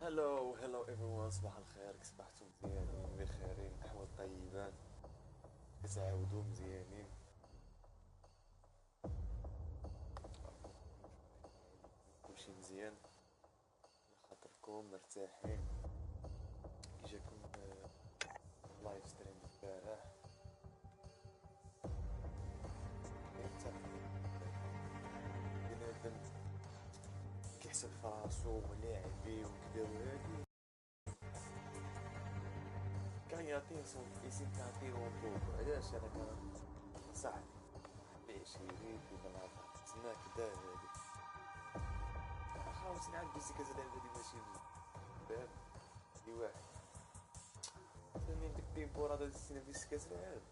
هلو everyone، صباح الخير. كصبحتو مزيانين بخيرين احوال طيبان، كتعاودو مزيانين. كلشي مزيان لخاطركم مرتاحين. كي جاكم اللايف ستريم البارح؟ بنادم كيحسب فراسو لاعبي وكدا وهادي كان يعطيه اسم تعطيه وبوك. علاش انا كان صاحبي باش يريد بلاطة تسمى كدا هادي خلاص نعرف بزي كذا هادي ماشي باب دي واحد ثاني ديك التيمبورا هذا السنة في كاس العالم.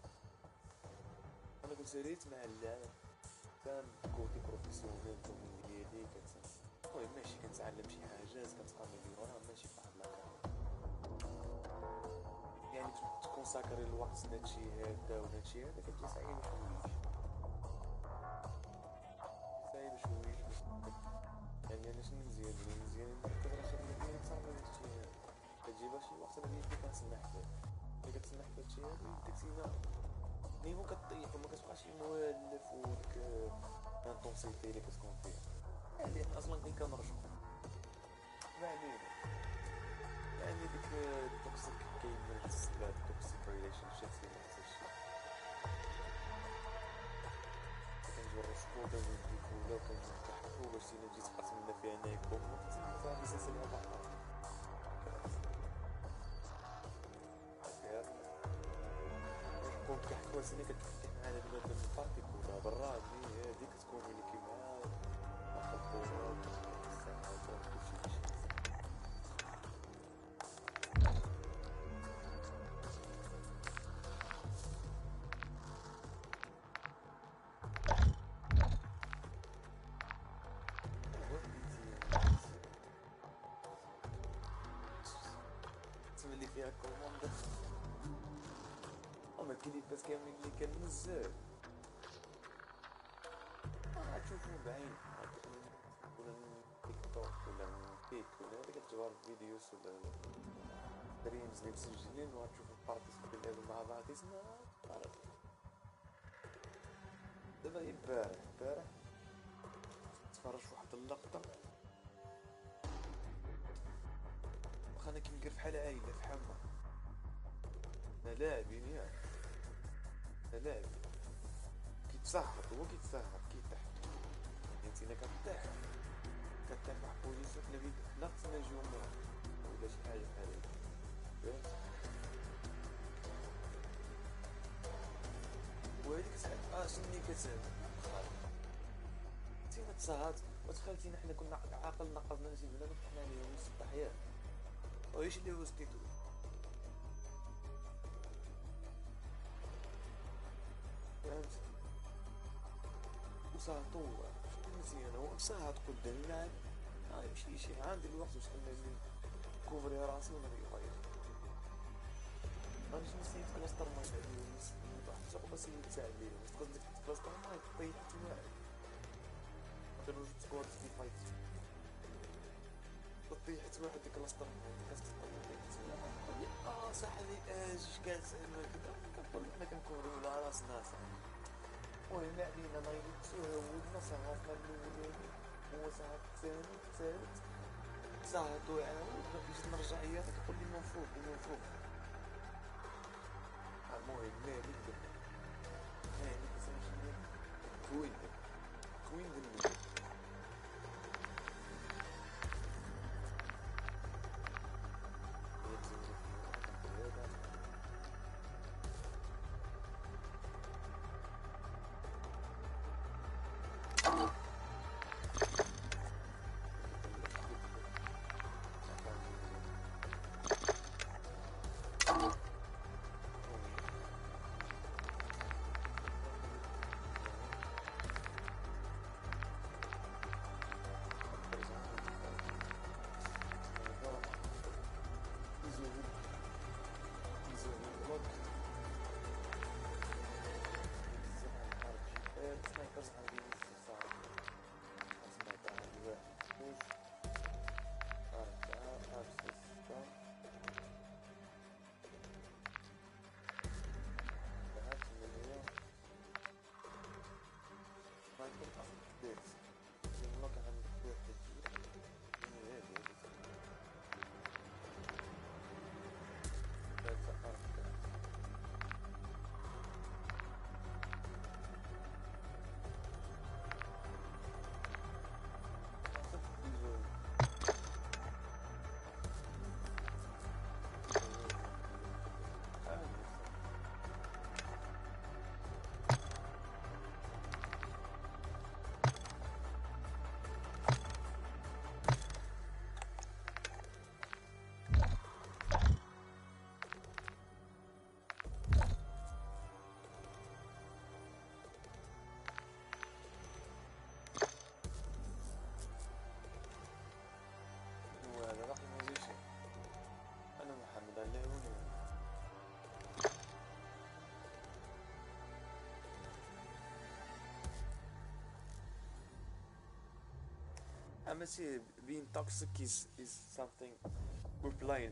انا كنت ريت مع اللاعب كان كوتي بروفيسيونيل كومين ديالي المهم ماشي كنتعلم شي حاجات كنتاميليورا ماشي فواحد لاكار يعني تكونساكري الوقت لهادشي هذا وهادشي هذا كتجي صعيبة شويش يعني انا شنو مزيان نقدر نخدم فيه نتصاوب هادشي هذا كتجيبها شي وقت انا بيدي كنسمح فيه ملي كتسمح فهادشي هذا يديك سينا نيفو كطيح وما كتبقاش موالف وديك الانتونسيتي اللي كتكون فيها يعني اصلا كي كنرجعو ما علينا يعني ديك التوكسيك كيمرز لا التوكسيك ريليشن شيبس اللي مخصهاش كنجيو الرشقوطة ونضيفو وكنفتحو باش تجي تقاسمنا فيها انا يكون فيها مسلسل مع بعض كون كحكوا سنة كتفتح معانا بنادم البارتيكولا برا هادي كتكون اللي كيما الخطورات السعادة كلشي تولي فيها كوموند اما الكليبات كاملين اللي كننزل غتشوفو بعين ولا من تيك توك ولا من كيك ولا هذا كتجبر فيديوز ولا ستريمز اللي مسجلين وغتشوفو البارتيس كيلعبو مع بعضياتنا عارف. دابا هي البارح تفرج فواحد اللقطة واخا انا كندير فحال عايلة فحال انا لاعبين ياك لاعب كيتسهر هو كيتسهر كيطيح يعني تينا كطيح واحد بوزيسيون حنا بيد حنا خصنا نجيو مرا ولا شي حاجة بحال هادي فهمت وهاديك الساعة شني كتسهل تينا تسهرت وتخيل تينا حنا كنا عاقل نقصنا شي بنادم طحنا عليهم وسط الضحية وإيش اللي وسطيتو فهمت وساعتو مزيانة وساعات قدام اللاعب يمشي شي عندي الوقت واش كنلازم كوفري راسي ولا غير انا شنو نسيت كلاستر ماي عليهم واحد الثقبة سيد تاع عليهم تقدر ديك كلاستر ماي طيحت واحد غادي نوجد سكواد في فايت طيحت واحد ديك كلاستر ماي كتطيح صاحبي اش كتسأل كدا كنقول حنا كنكوفريو على راسنا المهم ما علينا نايضو ودنا صهرنا الاولاني هو صهر الثاني الثالث صهرتو يعاود باش نرجع عياط كيقول لي من فوق المهم مالك مالك كتمشي كوين ديال I'm say being toxic is something we're playing.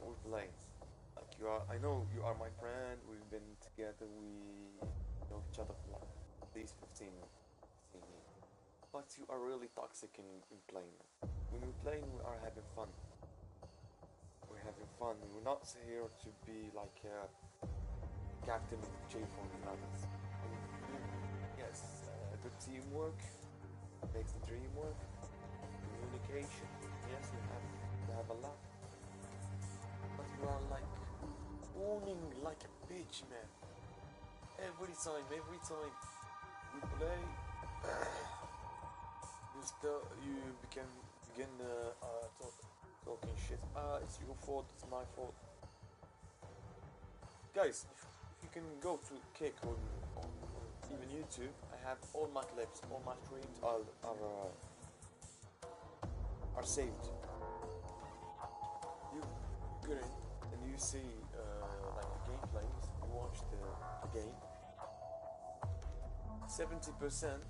We're playing. Like you are, I know you are my friend. We've been together. We know each other for like at least 15 years. But you are really toxic in playing. When we're playing, we are having fun. We're having fun. We're not here to be like captain of the chief on others. Yes, good teamwork makes the dream work. Communication. Yes, we have a lot. But you are like owning like a bitch, man. Every time we play, you begin talking shit. It's your fault. It's my fault. Guys, if you can go to Kick on even YouTube, I have all my clips, all my streams are saved. You go in and you see like the gameplays. You watch the game. 70%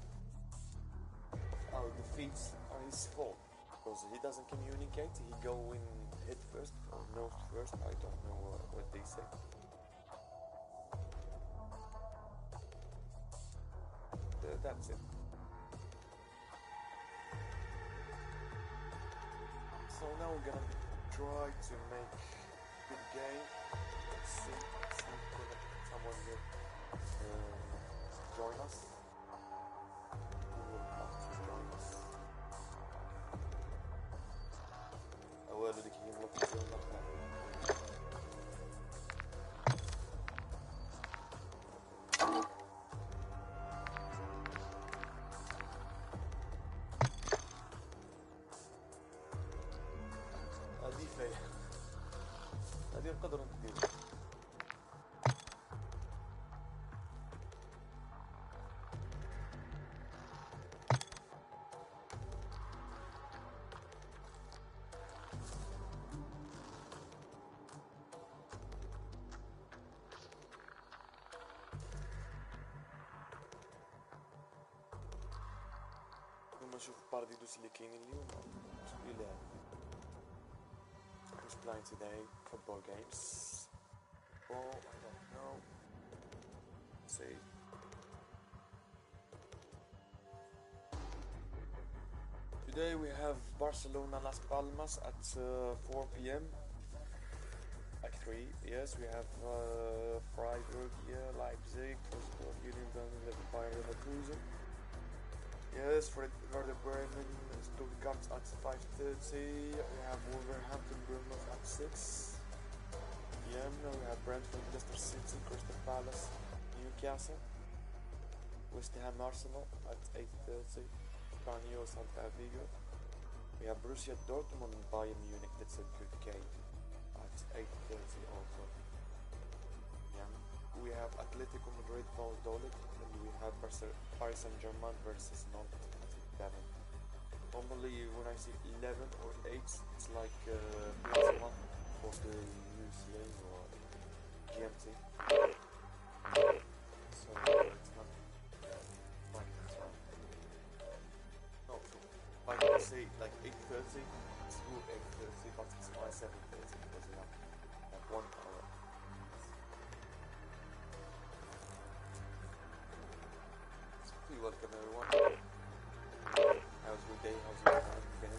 of our defeats are his fault because he doesn't communicate. He go in head first or nose first. I don't know what they say. That's it. So now we're gonna try to make a good game. Let's see if someone will join us. Who will come to join us? أول اللي كي يملك يجون لنا. هذه القدر نديرها. ثم نشوف بارديدوس اللي كاينين اليوم. بسم الله. Who's playing today? Football games. Football, I don't know. Let's see. Today we have Barcelona Las Palmas at 4 p.m. Like 3. Yes, we have Freiburg here, Leipzig, Union Berlin, Bayern Leverkusen. Yes, for the Bremen, Stuttgart at 5:30. We have Wolverhampton, Bournemouth at 6 p.m. We have Brentford, Leicester City, Crystal Palace, Newcastle, West Ham, Arsenal at 8:30. Espanyol, Celta Vigo. We have Borussia Dortmund, Bayern Munich. That's a good game at 8:30 also. Yeah. We have Atletico Madrid, Valladolid, and we have Paris Saint-Germain versus Nantes at 11. Normally when I see 11 or 8, it's like +1 for the UCA or GMT. So it's not like that one. No, so I can say like 8:30, it's good 8:30, but it's my 7:30 because we have like 1 hour. Welcome everyone. How's your day? How's your time been?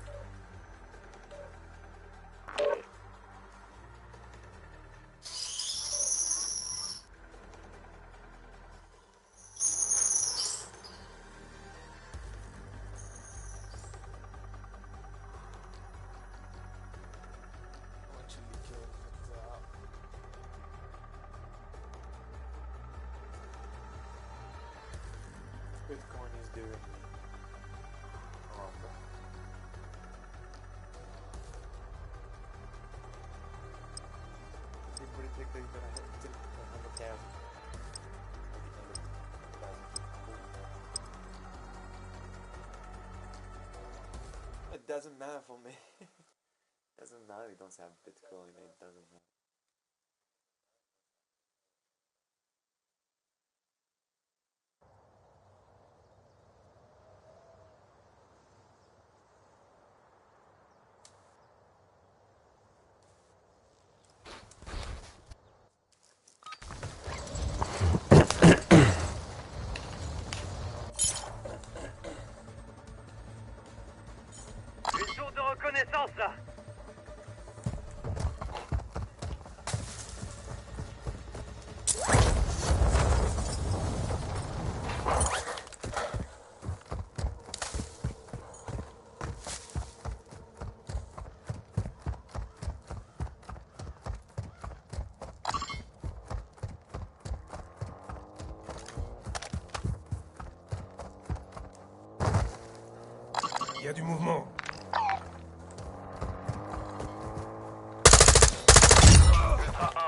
Bitcoin is doing it's pretty big that you're gonna hit 100,000. It doesn't matter for me. It doesn't matter, you don't have Bitcoin, it doesn't matter. reconnaissance là. Il y a du mouvement. Ultra 1,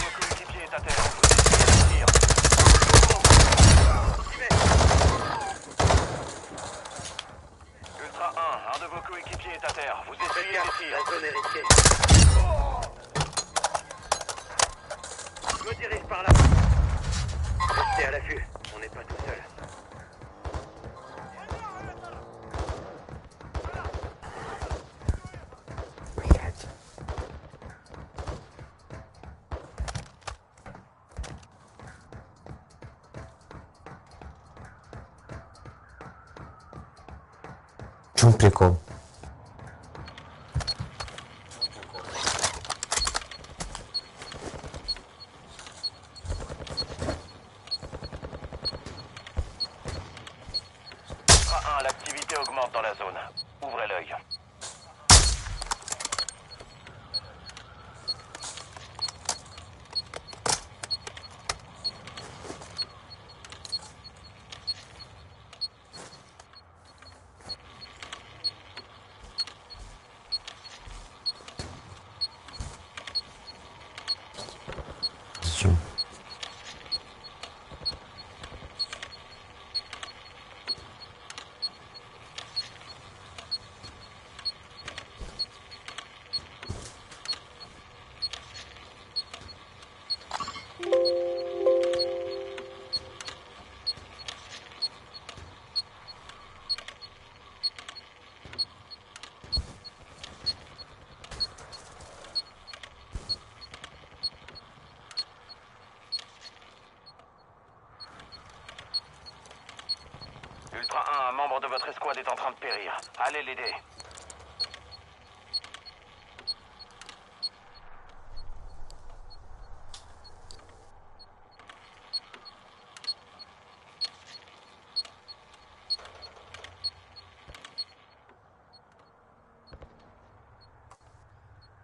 votre coéquipier est à terre. Ultra 1, un de vos coéquipiers est à terre. Vous essayez les tirs. La zone est risquée. Je me dirige par là. Restez à l'affût. On n'est pas tout seul. В чем прикол? Ultra 1, l'activité augmente dans la zone. Ouvrez l'œil. Зачем? Ultra 1, un membre de votre escouade est en train de périr. Allez l'aider.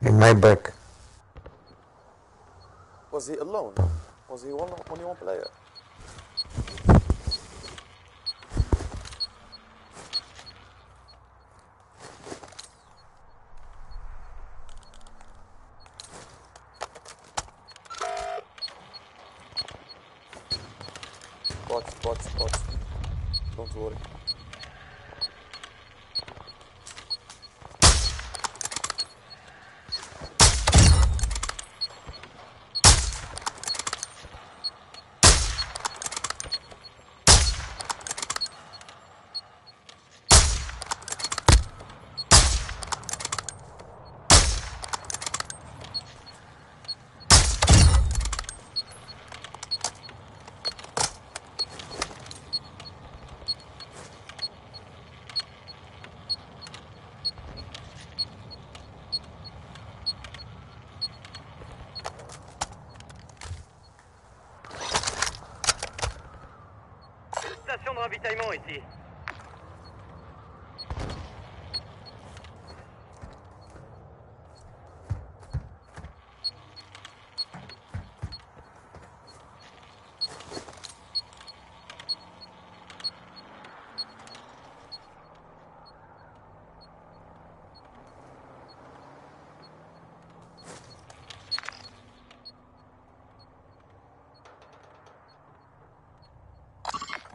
In my back. Was he alone? Was he only one player? Watch. Don't worry. Station de ravitaillement ici.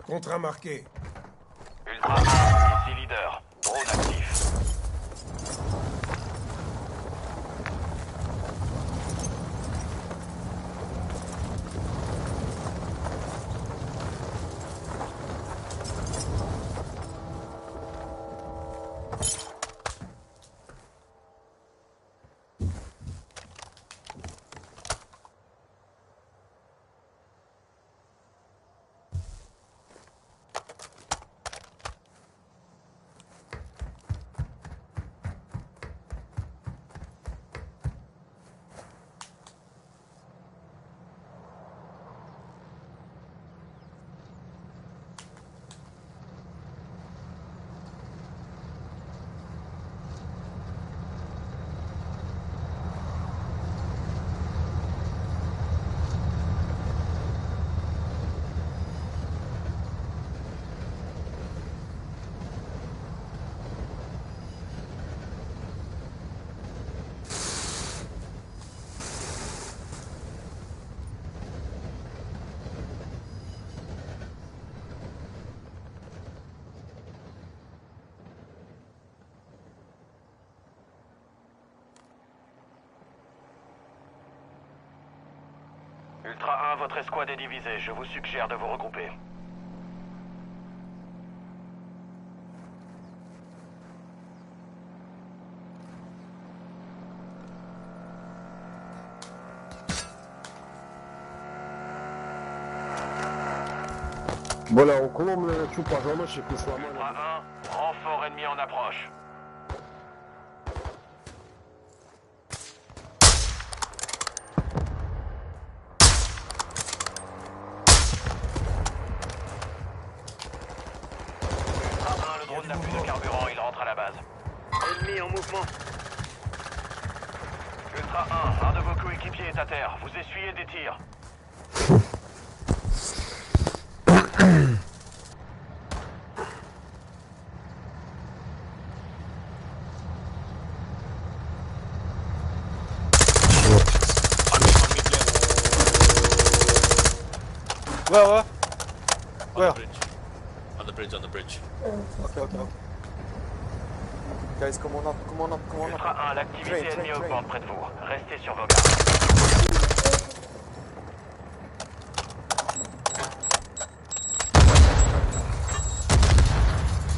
Contrat marqué. Ultra 1, ici leader. Drone actif. Ultra 1, votre escouade est divisée. Je vous suggère de vous regrouper. Voilà, on commence le tout par exemple, je sais plus soit Ultra 1, renfort ennemi en approche. Ultra 1, le drone n'a plus de carburant, il rentre à la base. Ennemi en mouvement. Ultra 1, un de vos coéquipiers est à terre. Vous essuyez des tirs. Where? On the bridge, on the bridge. Okay. Guys, come on up. Ultra 1, l'activité ennemie augmente près de vous. Restez sur vos gardes.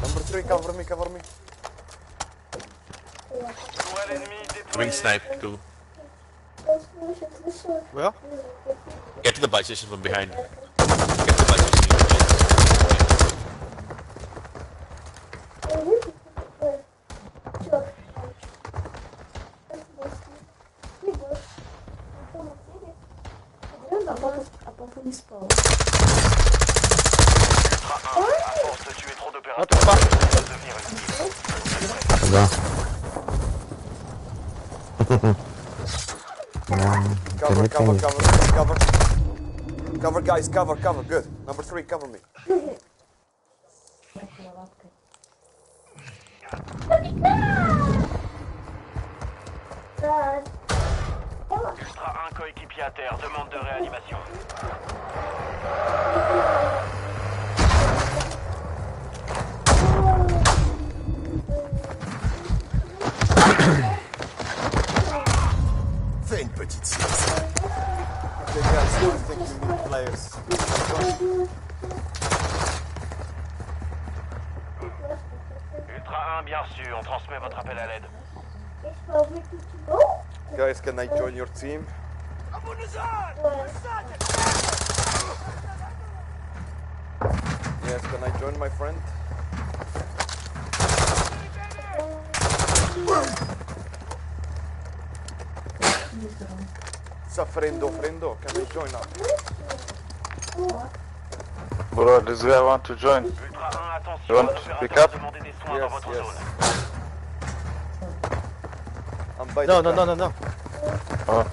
Number 3, cover me. Toile ennemie déployée. Wing snipe too. Where? Get to the buy station from behind. Get to the buy station. Ultra 1, à force de tuer trop d'opérateurs, vous allez devenir une cible. Là. Cover, guys, cover, good. Number 3, cover me. Ultra 1, coéquipier à terre, demande de réanimation. Fais une petite sieste. Okay, guys, I think we need players. Ultra 1, bien sûr, on transmet votre appel à l'aide. Guys, can I join your team? Yes, can I join my friend? So, friendo, can I join up? Bro, this guy want to join. Ultra 1, attention, You want to l'opérateur pick up? a demandé des soins dans votre zone. I'm by No.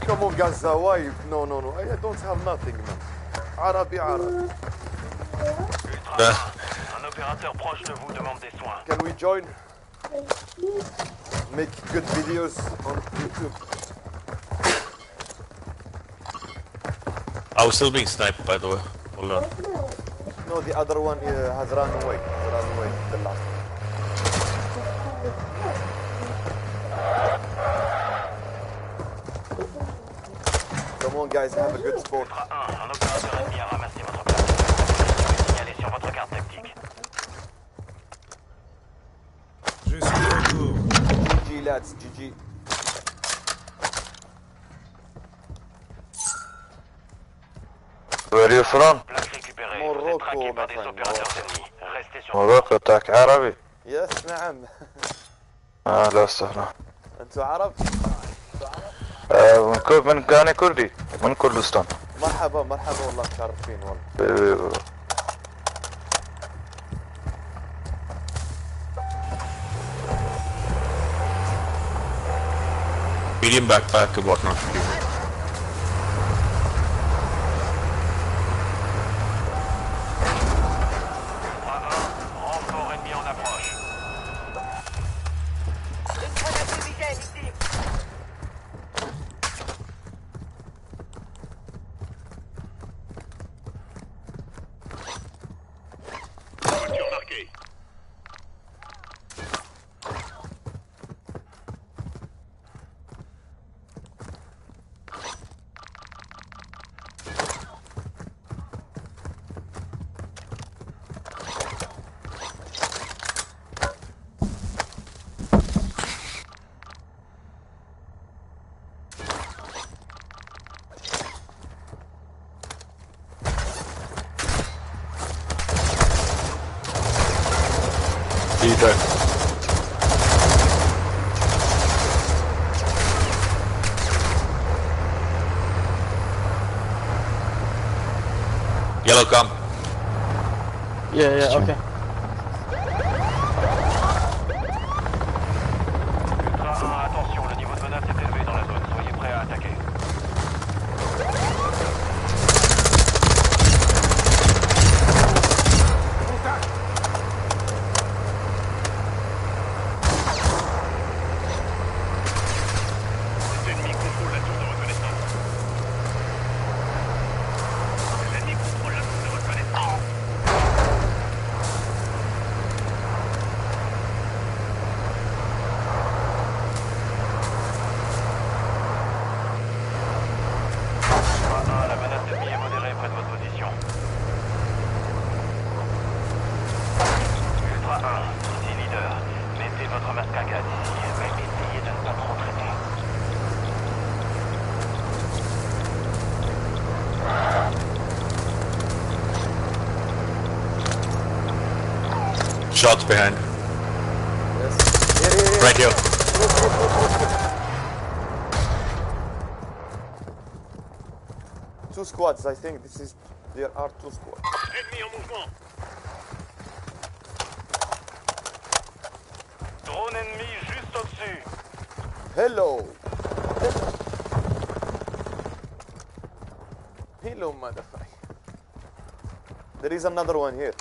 Come on, guys, why? No. I don't have nothing, man. Arabi. Ultra 1, un opérateur proche de vous demande des soins. Can we join? Make good videos on YouTube. I was still being sniped, by the way. Hold on. No, the other one has run away. The last one. Come on, guys, have a good sport. Ultra 1, un opérateur ennemi a ramassé votre place. Vous pouvez signaler sur votre carte tactique. Je suis de retour. GG, lads, GG. Where are you from? Plaque récupérée. Vous êtes Morocco, traqué par my des friend, opérateurs Morocco. ennemis. Restez sur Morocco, تاعك عربي؟ Yes, نعم. لا سهلا. انتوا عرب؟ من كان كردي من كردستان. مرحبا والله مشرفين والله. Medium backpack and whatnot for you. Ultra 1, renfort ennemi en approche. Voiture marquée. Yeah, okay. Ultra 1, attention, le niveau de menace est élevé dans la zone. Soyez prêts à attaquer. L'ennemi contrôle la tour de reconnaissance. L'ennemi contrôle la tour de reconnaissance. La menace d'ennemi est modérée près de votre position. Ultra 1, ici leader. Mettez votre masque à gaz ici, mais essayez de ne pas trop traiter. Shots behind. Yes. Right here. Two squads, I think this is. There are two squads. Ennemi en mouvement. Drone ennemi juste au-dessus. Hello. Hello, motherfucker. There is another one here.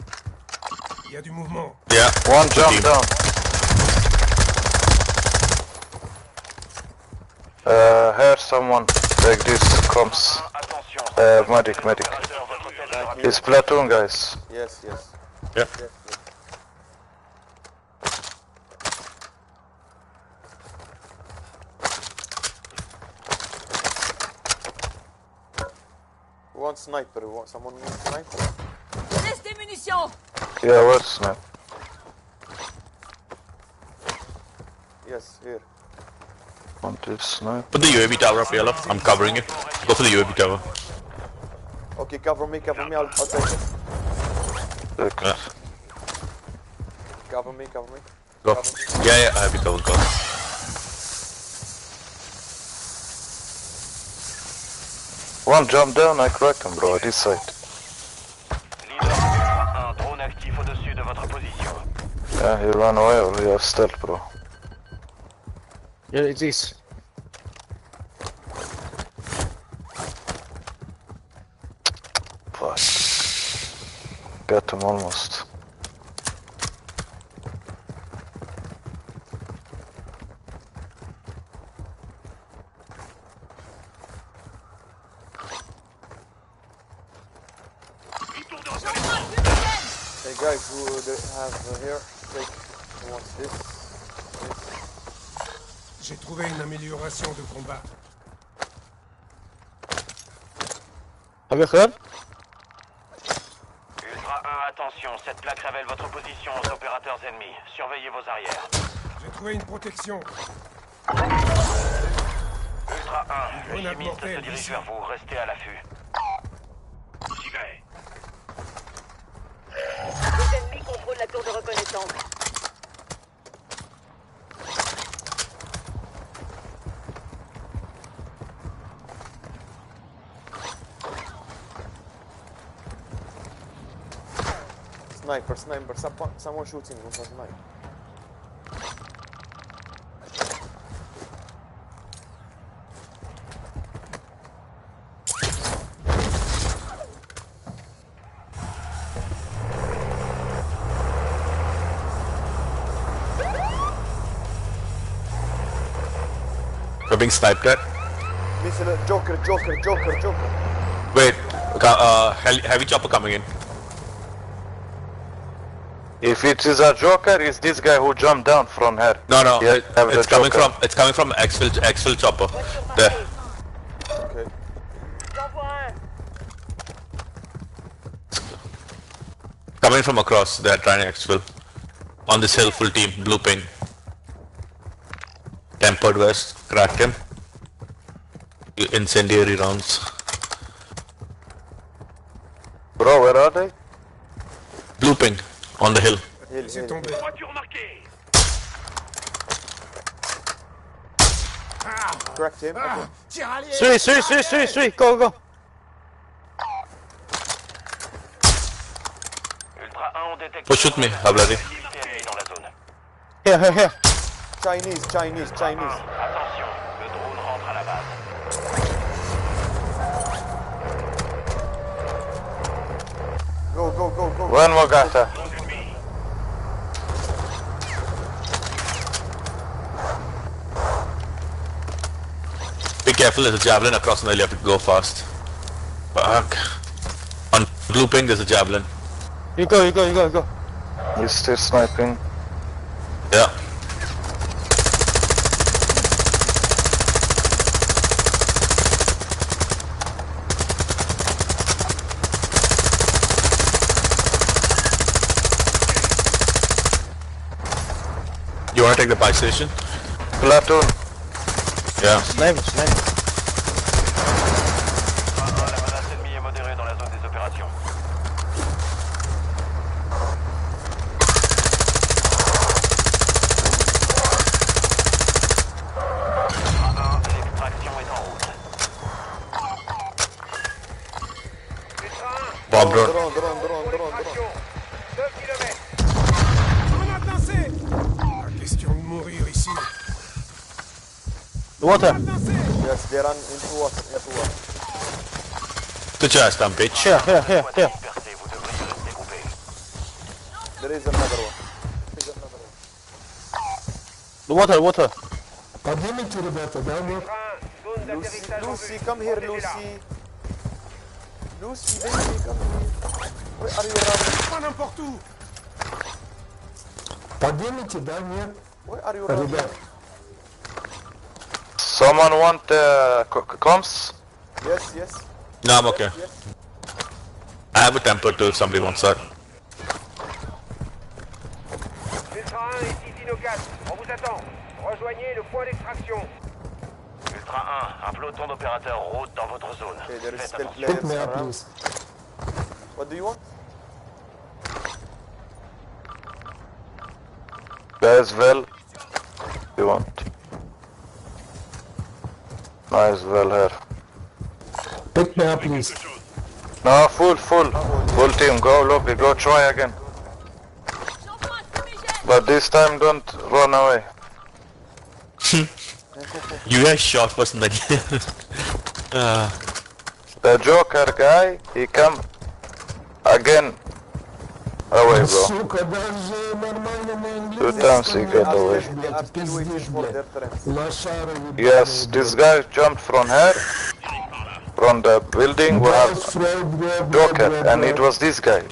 Il y a du mouvement. Yeah. One jump Team. down. Here someone like this comes. Attention. Medic. It's platoon, guys. Yes, yes. Yeah. Yes. We want sniper. We want someone who wants sniper. Laisse des munitions. Yeah, where's man? Yes, here. Want this sniper? Put the UAV tower up, yellow. I'm covering it. Go for the UAV tower. Okay, cover me. I'll take it. Okay. Yeah. Cover me. Go. Yeah, I have you covered. Go. One jump down, I cracked him, bro, this side. Leader Ultra 1, drone actif au-dessus de votre position. Yeah, he ran away or he has stealth, bro. Yeah, it is. Fuck. Got him almost. Hey guys, who they have here? Take. Who wants this? J'ai trouvé une amélioration de combat. Have you heard? Ultra 1, attention, cette plaque révèle votre position aux opérateurs ennemis. Surveillez vos arrières. J'ai trouvé une protection. Ultra 1, le Grenade chimiste se mortelle dirige ici. vers vous, restez à l'affût. J'y vais. Les ennemis contrôlent la tour de reconnaissance. Sniper. Someone shooting with a sniper. We're being sniped at. Missile, Joker. Wait. Heavy chopper coming in. If it is a Joker, it's this guy who jumped down from here. No. Yeah, have It's the coming Joker. from exfil chopper. There. Okay. J'envoie un. Coming from across. They're trying to exfil. On this hill, full team. Blue ping. Tempered West. Cracked him. Incendiary rounds. Bro, where are they? Blue ping. On the hill. Laissez tomber. Voiture marquée. Cracked him. Ah, Okay. tire allié. Three. Go. Ultra 1, on Oh, shoot me, Abladi. dans la zone. Here. Chinese. Attention, le drone rentre à la base. Go. وين وقعته؟ Be careful, there's a javelin across and you have to go fast. Fuck. On blue ping, there's a javelin. You go. He's still sniping. Yeah. You wanna take the buy station? Platoon. Yeah. Snipe. La menace ennemie est modérée dans la zone des opérations. L'extraction est en route. Bomb drone. Drone. 2 km. Grenade lancée. Pas question de mourir ici. The water. Yes, they run into water. To chest, damn bitch. Here. Dispersé, vous devriez rester groupés. There is another one. The water. Поднимите, ребята, да, вот. Zone d'atterrissage en Lucy, vue. come here, Lucy, baby, come here. Where are you running? Pas n'importe où. Поднимите, да, нет. Where are you running? Ребят, Someone want comms? Yes. No, I'm okay. Yes. I have a temper too if somebody wants that. Ultra 1, ici Dino 4. On vous attend. Rejoignez le point d'extraction. Ultra 1, un peloton d'opérateurs rôde dans votre zone. Okay, there is Faites still attention. pick players me up, around. please. What do you want? Guys, well. You want? Nice, well here. Pick me up, please. No, full. Full team, go lobby, go try again. But this time don't run away. You guys shot first and then The Joker guy, he come again away, bro. Сука, даже нормально на Two английском. times he got away. They are still waiting for their turns. Лошары, ебаные. Yes, this guy jumped from here, from the building. We have Joker, and it was this guy.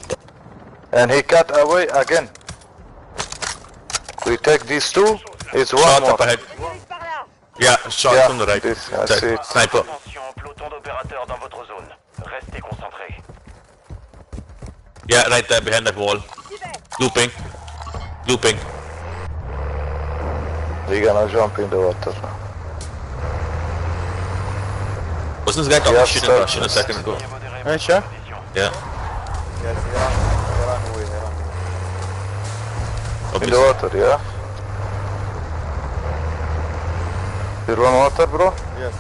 And he cut away again. We take these two, it's one shot more. up ahead. Dirige par là. Yeah, shot Yeah, from the right. this, I see it. Sniper. Attention, peloton d'opérateurs dans votre zone. Restez concentrés. Yeah, right there behind that wall. Looping. We're gonna jump in the water. Wasn't this guy talking Yeah, shit in sir. Russian a second ago? Hey, sure. Yeah. Yes, they run away. In the Obviously. water, yeah? You run water, bro? Yes.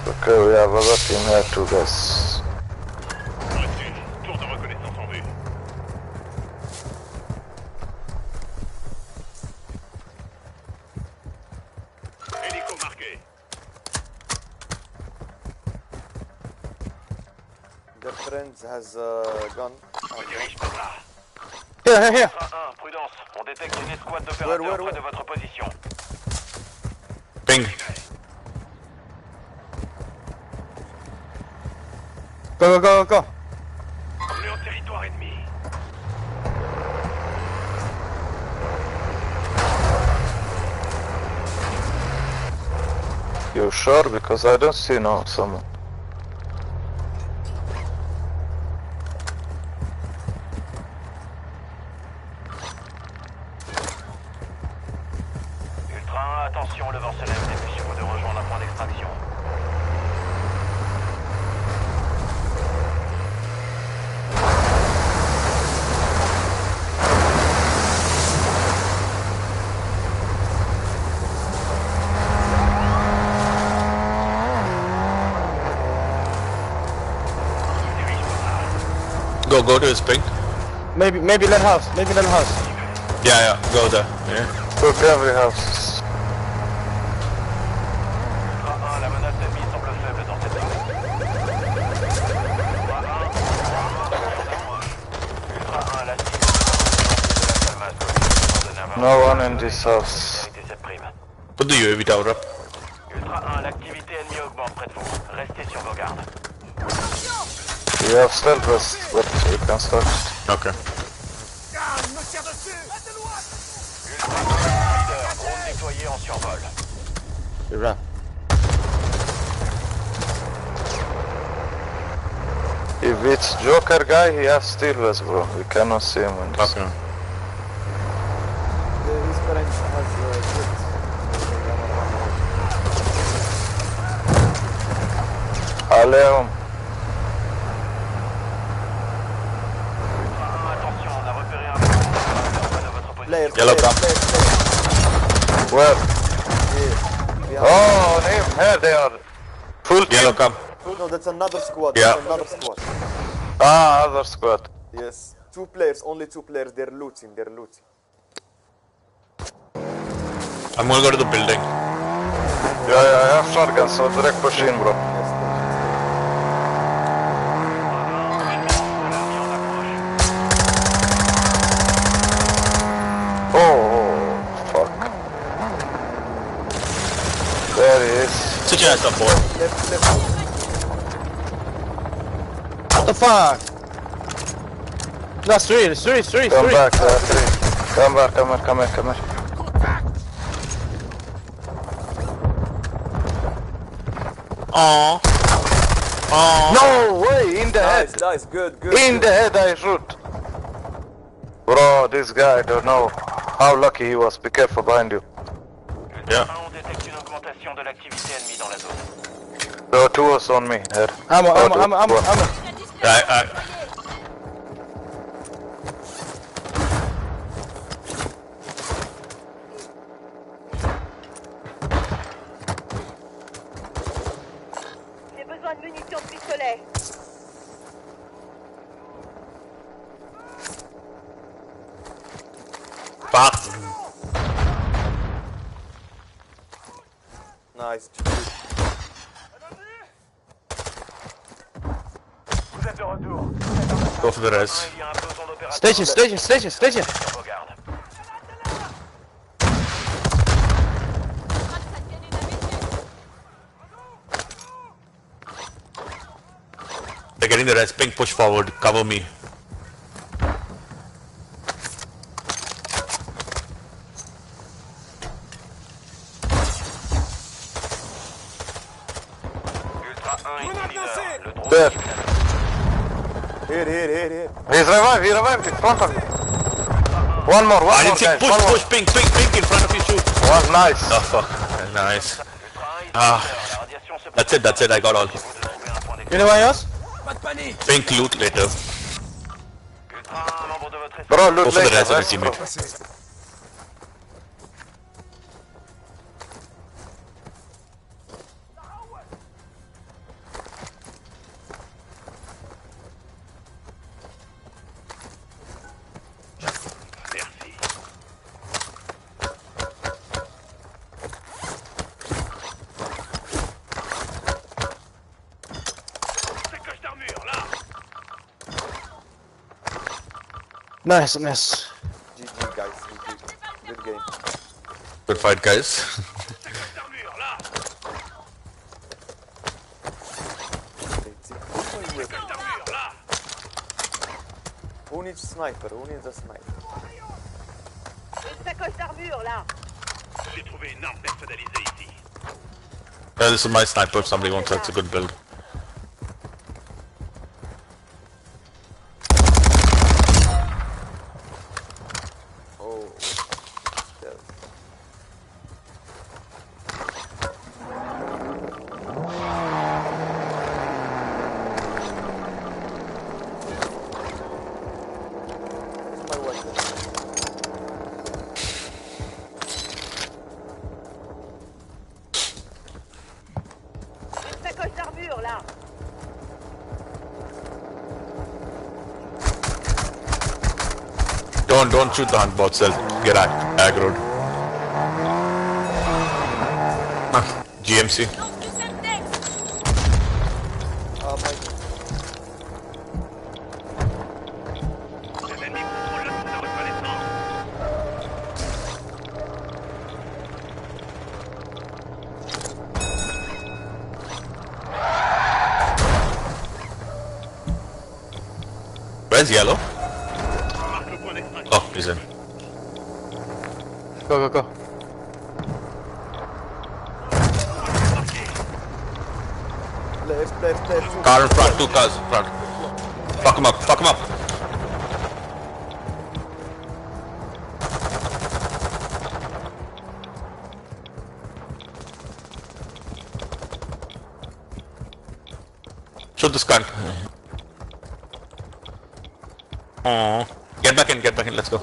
Okay, we have other team here too, guys. Tour de reconnaissance en vue. Hélico marqué. Their friends has a gun. Dirige par là. Here. Ultra 1, prudence. On détecte une escouade Where? d'opérateurs près de votre position. Ping. Go. On est en territoire ennemi. You sure? Because I don't see no someone. Ultra 1, attention, le vent se lève. Dépêchez-vous de rejoindre un point d'extraction. Go to his ping. Maybe that house. Maybe that house. Yeah, go there. Yeah. Took every house. La menace ennemie semble faible dans cette zone. Ultra 1, la cible de la No one in this house. Put the UAV tower up. Ultra 1, l'activité ennemie augmente près de vous. Restez sur vos gardes. We have stealth vest, but we can start. Okay. Ultra 1, leader, drone déployé en survol. You run. If it's Joker guy, he has steel vest, bro. We cannot see him in this. Okay. His parents has kids. Alejom. Attention, on a repéré un de votre position. Player, Yellow player, cam. player, player. Where? Yeah. Oh, on him. Here they are. Full team. Yellow come. No, that's another squad. Yeah. That's another squad. Ah, other squad. Yes. 2 players, only 2 players. They're looting. I'm gonna go to the building. Yeah, I have shotgun, so direct push in, bro. Yes. Oh, fuck. There he is. Sit your ass up, boy. Left. What the fuck? That's three. Come back, Come here. Aww. No way, in the head. Nice. Good. In the head I shoot. Bro, this guy, I don't know how lucky he was. Be careful behind you. Yeah. On détecte une augmentation de l'activité ennemie dans la zone. There are 2 was on me here. Ammo. I J'ai besoin de munitions de pistolet. fuck. Nice. Vous êtes de retour. Go for the res. Il y a un peloton d'opération. Station. Sur vos gardes. They're getting the res. Ping, push forward. Cover me. Ultra 1 est leader. Le drone. There. Here. He revived in front of me. One more, I didn't see. guys. Push. Ping in front of you. Shoot. One nice. Oh fuck. Nice. La Ah. radiation se That's it. I got all. vous de trouver un point You know what else? Pink loot later. Ultra 1, membre de votre Bro, Go look for the later. res of the rest, bro. teammate. Nice. GG, guys. Good game. Good fight, guys. Who needs sniper? Who needs a sniper? Une sacoche d'armure, là. J'ai trouvé une arme personnalisée ici. Yeah, this is my sniper if somebody wants that. It's a good build. Oh. Yes. Where's my weapon? Une sacoche d'armure, Don't shoot the hunt bot cell. Get aggroed. GMC. Oh my. Les ennemis contrôlent le site de reconnaissance. Where's yellow? Marque le point d'extraction. Oh, he's in. Go, go, go. Left. Car in front, 2 cars in front. Fuck him up, fuck him up. Shoot this cunt. Aww. Get back in, let's go.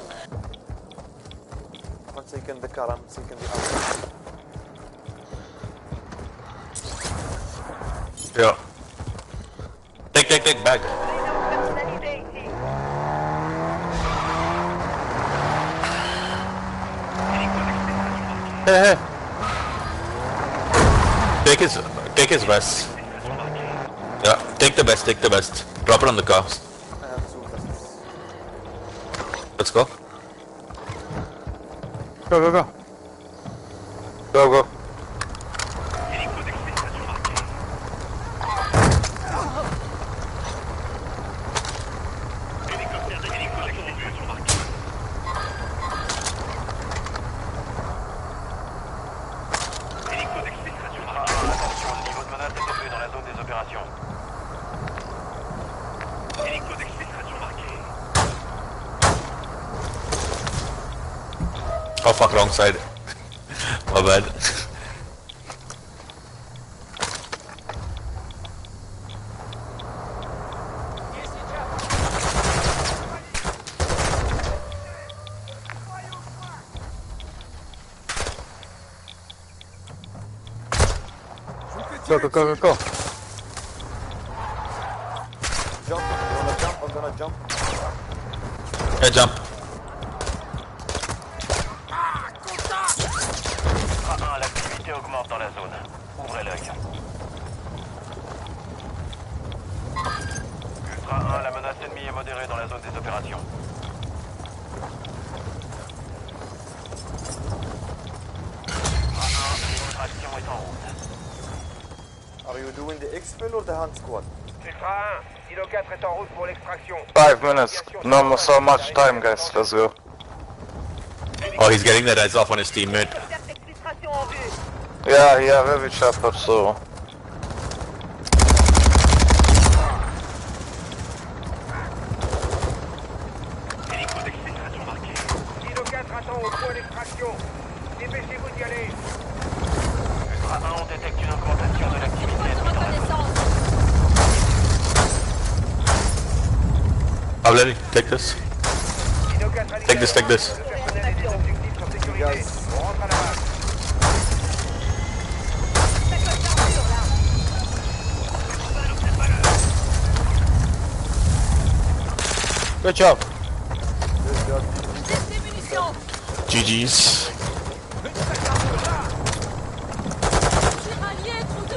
I'm taking the car, I'm taking the other. Yeah. Take, bag. Personnalité ici. Hey, hey. Take his vest. Yeah, take the vest. Drop it on the car. I have 2 vests. Let's go. Go, go, go. Go. Hélico d'exfiltration marqué. Hélicoptère d'exfiltration marqué. Hélico d'exfiltration marqué. Attention, le niveau de menace est élevé dans la zone des opérations. Hélico d'exfiltration marqué. Oh fuck, wrong side. My bad. Go, go, go, go, go. Jump, I'm gonna jump. Yeah, jump. A1, l'activité augmente dans la zone. Ouvrez l'œil. Ultra 1, la menace ennemie est modérée dans la zone des opérations. Ultra 1, l'extraction est en route. Are you doing the exfil or the hunt squad? Ultra 1, Silo 4 est en route pour l'extraction. 5 minutes. No so much time, guys. Let's go. Oh, he's getting the res off on his teammate. Exfiltration en vue. Yeah, heavy chopper, so... Hélico d'exfiltration marqué. Silo 4 attend au point d'extraction. Dépêchez-vous d'y aller. Ultra 1, on détecte une augmentation de l'activité ennemie dans la zone. Avleni, take this. Silo 4 a Take this. Le personnel et les objectifs sont sécurisés. On rentre à la base. Good job. Des munitions. GG's. Tiraillé, trou de...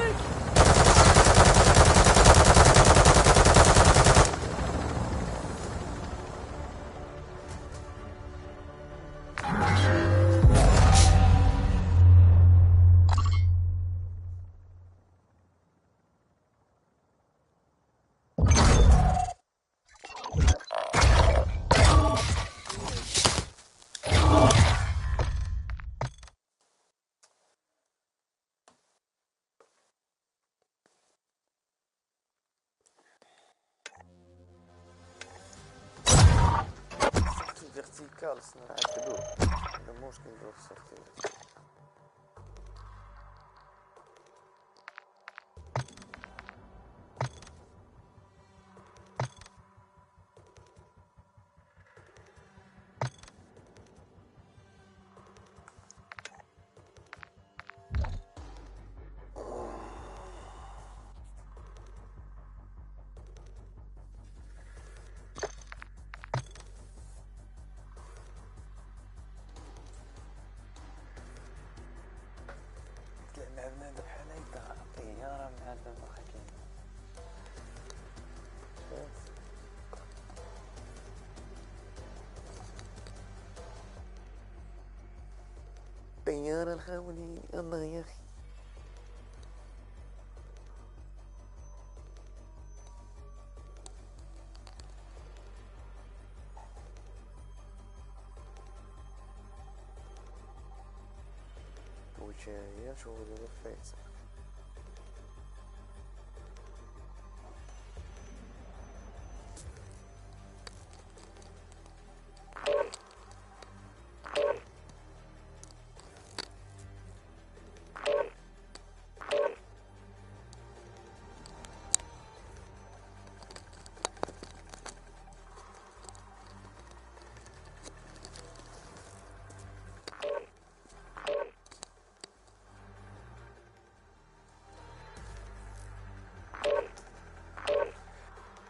Vertical, c'est un peu d'eau. Le monstre qui doit sortir. دار الخوني الله يا اخي. وجاية شغل الفيس.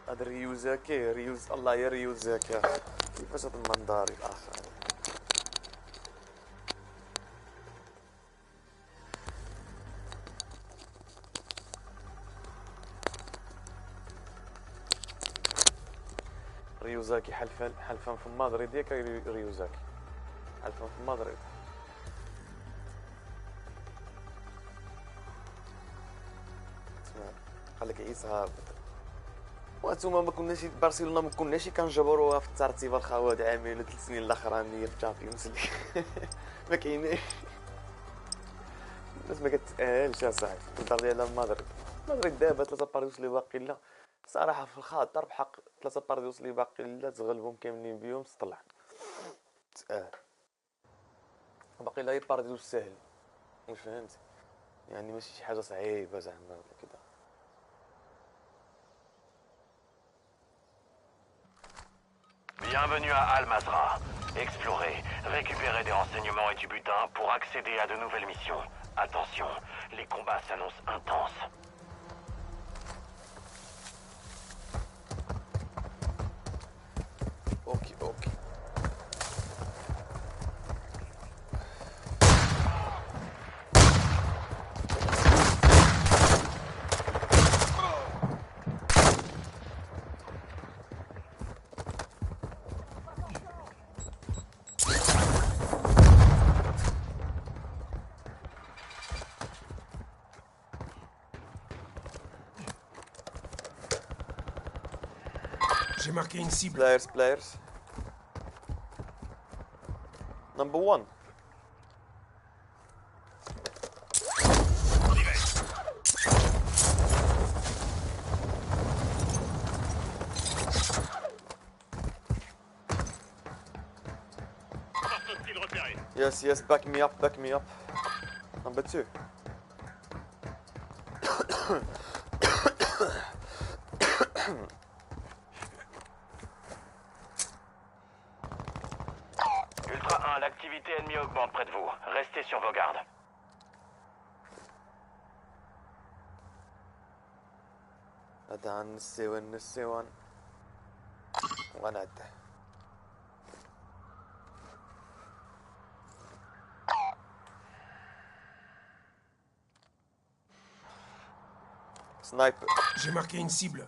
هذا ريوزاكي ريوز الله يا ريوزاكي يا اخي كيفاش هاد المنظاري الاخر. ريوزاكي حلفان في مدريد ياك ريوزاكي حلفان في مدريد. قال لك عيسى هابط وانتوما ما كناش برشلونه ما كناش كنجبروها في الترتيب الخواد عامين ولا 3 سنين الاخرانيه في الشامبيونز ليغ ما كاينين الناس ما كتاهلش اصاحبي. كنت على مدريد دابا 3 باردوس اللي باقي لا صراحه في الخاطر بحق 3 باردوس اللي باقي لا تغلبهم كاملين بيهم تطلع تاهل باقي لا باردوس سهل واش فهمتي يعني ماشي شي حاجه صعيبه زعما ولا كذا. Bienvenue à Al-Mazra. Explorez, récupérez des renseignements et du butin pour accéder à de nouvelles missions. Attention, les combats s'annoncent intenses. Ok. J'ai marqué une cible. Players. Number 1. Yes, back me up. Number 2. Ultra 1, l'activité ennemie augmente près de vous. Restez sur vos gardes. هذا النسيوان ونعد سنايبر. J'ai marqué une cible.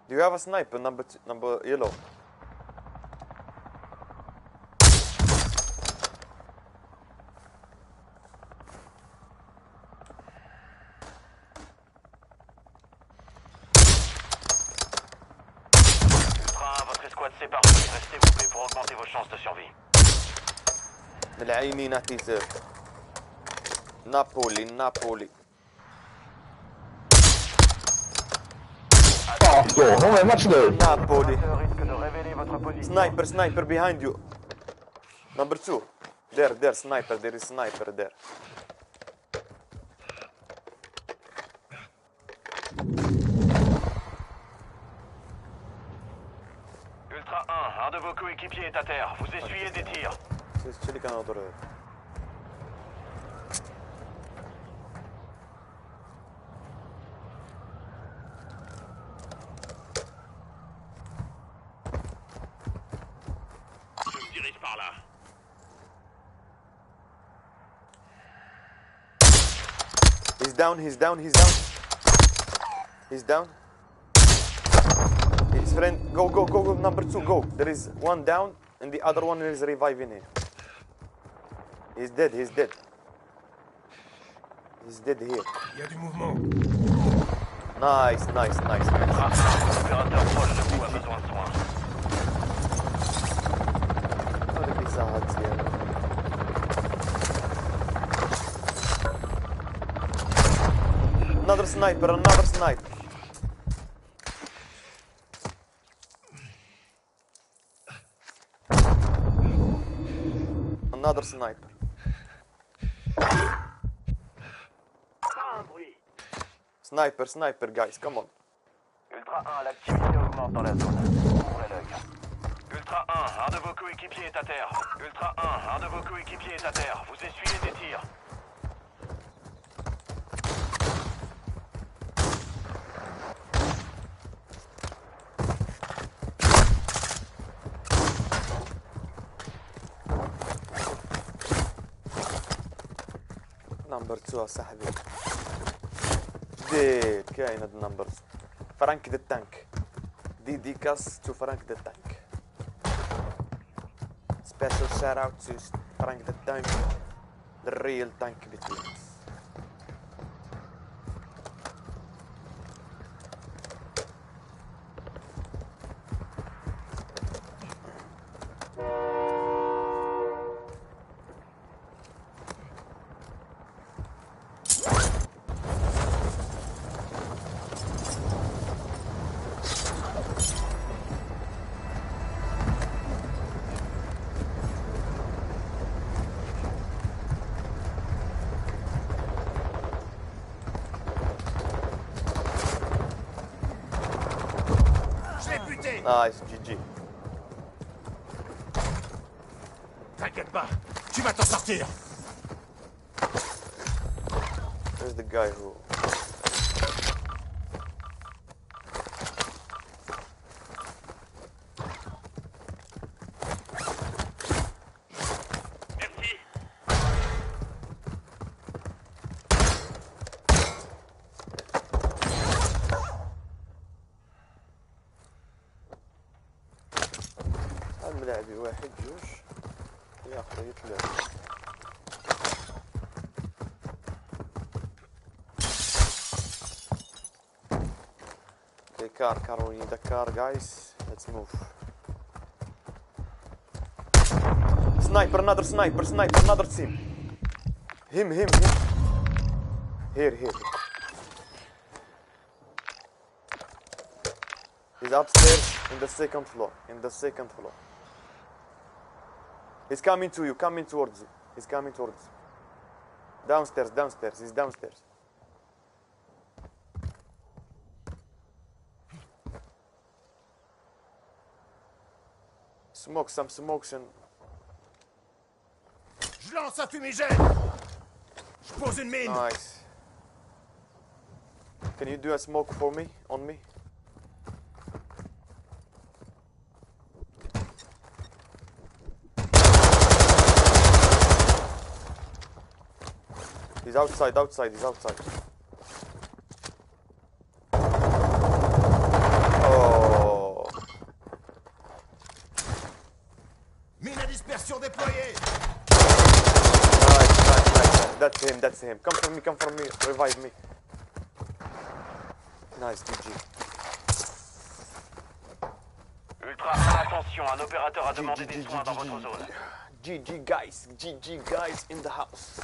Do you have a sniper number yellow? Votre escouade s'est partie. Restez groupés pour augmenter vos chances de survie. من العينين اعتزال. نابولي. نابولي Sniper behind you. Number 2. There, sniper. There is sniper there. Ultra 1, un de vos coéquipiers est à terre. Vous essuyez des tirs. C'est celui qui a notre... Par là. He's down. His friend, go, number 2, go. There is one down And the other one is reviving here. He's dead, he's dead. He's dead here. Il y a du mouvement. Nice, nice, nice, nice. L'opérateur proche de vous a besoin de soins. هذا بيساعد زيادة. Another sniper, another sniper. Another sniper. Sniper, sniper, guys, come on. Ultra 1, l'activité augmente dans la zone. Ouvrez l'œil. Ultra 1, un de vos coéquipiers est à terre. Ultra 1, un de vos coéquipiers est à terre. Vous essuyez des tirs. نمبر 2 صاحبي ديت كاين هاد النمبر فرانك ذا تانك دي كاس تو فرانك ذا تانك سبيشال شات اوت تو فرانك ذا تانك the real tank between us. Nice, GG. T'inquiète pas, tu vas t'en sortir. There's the guy who... الملاعبي واحد جوج ياخذ يتلاعب. Okay, car, we need a car, guys. Let's move. Sniper, another sniper, another team. Him. Here. He's upstairs in the second floor. He's coming to you, coming towards you. Downstairs, he's downstairs. Some smokes and... Je lance un fumigène. Je pose une mine. Nice. Can you do a smoke for me, on me? He's outside. Oh. Mine à dispersion déployée. Nice. That's him. Come from me. Revive me. Nice, GG. Ultra 1, attention, un opérateur a demandé des soins dans votre zone. GG guys in the house.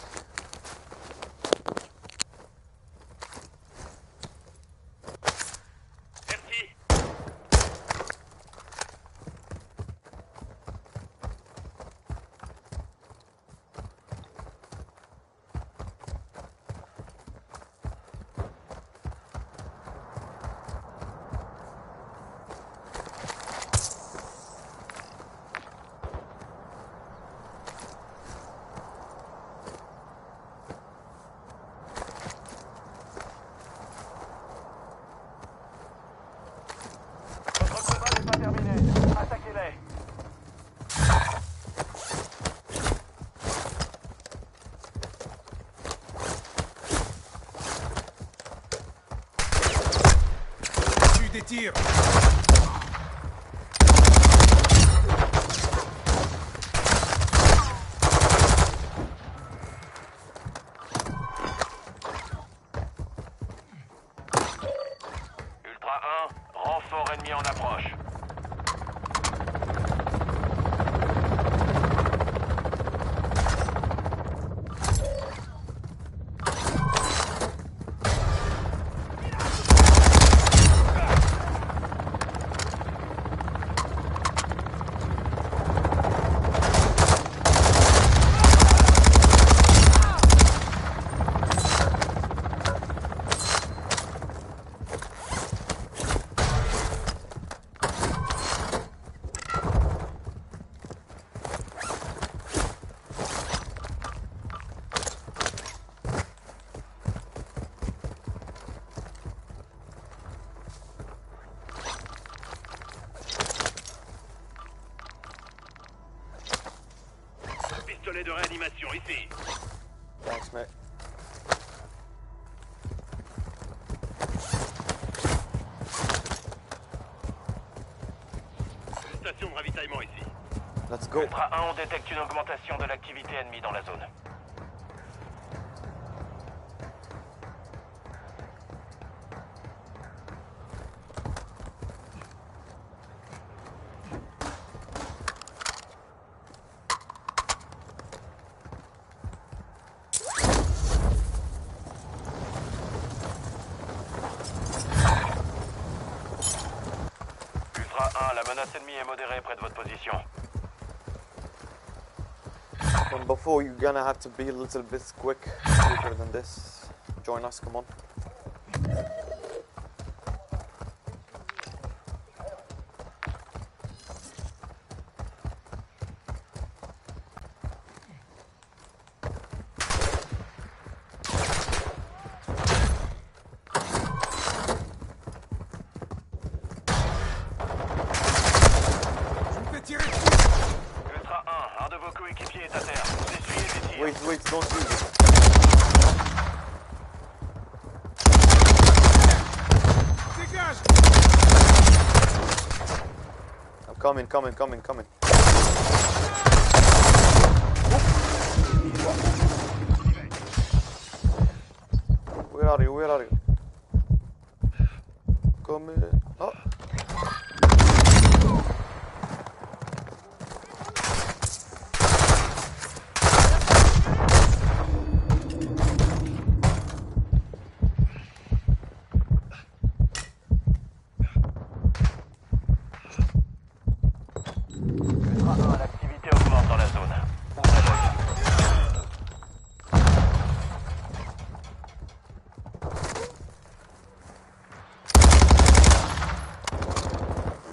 Des tirs. ennemi en approche. Pistolet de réanimation ici. Thanks, mate. Station de ravitaillement ici. Let's go. Ultra 1, on détecte une augmentation de l'activité ennemie dans la zone. Ultra 1, la menace ennemie est modérée près de votre position. And before you're gonna have to be a little bit quicker than this. Join us, come on. Ultra 1, un de vos coéquipiers est à terre. Vous essuyez des tirs. Wait, don't use it. Dégage! I'm coming. Where are you? Come. Oh. Ultra 1, l'activité augmente dans la zone. Ouvrez l'œil.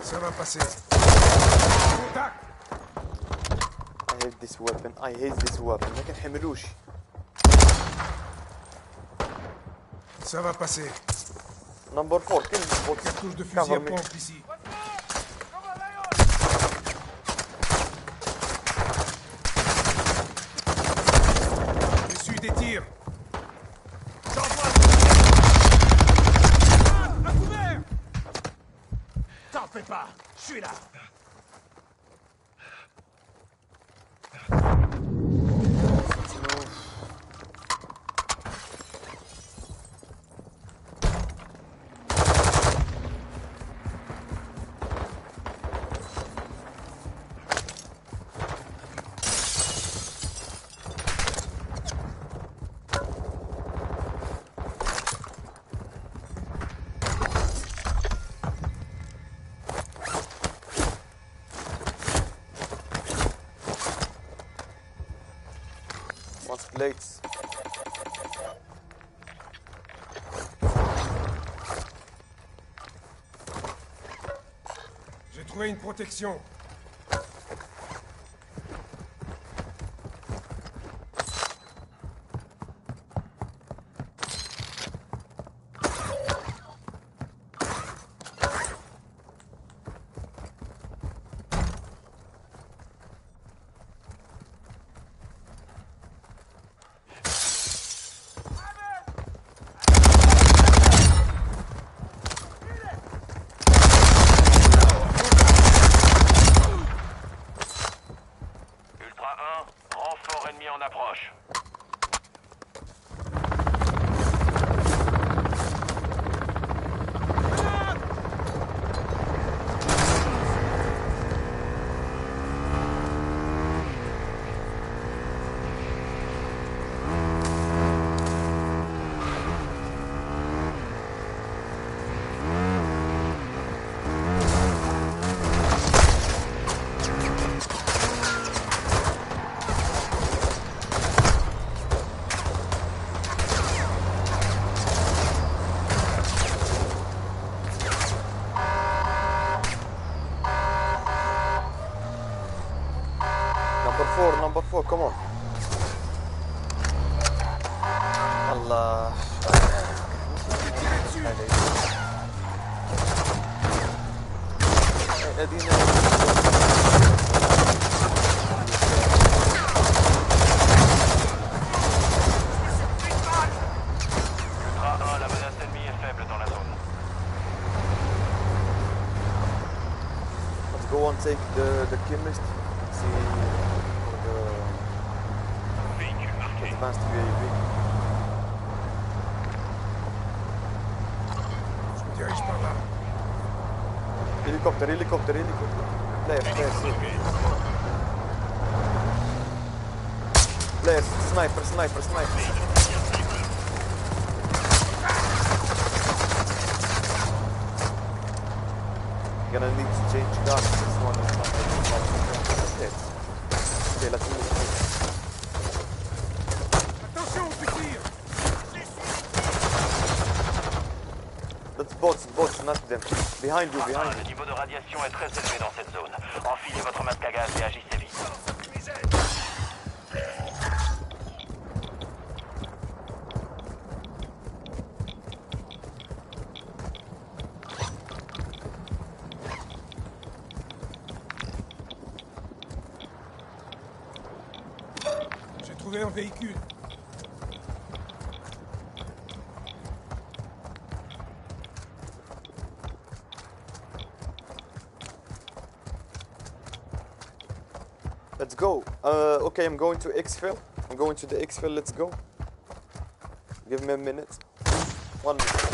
Ça va passer. Contact! I hate this weapon. ما كنحملوش. Ça va passer. Number 4, kill the bots. Cartouche de fusil Cover à me. pompe ici. Essuie des tirs. À couvert! T'en fais pas, je suis là. Wants plates. J'ai trouvé une protection. 4, come on. Allah. La menace ennemie est faible dans la zone. Let's go and take the chemist. See the advanced UAV. Je me dirige par là. Hélicoptère. Players, sniper. Gonna need to change guns. This one is not dead. Okay, let's move. Attention, officier. That's bots, not them. Behind you. Le niveau de radiation est très élevé dans cette zone. Enfilez votre masque à gaz et agissez vite. J'ai trouvé un véhicule. Let's go. Okay, I'm going to exfil. I'm going to the exfil. Let's go. Give me a minute. 1 minute.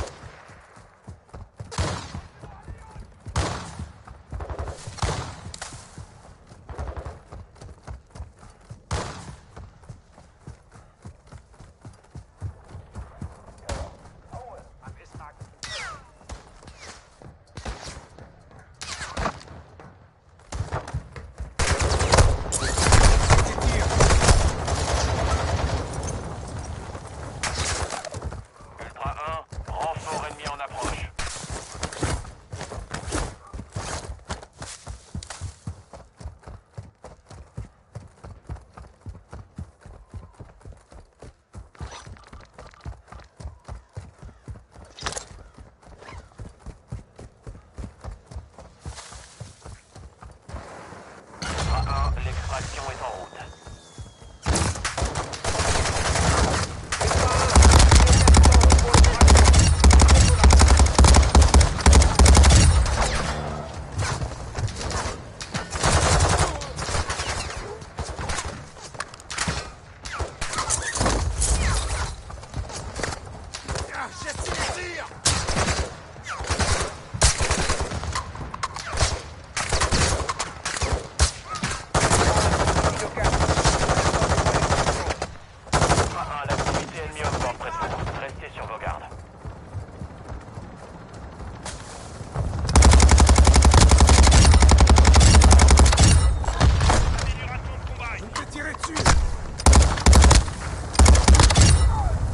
L'extraction est en route.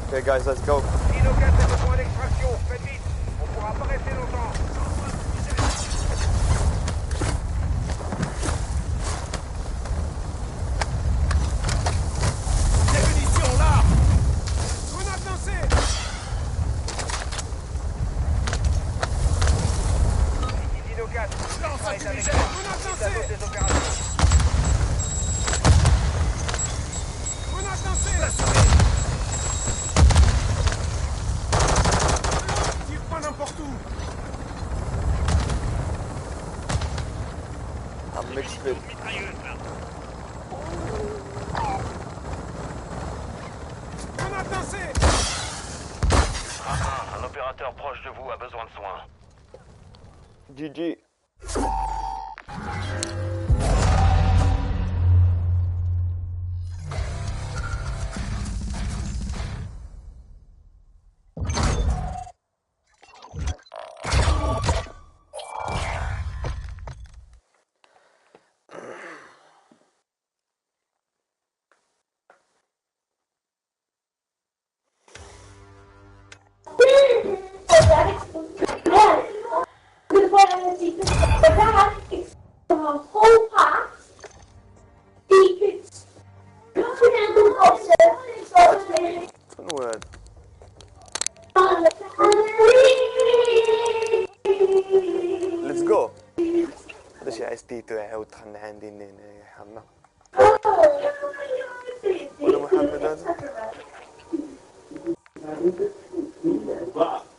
Okay guys, let's go. Dino 4 est au point d'extraction. Faites vite. On pourra pas rester longtemps. Des munitions là. Grenade lancée. Ici Dino 4. Lance un Est avec fumigène. moi. Grenade Mise à lancée. zone des opérations. Grenade lancée. Tire pas n'importe où. I'm exfil. Grenade lancée. Un opérateur proche de vous a besoin de soins. GG. Good boy, I'm gonna see this. تيتو يعاود دخلنا عندي هنايا حنا ولا محمد هذا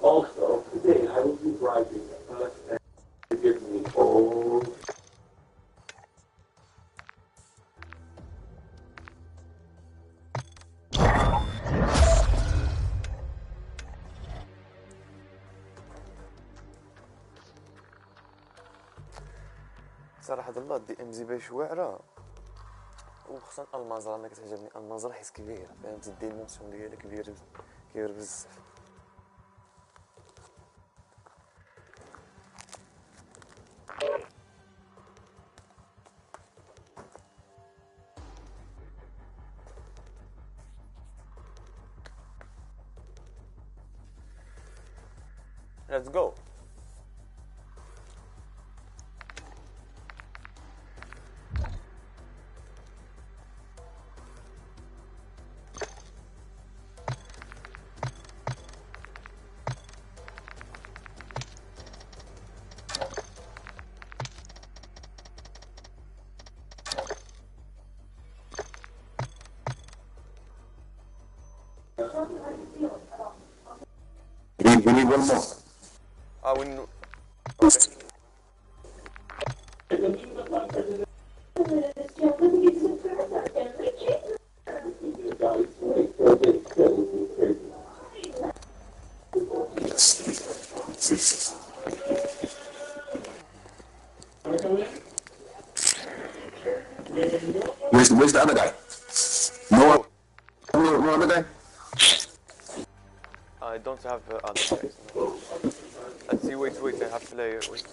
Also, today I will be driving the first and to give me all. صراحة الله دي ام زي باش واعرة وخصوصا المنظرة انا كتعجبني المنظرة حيت كبيرة فهمتي الديمونسيون ديالها كبير بزاف Let's go. We need one more. We know. Okay. Where's the other guy? No other guy? I don't have other guys. No. Let's see, wait, I have to lay wait.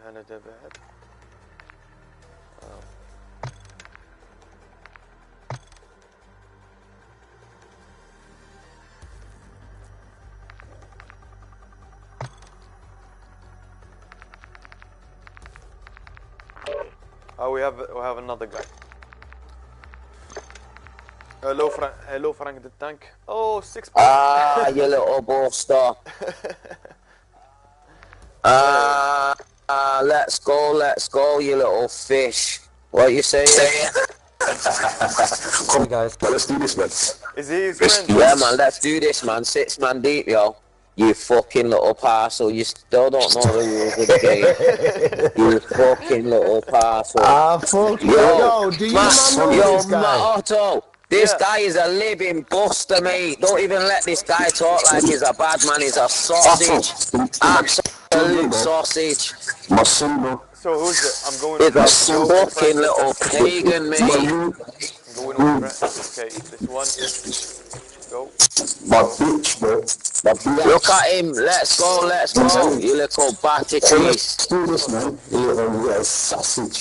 هنا ده بعد. We have another guy. Hello Frank the tank. Oh, 6 points. You little buster. Let's go, you little fish. What you saying? Come guys. Let's do this, man. Is he his friend? Yeah, man, let's do this, man. 6 man deep, yo. You fucking little parcel. You still don't know the rules of the game. You fucking little parcel. Fuck yo, do you man know this guy? Otto, this guy is a living buster, mate. Don't even let this guy talk like he's a bad man. He's a sausage. Absolute sausage. My son, bro. So who's it? I'm going He's with a fucking little pagan, mate. I'm going with okay, this one. Go. My bitch, bro. My bitch. Look at him. Let's go. You little batty cheese. Let's do this, man. You little sausage.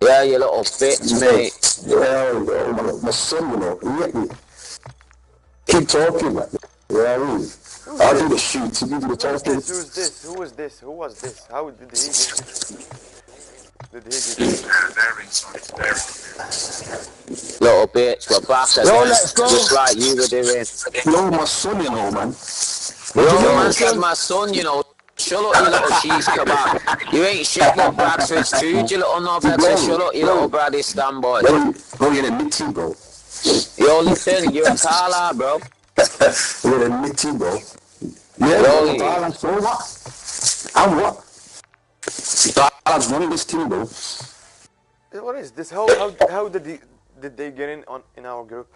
Yeah, you little bitch, mate. Yeah, my son, you know. You get me? Keep talking, man. Yeah, I mean. I'll do the shoots. You do the talking. Who's this? Who was this? Who was this? How did he get this? Did he get Little bitch, we're back again. Yo, let's go. Just like you were doing. Yo, my son, you know, man. Yo, man said my son, you know. Shut up, you little cheese kebab. You ain't shit but Bradford's food, you little knobhead. So shut up, you little Braddy standboy. Bro, you're a nitty, bro. Yo, listen, you're a Carla, bro. You're a nitty, bro. Yeah, Yo, so what? And what? Darla's running this team, bro. What is this? How did they get in our group?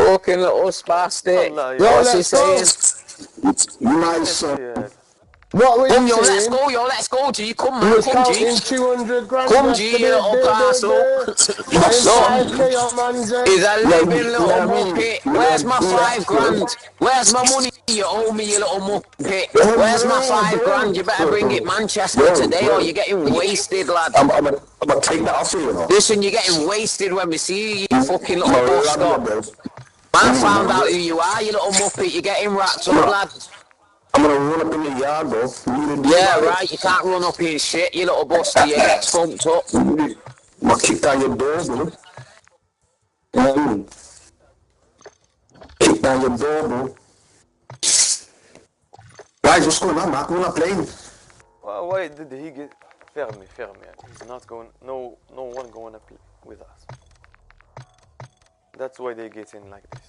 fucking little spastic. What's he saying? Nice, What were you yo, saying? let's go, G. Come, man, come, G. 200 grand. Come, G, you little parcel. He's a living little muppet. Where's my 5 grand? Where's my money you owe me, you little muppet? Where's my 5 grand? You better bring it Manchester today or you're getting wasted, lad. I'm gonna take that off you, you know. Listen, you're getting wasted when we see you, you fucking little buster. I found out who you are, you little muppet. You're getting wrapped up, lad. I'm gonna run up in the yard, bro. Yeah, right. You can't run up in shit, you little buster. You get thumped up. I'm gonna kick down your door, bro. Kick down your door, bro. Guys, what's going on, man? We're not playing. Why did he get... Ferme. He's not going... No one going to play with us. That's why they get in like this.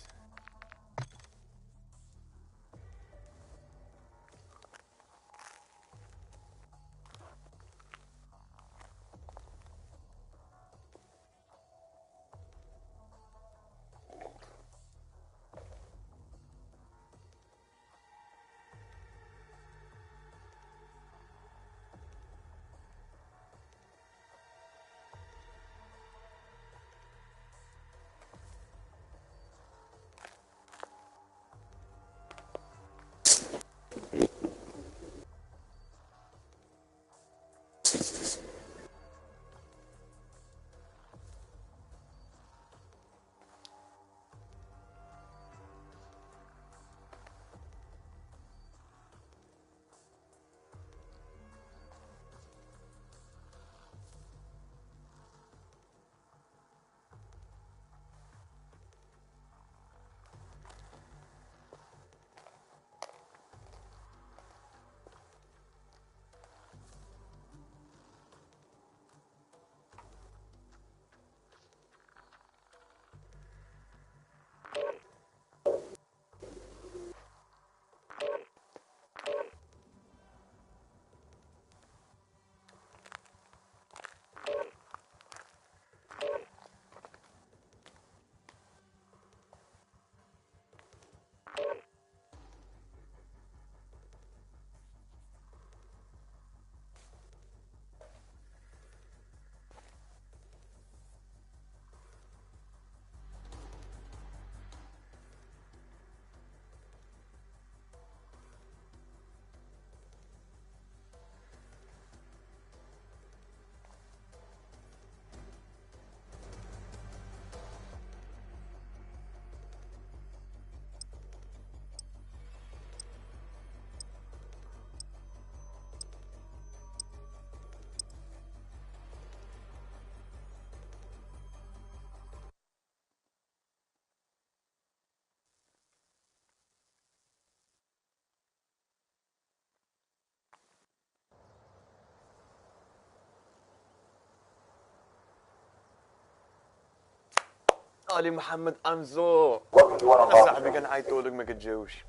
علي محمد أنزو أنا صاحبي كان عيطولك ما كتجاوبش.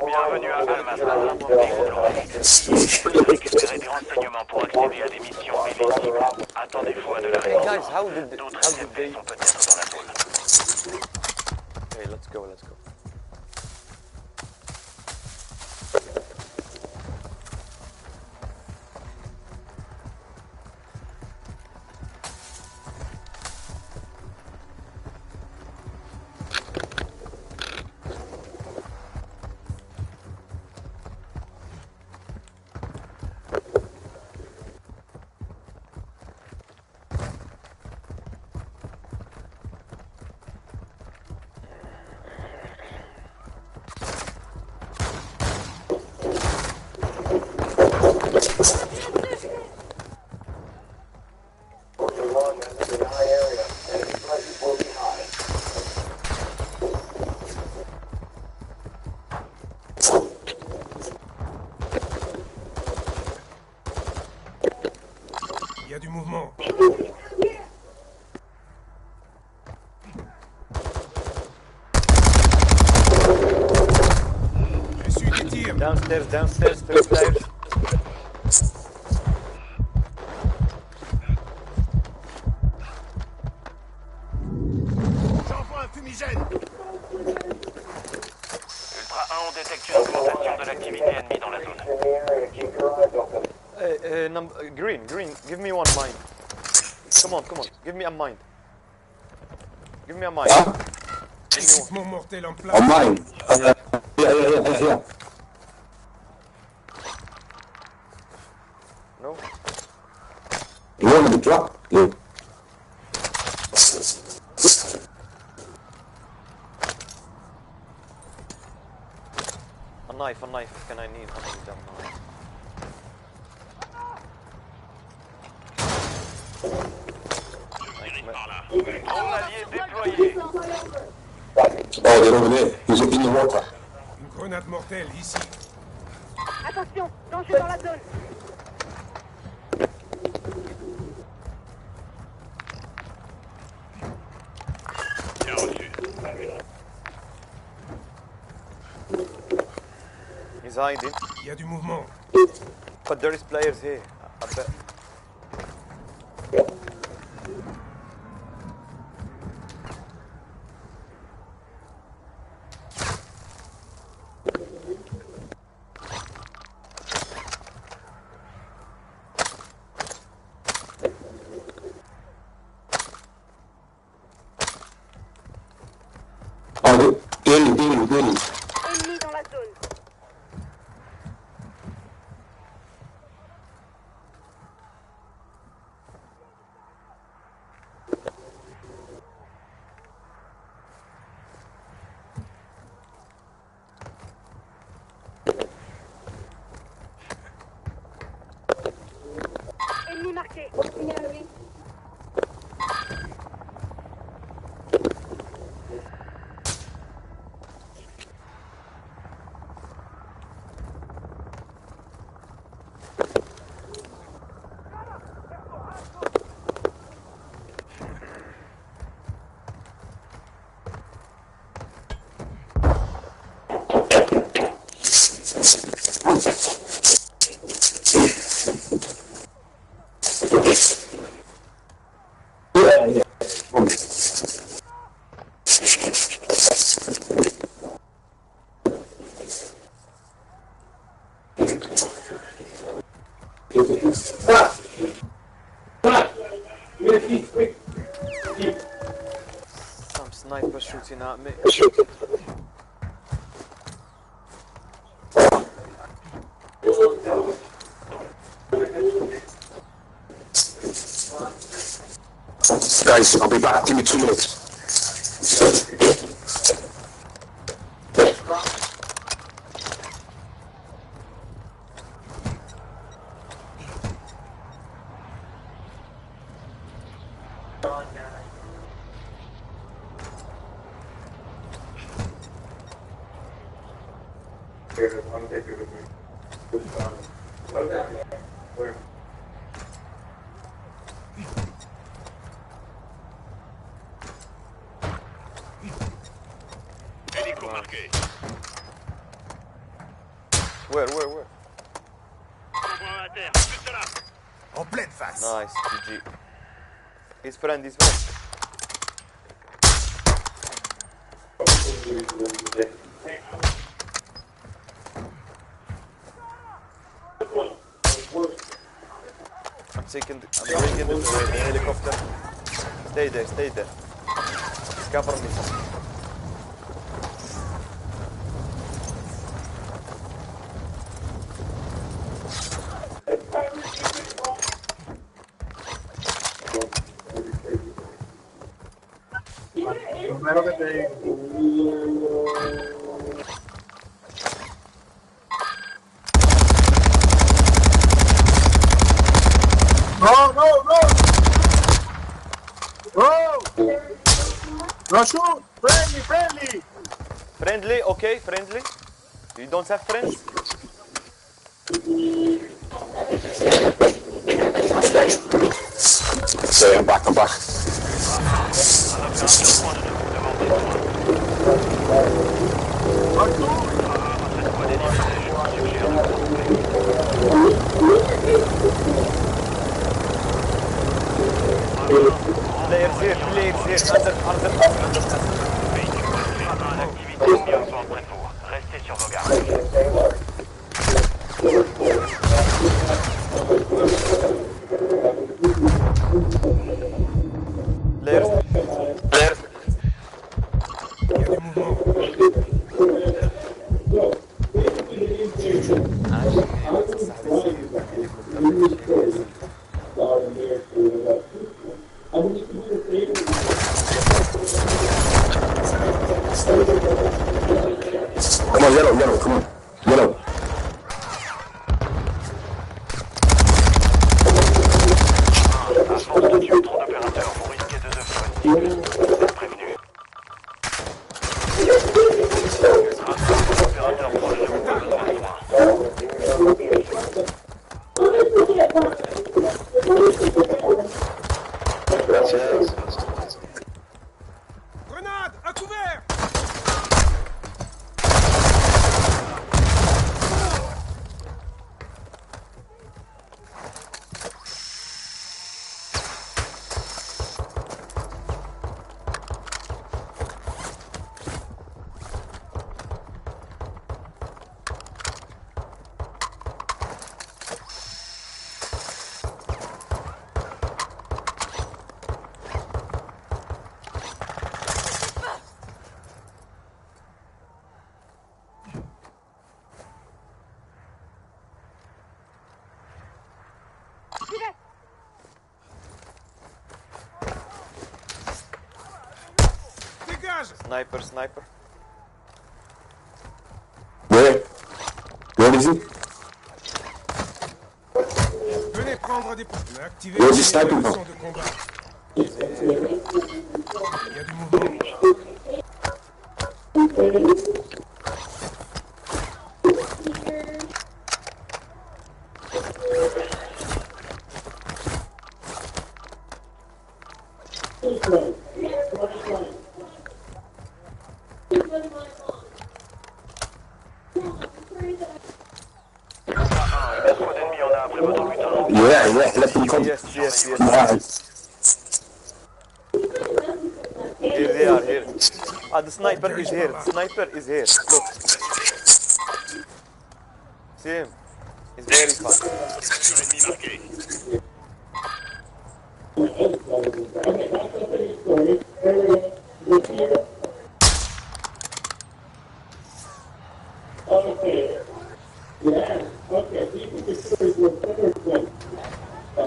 Bienvenue à Al-Masra. Vous pouvez récupérer des renseignements pour accéder à des missions éligibles. Attendez-vous à de la Hey guys, how did they... D'autres CP sont peut-être dans la zone. Hey, let's go. Il y a du mouvement. Reçu des tirs. Downstairs, third stairs. J'envoie un fumigène. Ultra 1, on détecte une augmentation de l'activité ennemie dans la zone. Green, give me one mine. Come on, give me a mine. Give me a mine. Équipement mortel en place. On mine. Yeah. No? You want me to drop? Yeah. a knife, can I need one of them now? Drone allié déployé. Oh, they're over there. He's in the water. Une grenade mortelle, ici. Attention, danger dans la zone. He's hiding. Il y a du mouvement. But there is players here. I bet. Oh, Danny. Ennemi dans la zone. Ennemi marqué. Some sniper shooting at me. Guys, I'll be back. Give me 2 minutes. Hélico marqué. Where? Envoie à terre. Juste là. En pleine face. Nice, GG. His friend. I'm bringing the helicopter. Stay there. Cover me. No shoot! Friendly! Friendly, okay, friendly. You don't have friends? Say, I'm back. Players here, under. L'activité ambiante sont en train de vous. Restez sur vos gardes. Players. Come on, yellow, come on. Yellow. À force de tuer trop d'opérateurs, vous risquez de devenir une cible. Vous êtes prévenus. Opérateur proche de vous a besoin de soins. Grenade, à couvert. Sniper, sniper. Where? Where is he? Venez prendre des points. Activez Where's les the sniper leçons from? de combat. Il y a du mouvement. Yeah, let them come. Yes. Yeah. Here they are, here. Ah, the sniper is here. The sniper is here. Look. See him? He's very fast.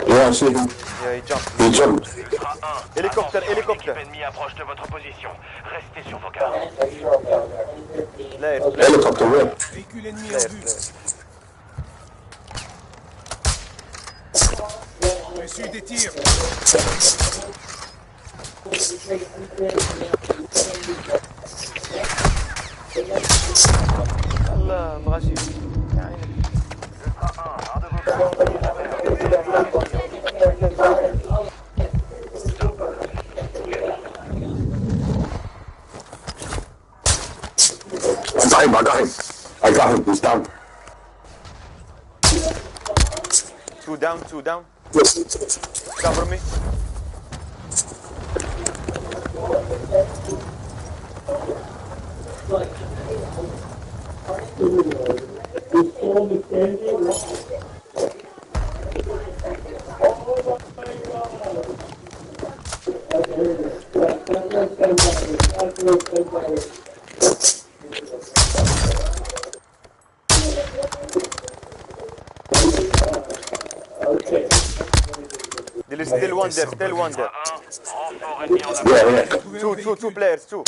Yeah, I see him. Yeah, he jumped. He jumped. Hélicoptère, hélicoptère. L'équipe ennemie approche de votre position. Restez sur vos gardes. Player, Helicopter, where? Véhicule ennemi en vue. Reçu des tirs. Allah, مغاشي. I got him. He's down. Two down. Cover me. There is still one there. Yeah. Two players, two.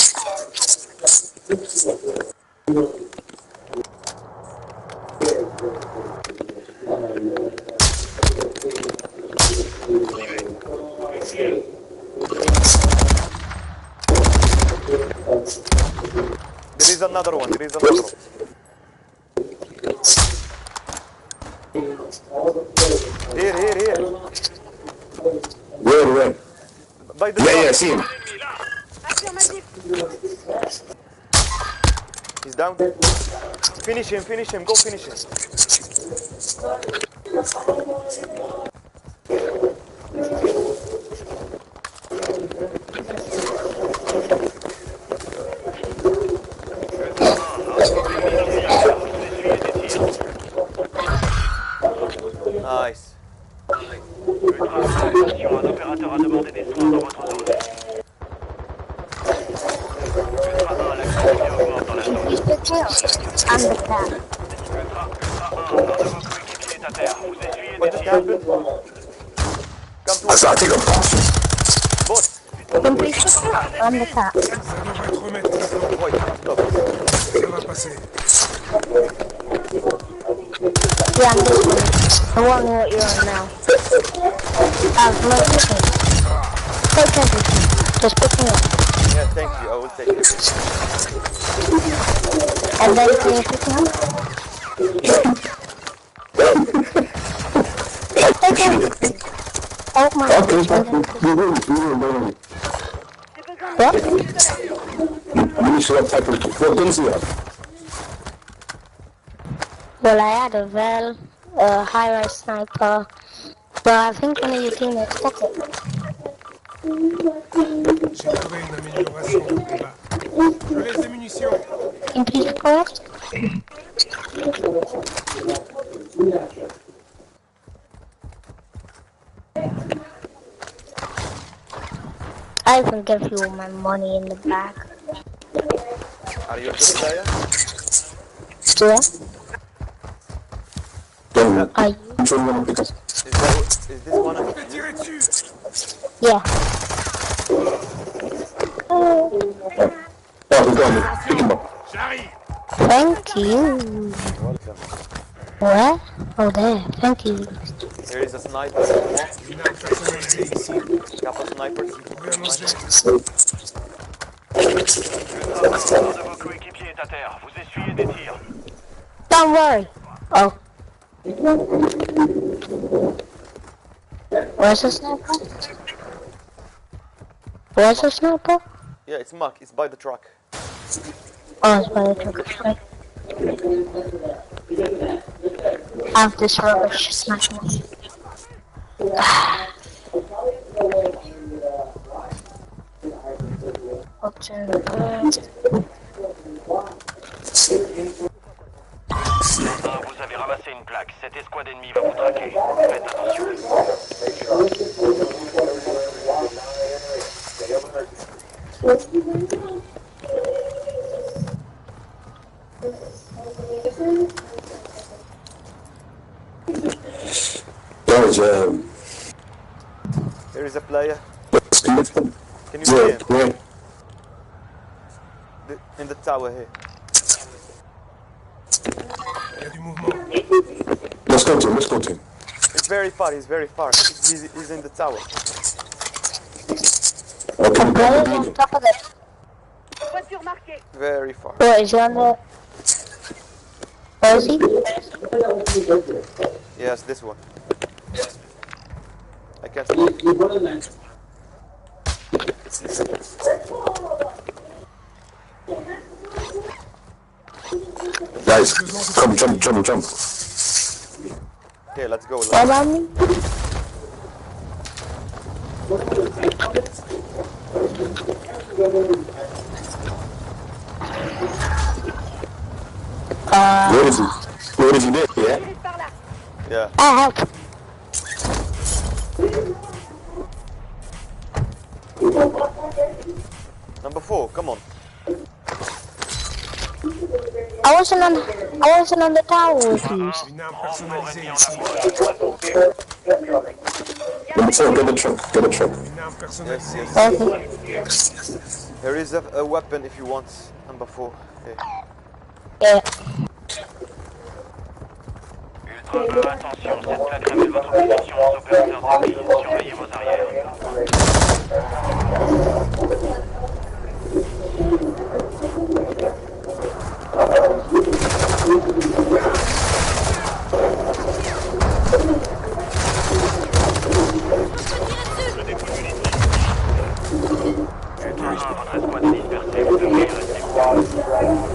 There is another one. Here. Where? By the Yeah, I see him. He's down. Finish him. Go finish him. Nice. Un opérateur a demandé des soins dans votre zone. Ultra 1, l'activité augmente dans la zone. I'm the cat. Ultra 1, un de vos coéquipiers est à terre. Vous essuyez What des just tirs. happened? Come to I think I'm passing. boss. Complete the cat. I'm the cat. Ça devrait te remettre. Wait, stop. Ça va passer. Yeah, I'm this one. The one what you're on now. I've learned everything. Take everything. Just pick me up. Yeah, thank you. I will take it. And then can you pick me up? Take everything. Oh my god. What? Well, I had a Vel, a high-rise sniper, but I think one of your teammates took it. J'ai trouvé une amélioration de combat. Je laisse des munitions. In peace forest? I will give you my money in the bag. Are you a good player? Yeah? Are you? Is this one of you? Yeah. J'arrive. Thank you. Welcome. What? Oh, there. Thank you. Here is a sniper. Une arme personnalisée ici. Couple snipers. Trouvé un objet. Un de vos coéquipiers est à terre. Vous essuyez des tirs. Don't worry. Oh. Where's the sniper? Where's the sniper? Yeah, it's Mark. It's by the truck. Oh, it's by the truck. Right. I have this rubbish sniper. Vous avez ramassé une plaque. Cette escouade ennemie va vous traquer. Faites attention. Here is a player. Can you see him? In the tower here. Il y a du mouvement. Let's go to him. It's very far. He's very far. He's in the tower. Okay. On top of it. Voiture marquée. Very far. What, is he on the... Where is he? Yes, this one. I can't see. Guys, come, jump. Okay, let's go. What about me? What if you did, yeah? Yeah. I help. Number 4, come on. I wasn't on the tower with you. Une arme personnalisée ici. Number 4, get a truck. Une arme personnalisée ici. Okay. There is a weapon if you want. Number 4. Okay. Yeah. Ultra 1, attention. Cette plaque révèle votre position aux opérateurs ennemis. Surveillez vos arrières. Votre escouade est dispersée. Vous devriez rester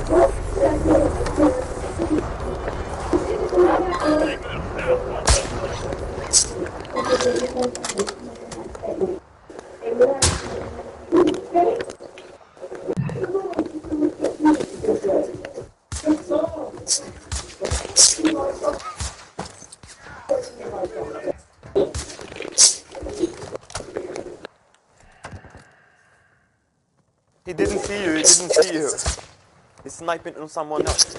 He didn't see you. He's sniping on someone else.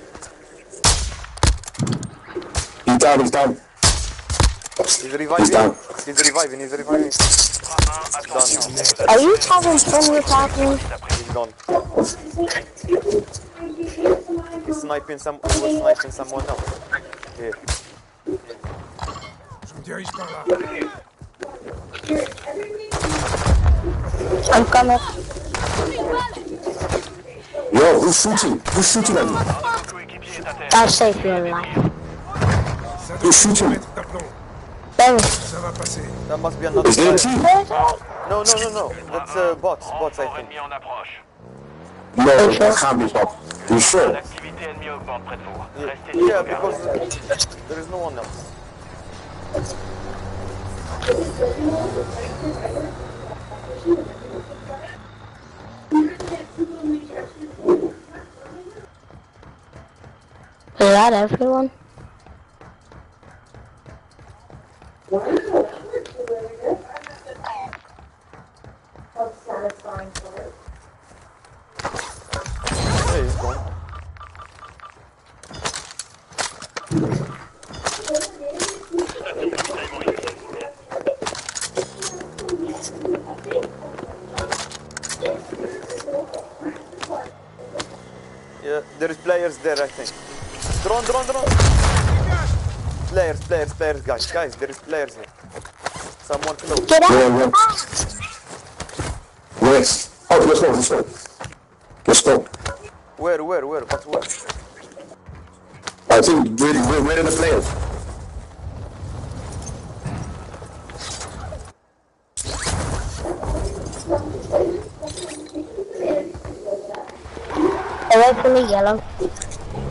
He's down. He's reviving. He's reviving. Done. Are you having fun with talking? He's done. He was sniping someone else. Here. dirige par là. I'm coming. Yo, who's shooting? Who's shooting at me? I'll save your life. Who's shooting? There. Ça va passer. That must be another Is there a player. team? No. That's bots, I think. Ennemi en approche. No, that can't be top. You sure? L'activité ennemie augmente près de vous. Restez Yeah, sur garde. because there is no one else. Is that everyone? Hey, he's gone. Yeah, there is players there, I think. Drone. Players, guys, there is players here. Someone close. Get out! Yeah. Yes. Oh, let's go. Let's go. Where? But where? I think where are the players? Away from the yellow.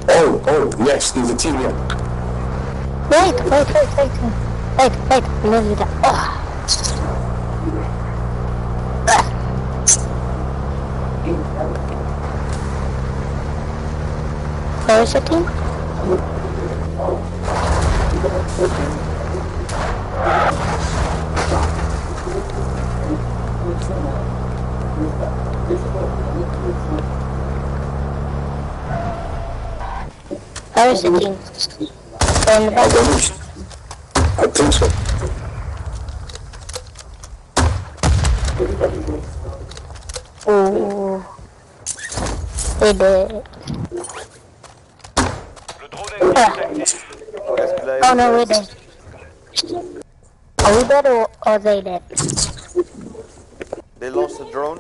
Oh, yes, there's a team here. Wait. No, you don't. Oh. Where is the team? Where is the team? They're in the back. I think so. Oh. They did. Le drone ennemi est actif. Oh no, we're dead. Are we dead or are they dead? They lost the drone.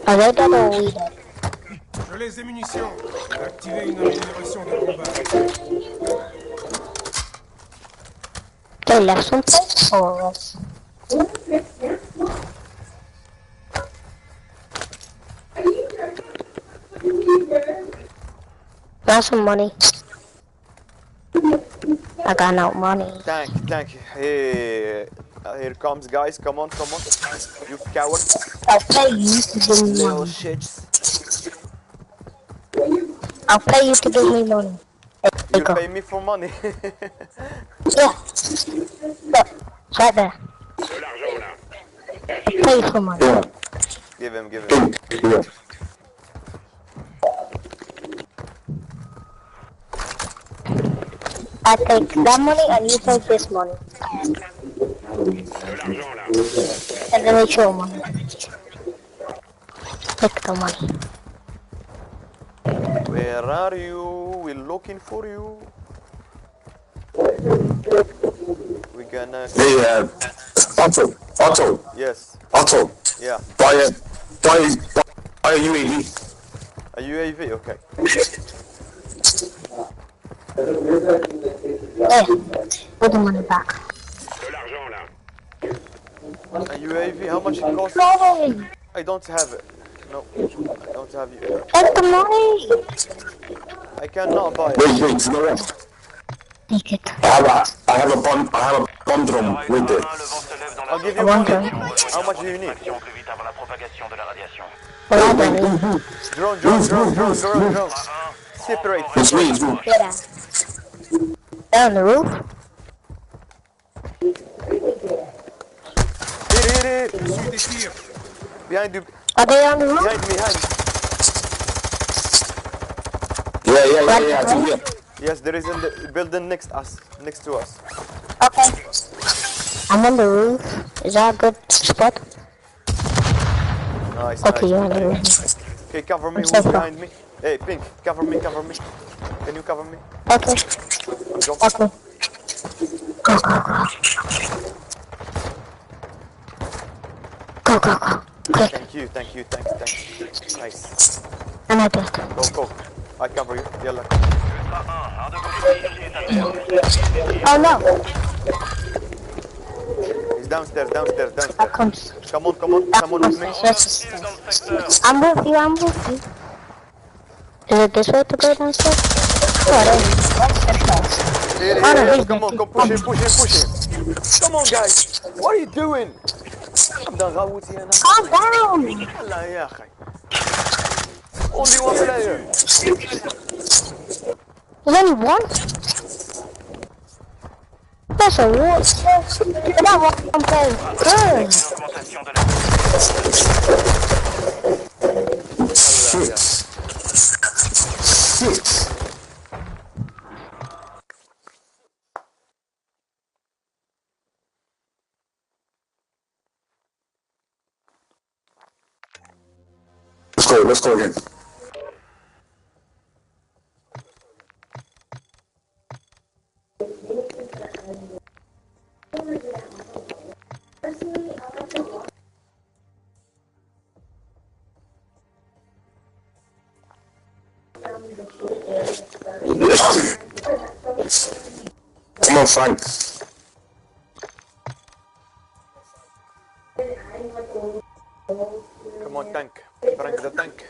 Are they dead or are we dead? Je laisse des munitions. Activez une amélioration de combat. They left some place for us. Got some money. I got no money. Thank you. Hey, here comes, guys. Come on. You cowards. I'll pay you to give me Little money. shits. I'll pay you to give me money. There You you go. pay me for money. Yeah. Look, it's right there. I'll pay you for money. Yeah. Give him. Yeah. I take that money and you take this money. And then it's your money. Take the money. Where are you? We're looking for you. We're gonna. Hey, Otto. Yes. Otto. Yeah. Buy a UAV. A UAV. Okay. There. Put the money back. A UAV. How much it costs? Money! I don't have it. No, I don't have you. Take the money! I cannot buy it. Wait, you know what? Take it. I have a bomb drum with it. I'll give you money. How much do you need? Plus vite avant la propagation de la radiation. Well, money. Drone. Separate. It's me. Get out. They're on the roof? Here. Suis des tirs. Behind you. Are they on the roof? Behind. Yeah, it's here. Yes, there is in the building next to us. Okay. I'm on the roof. Is that a good spot? Nice. Okay, you're on the roof. Okay, cover me. I'm Who's safe. behind me? Hey, Pink, cover me, cover me. Can you cover me? Okay. I'm jumping. Okay. Go, go, go. Go, go, go. Quick. Thank you, thank you, thanks. Nice. I'm at it. Go, go. I cover you. Yalla. Ultra 1, un de vos coéquipiers est à terre. Oh no! He's downstairs. That comes. Come on, someone with me. I'm with you, I'm with you. Is it this way to go downstairs? Oh, there is. Oh no, he's Come on, push him. Come on, guys. What are you doing? Calm down! Allah يا أخي. Only one player. There's only one? That's a war. That one player. Good. Six. Let's go again. Come on, Frank. Come on, tank. Frank the tank.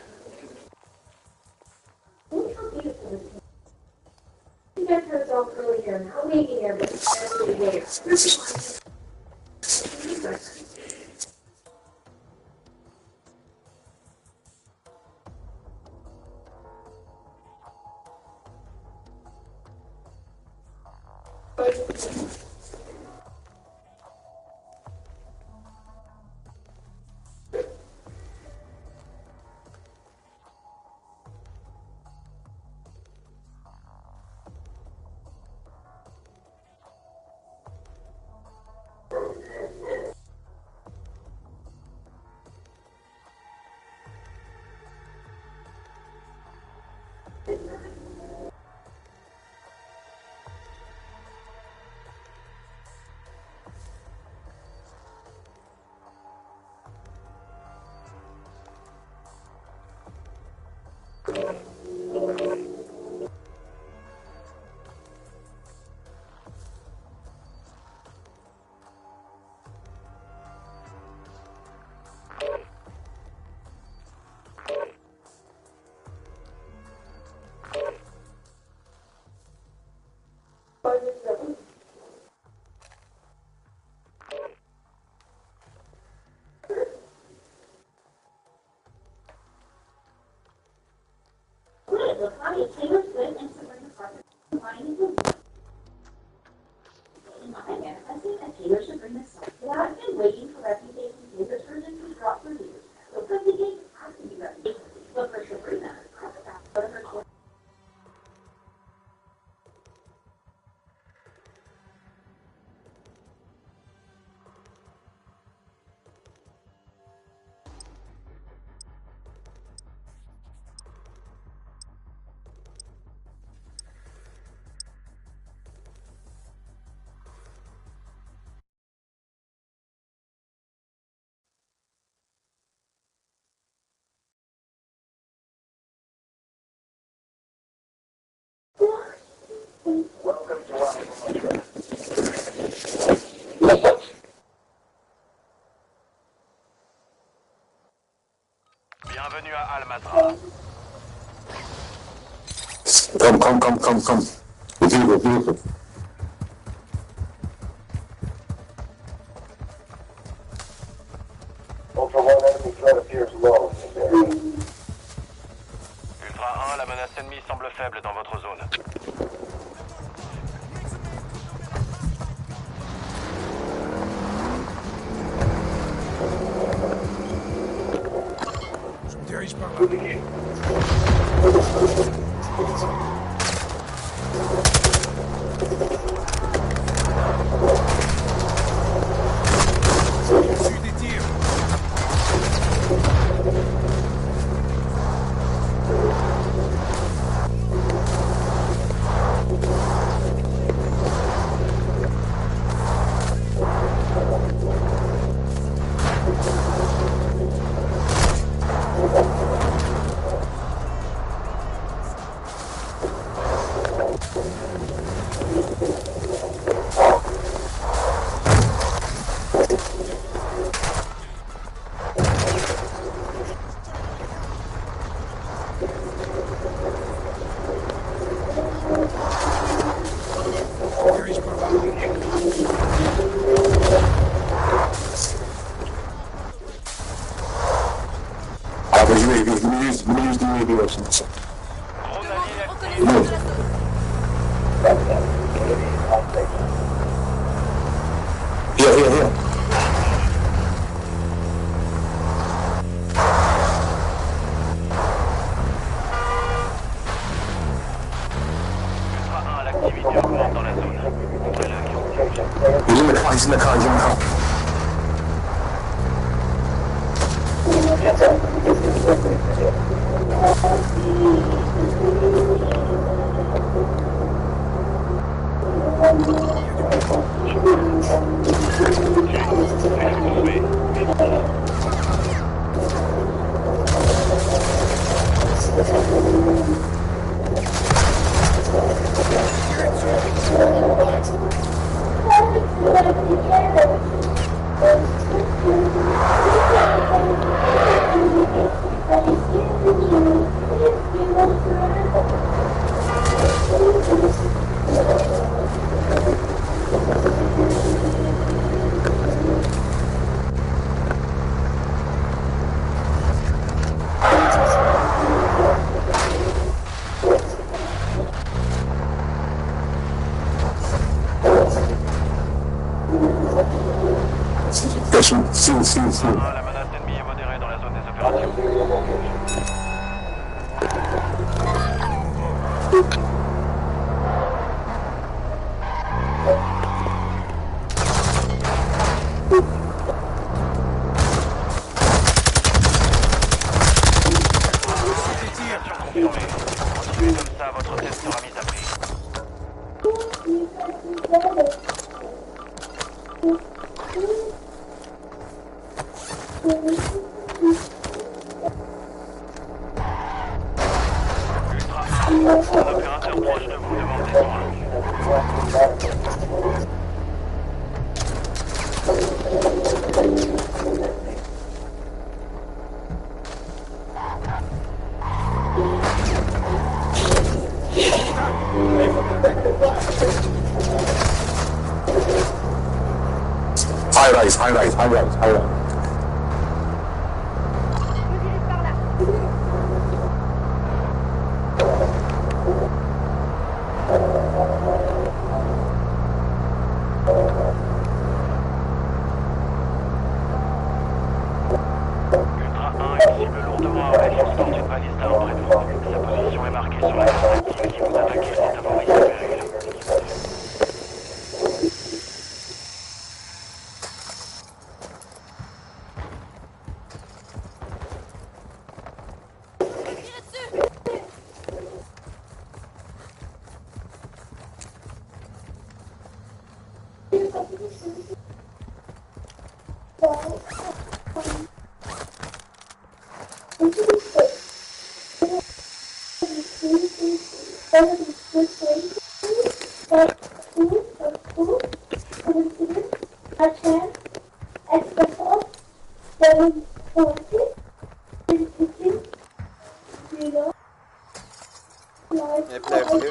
Bienvenue à Almatra. Come. The vehicle. Ultra One, enemy threat appears low in this area. Ultra 1, la menace ennemie semble faible dans votre zone. Je me dirige par là. J'ai reçu des tirs. There's UAV. Let me use the UAV or something. Here. L'activité augmente dans la zone. He's in the car. See. La menace ennemie est modérée dans la zone des opérations. Confirmée. Continuez comme ça, votre tête sera mise à prix. Un opérateur proche de vous demande des soins. High rise. Ultra 1 est cible lourdement armée, transporte une baliste à l'entrée de vous. Sa position est marquée sur la carte active qui vous attaquez c'est à Maurice Péril.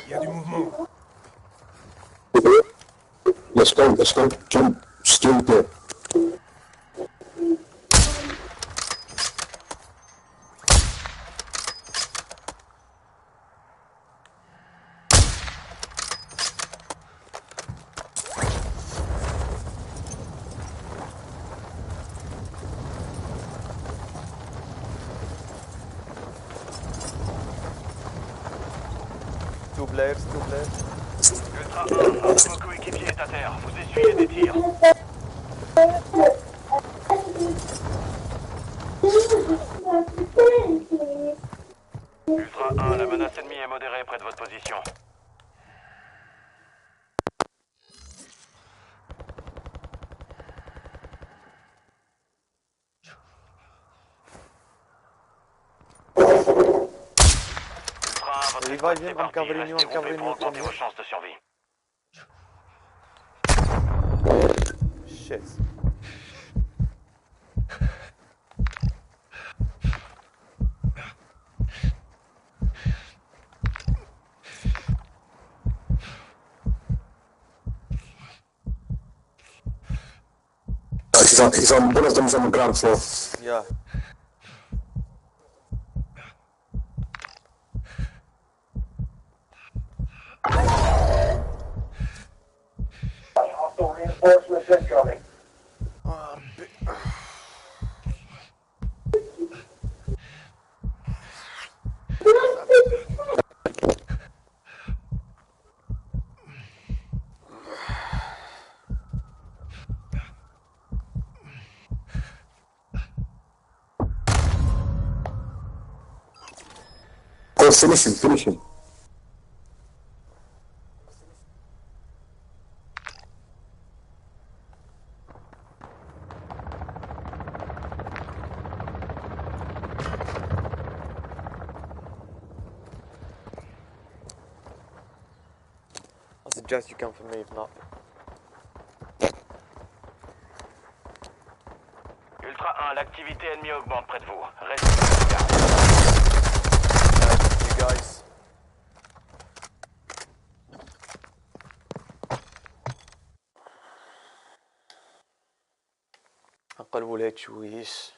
Il y a du mouvement. Let's go. Jump straight there. Two players. Ultra 1, un de vos coéquipiers est à terre. Vous essuyez des tirs. Ultra 1, la menace ennemie est modérée près de votre position. Ultra 1, votre équipe est partie. Restez groupés pour augmenter vos chances de survie. Shit. He's on one of them's on the ground floor. Yeah. Reinforcements incoming. Oh, finish him, finish him. I suggest you come for me if not. Ultra 1, l'activité ennemie augmente près de vous. Restez sur la garde. You guys. نقلبوا لهاد شويش.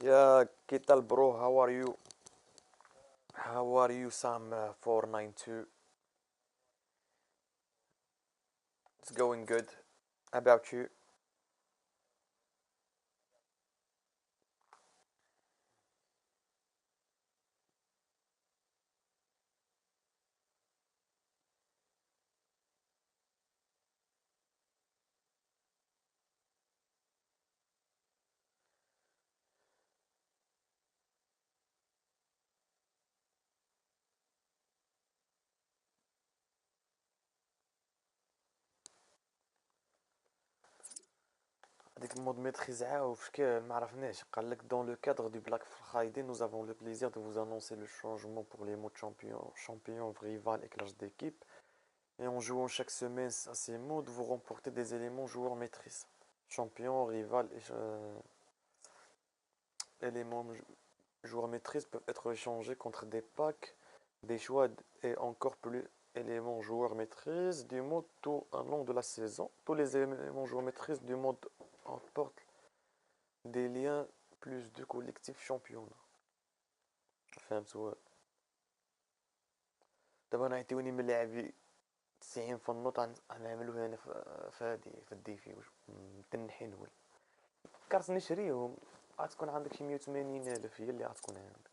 Yeah, ¿qué tal, bro? How are you? How are you, Sam 492? It's going good. How about you? هذيك المود ميتريز عاوف شكال ما عرفناش قال لك dans le cadre du Black Friday nous avons le plaisir de vous annoncer le changement pour les modes champion, rival et clash d'équipe et en jouant chaque semaine à ces modes vous remportez des éléments joueurs maîtrise champion, rival et éléments joueurs maîtrise peuvent être échangés contre des packs, des choix et encore plus éléments joueurs maîtrise du mode tout au long de la saison. Tous les éléments joueurs maîtrise du mode emportent des liens plus de collectif championnat. فهمتوا؟ دابا نعطيوني من لاعبي 90 في النوط غنعملو هنا في هادي في الديفي متنحين هو فكرت نشريهم غتكون عندك شي 180 الف هي اللي غتكون عندك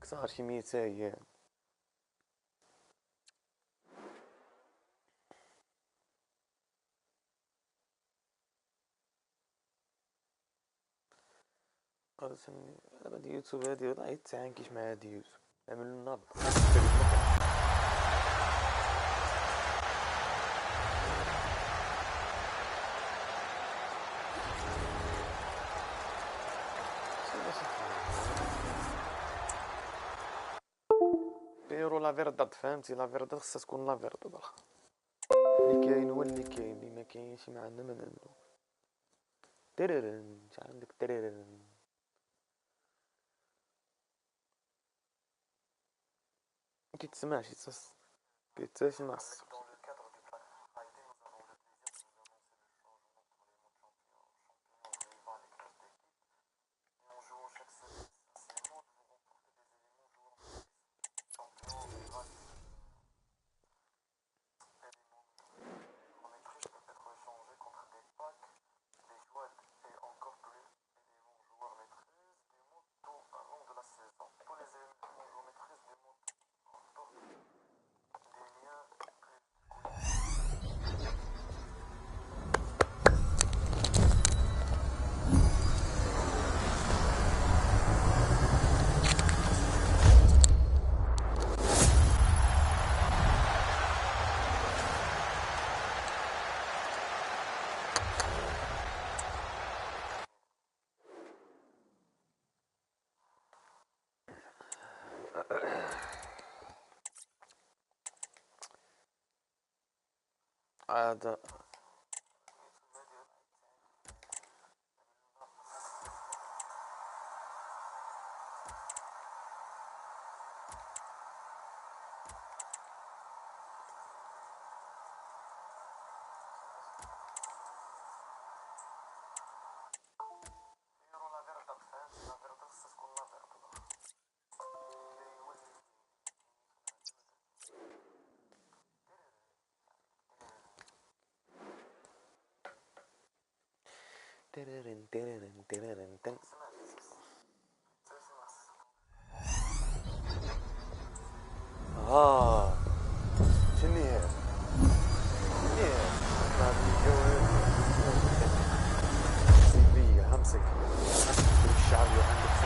كثار شي 200 ايام هادي يوتيوب هادي راه يتعانكيش مع هادي يوتيوب عملوا لنا لا فيرداد فهمتي لا فيرداد خصها تكون لا فيرداد اخا اللي كاين هو اللي كاين اللي ما كاينش ما عندنا ما نديرو تررن شحال عندك تررن كيتسمعش كيتسمع هذا تررن تررن تررن تن شنو هي ما الجواب سيبيه همسك الشعب عندك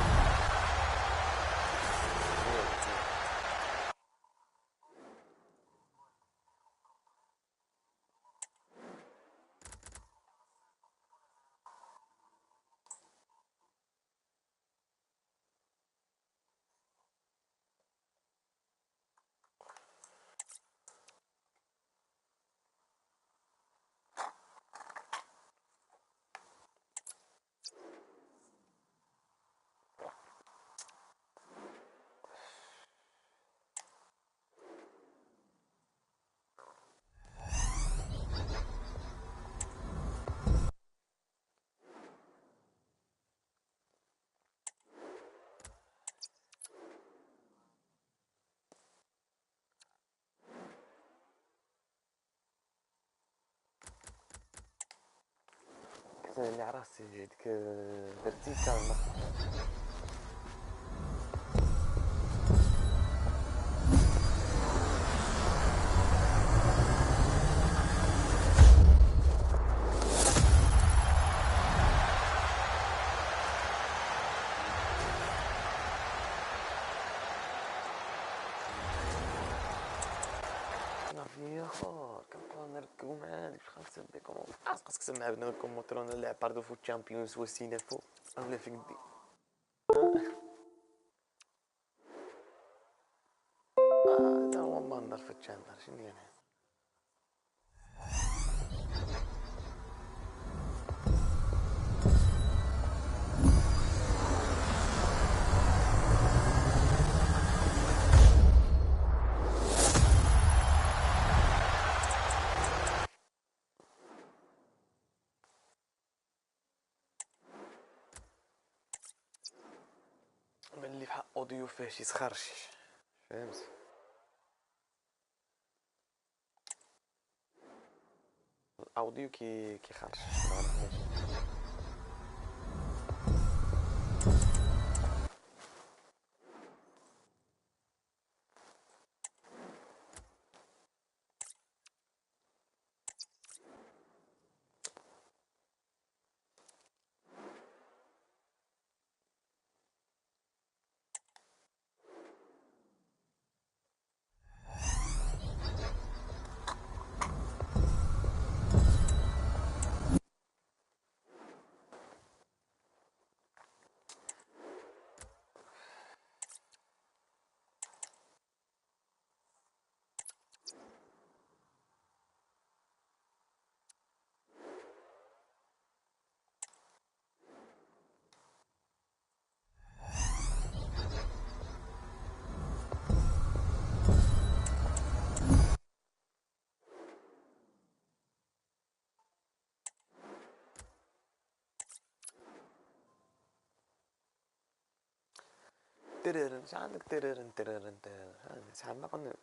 سنة اللي عرفتي ديك فيرتيكال نركبو معاه شحال نسبيكم خاصك تسمع بنادكم موترون اللي باردو فوت تشامبيونز وسينا فو اولا في قدي لا هو ما نضر في التشاندر شنو يعني اللي في حق اوديو فيه شي سخرشش فهمت الاوديو كيخرش تررن ايش عندك تررن تررن تررن ايش عندك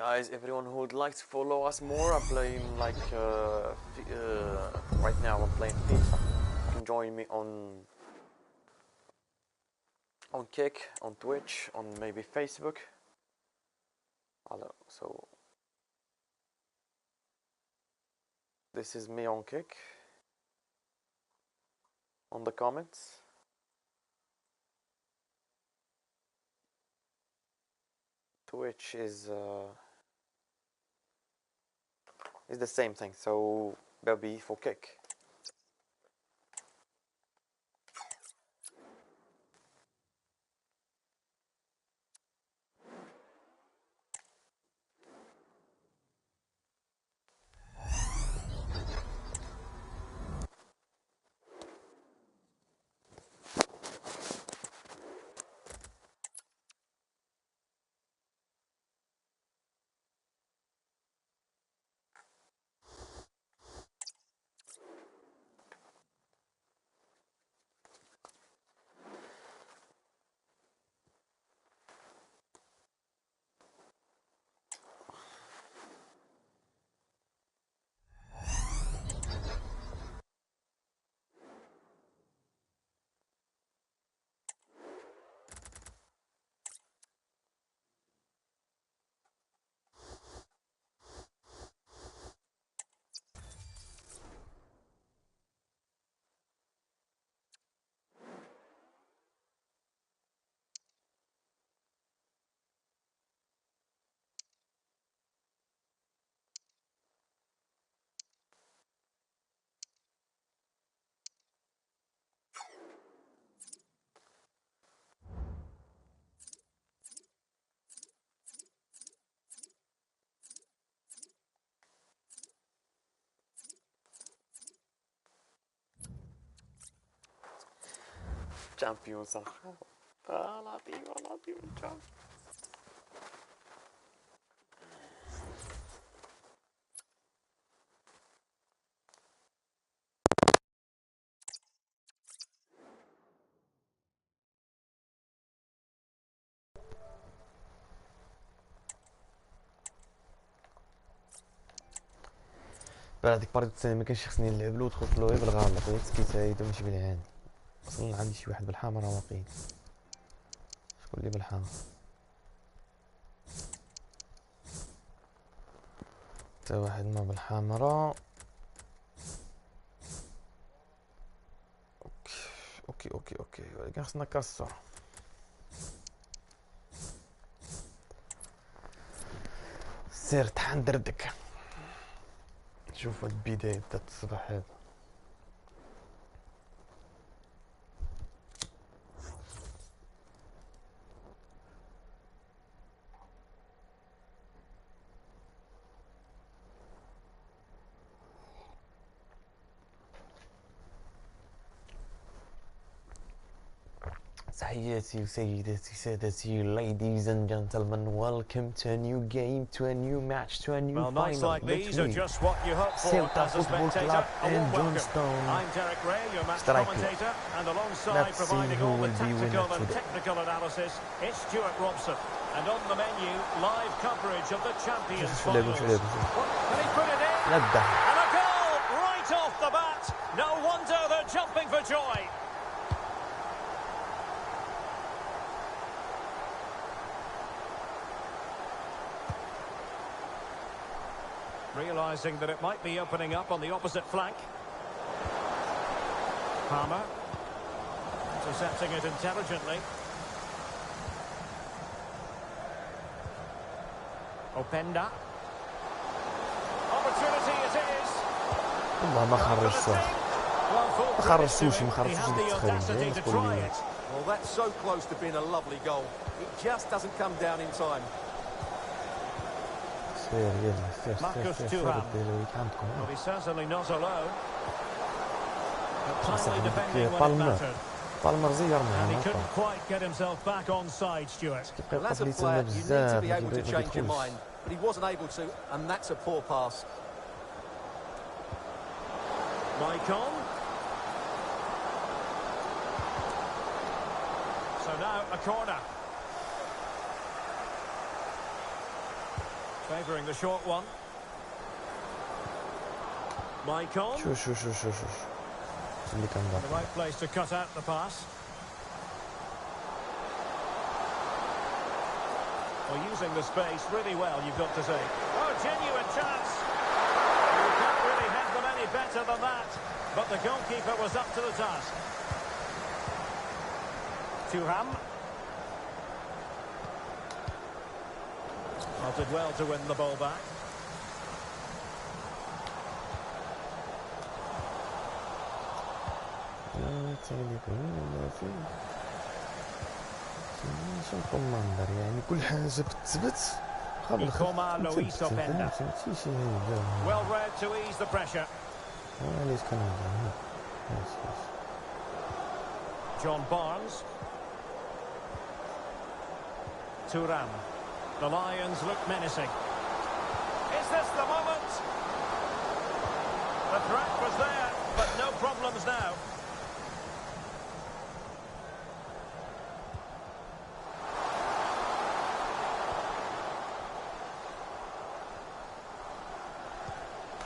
Guys, everyone who would like to follow us more, I'm playing like right now I'm playing FIFA. You can join me on Kick, on Twitch, on maybe Facebook. So this is me on Kick. On the comments. Twitch is the same thing, so that'll be for Kick. Champion صح. لطيف champion. هذيك بارتي الثانية ما كانش خصني نلعب له ودخلت له غير بالغلط غير سكيت ماشي بالعين اصلا عندي شي واحد بالحمرا واقيل شكون اللي بالحمرا حتى واحد ما بالحمرا اوكي ولكن خصنا كاسو سير طحن دردك شوف هاد البداية بدات الصباح هذا تحياتي وسيداتي سادتي ladies and gentlemen, welcome to a new game, to a new match, to a new final. Nights like these are just what you hope for as a spectator. A warm welcome. I'm Derek Ray, your match commentator, and alongside providing all the tactical and technical analysis, it's Stuart Robson. And on the menu, live coverage of the Champions Finals. Can he put it in? And a goal right off the bat. No wonder they're jumping for joy. Realising that it might be opening up on the opposite flank. Palmer. Intercepting it intelligently. Openda. Opportunity it is. والله ما خرج صح Well, ما خرجتوش ديك التخريج to try it. Well, that's so close to being a lovely goal. It just doesn't come down in time. Marcus Thuram. Well, he's certainly not alone. But timely defending when it mattered. And he couldn't quite get himself back on side, Stuart. Well, as a player, you need to be able to change your mind. But he wasn't able to, and that's a poor pass. Maicon. So now a corner. Favouring the short one. Maicon. The right place to cut out the pass. Well, using the space really well, you've got to say. Oh, genuine chance. You can't really have them any better than that. But the goalkeeper was up to the task. Thuram. Well, did well to win the ball back. يعني كل حاجة بتثبت قبل well read to ease the pressure. John Barnes. Thuram. The Lions look menacing. Is this the moment? The threat was there, but no problems now.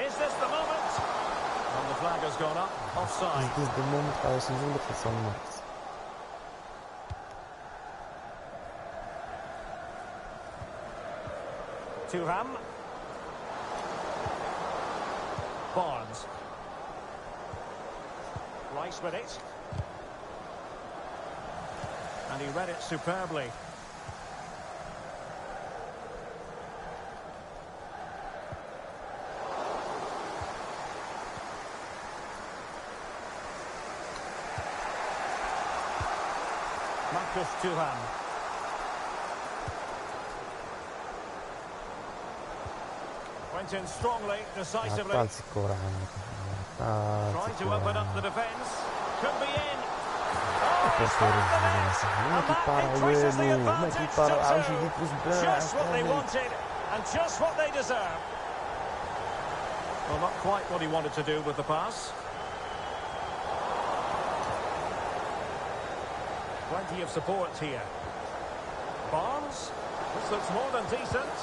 Is this the moment? And the flag has gone up. Offside. Is this the moment? Thuram. Barnes. Rice with it. And he read it superbly. Marcus Thuram. Went in strongly, decisively. Trying to open up the defence. Could be in. Increases the advantage to 2. Just what they wanted and just what they deserve. Well, not quite what he wanted to do with the pass. Plenty of support here. Barnes. This looks more than decent.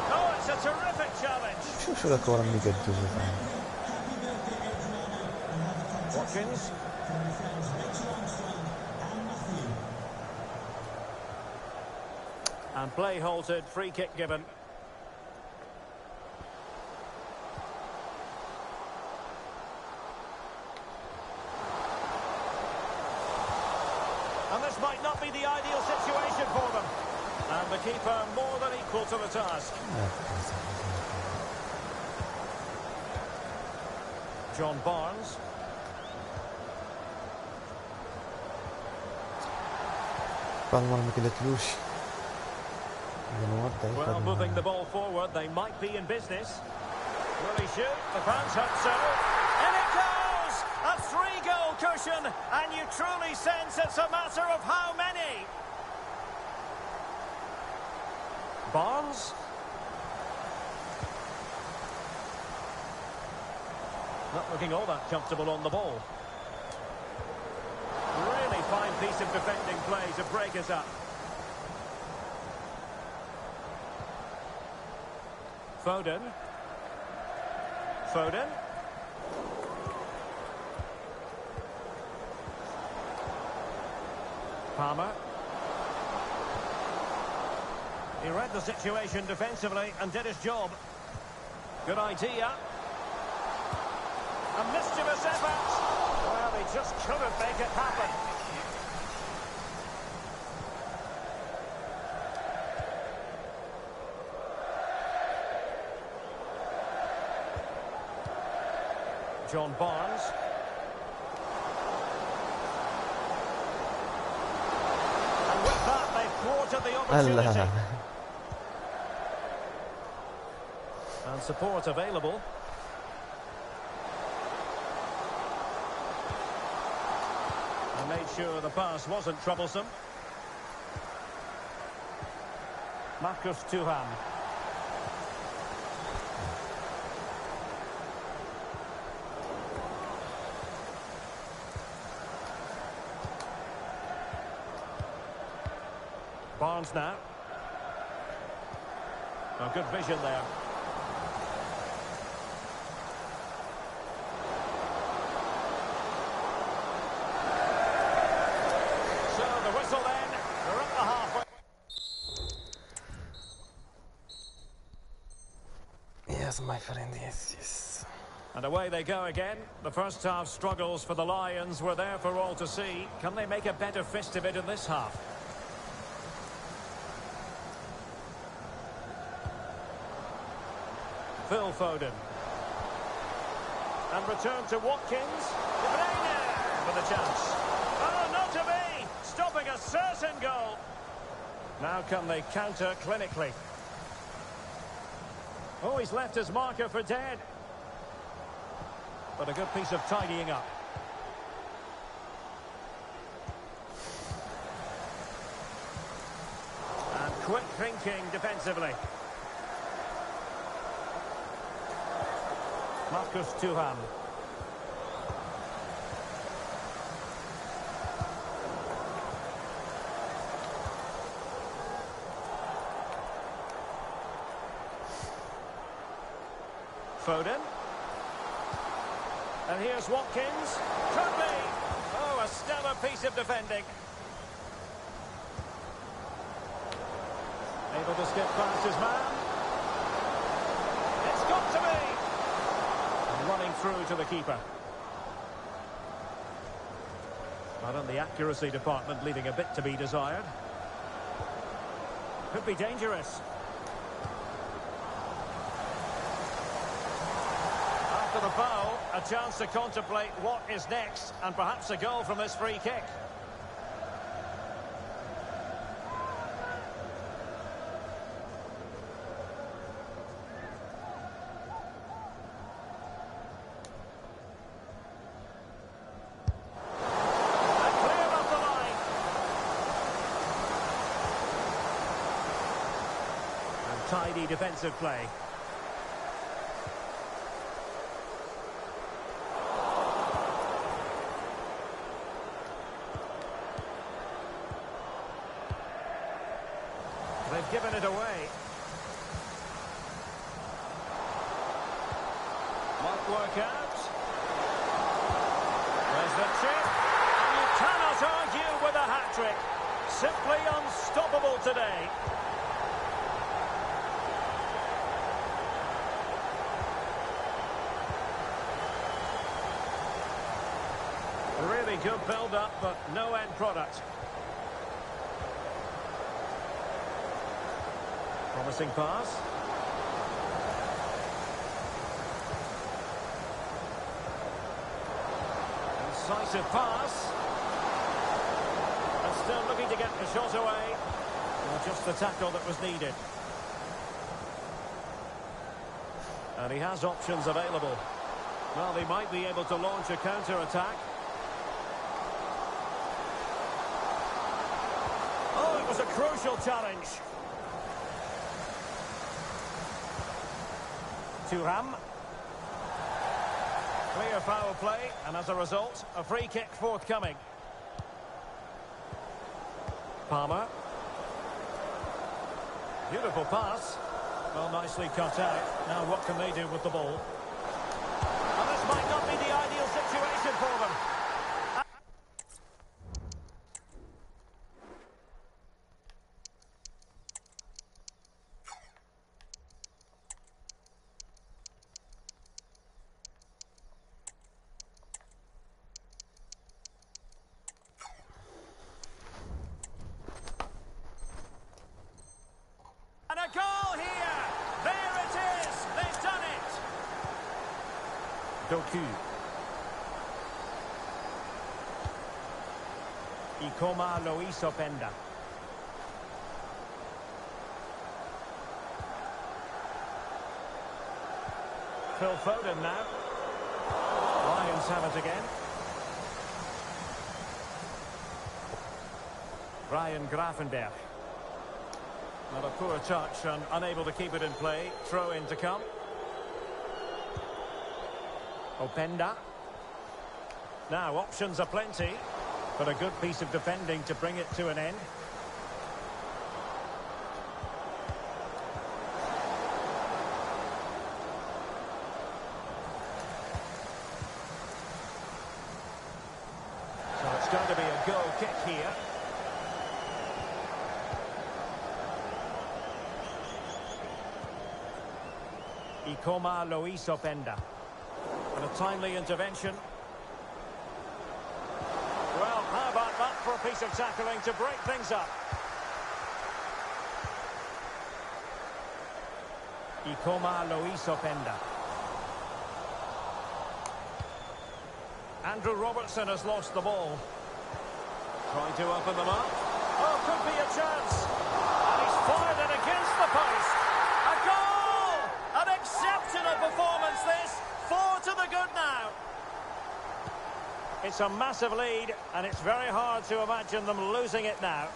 Oh, it's a terrific challenge. شو الكورة اللي قدوها Watkins. And play halted, free kick given. And this might not be the ideal situation for them. And the keeper more than equal to the task. John Barnes. Well, moving the ball forward, they might be in business. Will he shoot? The fans hope so. In it goes! A 3-goal cushion, and you truly sense it's a matter of how many. Barnes. Not looking all that comfortable on the ball. Really fine piece of defending play to break us up. Foden. Foden. Palmer. He read the situation defensively and did his job. Good idea. A mischievous effort. Well, he just couldn't make it happen. John Barnes. And with that, they've thwarted the opportunity. And support available. And made sure the pass wasn't troublesome. Marcus Thuram. Barnes now. Oh, good vision there. So the whistle then. We're at the halfway. Yes, my friend, yes. And away they go again. The first half struggles for the Lions were there for all to see. Can they make a better fist of it in this half? Phil Foden. And return to Watkins. De Bruyne for the chance. Oh, not to be! Stopping a certain goal. Now can they counter clinically? Oh, he's left his marker for dead. But a good piece of tidying up. And quick thinking defensively. Marcus Thuram. Foden. And here's Watkins. Could be. Oh, a stellar piece of defending. Able to skip past his man. It's got to be. Running through to the keeper. But on the accuracy department, leaving a bit to be desired. Could be dangerous. After the foul, a chance to contemplate what is next, and perhaps a goal from this free kick. Tidy defensive play. They've given it away. Might work out. There's the chip. And you cannot argue with a hat-trick. Simply unstoppable today. Really good build-up, but no end product. Promising pass. Incisive pass. And still looking to get the shot away. Well, just the tackle that was needed. And he has options available. Well, they might be able to launch a counter-attack. Oh, it was a crucial challenge. Thuram. Clear foul play, and as a result, a free kick forthcoming. Palmer. Beautiful pass. Well, nicely cut out. Now what can they do with the ball? And this might not be the ideal situation for them. And a goal here! There it is! They've done it! Doku. Ikoma Luis Openda. Phil Foden now. Lions have it again. Ryan Gravenberch. Not a poor touch and unable to keep it in play. Throw in to come. Openda. Now options are plenty, but a good piece of defending to bring it to an end. So it's going to be a goal kick here. Ikoma Luis Openda. And a timely intervention. Well, how about that for a piece of tackling to break things up? Ikoma Luis Openda. Andrew Robertson has lost the ball. Trying to open them up. Oh, could be a chance. And he's fired it against the post. A goal! An exceptional performance this. 4 to the good now. It's a massive lead, and it's very hard to imagine them losing it now.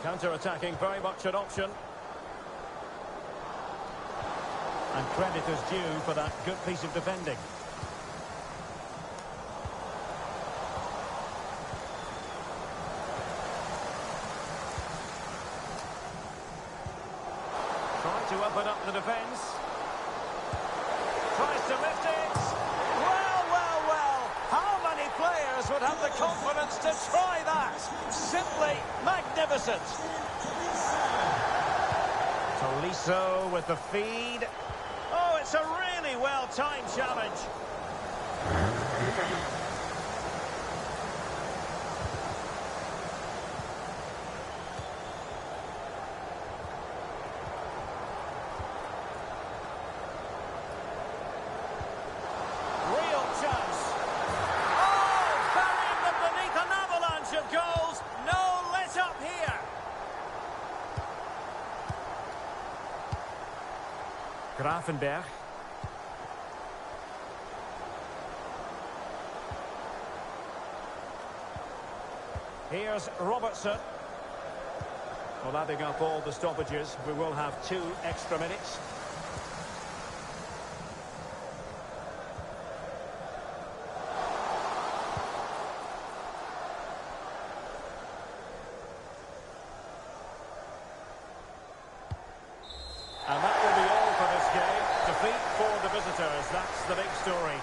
Counter-attacking, very much an option. And credit is due for that good piece of defending. Trying to open up the defence. Tries to lift it. Well, well, well. How many players would have the confidence to try that? Simply magnificent. Tolisso with the feed. Oh, it's a really well-timed challenge. Real chance. Oh, burying them beneath an avalanche of goals. No let up here. Gravenberch. Here's Robertson. Well, adding up all the stoppages, we will have 2 extra minutes. And that will be all for this game. Defeat for the visitors, that's the big story.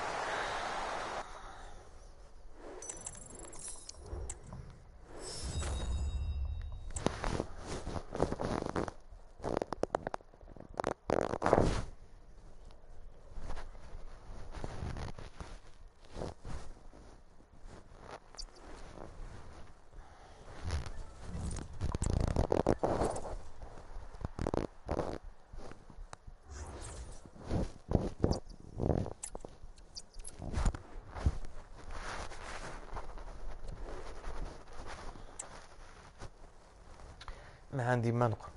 أنا عندي منقى.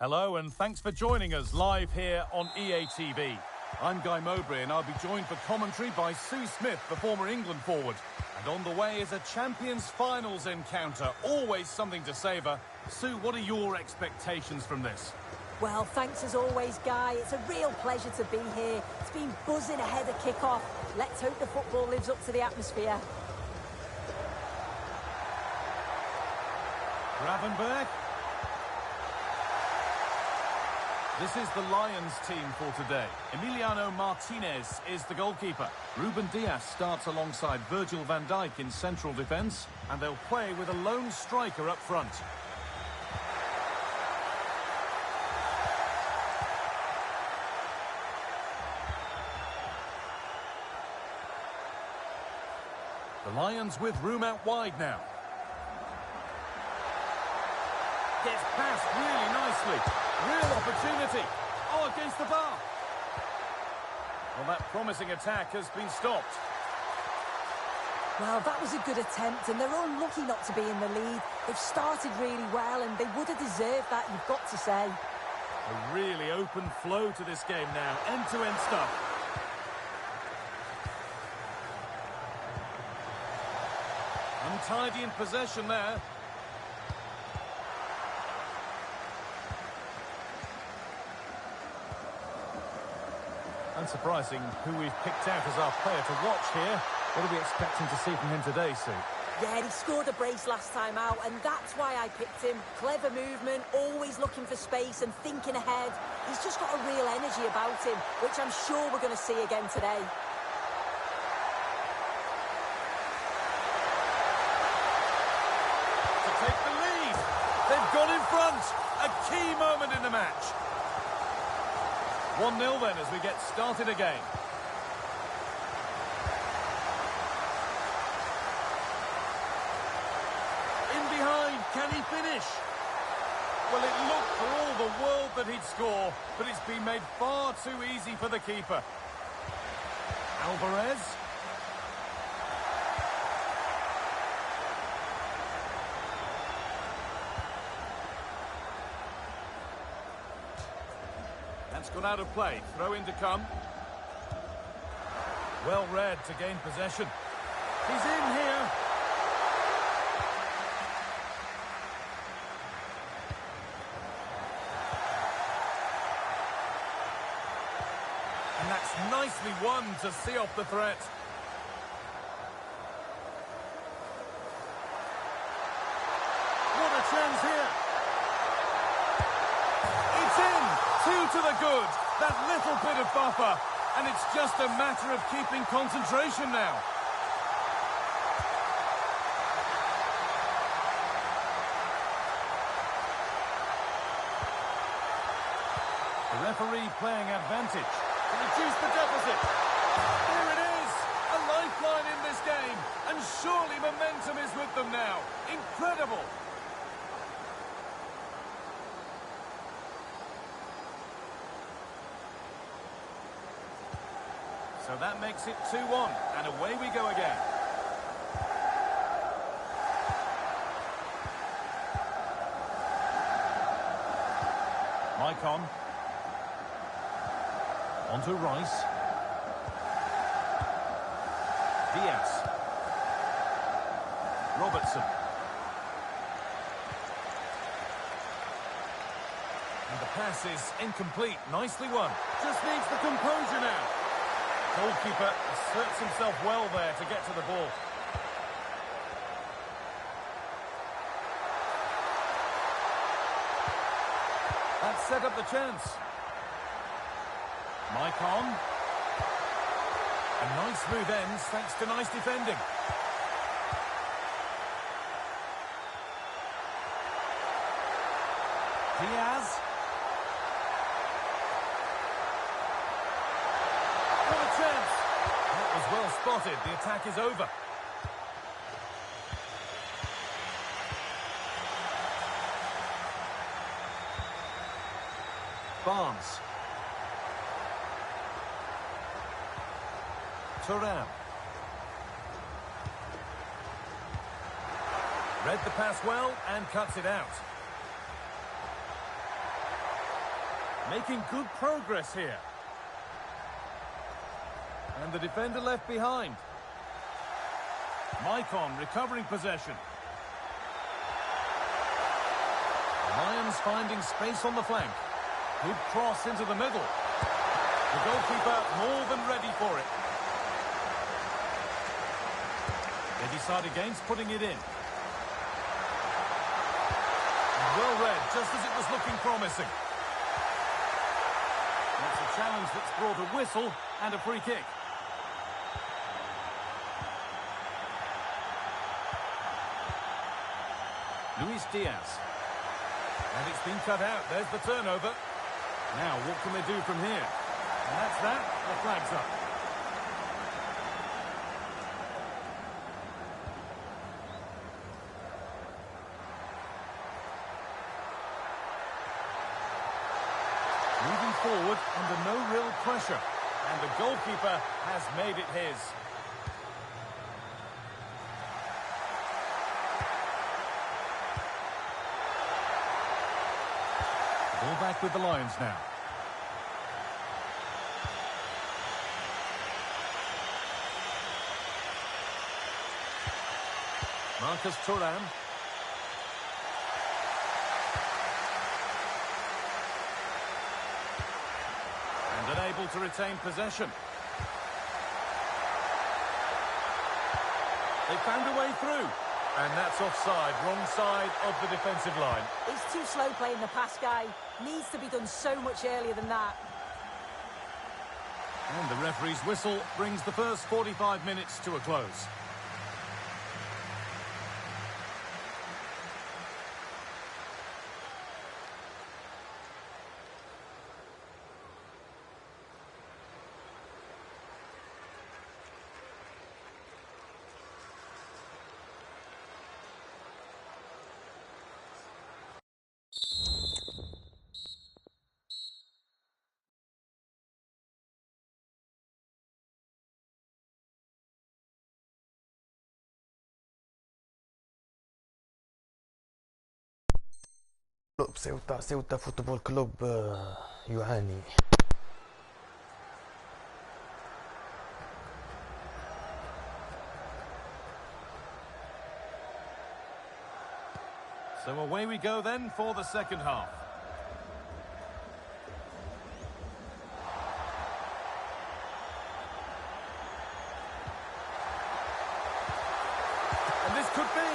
Hello and thanks for joining us live here on EA TV. I'm Guy Mowbray and I'll be joined for commentary by Sue Smith, the former England forward. And on the way is a Champions Finals encounter, always something to savour. Sue, what are your expectations from this? Well, thanks as always, Guy. It's a real pleasure to be here. It's been buzzing ahead of kick-off. Let's hope the football lives up to the atmosphere. Gravenberch. This is the Lions team for today. Emiliano Martinez is the goalkeeper. Ruben Dias starts alongside Virgil van Dijk in central defence, and they'll play with a lone striker up front. The Lions with room out wide now. Gets past really nicely. Real opportunity. Oh, against the bar. Well, that promising attack has been stopped. Well, that was a good attempt, and they're unlucky not to be in the lead. They've started really well, and they would have deserved that, you've got to say. A really open flow to this game now. End-to-end stuff. Untidy in possession there. Unsurprising who we've picked out as our player to watch here. What are we expecting to see from him today, Sue? Yeah, he scored a brace last time out, and that's why I picked him. Clever movement, always looking for space and thinking ahead. He's just got a real energy about him, which I'm sure we're going to see again today. To take the lead. They've gone in front. A key moment in the match. 1-0 then as we get started again. In behind, can he finish? Well, it looked for all the world that he'd score, but it's been made far too easy for the keeper. Alvarez. That's gone out of play. Throw in to come. Well read to gain possession. He's in here. And that's nicely won to see off the threat. What a chance here. It's in. 2 to the good. That little bit of buffer. And it's just a matter of keeping concentration now. The referee playing advantage to reduce the deficit. Here it is. A lifeline in this game. And surely momentum is with them now. Incredible. So that makes it 2-1, and away we go again. Maicon. On to Rice. Diaz. Robertson. And the pass is incomplete. Nicely won. Just needs the composure now. Goalkeeper asserts himself well there to get to the ball. That set up the chance. Maicon. A nice smooth ends thanks to nice defending. Diaz. What a chance! That was well spotted. The attack is over. Barnes. Thuram. Read the pass well and cuts it out. Making good progress here. And the defender left behind. Maicon recovering possession. Lions finding space on the flank. Good cross into the middle. The goalkeeper more than ready for it. They decide against putting it in. And well read, just as it was looking promising. challenge that's brought a whistle and a free kick. Luis Diaz. And it's been cut out. There's the turnover. Now, what can they do from here? And that's that. The flag's up. Moving forward under no real pressure. And the goalkeeper has made it his. Ball back with the Lions now. Marcus Thuram. And unable to retain possession. They found a way through. And that's offside, wrong side of the defensive line. He's too slow playing the pass, guy. Needs to be done so much earlier than that. And the referee's whistle brings the first 45 minutes to a close. سيوطا فوتبول كلوب يعاني. So away we go then for the second half. And this could be.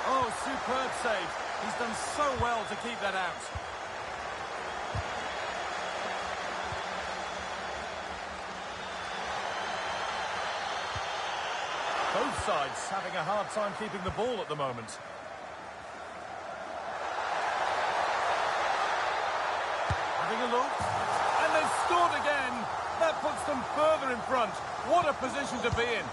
Oh, superb save. He's done so well to keep that out. Both sides having a hard time keeping the ball at the moment. Having a look. And they've scored again. That puts them further in front. What a position to be in.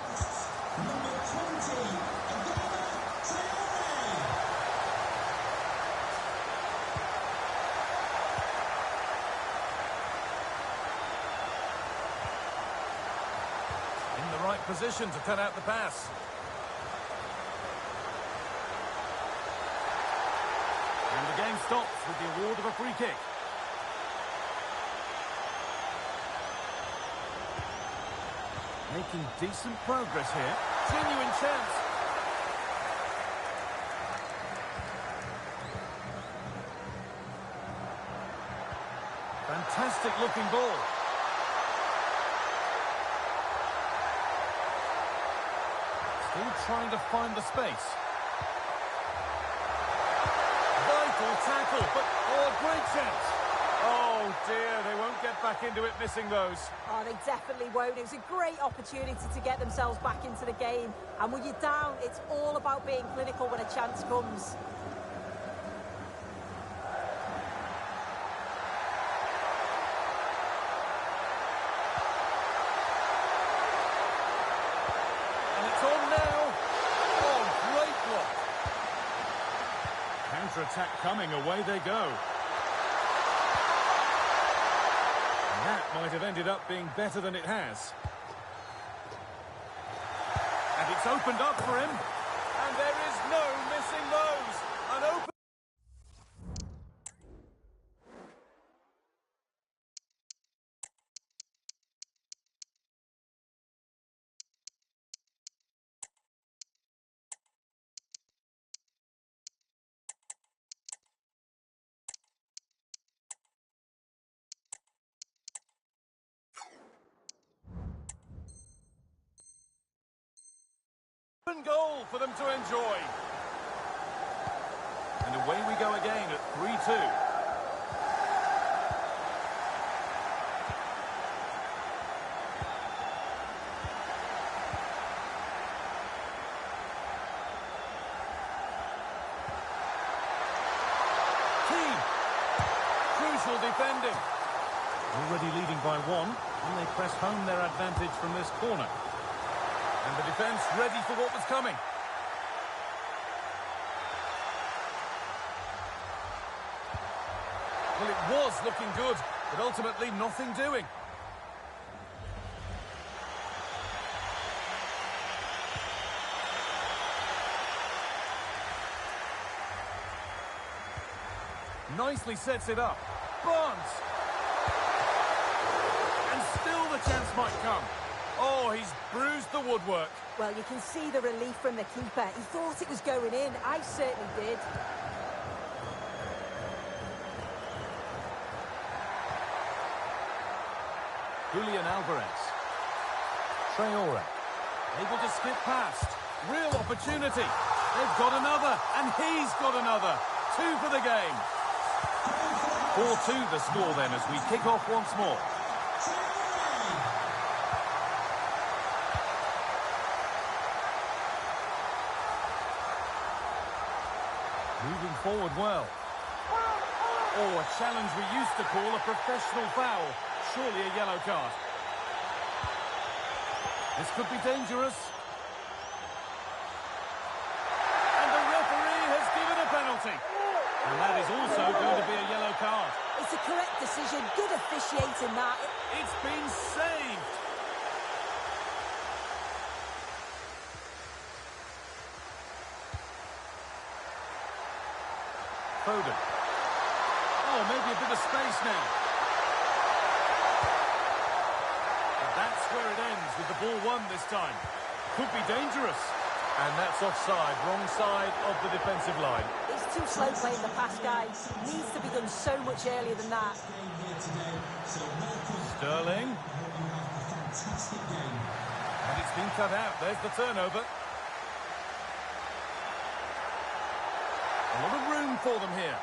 Position to cut out the pass. And the game stops with the award of a free kick. Making decent progress here. Genuine chance. Fantastic looking ball. Still trying to find the space. Vital tackle, but oh, a great chance. Oh dear, they won't get back into it missing those. Oh, they definitely won't. It was a great opportunity to get themselves back into the game. And when you're down, it's all about being clinical when a chance comes. Attack coming, away they go. And that might have ended up being better than it has. And it's opened up for him. And there is no missing those. An open... goal for them to enjoy. And away we go again at 3-2. crucial defending. Already leading by 1, and they press home their advantage from this corner. And the defence ready for what was coming. Well, it was looking good, but ultimately nothing doing. Nicely sets it up. Barnes! And still the chance might come. Oh, he's bruised the woodwork. Well, you can see the relief from the keeper. He thought it was going in. I certainly did. Julian Alvarez. Traore. Able to skip past. Real opportunity. They've got another, and he's got another. 2 for the game. 4-2 the score then as we kick off once more. Moving forward well. Oh, a challenge we used to call a professional foul. Surely a yellow card. This could be dangerous. And the referee has given a penalty. And that is also going to be a yellow card. It's a correct decision. Good officiating that. It's been saved. Foden. Oh, maybe a bit of space now. And that's where it ends with the ball won this time. Could be dangerous. And that's offside, wrong side of the defensive line. It's too slow playing the pass, guys. Needs to be done so much earlier than that. Sterling. And it's been cut out. There's the turnover. A lot of room for them here.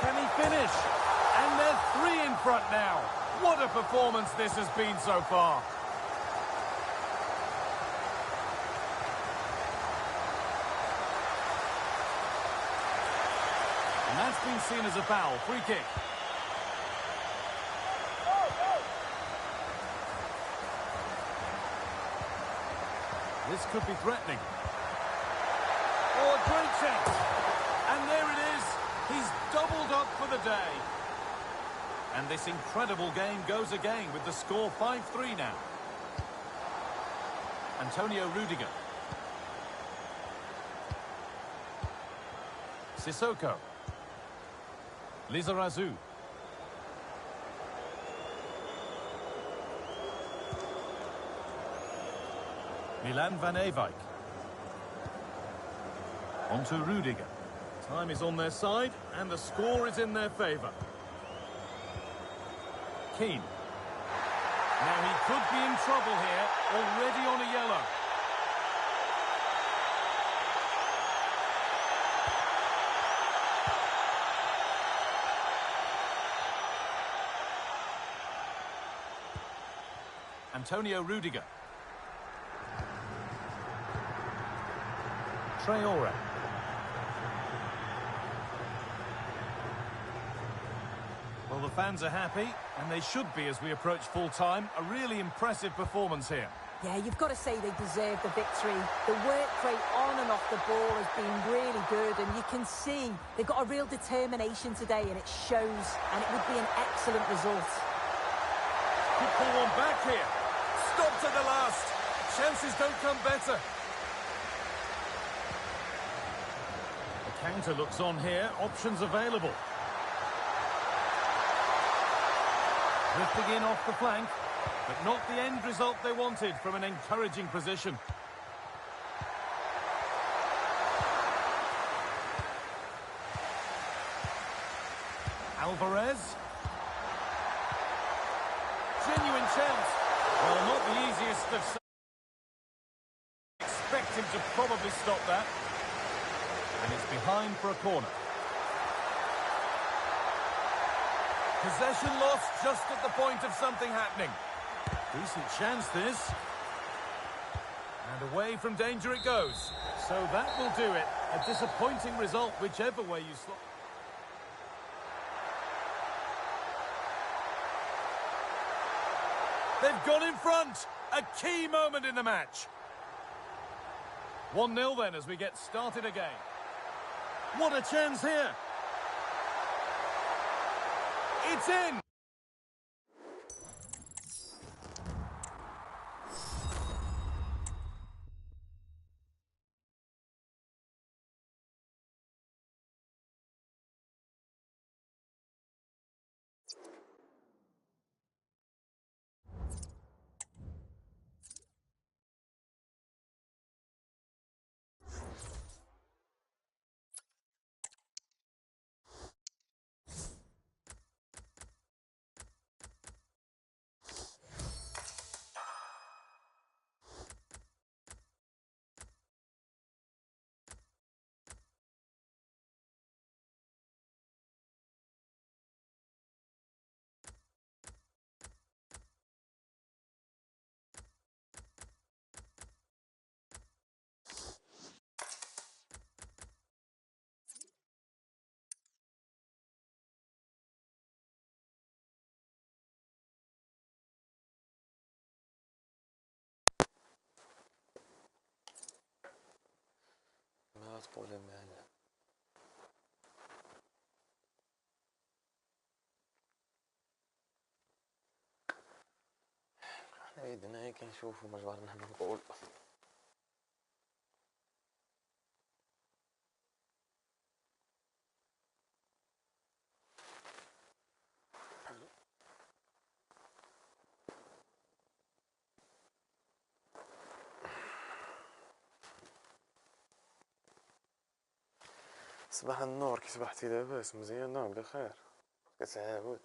Can he finish? And they're 3 in front now. What a performance this has been so far. And that's been seen as a foul. Free kick. This could be threatening. Oh, a great chance. And there it is. He's doubled up for the day. And this incredible game goes again with the score 5-3 now. Antonio Rudiger. Sissoko. Lizarazu. Milan van Ewijk. On to Rudiger. Time is on their side, and the score is in their favour. Keane. Now he could be in trouble here, already on a yellow. Antonio Rudiger. Traore. Well, the fans are happy, and they should be as we approach full-time. A really impressive performance here. Yeah, you've got to say they deserve the victory. The work rate on and off the ball has been really good, and you can see they've got a real determination today, and it shows, and it would be an excellent result. Could pull one back here. Stopped at the last. Chances don't come better. The counter looks on here. Options available. Drifting in off the flank, but not the end result they wanted from an encouraging position. Alvarez. Genuine chance. Well, not the easiest of... Expect him to probably stop that. And it's behind for a corner. Possession lost just at the point of something happening. Decent chance this. And away from danger it goes. So that will do it. A disappointing result, whichever way you slot. They've gone in front. A key moment in the match. 1-0 then as we get started again. What a chance here. It's in. ما تقول معنا حنا يدنا هي كنشوفو مجبرنا نقول صباح النور. كي صبحتي لاباس مزيان؟ نعم بخير. كتعاود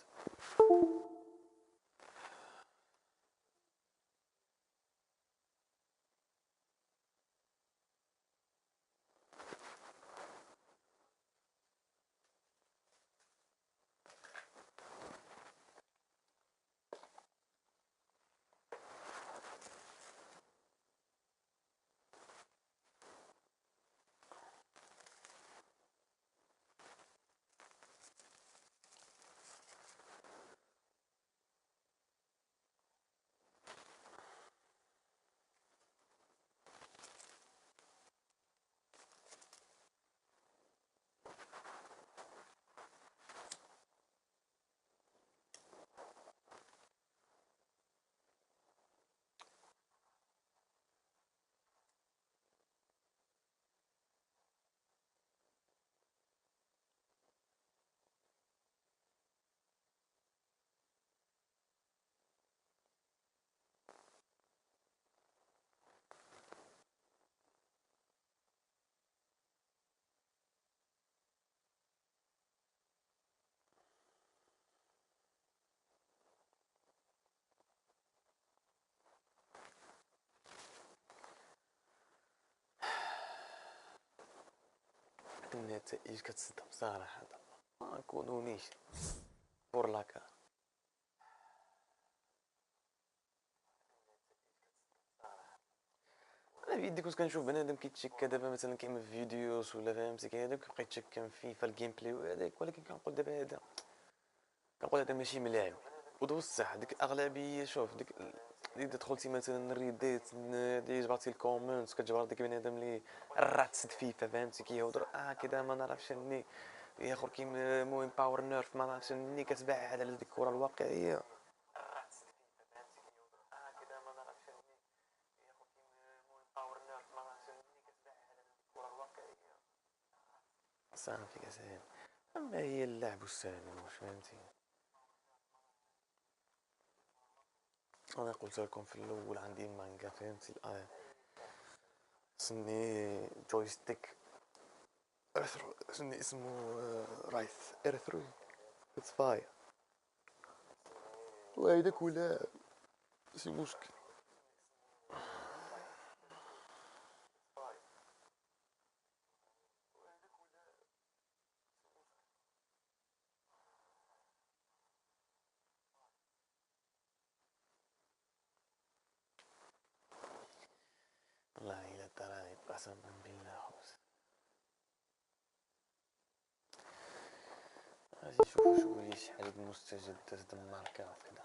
النتائج كتصدم صراحة. ما نكونونيش بور لاكار. انا في يدي كنت كنشوف بنادم كيتشكى دابا مثلا كيما في فيديوز ولا فهمتي كيهذاك كيبقى يتشكى في الجيم بلاي وهذاك، ولكن كنقول دابا هذا ماشي ملاعب. ودو الصح ديك الاغلبيه. شوف ديك اذا دخلتي مثلا ريديت دي جبرتي الكومنت كتجبر ديك بنادم اللي راتسد فيفا فهمتي كيهضر كذا ما نعرفش اني اخر كيما المهم باور نيرف ما نعرفش اني كتبعد على ديك الكره الواقعيه. صافي كسهل. اما هي اللعب والسلام واش فهمتي. انا قلت لكم في الاول عندي مانجا فهمتي سمي جويستيك ارثرو سمي اسمه رايث ارثرو اتس فاير وهيداك ولا ماشي مشكل. والله إلا تراني قسما بالله غادي نشوفو شويه شحال هاد المستجدات دماركا هكذا.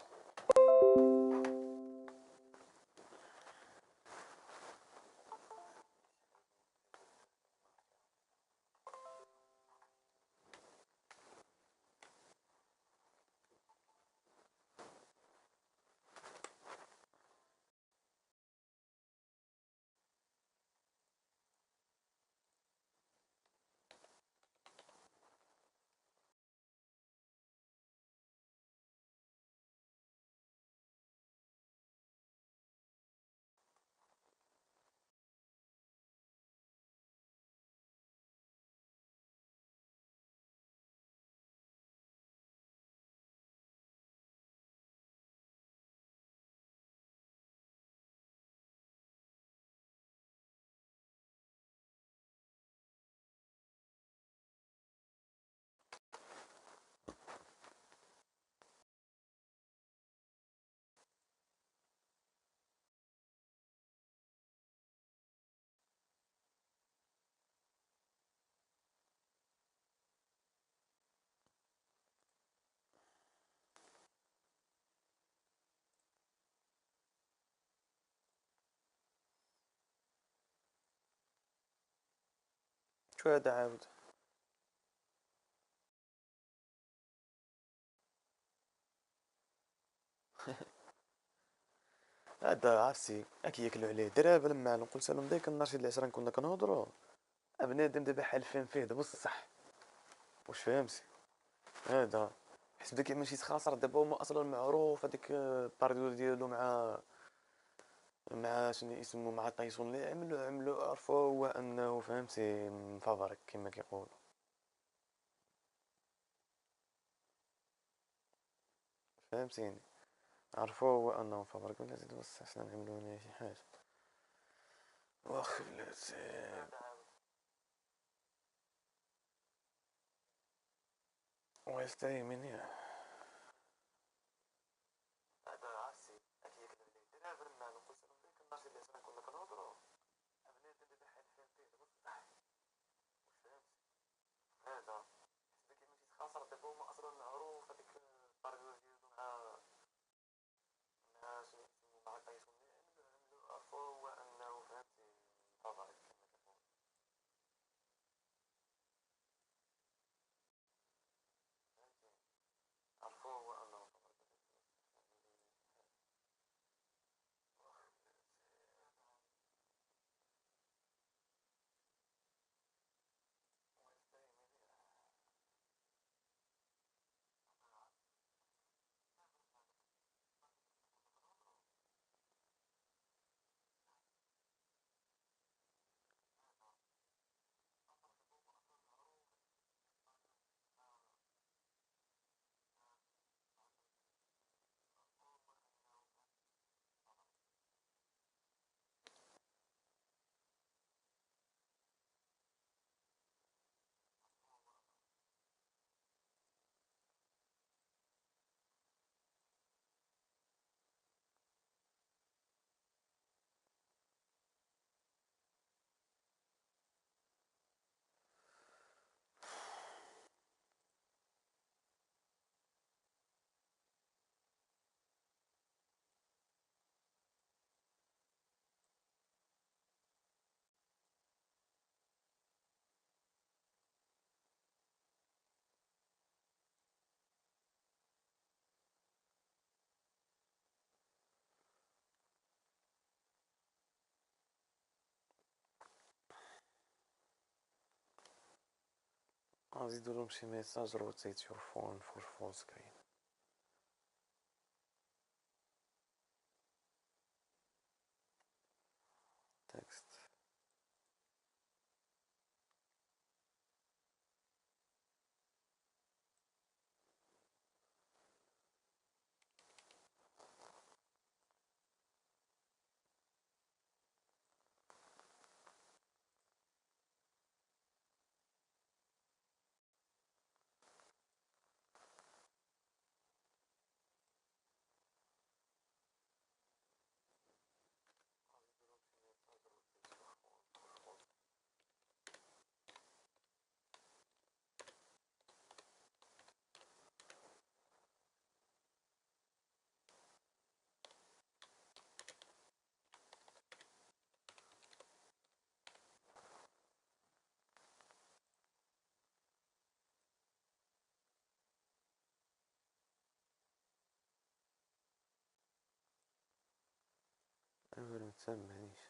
شو هذا عاود؟ هذا عرفتي كياكلو عليه درابا لما قلت لهم ديك النهار شي العشرة كنا كنهضروا بنادم دابا حالفين فيه دابا بصح. واش فهمتي؟ هذا حيت بدا كيعمل شي خاسر دابا هما اصلا معروف هذيك الباردو ديالو مع شنو اسمه مع تايسون اللي عملوا عرفوا هو انه فهمتي مفابرك كما كيقولوا. فهمتيني؟ عرفوا هو انه مفابرك ولا زيد بصح حنا نعملوا هنا شي حاجه واخ بلاتي. ويستاهل مني هذا عرفتي كياكلو عليه درابا لما قلت لهم ديك النهار شي العشرة كنا كنهضروا بنادم دابا حالفين فيه دابا بصح. واش فهمتي؟ هذا حيت بدا كيعمل شي خاسر دابا هما اصلا معروف هذيك الباردو ديالو مع شنو اسمه مع تايسون اللي عملوا عرفوا هو انه فهمتي مفابرك كما كيقولوا. فهمتيني؟ عرفوا هو انه مفابرك نزيدو لهم شي ميساج rotate your phone for full screen. text سمعنيش.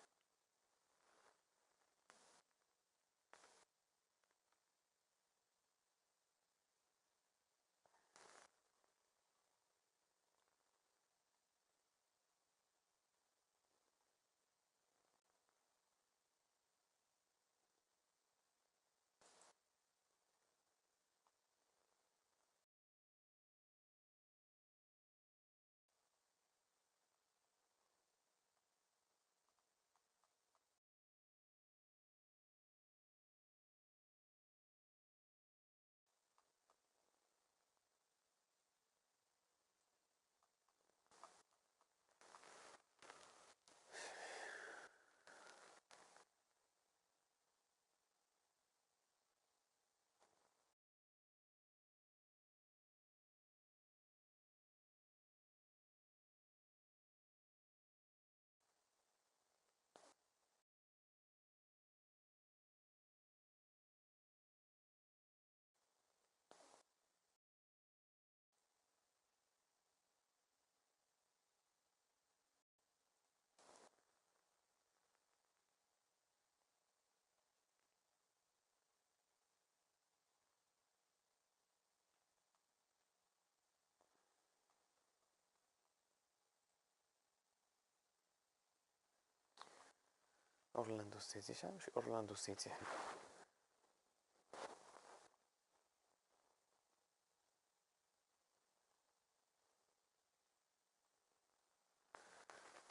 أورلاندو سيتي شحال ماشي أورلاندو سيتي حنا.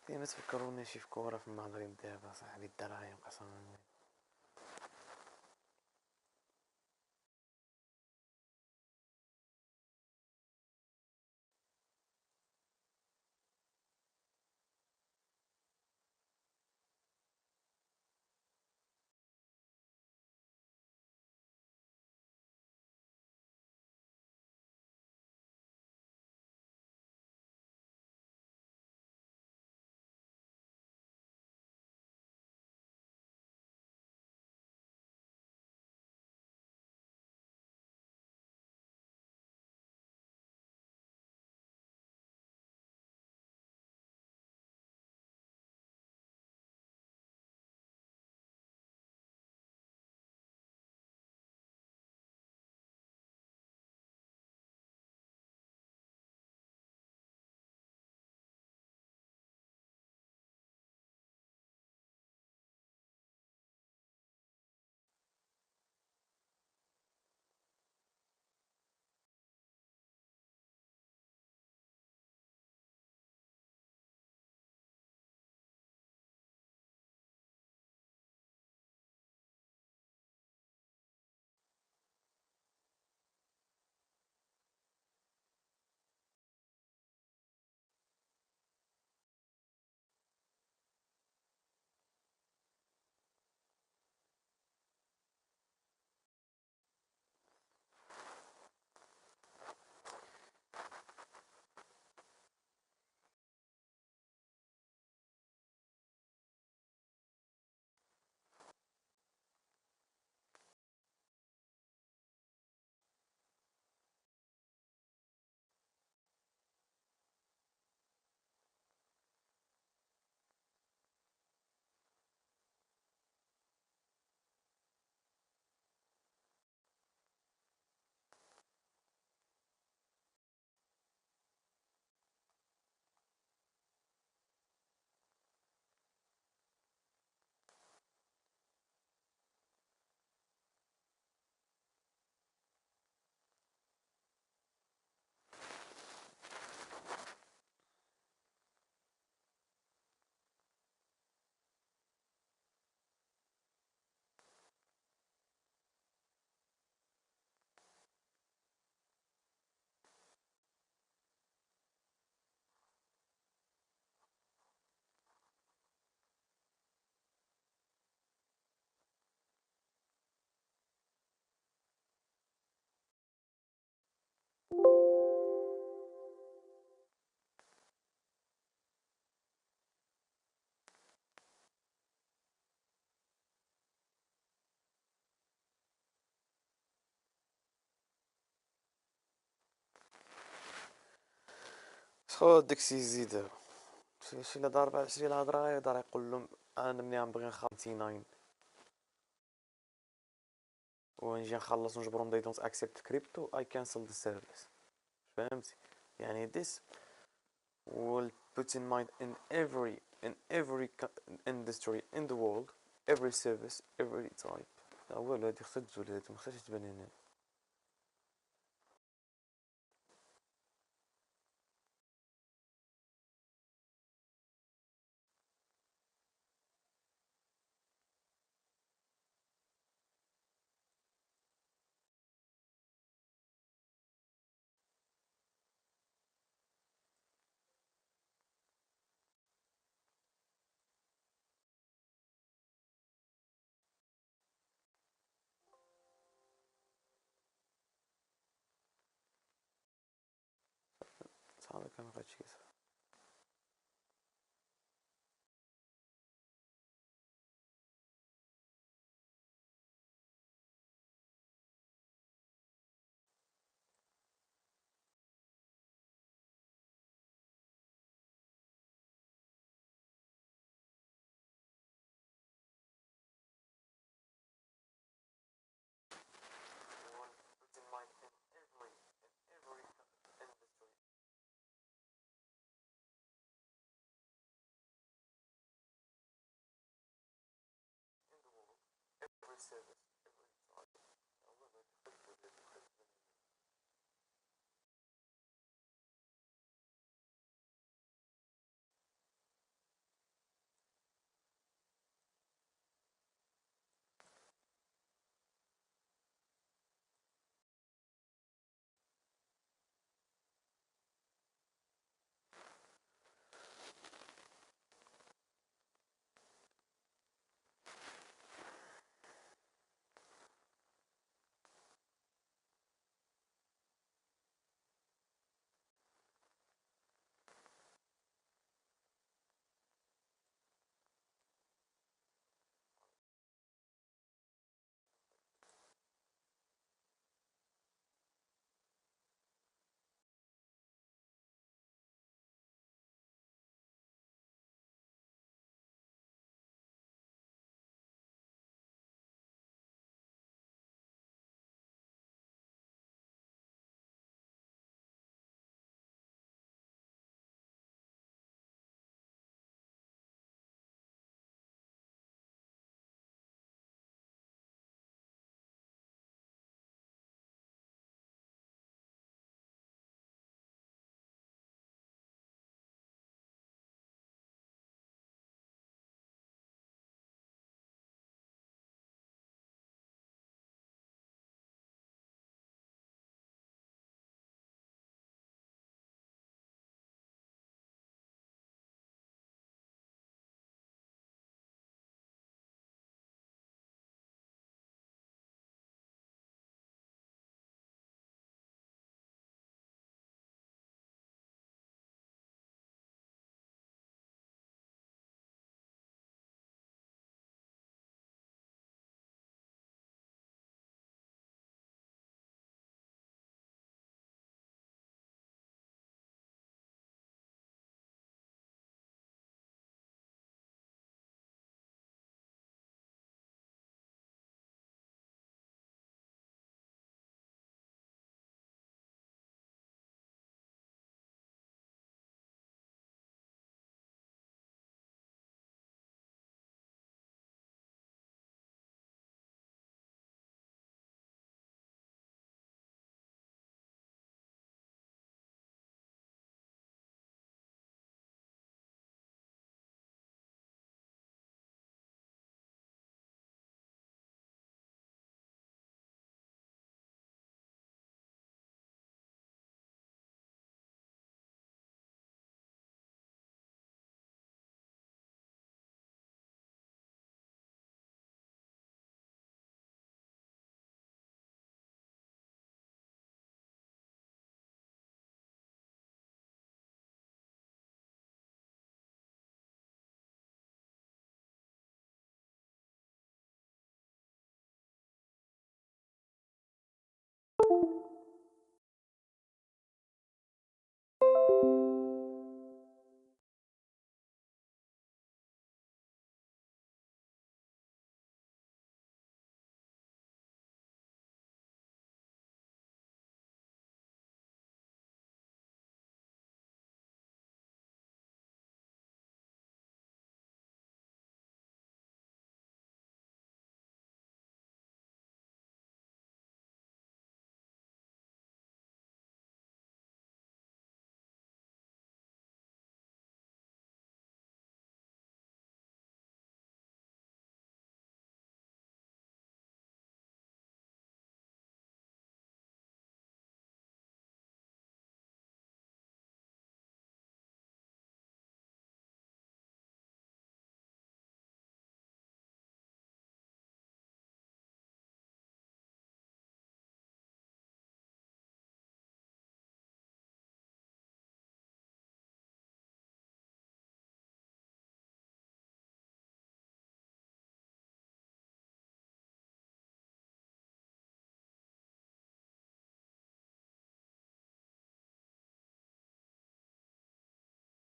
ديما تفكروني في كورة في المغرب دابا صاحبي الدراهم قسما بالله. شخو داكشي يزيد شي اللي ضارب على شي الهضره يقدر يقول لهم انا ملي غنبغي نخلص 99 ونجي نخلص ونجبرهم they don't accept crypto I cancel the service. فهمتي يعني this will put in mind in every industry in the world, every service, every type. والو هادي خصها تزول، هادي مخصهاش تبان هنا. صافي كان هادشي كيصرا.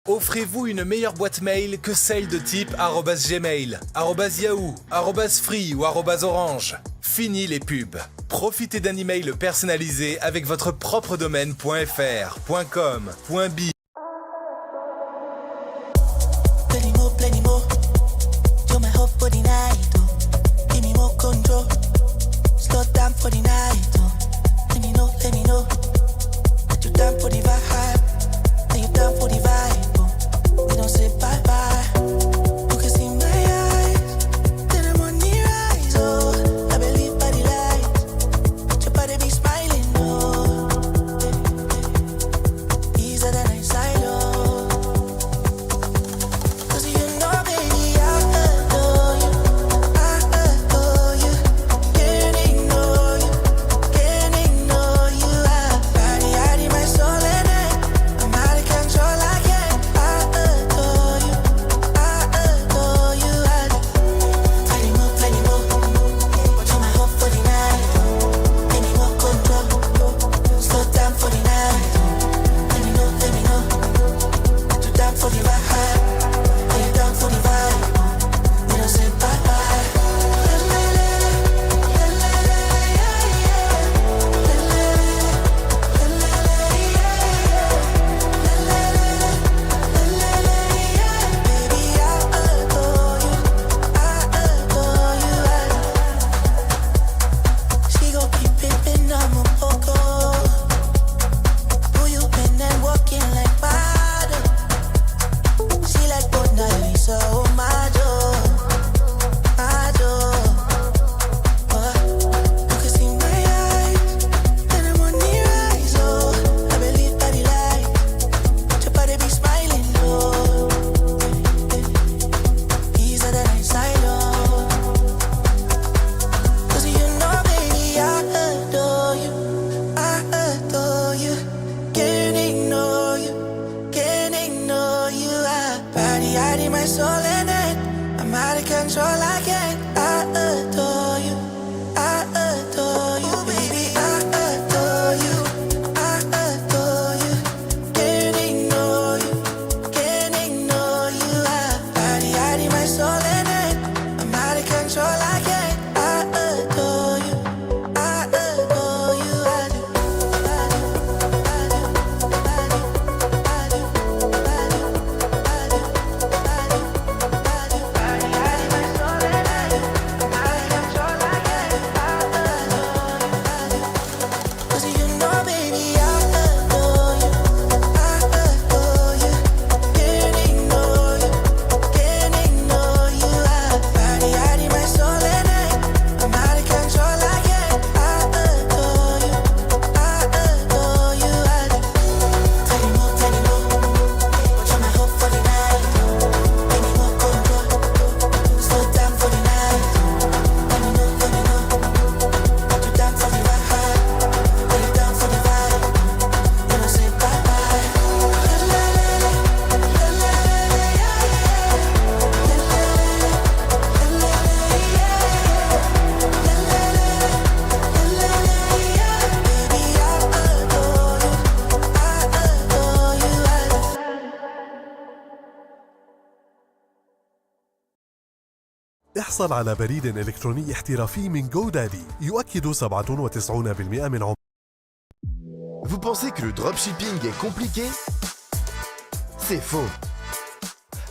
Offrez-vous une meilleure boîte mail que celle de type @gmail, @yahoo, @free ou @orange. Fini les pubs. Profitez d'un email personnalisé avec votre propre domaine .fr, .com, .bi. Plenty more. You're my hope for the night, oh. Give me more control. Slow down for the night, oh. Let me know that you're down for the vibe. That you're down for the vibe, oh. We don't say bye bye. You can see my eyes, then I'm on the rise, oh. I believe by the light, your body be smiling, oh. Easier than I silo. احصل على بريد إلكتروني احترافي من GoDaddy يؤكد 97% من عمره. Vous pensez que le dropshipping est compliqué? C'est faux.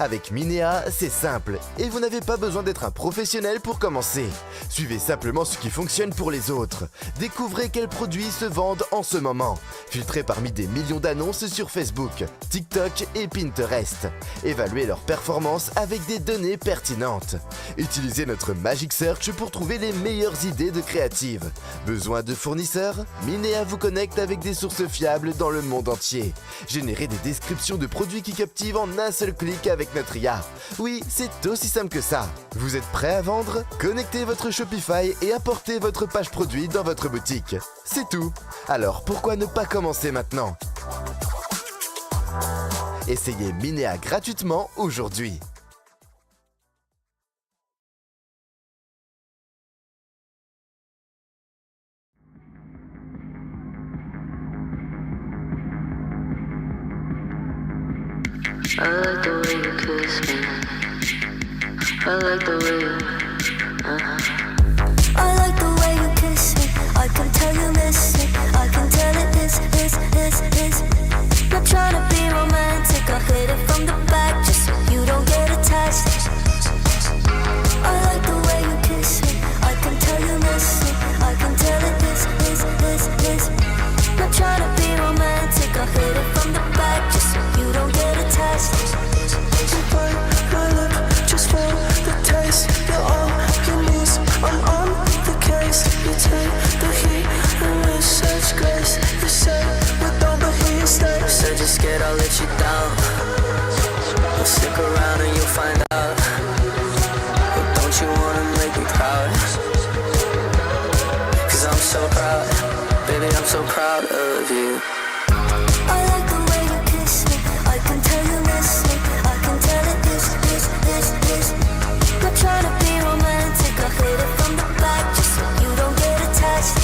Avec Minea, c'est simple et vous n'avez pas besoin d'être un professionnel pour commencer. Suivez simplement ce qui fonctionne pour les autres. Découvrez quels produits se vendent en ce moment. Filtrez parmi des millions d'annonces sur Facebook, TikTok et Pinterest. Évaluez leurs performances avec des données pertinentes. Utilisez notre Magic Search pour trouver les meilleures idées de créatives. Besoin de fournisseurs? Minea vous connecte avec des sources fiables dans le monde entier. Générez des descriptions de produits qui captivent en un seul clic avec notre IA. Oui, c'est aussi simple que ça. Vous êtes prêt à vendre? Connectez votre Shopify et apportez votre page produit dans votre boutique. C'est tout. Alors pourquoi ne pas commencer maintenant? Essayez Minea gratuitement aujourd'hui. I like the way you kiss me. I like the way you, I like the way you kiss me. I can tell you miss it. I can tell it is. Not trying to be romantic. I hit it from the back just so you don't get attached. I like the way you kiss me. I can tell you miss it. I can tell it is. Not trying to be romantic. I hit it from the back just so you don't get attached. You bite my lip just for the taste. You're all you need. I'm on the case. You take the heat and with such grace. You say we don't, but he stays. Said you're scared I'll let you down. Well, stick around and you'll find out. But don't you wanna make me proud? Cause I'm so proud. Baby, I'm so proud of you. I like the way you kiss me. I can tell you miss me. I can tell it is. Not trying to be romantic. I hit it from the back just so you don't get attached.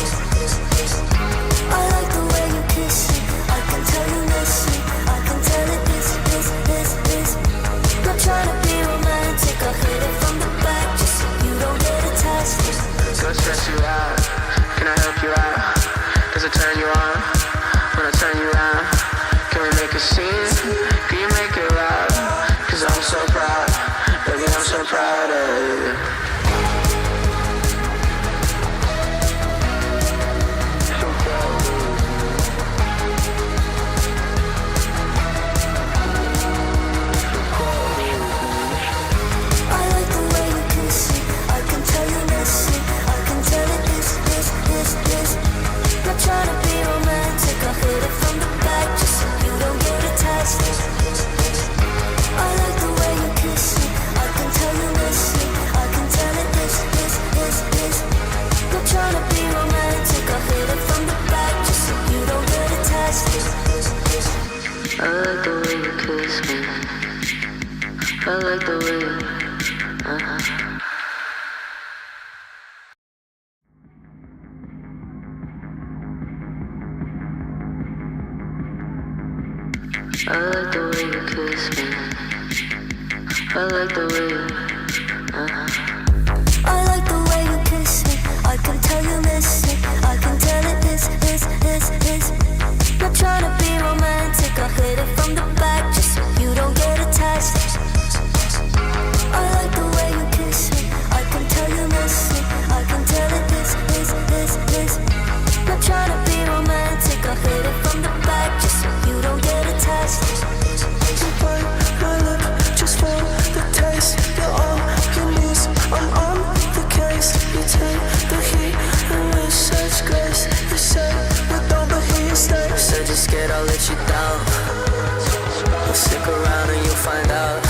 I like the way you kiss me. I can tell you miss me. I can tell it is. Not trying to be romantic. I hit it from the back just so you don't get attached. Go stress you out. Can I help you out? Does it turn you on when I turn you around? Can we make a scene? Can you make it loud? Cause I'm so proud, baby, I'm so proud of you. I like the way you kiss me. I can tell you miss me. I can tell it is. Not trying to be romantic. I hit it from the back just so you don't get attached. I like the way you kiss me. I can tell you miss me. I can tell it is. Not trying to be romantic. I hit it from the back just so you don't get attached. I like the way you kiss me. I like the way you, I like the way you kiss me. I like the way you, I like the way you kiss me. I can tell you miss it. I can tell it is. Not trying to be romantic. I hit it from the back just so you don't get attached. I like the way you kiss me. I can tell you miss it. I can tell it is. Not trying to be romantic. I hit it from the back just so you don't get attached. you bite my lip just for the taste. You're all you need. I'm on the case. You take the heat and with such grace. You say we don't, but he stays. Said you're scared I'll let you down. Well, stick around and you'll find out.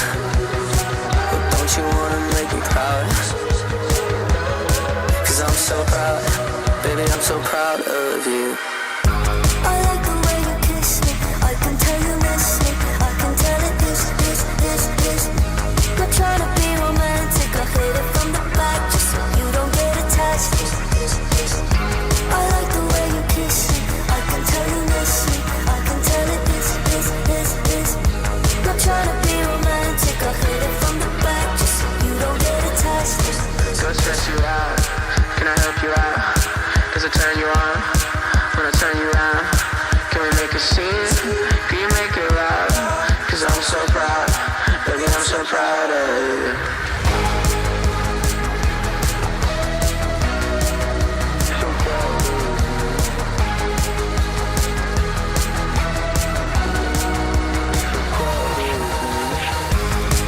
But don't you wanna make me proud? Cause I'm so proud. Baby, I'm so proud of you. I like the way you kiss me. I can tell you miss me. I can tell it is. Not trying to be romantic. I hit it from the back just so you don't get attached. I like the way you kiss me. I can tell you miss me. I can tell it is. Not trying to be romantic. I hit it from the back just so you don't get attached. Go stress you out. Can I help you out? Does it turn you on when I turn you around? Can we make a scene? Can you make it loud? Cause I'm so proud, baby, I'm so proud of you.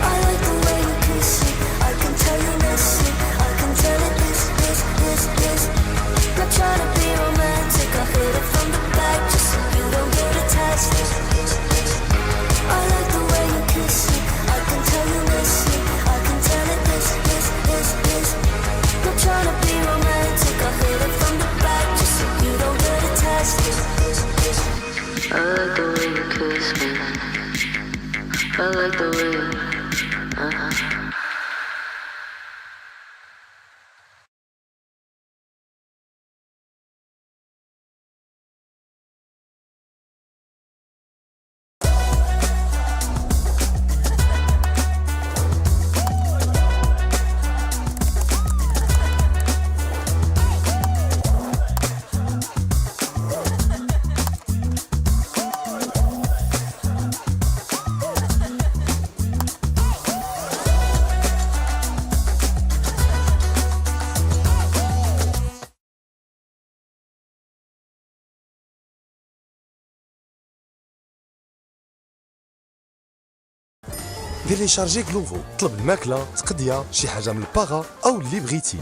I like the way you kiss me. I can tell you miss me. I can tell it is. Not trying to be romantic. I hit it from the back just so you don't get attached. I like the way you kiss me. I can tell you miss me. I can tell it is. Not trying to be romantic. I hit it from the back just so you don't get attached. I like the way you kiss me. I like the way you, تيليشارجي كلوفو، طلب الماكله، تقضيه، شي حاجه من الباغا او اللي بغيتي.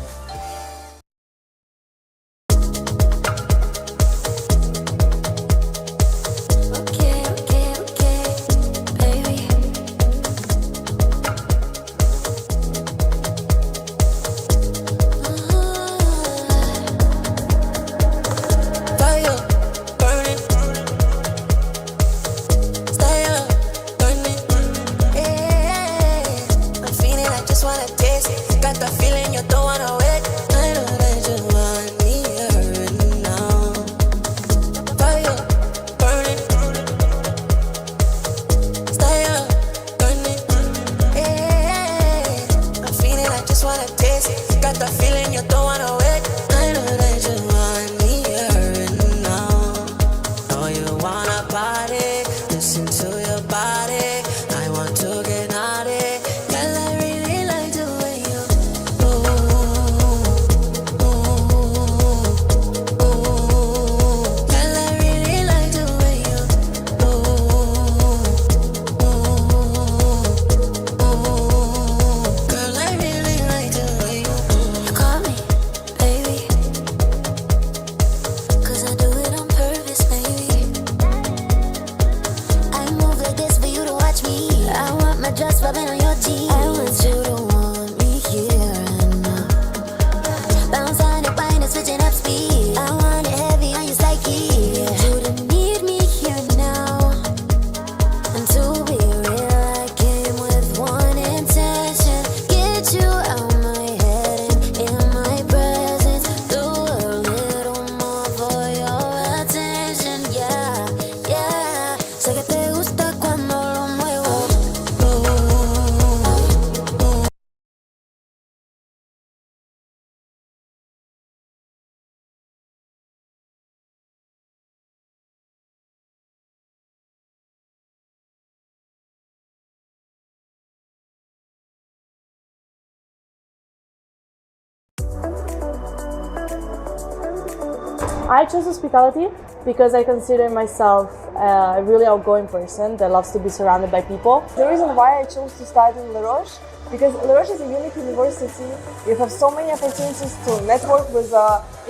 I chose hospitality because I consider myself a really outgoing person that loves to be surrounded by people. The reason why I chose to study in La Roche, because La Roche is a unique university. You have so many opportunities to network with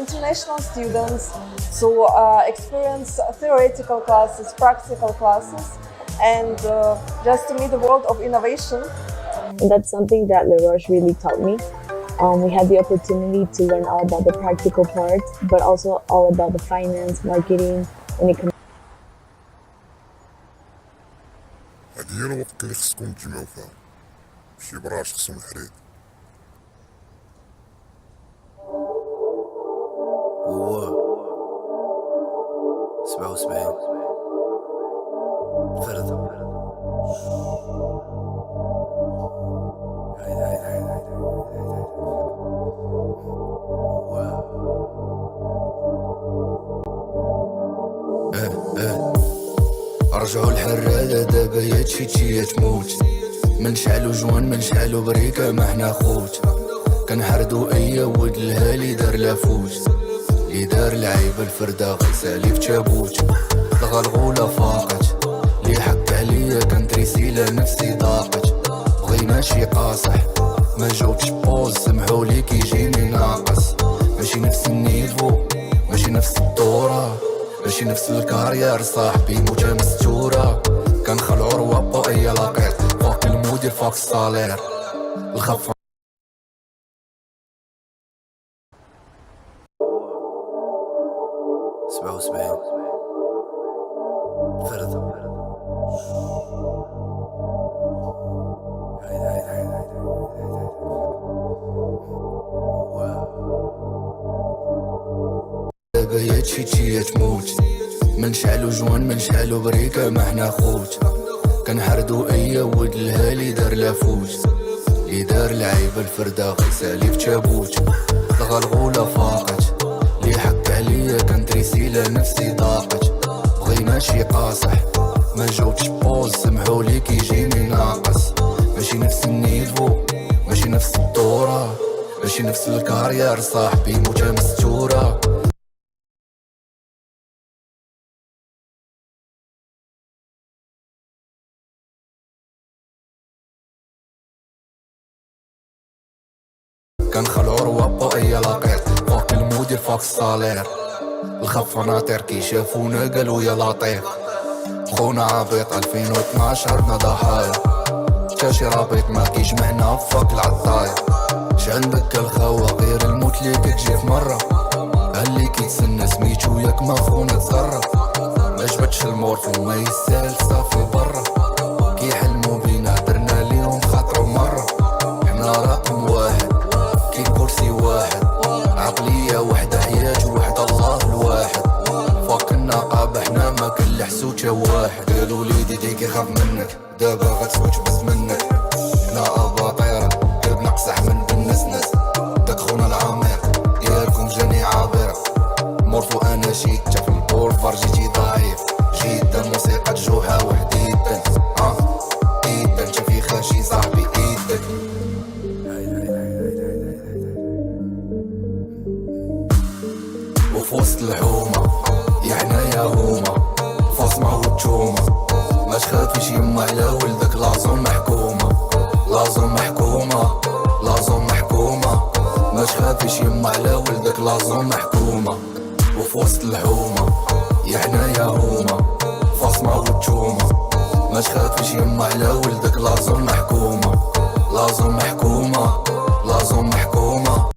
international students, to experience theoretical classes, practical classes, and just to meet the world of innovation. And that's something that La Roche really taught me. We had the opportunity to learn all about the practical part, but also all about the finance, marketing, and economics. هادي هي الوقت اللي خصكم تجمعوا فيها شي براش خصهم الحريد. هو 77 فرد رجعوا الحرادة دابا يا تشيتشي يا تموت من شحالو جوان من شحالو بريكة ما حنا خوت كنحردو اي ود الهالي دار لافوت لي دار لعيبة الفردة غيسالي في تابوت الغلغولة فاقت لي حك عليا كنتريسي لنفسي ضاقت بغينا شي قاصح ما جاوبتش بوز سمحولي كيجيني ناقص ماشي نفس النيفو ماشي نفس الدورة ماشي نفس الكارير صاحبي موجة مستورة كنخلعو روابا ايا لاقيت فوق المدير فوق الصالير الخف 77 فرد دابا يا تشيتشي يا تموت من شحالو جوان من شحالو بريكة ما حنا خوت كنحردو اي ود الهالي دار لافوت لي دار لعيبة الفردة غيسالي في تابوت الغلغولة فاقت لي حك عليا كنتريسي لنفسي ضاقت بغينا شي قاصح ما جاوبتش بوز سمحولي كيجيني ناقص ماشي نفس النيفو ماشي نفس الدورة ماشي نفس الكارير صاحبي موجة مستورة فاك الصالير الخف ناطر كي شافونا قالوا يا لطيف خونا عبيط 2012 بنا ضحايا شاشي رابط ما كيجمعنا فاك العطايا شعندك الخوا غير الموت ليك تجي في مرة اللي كيتسنى سميتو ياك ما خونا تزرب ما جبتش المورف وما يسال صافي برا كيحلمو بينا درنا ليهم خاطرو مرة حنا رقم واحد كي كرسي واحد عقلية وحدة حياة وحدة الله الواحد فاك النقابة حنا ما كل حسوت واحد قالوا لي ديدي كيخاف منك دابا غتسوت بس منك حنا اباطيرة قلبنا قصح من بالنسنس داك خونا العميق ديالكم جاني عابر مورفو انا جيت في البورفار جيتي ضعيف جدا موسيقى جوها وحديدا ايدا انت في خاشي صاحبي ايدك وفي وسط الحومة يا حنايا هوما فاصمة وتشومة ما تخافيش يما على ولدك لازم محكومة لازم محكومة لازم محكومة ما تخافيش يما على ولدك لازم محكومة وفي وسط الحومة يا حنايا هوما فاصمة وتشومة ما تخافيش يما على ولدك لازم محكومة لازم محكومة لازم محكومة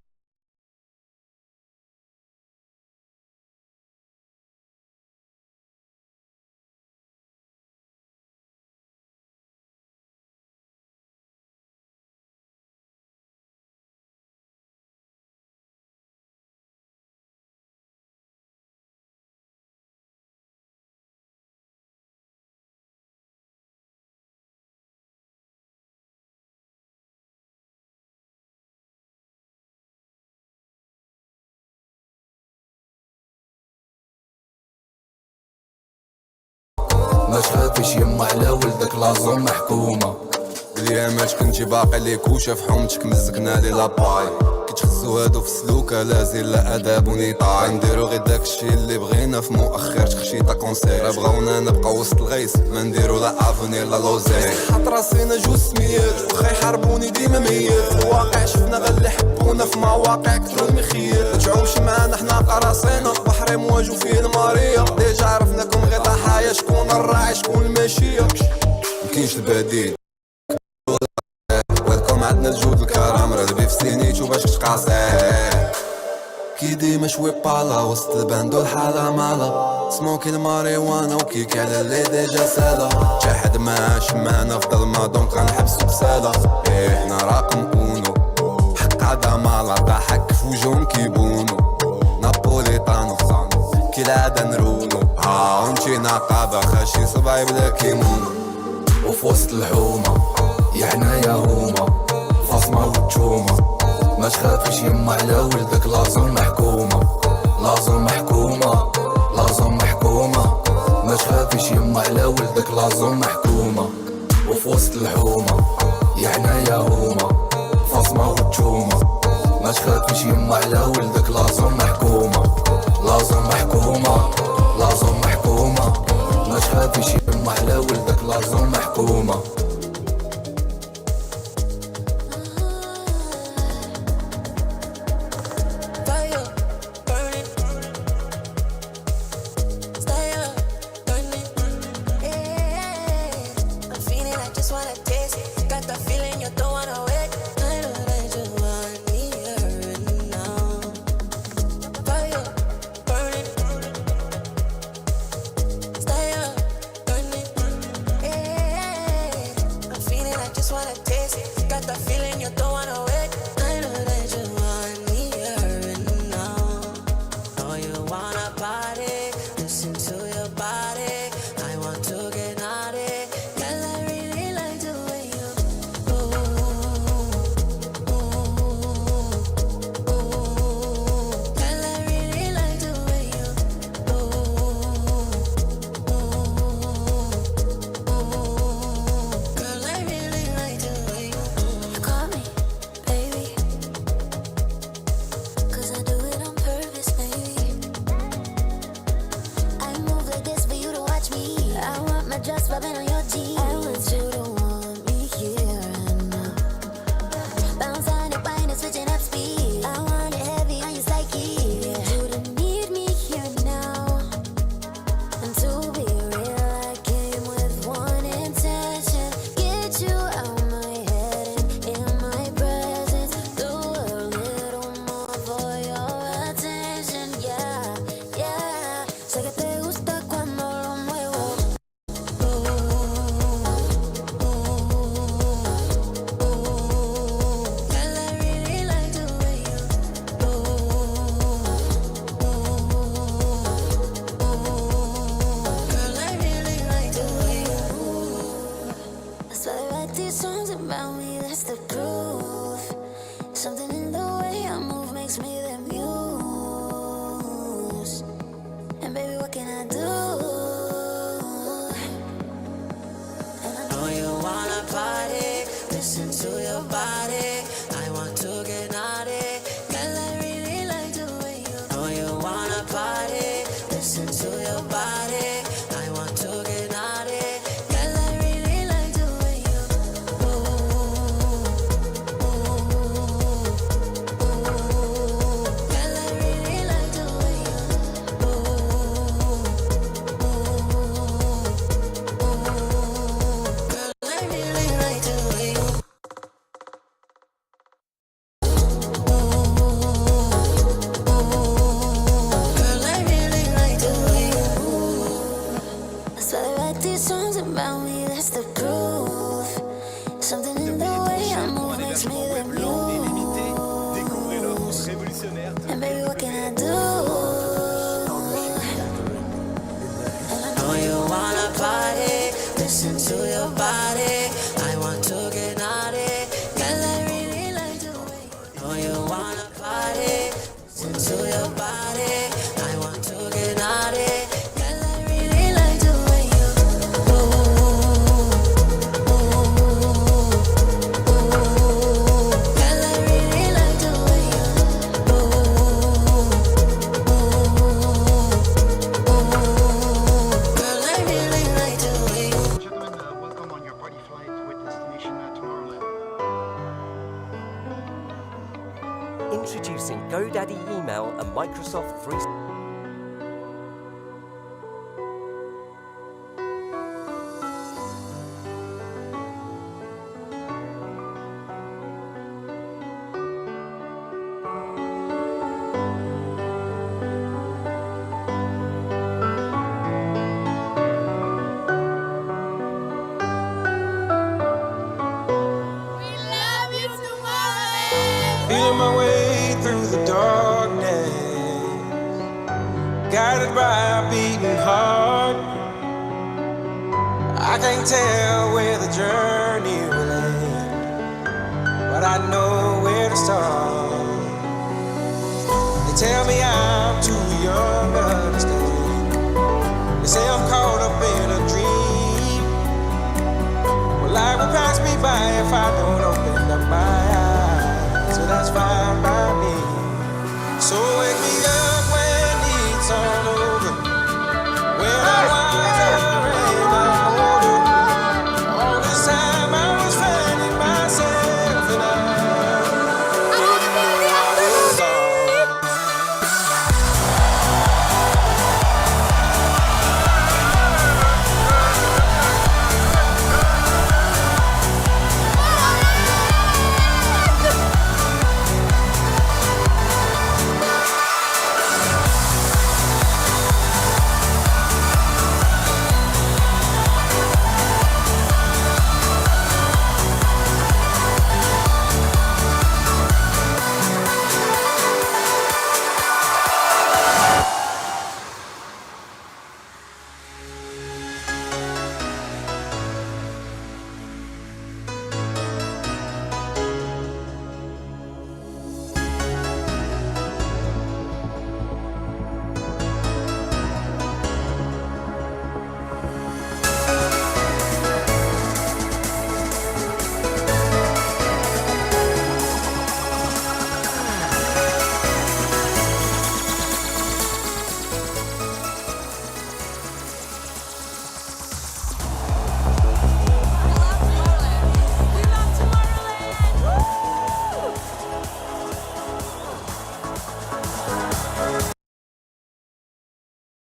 ما تخافيش يما على ولدك لازم محكومة باليامات كنتي باقي ليك وشاف حومتك مزقنا لي لاباي كيتخزو هادو في السلوكة لازل لا اداب ونطاي نديرو غير داكشي اللي بغينا في مؤخر تخشيطة كونسير بغاونا نبقى وسط الغيس ما نديرو لا افونير لا لوزير حط راسينا جوج سميات وخا يحاربوني ديما ميات في الواقع شفنا غير اللي حبونا في مواقع كثرو المخيات متعومش معانا حنا قراصينا بحري مواجو فيه الماريا ديجا عرفناكم غير ضحايا شكون الراعي شكون الماشية مكينش البديل ويلكم عندنا الجود الكرام راه في سينيتو باش تقاصي كي ديما شوي بالا وسط الباندو الحالة مالا سموكي الماريوانا وكيك على اللي ديجا سالا شاحد ما شمانا في ظلمة دونك غنحبسو بسالة ايه حنا رقم اونو حق عدا مالا ضحك في وجههم كيبونو نابوليطانو كي العادة نرونو ونتي نقابة خاشي صبعي بلا كيمونو وفي وسط الحومة يا حنايا هوما فاصمة وتشومة ما تخافيش يما على ولدك لازم محكومة لازم محكومة لازم محكومة ما تخافيش يما على ولدك لازم محكومة وفي وسط الحومة يا حنايا هوما فاصمة وتشومة ما تخافيش يما على ولدك لازم محكومة لازم محكومة لازم محكومة ما تخافيش يما على ولدك لازم محكومة Bounce on it, wine and switching up speed. I want it heavy on your psyche. Listen to your body. I want to get naughty. Girl, I really like the way you know you wanna party. Listen to your body. I want to get naughty. Girl, I really like the way you Girl, I really like the way you Girl, I really like the way you Welcome on your party flight with destination Tomorrowland. Introducing GoDaddy Email and Microsoft 365. Feeling my way through the darkness, guided by a beating heart. I can't tell where the journey will end, but I know where to start. They tell me I'm too young to understand. They say I'm caught up in a dream. Well, life will pass me by if I don't open up my eyes. So that's fine by me. So wake me up when it's all over, when I'm wiser and I'm older. All this time I was finding myself and I didn't know I was lost.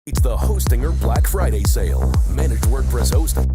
It's the Hostinger Black Friday sale. Managed WordPress hosting.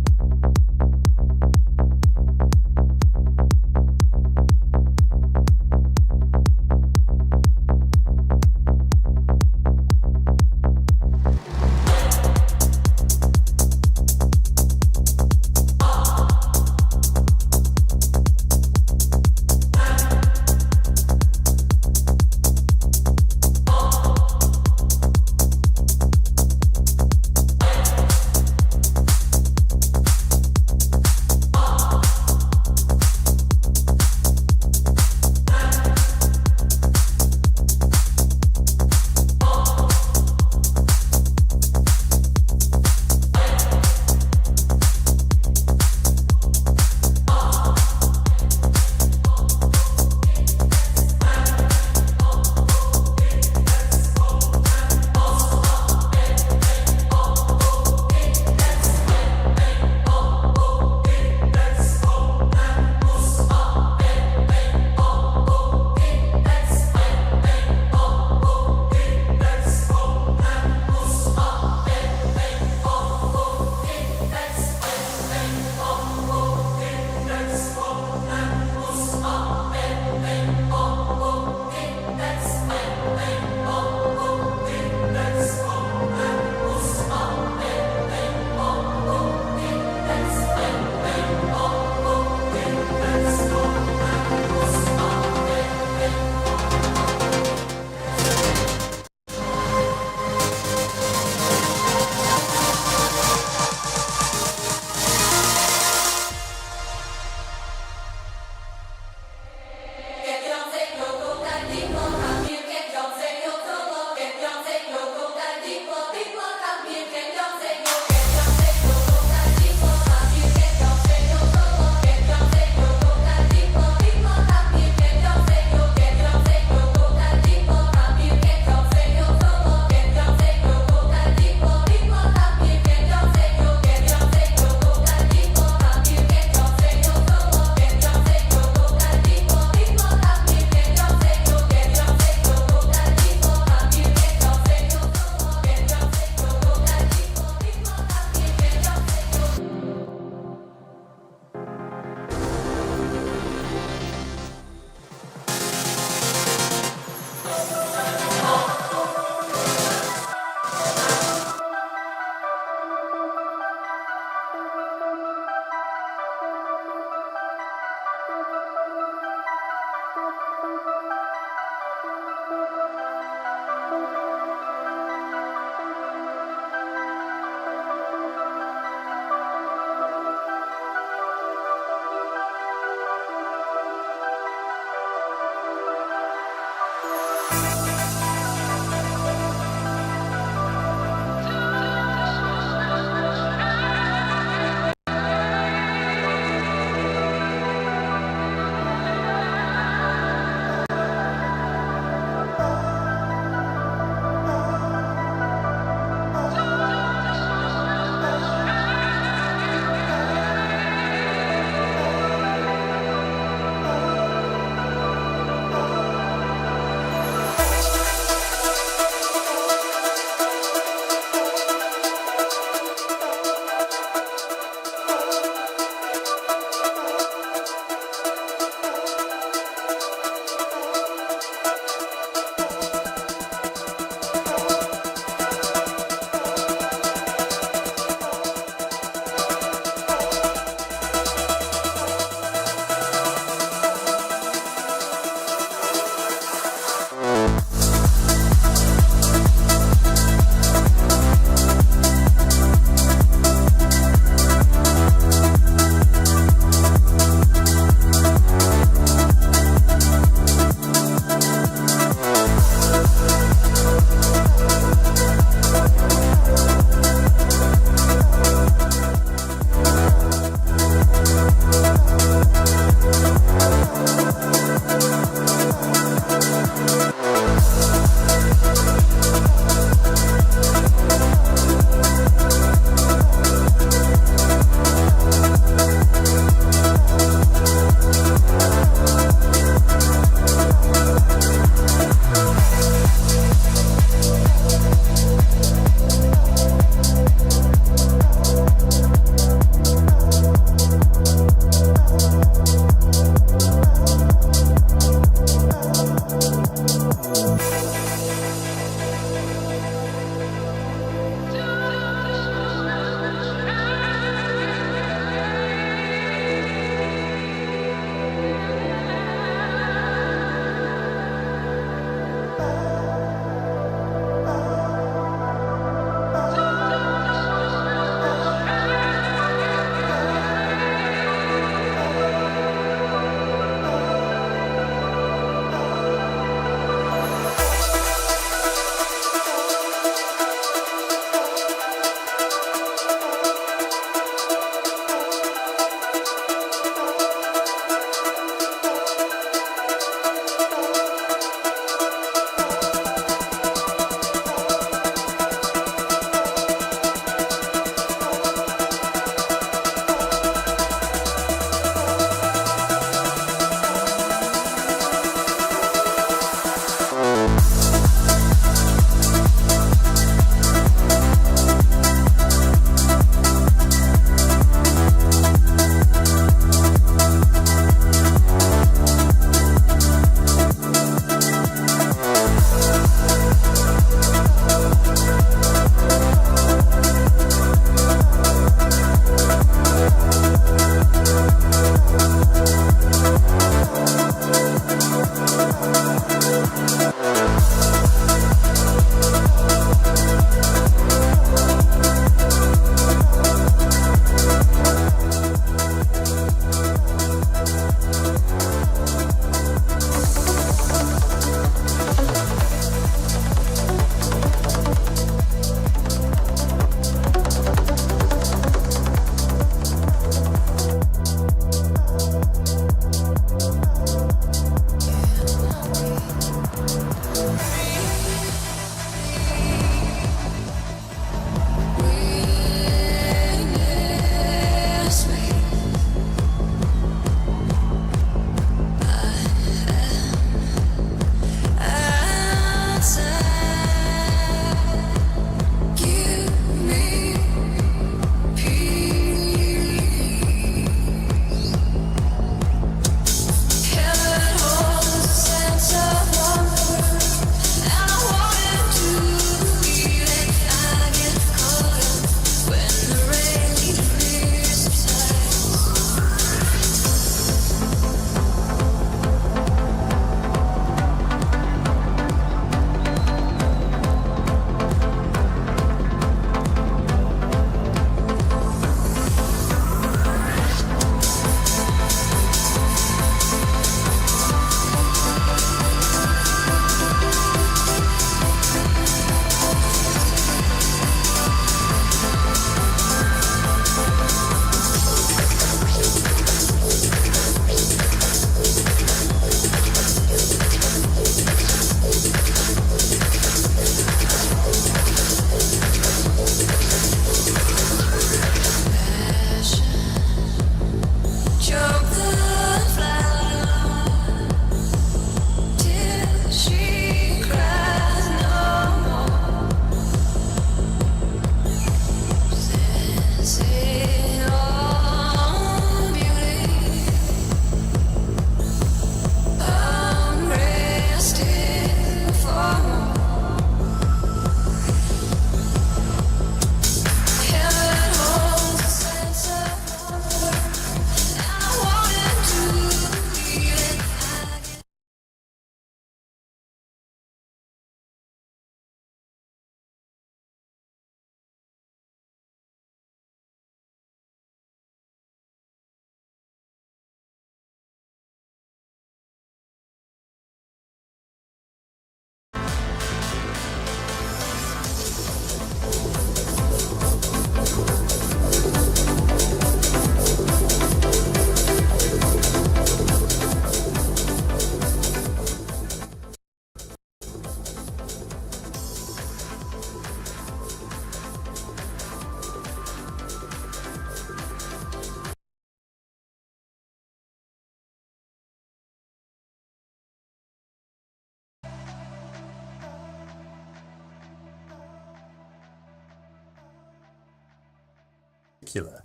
particular.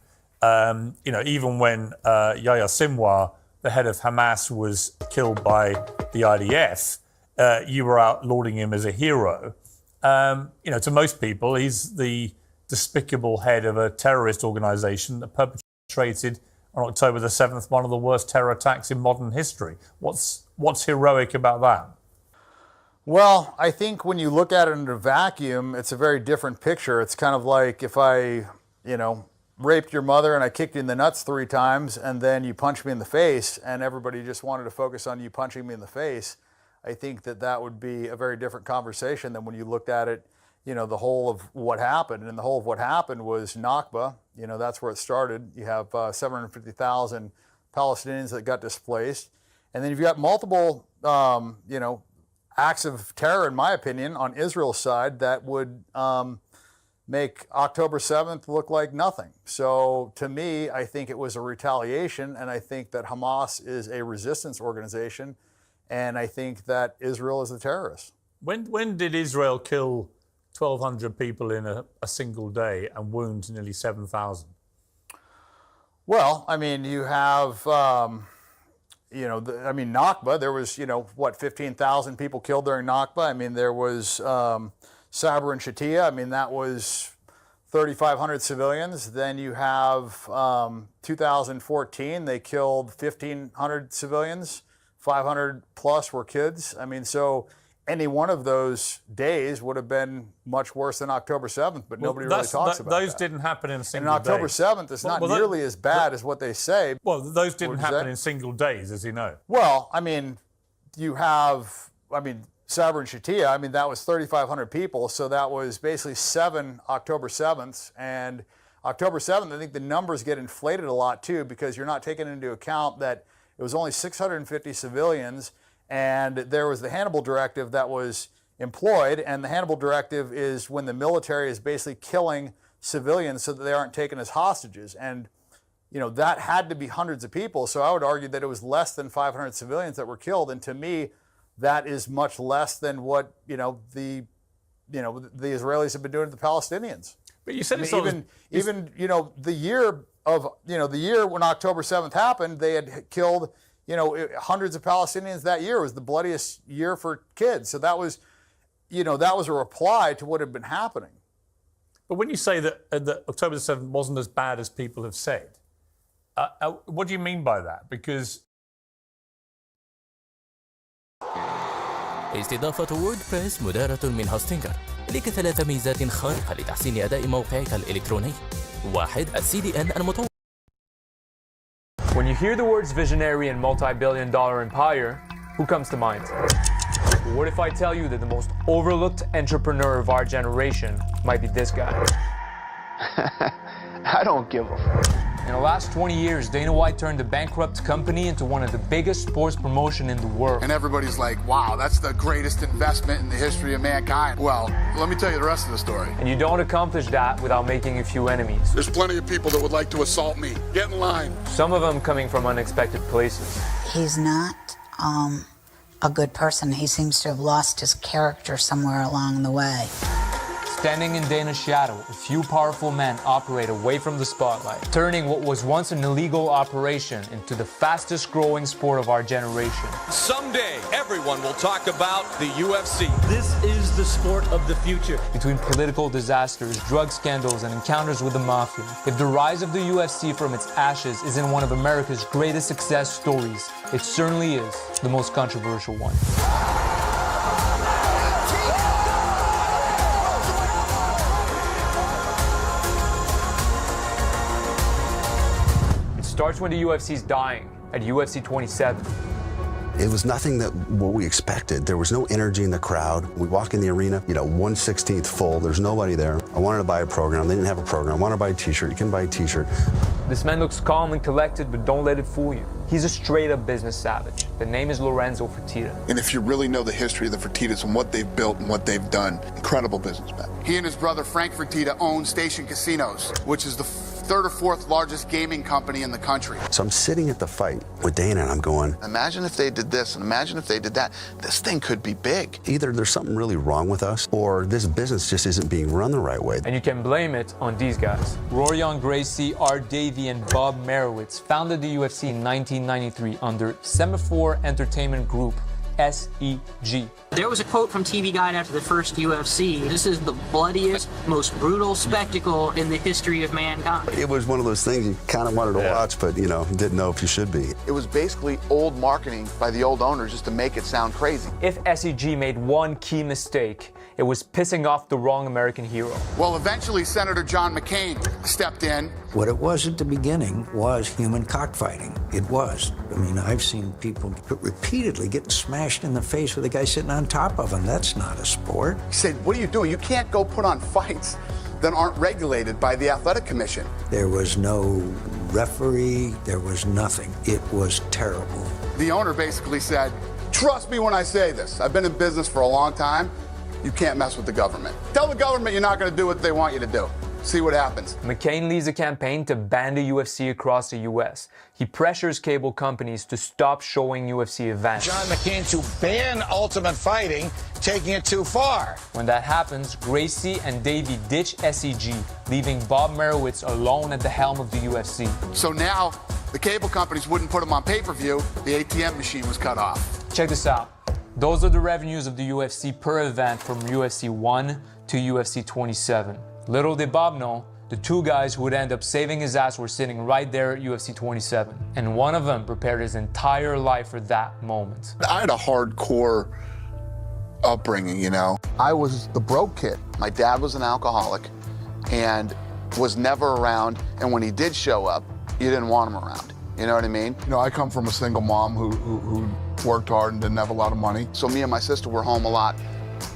Even when Yahya Sinwar, the head of Hamas, was killed by the IDF, you were out lauding him as a hero. To most people, he's the despicable head of a terrorist organisation that perpetrated on October the 7th one of the worst terror attacks in modern history. What's heroic about that? Well, I think when you look at it in a vacuum, it's a very different picture. It's kind of like if I, raped your mother and I kicked you in the nuts 3 times and then you punched me in the face and everybody just wanted to focus on you punching me in the face. I think that would be a very different conversation than when you looked at it, the whole of what happened. And the whole of what happened was Nakba. That's where it started. You have 750,000 Palestinians that got displaced. And then you've got multiple, acts of terror, in my opinion, on Israel's side that would make October 7th look like nothing. So to me, I think it was a retaliation, and I think that Hamas is a resistance organization, and I think that Israel is a terrorist. When did Israel kill 1,200 people in a single day and wound nearly 7,000? Well, you have... Nakba, there was, 15,000 people killed during Nakba. There was Sabra and Shatila. That was 3,500 civilians. Then you have 2014, they killed 1,500 civilians. 500 plus were kids. So any one of those days would have been much worse than October 7th, but nobody really talks about those that. didn't happen in a single day. And October 7th is not nearly as bad as what they say. Well, those didn't happen in single days, as you know. Well, you have, Sabra and Shatila, that was 3,500 people, so that was basically 7 October 7ths. And October 7th, I think the numbers get inflated a lot too, because you're not taking into account that it was only 650 civilians, and there was the Hannibal Directive that was employed, and the Hannibal Directive is when the military is basically killing civilians so that they aren't taken as hostages. And, that had to be hundreds of people, so I would argue that it was less than 500 civilians that were killed, and to me, that is much less than what, the Israelis have been doing to the Palestinians. But you said even the year when October 7th happened, they had killed hundreds of Palestinians that year. It was the bloodiest year for kids. So that was a reply to what had been happening. But when you say that October the 7th wasn't as bad as people have said, what do you mean by that? Because استضافة ووردبريس مدارة من هوستنجر. لك 3 ميزات خارقة لتحسين أداء موقعك الإلكتروني. 1. الCDN المطور. When you hear the words visionary and multi-billion-dollar empire, who comes to mind? What if I tell you that the most overlooked entrepreneur of our generation might be this guy? I don't give a fuck. In the last 20 years, Dana White turned a bankrupt company into one of the biggest sports promotion in the world. And everybody's like, wow, that's the greatest investment in the history of mankind. Well, let me tell you the rest of the story. And you don't accomplish that without making a few enemies. There's plenty of people that would like to assault me. Get in line. Some of them coming from unexpected places. He's not a good person. He seems to have lost his character somewhere along the way. Standing in Dana's shadow, a few powerful men operate away from the spotlight, turning what was once an illegal operation into the fastest growing sport of our generation. Someday, everyone will talk about the UFC. This is the sport of the future. Between political disasters, drug scandals, and encounters with the mafia, if the rise of the UFC from its ashes isn't one of America's greatest success stories, it certainly is the most controversial one. Starts when the UFC's dying at UFC 27. It was nothing that what we expected. There was no energy in the crowd. We walk in the arena, 1/16 full. There's nobody there. I wanted to buy a program. They didn't have a program. I want to buy a t-shirt. You can buy a t-shirt. This man looks calm and collected, but don't let it fool you. He's a straight-up business savage. The name is Lorenzo Fertitta. And if you really know the history of the Fertittas and what they've built and what they've done, incredible businessmen. He and his brother Frank Fertitta own Station Casinos, which is the third or fourth largest gaming company in the country. So I'm sitting at the fight with Dana and I'm going, imagine if they did this and imagine if they did that. This thing could be big. either there's something really wrong with us or this business just isn't being run the right way. And you can blame it on these guys. Rorion Gracie, Art Davie, and Bob Merowitz founded the UFC in 1993 under Semaphore Entertainment Group, SEG. There was a quote from TV Guide after the first UFC. This is the bloodiest, most brutal spectacle in the history of mankind. It was one of those things you kind of wanted to watch, but you know, didn't know if you should be. It was basically old marketing by the old owners just to make it sound crazy. If SEG made one key mistake, it was pissing off the wrong American hero. Well, eventually Senator John McCain stepped in. What it was at the beginning was human cockfighting. It was. I mean, I've seen people repeatedly getting smashed in the face with a guy sitting on top of them. That's not a sport. He said, what are you doing? You can't go put on fights that aren't regulated by the Athletic Commission. There was no referee. There was nothing. It was terrible. The owner basically said, trust me when I say this. I've been in business for a long time. You can't mess with the government. Tell the government you're not going to do what they want you to do. See what happens. McCain leads a campaign to ban the UFC across the U.S. He pressures cable companies to stop showing UFC events. John McCain to ban Ultimate Fighting, taking it too far. When that happens, Gracie and Davie ditch SEG, leaving Bob Merowitz alone at the helm of the UFC. So now, the cable companies wouldn't put them on pay-per-view. The ATM machine was cut off. Check this out. Those are the revenues of the UFC per event from UFC 1 to UFC 27. Little did Bob know, the two guys who would end up saving his ass were sitting right there at UFC 27. And one of them prepared his entire life for that moment. I had a hardcore upbringing, you know. I was the broke kid. My dad was an alcoholic and was never around. And when he did show up, you didn't want him around. You know what I mean? You know, I come from a single mom who worked hard and didn't have a lot of money. So me and my sister were home a lot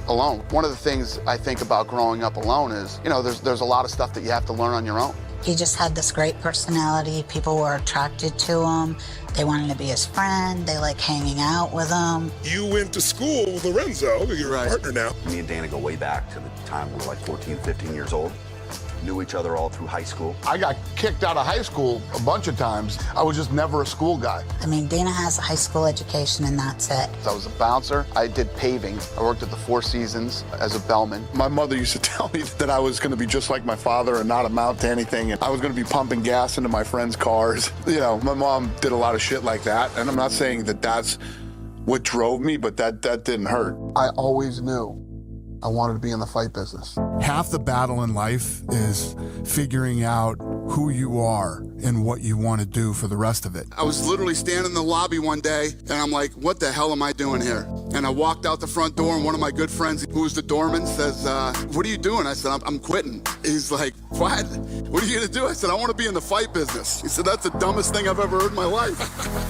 alone. One of the things I think about growing up alone is, you know, there's a lot of stuff that you have to learn on your own. He just had this great personality. People were attracted to him. They wanted to be his friend. They like hanging out with him. You went to school with Lorenzo, your partner now. Me and Dana go way back to the time we were like 14, 15 years old. Knew each other all through high school. I got kicked out of high school a bunch of times. I was just never a school guy. I mean, Dana has a high school education and that's it. I was a bouncer. I did paving. I worked at the Four Seasons as a bellman. My mother used to tell me that I was going to be just like my father and not amount to anything. And I was going to be pumping gas into my friends' cars. You know, my mom did a lot of shit like that. And I'm not saying that that's what drove me, but that didn't hurt. I always knew I wanted to be in the fight business. Half the battle in life is figuring out who you are and what you want to do for the rest of it. I was literally standing in the lobby one day and I'm like, what the hell am I doing here? And I walked out the front door and one of my good friends, who was the doorman, says, what are you doing? I said, I'm quitting. He's like, what? What are you gonna do? I said, I want to be in the fight business. He said, that's the dumbest thing I've ever heard in my life.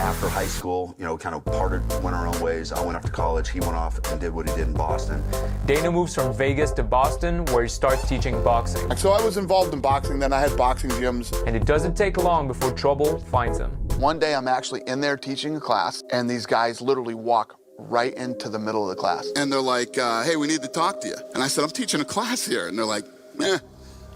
After high school, you know, kind of parted, went our own ways. I went off to college. He went off and did what he did in Boston. Dana moves from Vegas to Boston, where he starts teaching boxing. So I was involved in boxing, then I had boxing gyms. And it doesn't take long before trouble finds him. One day I'm actually in there teaching a class, and these guys literally walk right into the middle of the class. And they're like, hey, we need to talk to you. And I said, I'm teaching a class here. And they're like,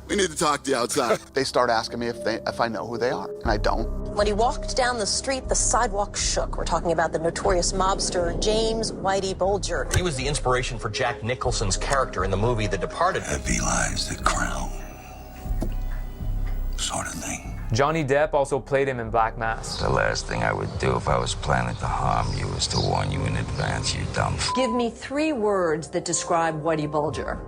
we need to talk to you outside. They start asking me if I know who they are, and I don't. When he walked down the street, the sidewalk shook. We're talking about the notorious mobster James Whitey Bulger. He was the inspiration for Jack Nicholson's character in the movie The Departed. Heavy lies the crown, sort of thing. Johnny Depp also played him in Black Mass. The last thing I would do if I was planning to harm you is to warn you in advance, you dumb f***. Give me 3 words that describe Whitey Bulger.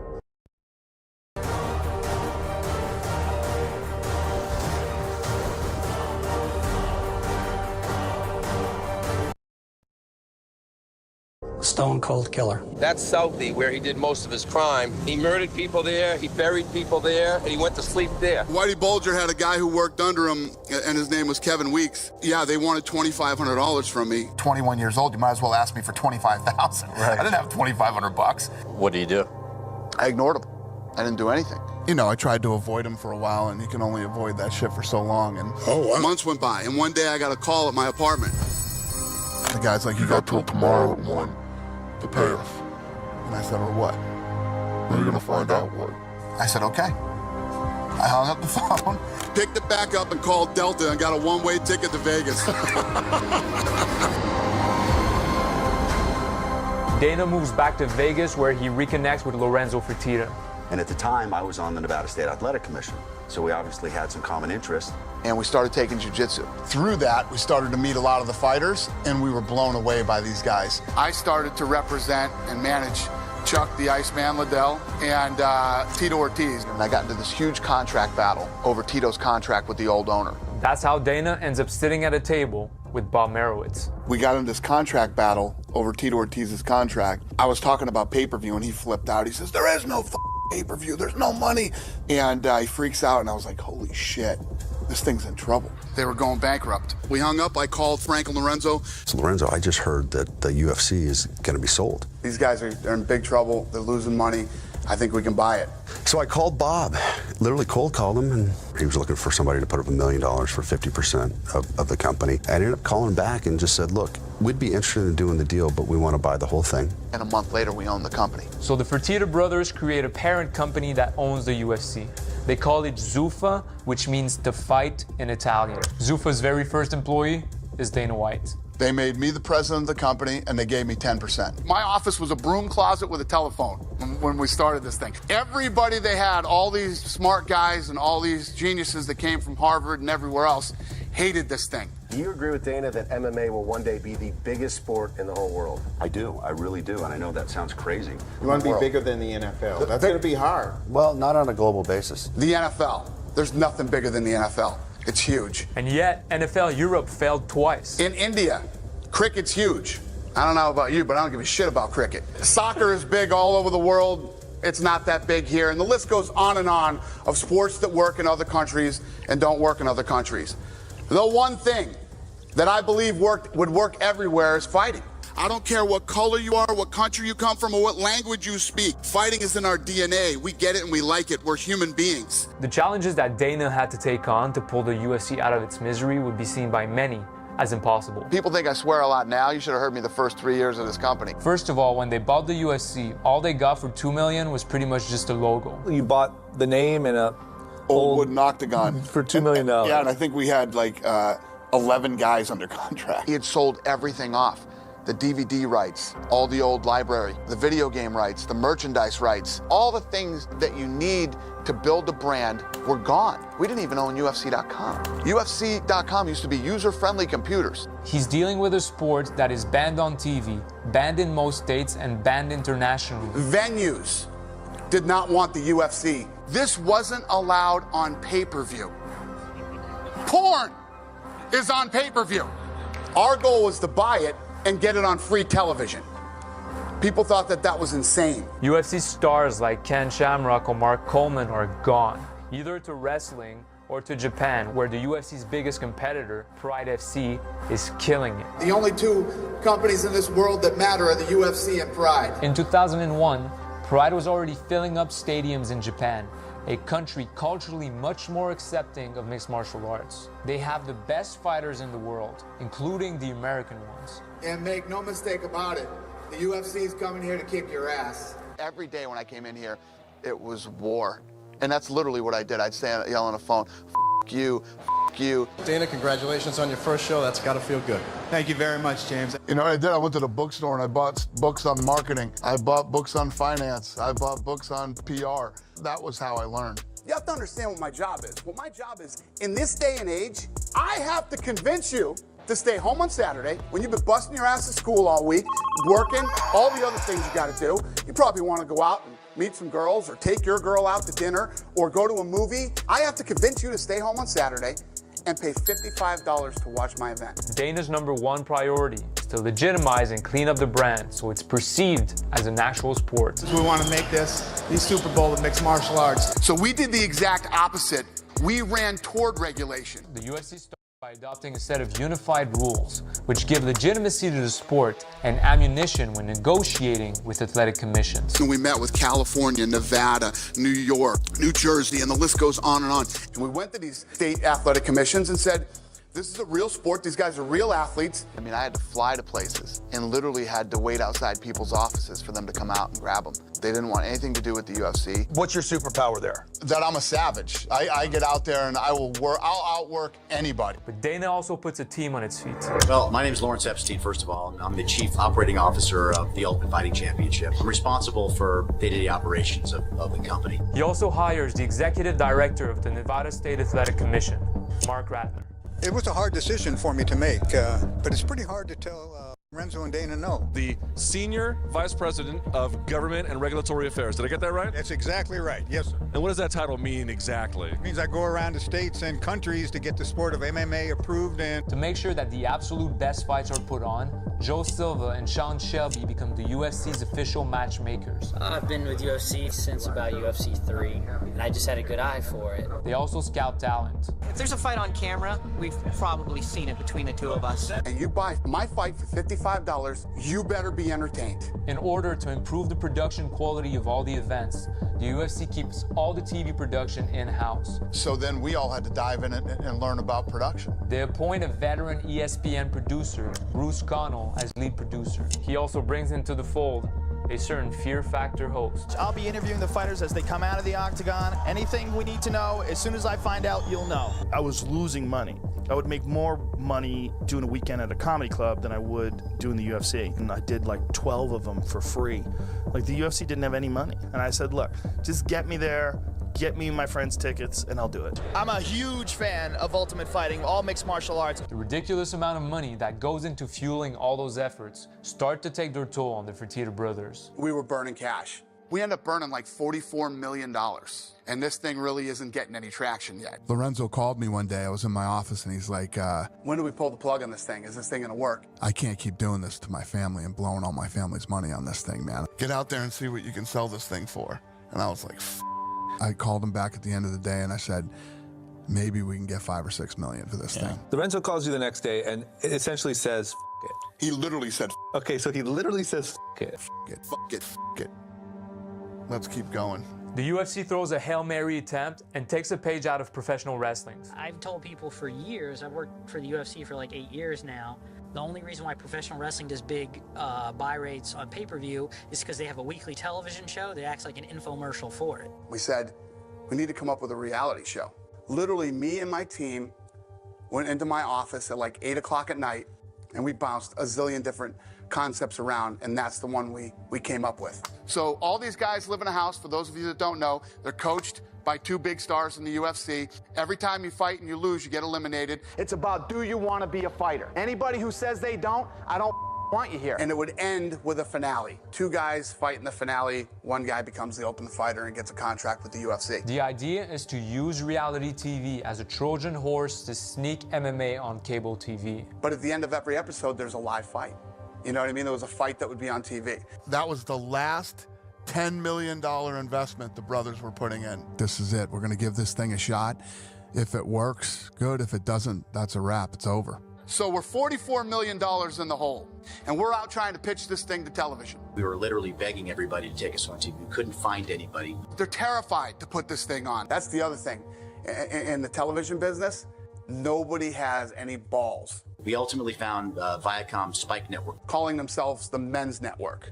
Stone cold killer. That's Southie, where he did most of his crime. He murdered people there, he buried people there, and he went to sleep there. Whitey Bulger had a guy who worked under him, and his name was Kevin Weeks. Yeah, they wanted $2,500 from me. 21 years old, you might as well ask me for $25,000. Right. I didn't have $2,500. What do you do? I ignored him. I didn't do anything. You know, I tried to avoid him for a while, and you can only avoid that shit for so long. And months went by, and one day I got a call at my apartment. The guy's like, you got till tomorrow at 1 to pay us. And I said, or what? You're gonna find out what. I said, okay. I hung up the phone, picked it back up and called Delta and got a one-way ticket to Vegas. Dana moves back to Vegas where he reconnects with Lorenzo Fertitta. And at the time, I was on the Nevada State Athletic Commission, so we obviously had some common interests. And we started taking jiu-jitsu. Through that, we started to meet a lot of the fighters, and we were blown away by these guys. I started to represent and manage Chuck the Iceman Liddell and Tito Ortiz. And I got into this huge contract battle over Tito's contract with the old owner. That's how Dana ends up sitting at a table with Bob Merowitz. We got into this contract battle over Tito Ortiz's contract. I was talking about pay-per-view, and he flipped out. He says, there is no pay-per-view, there's no money. And he freaks out, and I was like, holy shit, this thing's in trouble. They were going bankrupt. We hung up, I called Frank and Lorenzo. So Lorenzo, I just heard that the UFC is going to be sold. These guys are in big trouble, they're losing money. I think we can buy it. So I called Bob, literally cold called him, and he was looking for somebody to put up $1 million for 50% of the company. I ended up calling back and just said, look, we'd be interested in doing the deal, but we want to buy the whole thing. And a month later, we owned the company. So the Fertitta brothers create a parent company that owns the UFC. They call it Zuffa, which means to fight in Italian. Zuffa's very first employee is Dana White. They made me the president of the company, and they gave me 10%. My office was a broom closet with a telephone when we started this thing. Everybody they had, all these smart guys and all these geniuses that came from Harvard and everywhere else, hated this thing. Do you agree with Dana that MMA will one day be the biggest sport in the whole world? I do, I really do, and I know that sounds crazy. You want to be bigger than the NFL. That's going to be hard. Well, not on a global basis. The NFL. There's nothing bigger than the NFL. It's huge. And yet, NFL Europe failed twice. In India, cricket's huge. I don't know about you, but I don't give a shit about cricket. Soccer is big all over the world. It's not that big here. And the list goes on and on of sports that work in other countries and don't work in other countries. The one thing that I believe would work everywhere is fighting. I don't care what color you are, what country you come from, or what language you speak. Fighting is in our DNA. We get it and we like it. We're human beings. The challenges that Dana had to take on to pull the UFC out of its misery would be seen by many as impossible. People think I swear a lot now. You should have heard me the first 3 years of this company. First of all, when they bought the UFC, all they got for $2 million was pretty much just a logo. You bought the name and a old wooden octagon for $2 million. Yeah, and I think we had like 11 guys under contract. He had sold everything off. The DVD rights, all the old library, the video game rights, the merchandise rights, all the things that you need to build a brand were gone. We didn't even own UFC.com. UFC.com used to be user-friendly computers. He's dealing with a sport that is banned on TV, banned in most states, and banned internationally. Venues did not want the UFC. This wasn't allowed on pay-per-view. Porn is on pay-per-view. Our goal was to buy it and get it on free television. People thought that that was insane. UFC stars like Ken Shamrock or Mark Coleman are gone, either to wrestling or to Japan, where the UFC's biggest competitor, Pride FC, is killing it. The only two companies in this world that matter are the UFC and Pride. In 2001, Pride was already filling up stadiums in Japan, a country culturally much more accepting of mixed martial arts. They have the best fighters in the world, including the American ones. And make no mistake about it, the UFC is coming here to kick your ass. Every day when I came in here, it was war. And that's literally what I did. I'd stand yell on the phone, F you, F you. Dana, congratulations on your first show. That's got to feel good. Thank you very much, James. You know what I did? I went to the bookstore and I bought books on marketing. I bought books on finance. I bought books on PR. That was how I learned. You have to understand what my job is. What my job is, in this day and age, I have to convince you to stay home on Saturday when you've been busting your ass at school all week, working, all the other things you got to do. You probably want to go out and meet some girls or take your girl out to dinner or go to a movie. I have to convince you to stay home on Saturday and pay $55 to watch my event. Dana's #1 priority is to legitimize and clean up the brand so it's perceived as an actual sport. We want to make this the Super Bowl of mixed martial arts. So we did the exact opposite. We ran toward regulation. The UFC started by adopting a set of unified rules, which give legitimacy to the sport and ammunition when negotiating with athletic commissions. And we met with California, Nevada, New York, New Jersey, and the list goes on and on. And we went to these state athletic commissions and said, This is a real sport. These guys are real athletes. I mean, I had to fly to places and literally had to wait outside people's offices for them to come out and grab them. They didn't want anything to do with the UFC. What's your superpower there? That I'm a savage. I get out there and I'll outwork anybody. But Dana also puts a team on its feet. Well, my name is Lawrence Epstein, first of all. I'm the Chief Operating Officer of the Ultimate Fighting Championship. I'm responsible for day-to-day operations of the company. He also hires the Executive Director of the Nevada State Athletic Commission, Mark Ratner. It was a hard decision for me to make, but it's pretty hard to tell Renzo and Dana no. The Senior Vice President of Government and Regulatory Affairs. Did I get that right? That's exactly right, yes, sir. And what does that title mean exactly? It means I go around to states and countries to get the sport of MMA approved and... To make sure that the absolute best fights are put on, Joe Silva and Sean Shelby become the UFC's official matchmakers. I've been with UFC since about UFC 3, and I just had a good eye for it. They also scout talent. If there's a fight on camera, we've probably seen it between the two of us. And you buy my fight for $55, you better be entertained. In order to improve the production quality of all the events, the UFC keeps all the TV production in-house. So then we all had to dive in and learn about production. They appoint a veteran ESPN producer, Bruce Connell, as lead producer. He also brings into the fold a certain Fear Factor host. I'll be interviewing the fighters as they come out of the octagon. Anything we need to know, as soon as I find out, you'll know. I was losing money. I would make more money doing a weekend at a comedy club than I would doing the UFC. And I did like 12 of them for free. Like the UFC didn't have any money. And I said, look, just get me there, get me my friends' tickets, and I'll do it. I'm a huge fan of Ultimate Fighting, all mixed martial arts. The ridiculous amount of money that goes into fueling all those efforts start to take their toll on the Fertitta brothers. We were burning cash. We ended up burning like $44 million. And this thing really isn't getting any traction yet. Lorenzo called me one day. I was in my office and he's like, when do we pull the plug on this thing? Is this thing gonna work? I can't keep doing this to my family and blowing all my family's money on this thing, man. Get out there and see what you can sell this thing for. And I was like, I called him back at the end of the day and I said, maybe we can get 5 or 6 million for this thing. Lorenzo calls you the next day and it essentially says, F it. He literally said, okay, so he literally says, F it. F it, F it. Let's keep going. The UFC throws a Hail Mary attempt and takes a page out of professional wrestling. I've told people for years, I've worked for the UFC for like 8 years now, the only reason why professional wrestling does big buy rates on pay-per-view is because they have a weekly television show that acts like an infomercial for it. We said, we need to come up with a reality show. Literally, me and my team went into my office at like 8 o'clock at night, and we bounced a zillion different concepts around, and that's the one we came up with. So all these guys live in a house. For those of you that don't know, they're coached by 2 big stars in the UFC. Every time you fight and you lose, you get eliminated. It's about, do you want to be a fighter? Anybody who says they don't, I don't want you here. And it would end with a finale. 2 guys fight in the finale. 1 guy becomes the Ultimate Fighter and gets a contract with the UFC. The idea is to use reality TV as a Trojan horse to sneak MMA on cable TV. But at the end of every episode, there's a live fight. You know what I mean? There was a fight that would be on TV. That was the last $10 million investment the brothers were putting in. This is it. We're going to give this thing a shot. If it works, good. If it doesn't, that's a wrap. It's over. So we're $44 million in the hole, and we're out trying to pitch this thing to television. We were literally begging everybody to take us on TV. We couldn't find anybody. They're terrified to put this thing on. That's the other thing. In the television business, nobody has any balls. We ultimately found Viacom Spike Network. Calling themselves the Men's Network.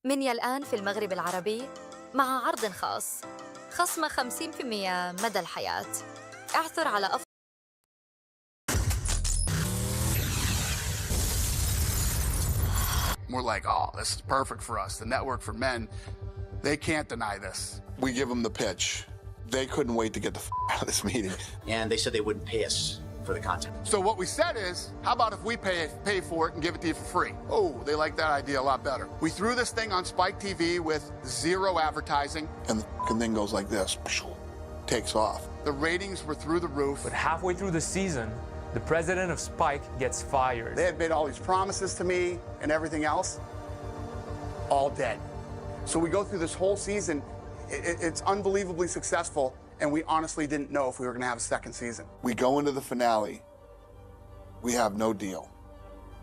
من الآن في المغرب العربي مع عرض خاص خصم 50% مدى الحياة. اعثر على We're like, oh, this is perfect for us. The network for men, they can't deny this. We give them the pitch. They couldn't wait to get the out of this meeting. And they said they wouldn't pay us for the content. So what we said is, how about if we pay for it and give it to you for free? Oh, they like that idea a lot better. We threw this thing on Spike TV with 0 advertising. And the thing goes like this, takes off. The ratings were through the roof. But halfway through the season, the president of Spike gets fired. They had made all these promises to me and everything else, all dead. So we go through this whole season. It's unbelievably successful, and we honestly didn't know if we were going to have a second season. We go into the finale. We have no deal.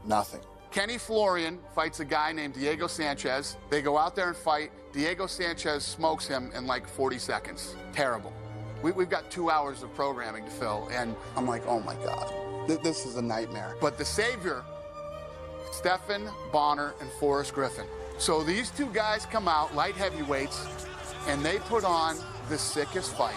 Nothing. Kenny Florian fights a guy named Diego Sanchez. They go out there and fight. Diego Sanchez smokes him in like 40 seconds. Terrible. We've got 2 hours of programming to fill, and I'm like, oh my God, this is a nightmare. But the savior, Stephan Bonner and Forrest Griffin. So these two guys come out, light heavyweights, and they put on the sickest fight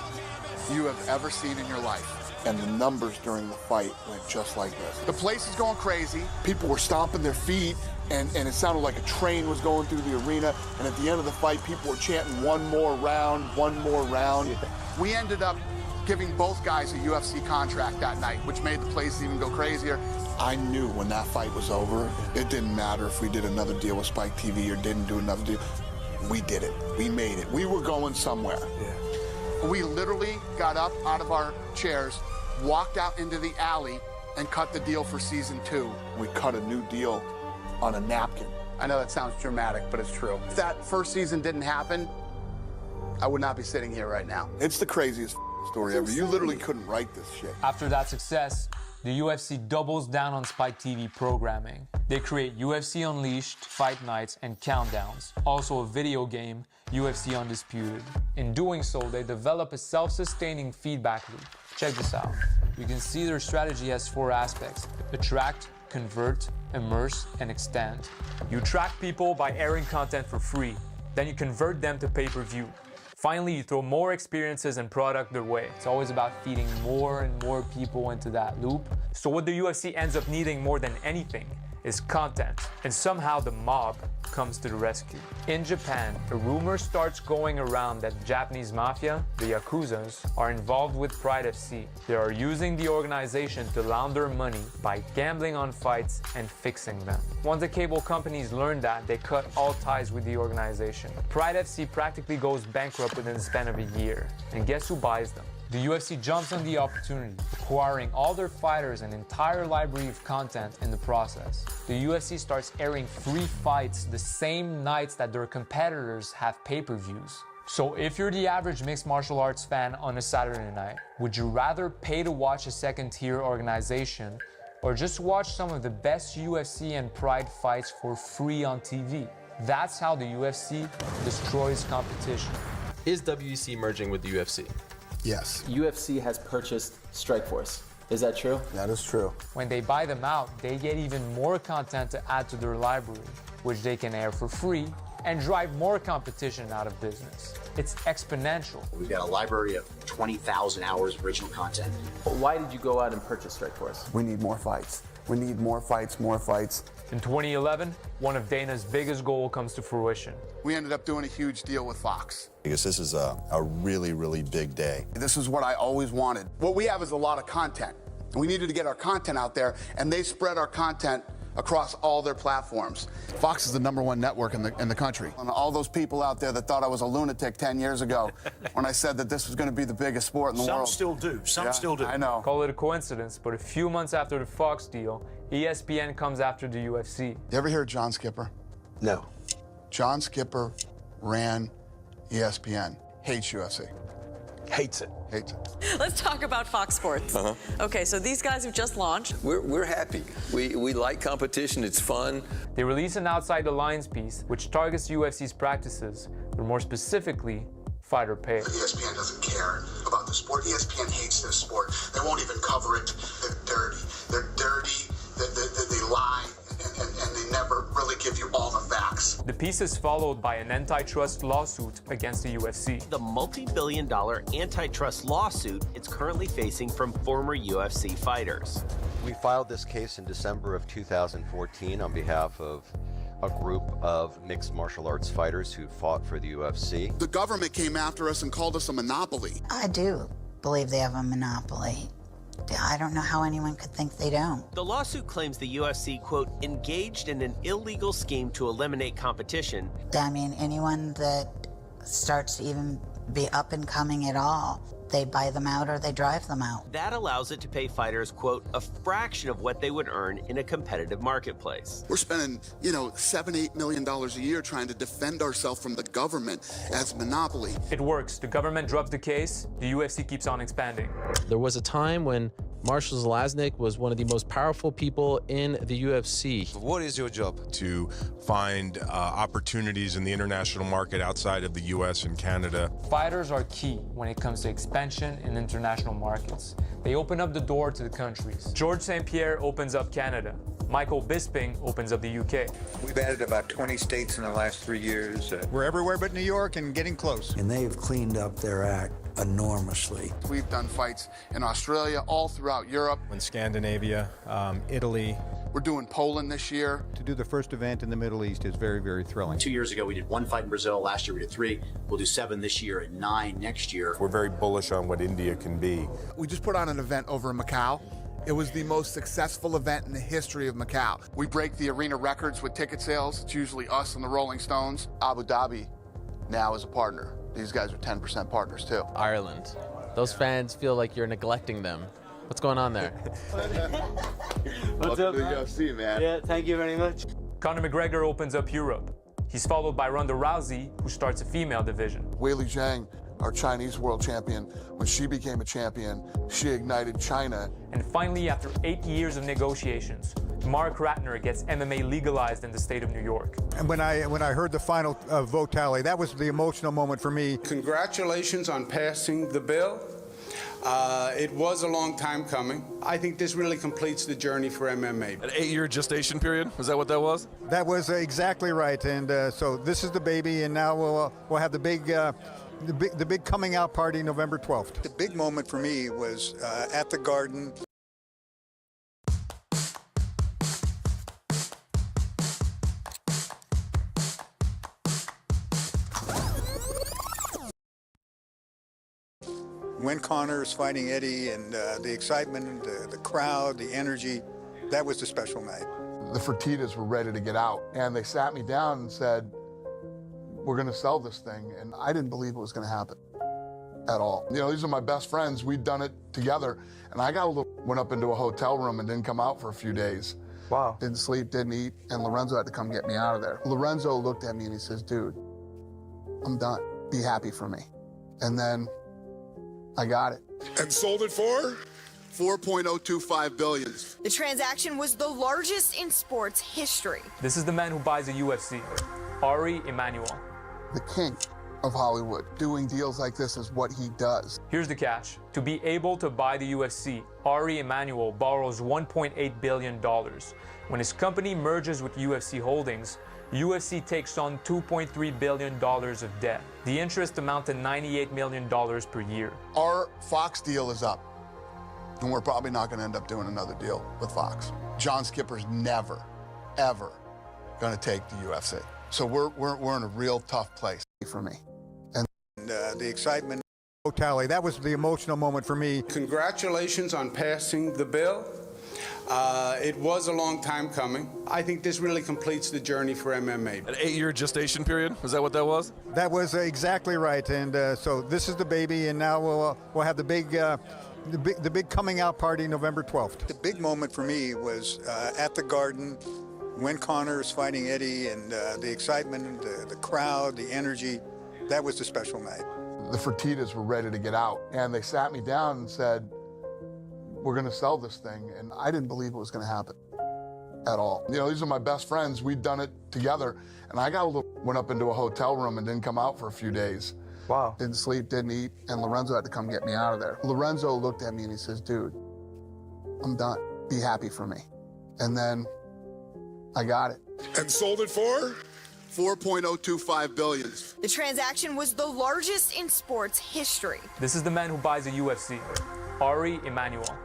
you have ever seen in your life. And the numbers during the fight went just like this. The place is going crazy. People were stomping their feet, and it sounded like a train was going through the arena. And at the end of the fight, people were chanting, one more round, one more round. We ended up giving both guys a UFC contract that night, which made the place even go crazier. I knew when that fight was over, it didn't matter if we did another deal with Spike TV or didn't do another deal. We did it. We made it. We were going somewhere. Yeah. We literally got up out of our chairs, walked out into the alley, and cut the deal for season 2. We cut a new deal on a napkin. I know that sounds dramatic, but it's true. If that first season didn't happen, I would not be sitting here right now. It's the craziest story ever. You literally couldn't write this shit. After that success, the UFC doubles down on Spike TV programming. They create UFC Unleashed, Fight Nights, and Countdowns. Also a video game, UFC Undisputed. In doing so, they develop a self-sustaining feedback loop. Check this out. You can see their strategy has 4 aspects: attract, convert, immerse, and extend. You attract people by airing content for free. Then you convert them to pay-per-view. Finally, you throw more experiences and product their way. It's always about feeding more and more people into that loop. So what the UFC ends up needing more than anything is content. And somehow the mob comes to the rescue. In Japan, a rumor starts going around that the Japanese mafia, the Yakuzas, are involved with Pride FC. They are using the organization to launder money by gambling on fights and fixing them. Once the cable companies learn that, they cut all ties with the organization. Pride FC practically goes bankrupt within the span of a year. And guess who buys them? The UFC jumps on the opportunity, acquiring all their fighters and entire library of content in the process. The UFC starts airing free fights the same nights that their competitors have pay-per-views. So if you're the average mixed martial arts fan on a Saturday night, would you rather pay to watch a second-tier organization or just watch some of the best UFC and Pride fights for free on TV? That's how the UFC destroys competition. Is WEC merging with the UFC? Yes. UFC has purchased Strikeforce. Is that true? That is true. When they buy them out, they get even more content to add to their library, which they can air for free and drive more competition out of business. It's exponential. We've got a library of 20,000 hours of original content. Why did you go out and purchase Strikeforce? We need more fights. We need more fights, more fights. In 2011, one of Dana's biggest goals comes to fruition. We ended up doing a huge deal with Fox. Because this is a really, really big day. This is what I always wanted. What we have is a lot of content. We needed to get our content out there, and they spread our content across all their platforms. Fox is the #1 network in the country. And all those people out there that thought I was a lunatic 10 years ago when I said that this was going to be the biggest sport in the world. Some still do. Some still do. I know. Call it a coincidence, but a few months after the Fox deal, ESPN comes after the UFC. You ever hear of John Skipper? No. John Skipper ran ESPN. Hates UFC. Hates it. Hates it. Let's talk about Fox Sports. Okay, so these guys have just launched. We're happy. We like competition. It's fun. They release an Outside the Lines piece, which targets UFC's practices, but more specifically, fighter pay. ESPN doesn't care about the sport. ESPN hates this sport. They won't even cover it. They're dirty. They're dirty. They lie. And they never really give you all the facts. The piece is followed by an antitrust lawsuit against the UFC. The multi-billion-dollar antitrust lawsuit it's currently facing from former UFC fighters. We filed this case in December of 2014 on behalf of a group of mixed martial arts fighters who fought for the UFC. The government came after us and called us a monopoly. I do believe they have a monopoly. I don't know how anyone could think they don't. The lawsuit claims the UFC, quote, engaged in an illegal scheme to eliminate competition. I mean, anyone that starts to even be up and coming at all, they buy them out or they drive them out. That allows it to pay fighters, quote, a fraction of what they would earn in a competitive marketplace. We're spending, $7-8 million a year trying to defend ourselves from the government as monopoly. It works. The government drops the case, the UFC keeps on expanding. There was a time when Marshall Zalaznik was one of the most powerful people in the UFC. What is your job? To find opportunities in the international market outside of the U.S. and Canada. Fighters are key when it comes to expansion in international markets. They open up the door to the countries. George St. Pierre opens up Canada. Michael Bisping opens up the UK. We've added about 20 states in the last 3 years. We're everywhere but New York and getting close. And they've cleaned up their act enormously. We've done fights in Australia, all throughout Europe. In Scandinavia, Italy. We're doing Poland this year. To do the first event in the Middle East is very, very thrilling. 2 years ago, we did 1 fight in Brazil. Last year, we did 3. We'll do 7 this year and 9 next year. We're very bullish on what India can be. We just put on an event over in Macau. It was the most successful event in the history of Macau. We break the arena records with ticket sales. It's usually us and the Rolling Stones. Abu Dhabi now is a partner. These guys are 10% partners too. Ireland. Those fans feel like you're neglecting them. What's going on there? What's up, man? UFC, man. Yeah, thank you very much. Conor McGregor opens up Europe. He's followed by Ronda Rousey, who starts a female division. Weili Zhang, our Chinese world champion, when she became a champion, she ignited China. And finally, after 8 years of negotiations, Mark Ratner gets MMA legalized in the state of New York. And when I heard the final vote tally, that was the emotional moment for me. Congratulations on passing the bill. It was a long time coming. I think this really completes the journey for MMA. An 8-year gestation period? Was that what that was? That was exactly right. And so this is the baby, and now we'll have the big coming out party November 12th. The big moment for me was at the Garden. When Conor was fighting Eddie, and the excitement, the crowd, the energy, that was the special night. The Fertittas were ready to get out, and they sat me down and said, we're going to sell this thing. And I didn't believe it was going to happen at all. You know, these are my best friends. We'd done it together. And I went up into a hotel room and didn't come out for a few days. Wow. Didn't sleep, didn't eat. And Lorenzo had to come get me out of there. Lorenzo looked at me and he says, dude, I'm done. Be happy for me. And then I got it. And sold it for? $4.025 billion. The transaction was the largest in sports history. This is the man who buys the UFC, Ari Emanuel. The king of Hollywood. Doing deals like this is what he does. Here's the catch. To be able to buy the UFC, Ari Emanuel borrows $1.8 billion. When his company merges with UFC Holdings, UFC takes on $2.3 billion of debt. The interest amount to $98 million per year. Our Fox deal is up, and we're probably not going to end up doing another deal with Fox. John Skipper's never, ever going to take the UFC. So we're in a real tough place for me. And the excitement, tally, that was the emotional moment for me. Congratulations on passing the bill. It was a long time coming. I think this really completes the journey for MMA. An 8-year gestation period? Was that what that was? That was exactly right. And so this is the baby, and now we'll have the big coming out party November 12th. The big moment for me was at the Garden when Conor was fighting Eddie, and the excitement, the crowd, the energy, that was the special night. The Fertittas were ready to get out, and they sat me down and said, we're going to sell this thing. And I didn't believe it was going to happen at all. You know, these are my best friends. We'd done it together. And I went up into a hotel room and didn't come out for a few days. Wow. Didn't sleep, didn't eat. And Lorenzo had to come get me out of there. Lorenzo looked at me and he says, dude, I'm done. Be happy for me. And then I got it. And sold it for? $4.025 billion. The transaction was the largest in sports history. This is the man who buys the UFC, Ari Emanuel.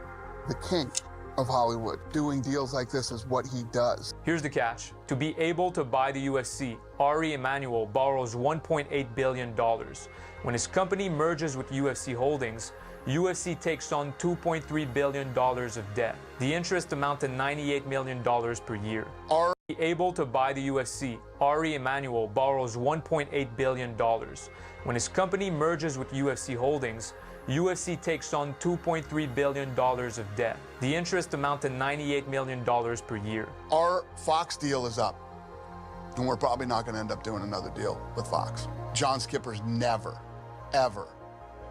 The king of Hollywood. Doing deals like this is what he does. Here's the catch. To be able to buy the UFC, Ari Emanuel borrows $1.8 billion. When his company merges with UFC Holdings, UFC takes on $2.3 billion of debt. The interest amount to $98 million per year. To be able to buy the UFC, Ari Emanuel borrows $1.8 billion. When his company merges with UFC Holdings, UFC takes on $2.3 billion of debt. The interest amount to $98 million per year. Our Fox deal is up, and we're probably not going to end up doing another deal with Fox. John Skipper's never, ever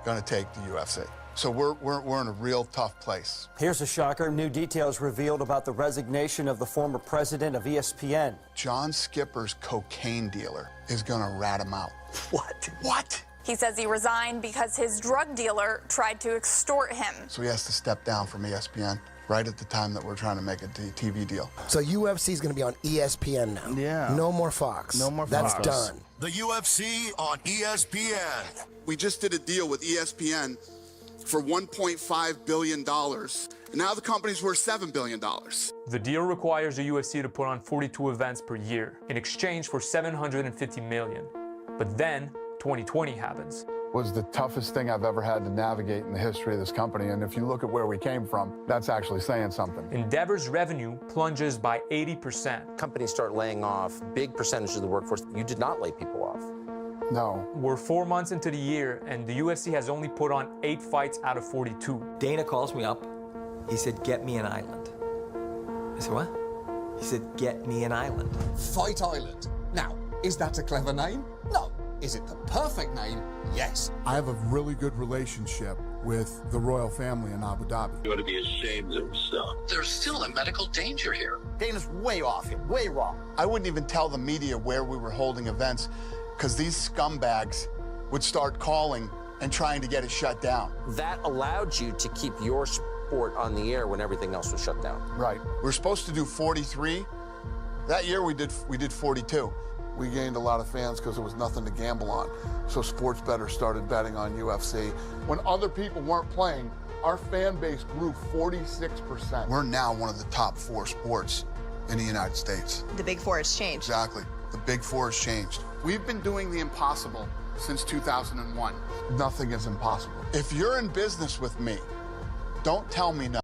going to take the UFC. So we're in a real tough place. Here's a shocker. New details revealed about the resignation of the former president of ESPN. John Skipper's cocaine dealer is going to rat him out. What? What? He says he resigned because his drug dealer tried to extort him. So he has to step down from ESPN right at the time that we're trying to make a TV deal. So UFC is going to be on ESPN now. Yeah. No more Fox. No more That's Fox. done. The UFC on ESPN. We just did a deal with ESPN for $1.5 billion. And now the company's worth $7 billion. The deal requires the UFC to put on 42 events per year in exchange for $750 million. But then 2020 happens. Was the toughest thing I've ever had to navigate in the history of this company. And if you look at where we came from, that's actually saying something. Endeavor's revenue plunges by 80%. Companies start laying off big percentages of the workforce. You did not lay people off. No. We're 4 months into the year, and the UFC has only put on 8 fights out of 42. Dana calls me up. He said, get me an island. I said, what? He said, get me an island. Fight Island. Now, is that a clever name? No. Is it the perfect name? Yes. I have a really good relationship with the royal family in Abu Dhabi. You ought to be ashamed of yourself. There's still a medical danger here. Dana's way off here, way wrong. I wouldn't even tell the media where we were holding events because these scumbags would start calling and trying to get it shut down. That allowed you to keep your sport on the air when everything else was shut down. Right. We were supposed to do 43. That year we did 42. We gained a lot of fans because there was nothing to gamble on. So sports bettors started betting on UFC. When other people weren't playing, our fan base grew 46%. We're now one of the top 4 sports in the United States. The Big Four has changed. Exactly. The Big Four has changed. We've been doing the impossible since 2001. Nothing is impossible. If you're in business with me, don't tell me no.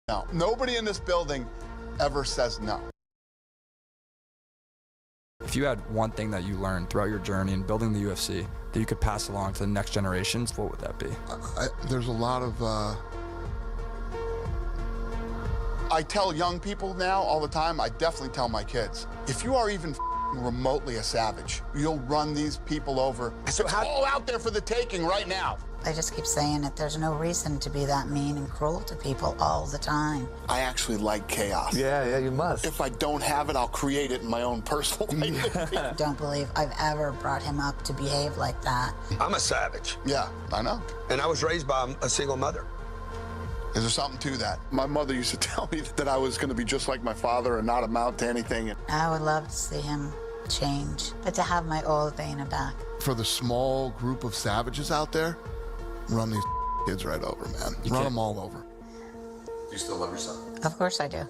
No. Nobody in this building ever says no. If you had one thing that you learned throughout your journey in building the UFC that you could pass along to the next generations, what would that be? There's a lot of I tell young people now all the time, I definitely tell my kids, if you are even remotely a savage, you'll run these people over. So it's all out there for the taking right now. I just keep saying it. There's no reason to be that mean and cruel to people all the time. I actually like chaos. Yeah, you must. If I don't have it, I'll create it in my own personal way. I don't believe I've ever brought him up to behave like that. I'm a savage. Yeah, I know. And I was raised by a single mother. Is there something to that? My mother used to tell me that I was going to be just like my father and not amount to anything. I would love to see him change, but to have my old Dana back. For the small group of savages out there, run these kids right over, man. Run them all over. Do you still love your son? Of course I do.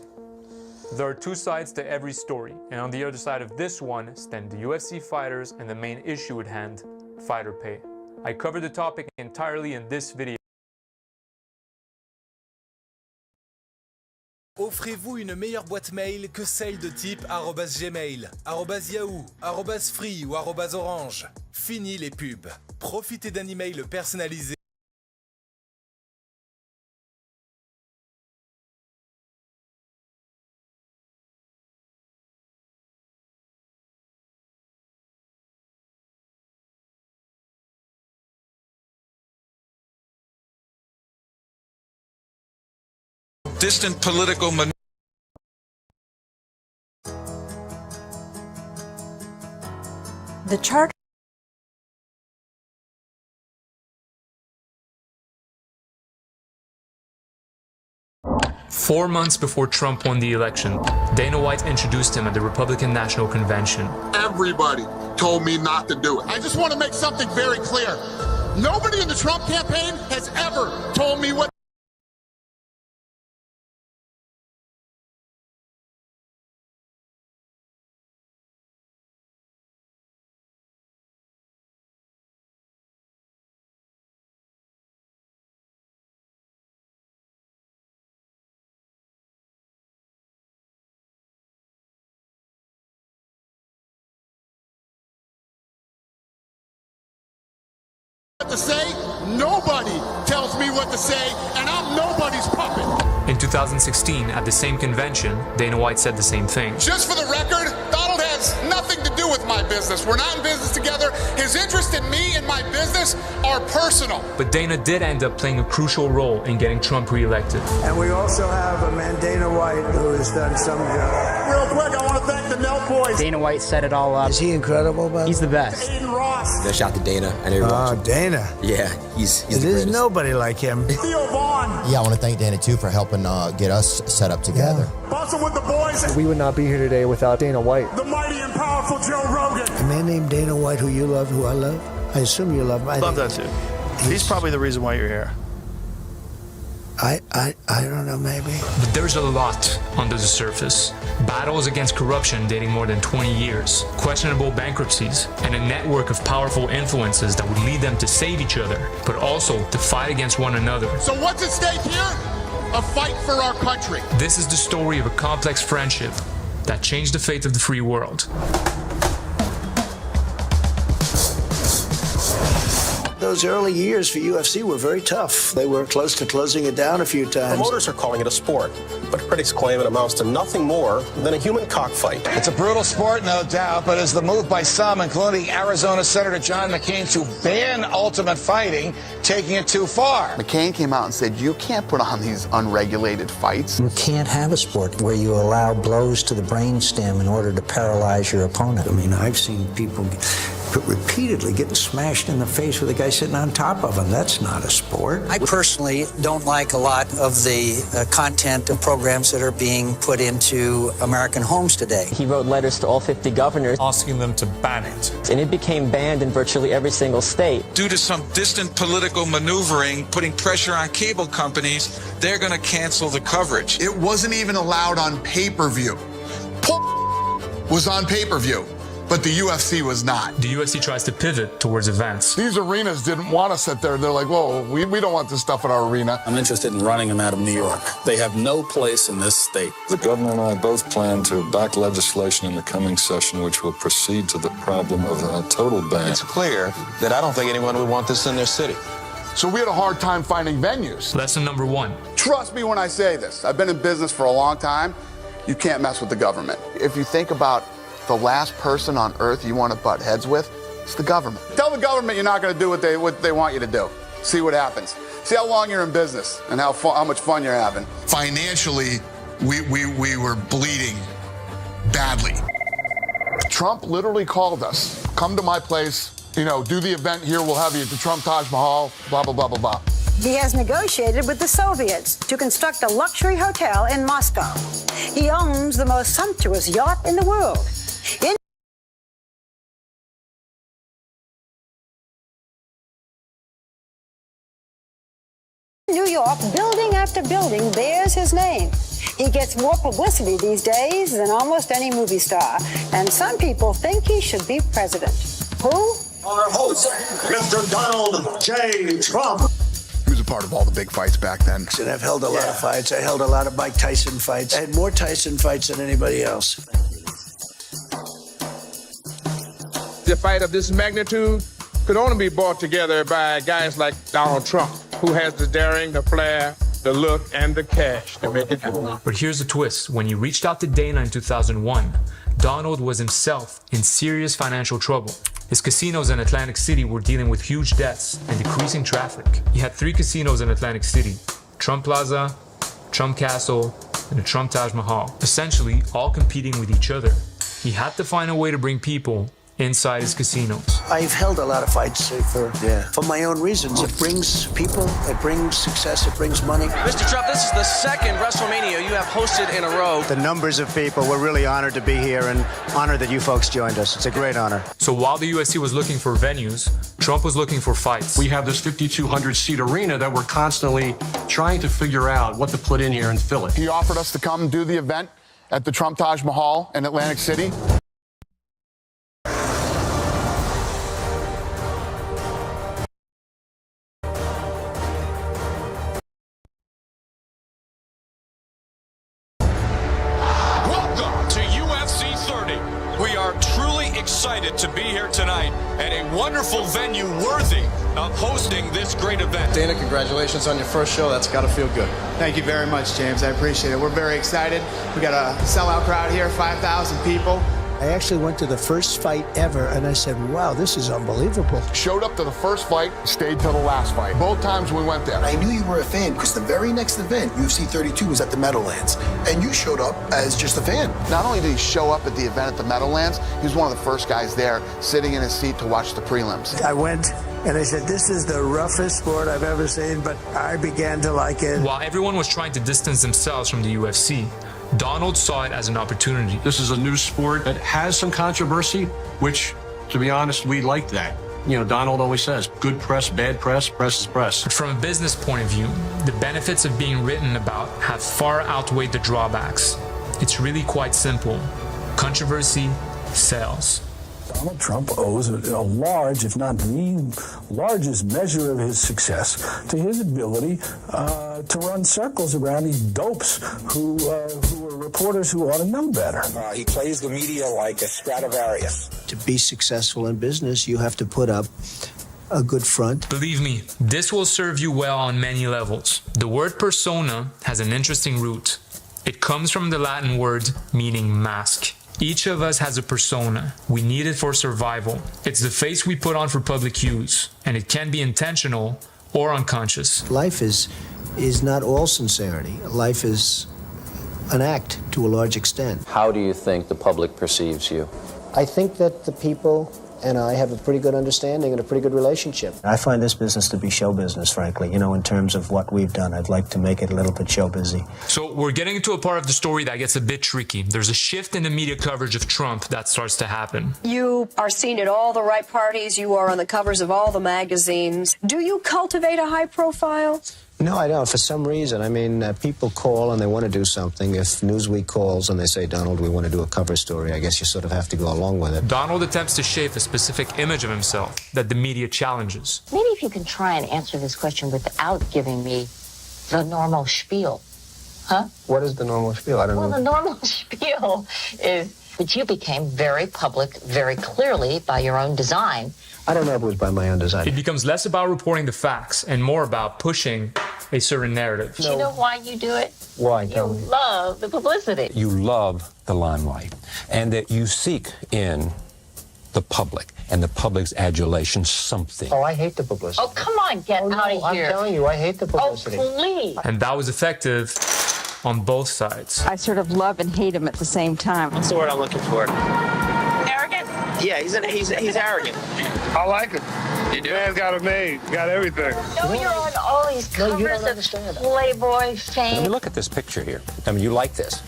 There are two sides to every story, and on the other side of this one stand the UFC fighters and the main issue at hand, fighter pay. I covered the topic entirely in this video. Offrez-vous une meilleure boîte mail que celle de type @gmail, @yahoo, @free ou @orange. Fini les pubs. Profitez d'un email personnalisé. Distant political maneuver. The chart. Four months before Trump won the election, Dana White introduced him at the Republican National Convention. Everybody told me not to do it. I just want to make something very clear. Nobody in the Trump campaign has ever told me what. To say, nobody tells me what to say, and I'm nobody's puppet. In 2016, at the same convention, Dana White said the same thing. Just for the record, Donald has nothing to do with my business. We're not in business together. His interest in me and my business are personal. But Dana did end up playing a crucial role in getting Trump reelected. And we also have a man, Dana White, who has done some job. Real quick, I want to thank the Nelt boys. Dana White set it all up. Is he incredible, buddy? He's the best. Aiden Ross. Shout out to Dana. I know you're watching. Dana. Yeah, he's the There's greatest. nobody like him. Theo Vaughn. Yeah, I want to thank Dana, too, for helping get us set up together. Bustle with the boys. We would not be here today without Dana White. The mighty and powerful Joe Rogan. A man named Dana White, who you love, who I love. I assume you love him. Love that, too. He's probably the reason why you're here. I don't know, maybe. But there's a lot under the surface. Battles against corruption dating more than 20 years, questionable bankruptcies, and a network of powerful influences that would lead them to save each other, but also to fight against one another. So what's at stake here? A fight for our country. This is the story of a complex friendship that changed the fate of the free world. Those early years for UFC were very tough. They were close to closing it down a few times. Promoters are calling it a sport, but critics claim it amounts to nothing more than a human cockfight. It's a brutal sport, no doubt, but is the move by some, including Arizona Senator John McCain, to ban ultimate fighting, taking it too far? McCain came out and said, you can't put on these unregulated fights. You can't have a sport where you allow blows to the brainstem in order to paralyze your opponent. I mean, I've seen people repeatedly getting smashed in the face with a guy sitting on top of him. That's not a sport. I personally don't like a lot of the content of programs that are being put into American homes today. He wrote letters to all 50 governors asking them to ban it. And it became banned in virtually every single state. Due to some distant political maneuvering, putting pressure on cable companies, they're going to cancel the coverage. It wasn't even allowed on pay-per-view. Was on pay-per-view, but the UFC was not. The UFC tries to pivot towards events. These arenas didn't want to sit there. They're like, whoa, we don't want this stuff in our arena. I'm interested in running them out of New York. They have no place in this state. The governor and I both plan to back legislation in the coming session which will proceed to the problem of a total ban. It's clear that I don't think anyone would want this in their city. So we had a hard time finding venues. Lesson number one, Trust me when I say this. I've been in business for a long time. You can't mess with the government. If you think about the last person on earth you want to butt heads with, it's the government. Tell the government you're not going to do what they want you to do. See what happens. See how long you're in business and how much fun you're having. Financially, we were bleeding badly. Trump literally called us. Come to my place, do the event here. We'll have you at the Trump Taj Mahal, blah, blah, blah, blah, blah. He has negotiated with the Soviets to construct a luxury hotel in Moscow. He owns the most sumptuous yacht in the world. In New York, building after building bears his name. He gets more publicity these days than almost any movie star, and some people think he should be president. Who? Our host, Mr. Donald J. Trump. He was a part of all the big fights back then. And I've held a lot of fights. I held a lot of Mike Tyson fights. I had more Tyson fights than anybody else. A fight of this magnitude could only be brought together by guys like Donald Trump, who has the daring, the flair, the look, and the cash to make it happen. But here's the twist. When he reached out to Dana in 2001, Donald was himself in serious financial trouble. His casinos in Atlantic City were dealing with huge debts and decreasing traffic. He had 3 casinos in Atlantic City: Trump Plaza, Trump Castle, and the Trump Taj Mahal, essentially all competing with each other. He had to find a way to bring people inside his casinos. I've held a lot of fights for my own reasons. It brings people, it brings success, it brings money. Mr. Trump, this is the second WrestleMania you have hosted in a row. The numbers of people, we're really honored to be here and honored that you folks joined us. It's a great honor. So while the UFC was looking for venues, Trump was looking for fights. We have this 5,200-seat arena that we're constantly trying to figure out what to put in here and fill it. He offered us to come do the event at the Trump Taj Mahal in Atlantic City. Excited to be here tonight at a wonderful venue worthy of hosting this great event. Dana, congratulations on your first show. That's got to feel good. Thank you very much, James. I appreciate it. We're very excited. We got a sellout crowd here, 5,000 people. I actually went to the first fight ever, and I said, wow, this is unbelievable. Showed up to the first fight, stayed till the last fight. Both times we went there. I knew you were a fan because the very next event, UFC 32, was at the Meadowlands. And you showed up as just a fan. Not only did he show up at the event at the Meadowlands, he was one of the first guys there sitting in his seat to watch the prelims. I went and I said, this is the roughest sport I've ever seen, but I began to like it. While everyone was trying to distance themselves from the UFC, Donald saw it as an opportunity. This is a new sport that has some controversy, which, to be honest, we like that. Donald always says, good press, bad press, press is press. But from a business point of view, the benefits of being written about have far outweighed the drawbacks. It's really quite simple. Controversy sells. Donald Trump owes a large, if not the largest measure of his success to his ability to run circles around these dopes who are reporters who ought to know better. He plays the media like a Stradivarius. To be successful in business, you have to put up a good front. Believe me, this will serve you well on many levels. The word persona has an interesting root. It comes from the Latin word meaning mask. Each of us has a persona. We need it for survival. It's the face we put on for public use, and it can be intentional or unconscious. Life is not all sincerity. Life is an act to a large extent. How do you think the public perceives you? I think that the people and I have a pretty good understanding and a pretty good relationship. I find this business to be show business, frankly. In terms of what we've done, I'd like to make it a little bit show busy. So we're getting into a part of the story that gets a bit tricky. There's a shift in the media coverage of Trump that starts to happen. You are seen at all the right parties. You are on the covers of all the magazines. Do you cultivate a high profile? No, I don't. For some reason. People call and they want to do something. If Newsweek calls and they say, Donald, we want to do a cover story, I guess you sort of have to go along with it. Donald attempts to shape a specific image of himself that the media challenges. Maybe if you can try and answer this question without giving me the normal spiel. Huh? What is the normal spiel? I don't know. Well, the normal spiel is that you became very public very clearly by your own design. I don't know if it was by my own design. It becomes less about reporting the facts and more about pushing a certain narrative. Do you know why you do it? Why? You love the publicity. You love the limelight, and that you seek in the public and the public's adulation something. Oh, I hate the publicity. Oh, come on, get out of here. I'm telling you, I hate the publicity. Oh, please. And that was effective on both sides. I sort of love and hate him at the same time. That's the word I'm looking for. Arrogant? Yeah, he's arrogant. I like him. You do? Man's got it made. Got everything. No, you're on all these covers of Playboy fame. I mean, look at this picture here. I mean, you like this.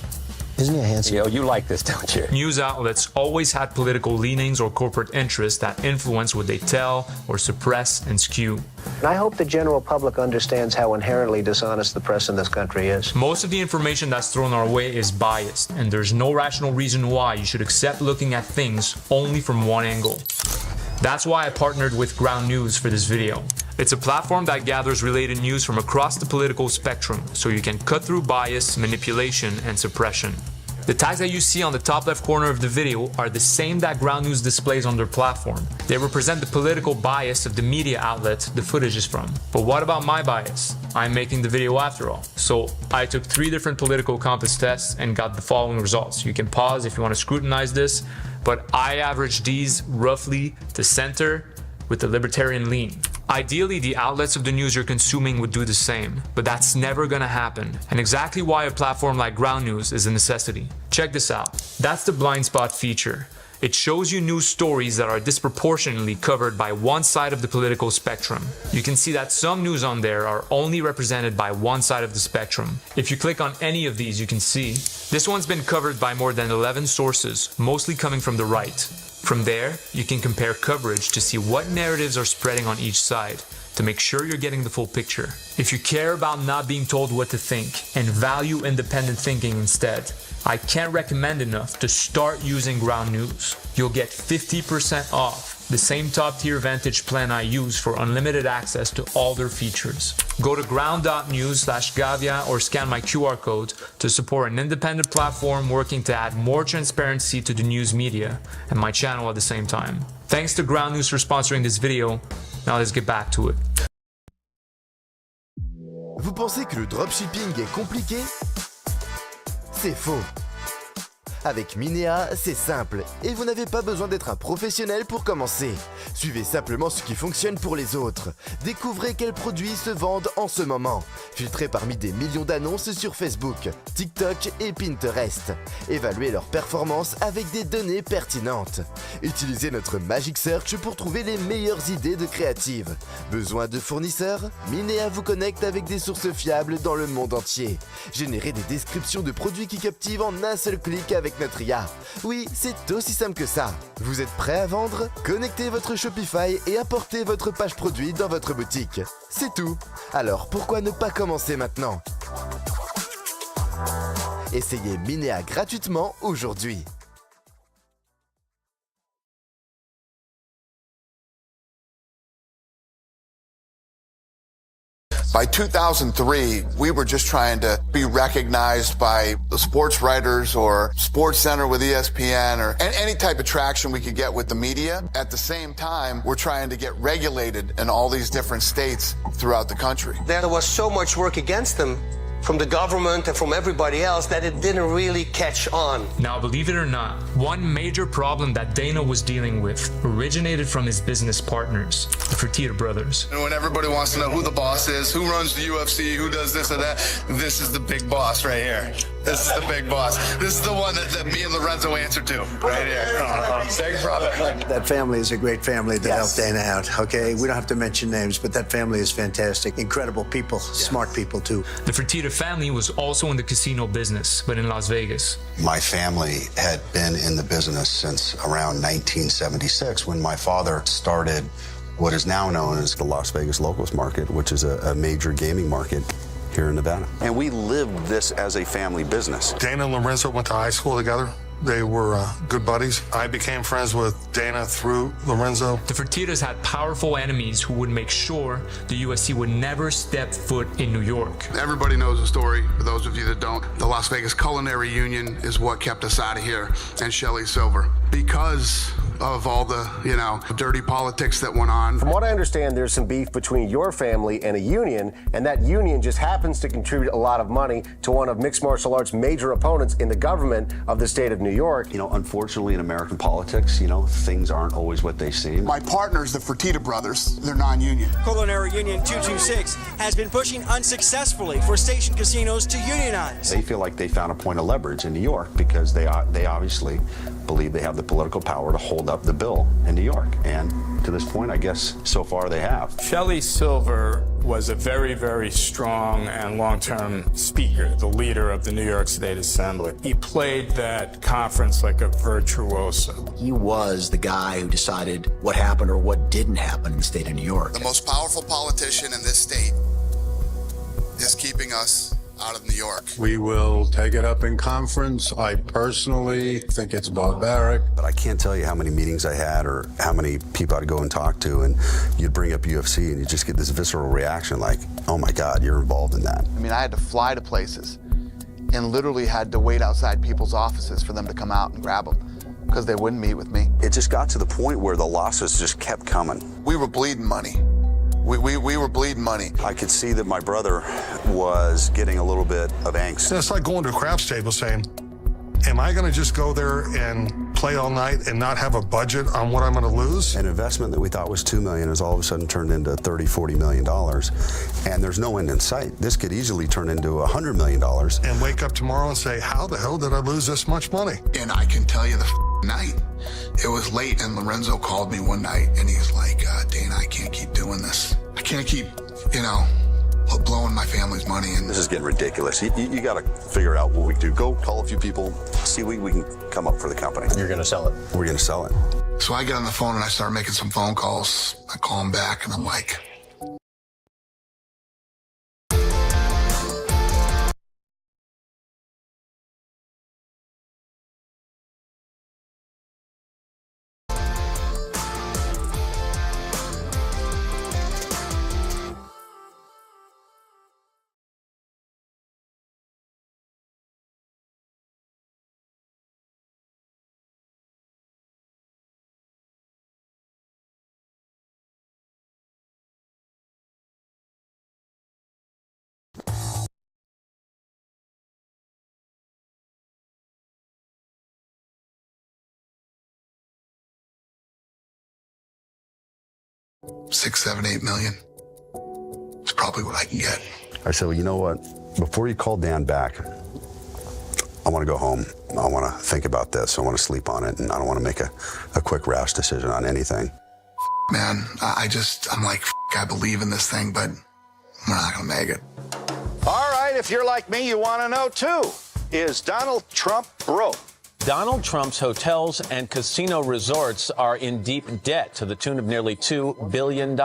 Isn't he a handsome? You know, you like this, don't you? News outlets always had political leanings or corporate interests that influence what they tell or suppress and skew. And I hope the general public understands how inherently dishonest the press in this country is. Most of the information that's thrown our way is biased, and there's no rational reason why you should accept looking at things only from one angle. That's why I partnered with Ground News for this video. It's a platform that gathers related news from across the political spectrum, so you can cut through bias, manipulation, and suppression. The tags that you see on the top left corner of the video are the same that Ground News displays on their platform. They represent the political bias of the media outlet the footage is from. But what about my bias? I'm making the video after all. So I took 3 different political compass tests and got the following results. You can pause if you want to scrutinize this, but I averaged these roughly to center with the libertarian lean. Ideally, the outlets of the news you're consuming would do the same, but that's never gonna happen, and exactly why a platform like Ground News is a necessity. Check this out. That's the blind spot feature. It shows you news stories that are disproportionately covered by one side of the political spectrum. You can see that some news on there are only represented by one side of the spectrum. If you click on any of these, you can see this one's been covered by more than 11 sources, mostly coming from the right. From there, you can compare coverage to see what narratives are spreading on each side to make sure you're getting the full picture. If you care about not being told what to think and value independent thinking instead, I can't recommend enough to start using Ground News. You'll get 50% off the same top-tier Vantage plan I use for unlimited access to all their features. Go to ground.news/Gavia or scan my QR code to support an independent platform working to add more transparency to the news media and my channel at the same time. Thanks to Ground News for sponsoring this video. Now let's get back to it. Vous pensez que le dropshipping est compliqué? C'est faux. Avec Minea, c'est simple, et vous n'avez pas besoin d'être un professionnel pour commencer. Suivez simplement ce qui fonctionne pour les autres. Découvrez quels produits se vendent en ce moment. Filtrez parmi des millions d'annonces sur Facebook, TikTok et Pinterest. Évaluez leurs performances avec des données pertinentes. Utilisez notre Magic Search pour trouver les meilleures idées de créatives. Besoin de fournisseurs? Minea vous connecte avec des sources fiables dans le monde entier. Générez des descriptions de produits qui captivent en un seul clic avec notre IA. Oui, c'est aussi simple que ça. Vous êtes prêt à vendre? Connectez votre Shopify et apportez votre page produit dans votre boutique. C'est tout. Alors pourquoi ne pas commencer maintenant? Essayez Minea gratuitement aujourd'hui. By 2003, we were just trying to be recognized by the sports writers or Sports Center with ESPN or any type of traction we could get with the media. At the same time, we're trying to get regulated in all these different states throughout the country. There was so much work against them from the government and from everybody else that it didn't really catch on. Now, believe it or not, one major problem that Dana was dealing with originated from his business partners, the Fertitta brothers. And when everybody wants to know who the boss is, who runs the UFC, who does this or that, this is the big boss right here. This is the big boss. This is the one that me and Lorenzo answer to right here. Big brother. That family is a great family that helped Dana out, okay? We don't have to mention names, but that family is fantastic. Incredible people, smart people too. The Fertitta family was also in the casino business, but in Las Vegas. My family had been in the business since around 1976 when my father started what is now known as the Las Vegas Locals Market, which is a major gaming market here in Nevada. And we lived this as a family business. Dana and Lorenzo went to high school together. They were good buddies. I became friends with Dana through Lorenzo. The Fertittas had powerful enemies who would make sure the UFC would never step foot in New York. Everybody knows the story. For those of you that don't, the Las Vegas Culinary Union is what kept us out of here, and Shelley Silver. Because of all the, dirty politics that went on. From what I understand, there's some beef between your family and a union, and that union just happens to contribute a lot of money to one of mixed martial arts' major opponents in the government of the state of New York. Unfortunately in American politics, things aren't always what they seem. My partners, the Fertitta brothers, they're non-union. Culinary Union 226 has been pushing unsuccessfully for station casinos to unionize. They feel like they found a point of leverage in New York because they obviously believe they have the political power to hold up the bill in New York. And to this point, I guess so far they have. Shelley Silver was a very, very strong and long-term speaker, the leader of the New York State Assembly. He played that conference like a virtuoso. He was the guy who decided what happened or what didn't happen in the state of New York. The most powerful politician in this state is keeping us out of New York. We will take it up in conference. I personally think it's barbaric. But I can't tell you how many meetings I had or how many people I'd go and talk to, and you'd bring up UFC and you just get this visceral reaction like, oh my God, you're involved in that. I mean, I had to fly to places and literally had to wait outside people's offices for them to come out and grab them because they wouldn't meet with me. It just got to the point where the losses just kept coming. We were bleeding money. We were bleeding money. I could see that my brother was getting a little bit of angst. It's like going to a craps table saying, am I going to just go there and play all night and not have a budget on what I'm going to lose? An investment that we thought was $2 million has all of a sudden turned into $30, $40 million. And there's no end in sight. This could easily turn into $100 million. And wake up tomorrow and say, how the hell did I lose this much money? And I can tell you the night. It was late and Lorenzo called me one night and he was like, Dana, I can't keep doing this. I can't keep, blowing my family's money. And this is getting ridiculous. You got to figure out what we do. Go call a few people, see what we can come up for the company. You're going to sell it. We're going to sell it. So I get on the phone and I start making some phone calls. I call him back and I'm like, $6, $7, $8 million. It's probably what I can get. I said, well, you know what? Before you call Dan back, I want to go home. I want to think about this. I want to sleep on it, and I don't want to make a quick, rash decision on anything. Man, I'm like, I believe in this thing, but we're not going to make it. All right, if you're like me, you want to know, too. Is Donald Trump broke? Donald Trump's hotels and casino resorts are in deep debt to the tune of nearly $2 billion.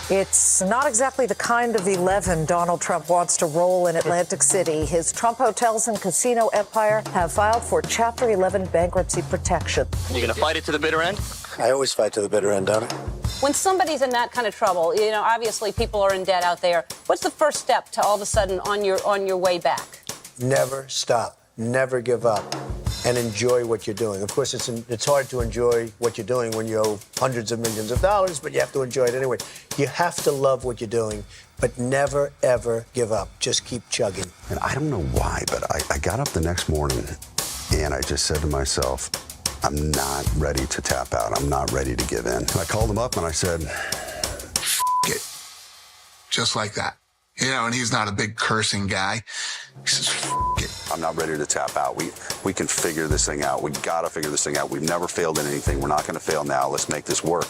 It's not exactly the kind of 11 Donald Trump wants to roll in Atlantic City. His Trump hotels and casino empire have filed for Chapter 11 bankruptcy protection. You going to fight it to the bitter end? I always fight to the bitter end, don't I? When somebody's in that kind of trouble, obviously people are in debt out there. What's the first step to all of a sudden on your way back? Never stop. Never give up. And enjoy what you're doing. Of course, it's hard to enjoy what you're doing when you owe hundreds of millions of dollars, but you have to enjoy it anyway. You have to love what you're doing, but never, ever give up. Just keep chugging. And I don't know why, but I got up the next morning and I just said to myself, I'm not ready to tap out. I'm not ready to give in. And I called him up and I said, F it. Just like that. And he's not a big cursing guy. He says, F it. I'm not ready to tap out. We can figure this thing out. We got to figure this thing out. We've never failed in anything. We're not going to fail now. Let's make this work.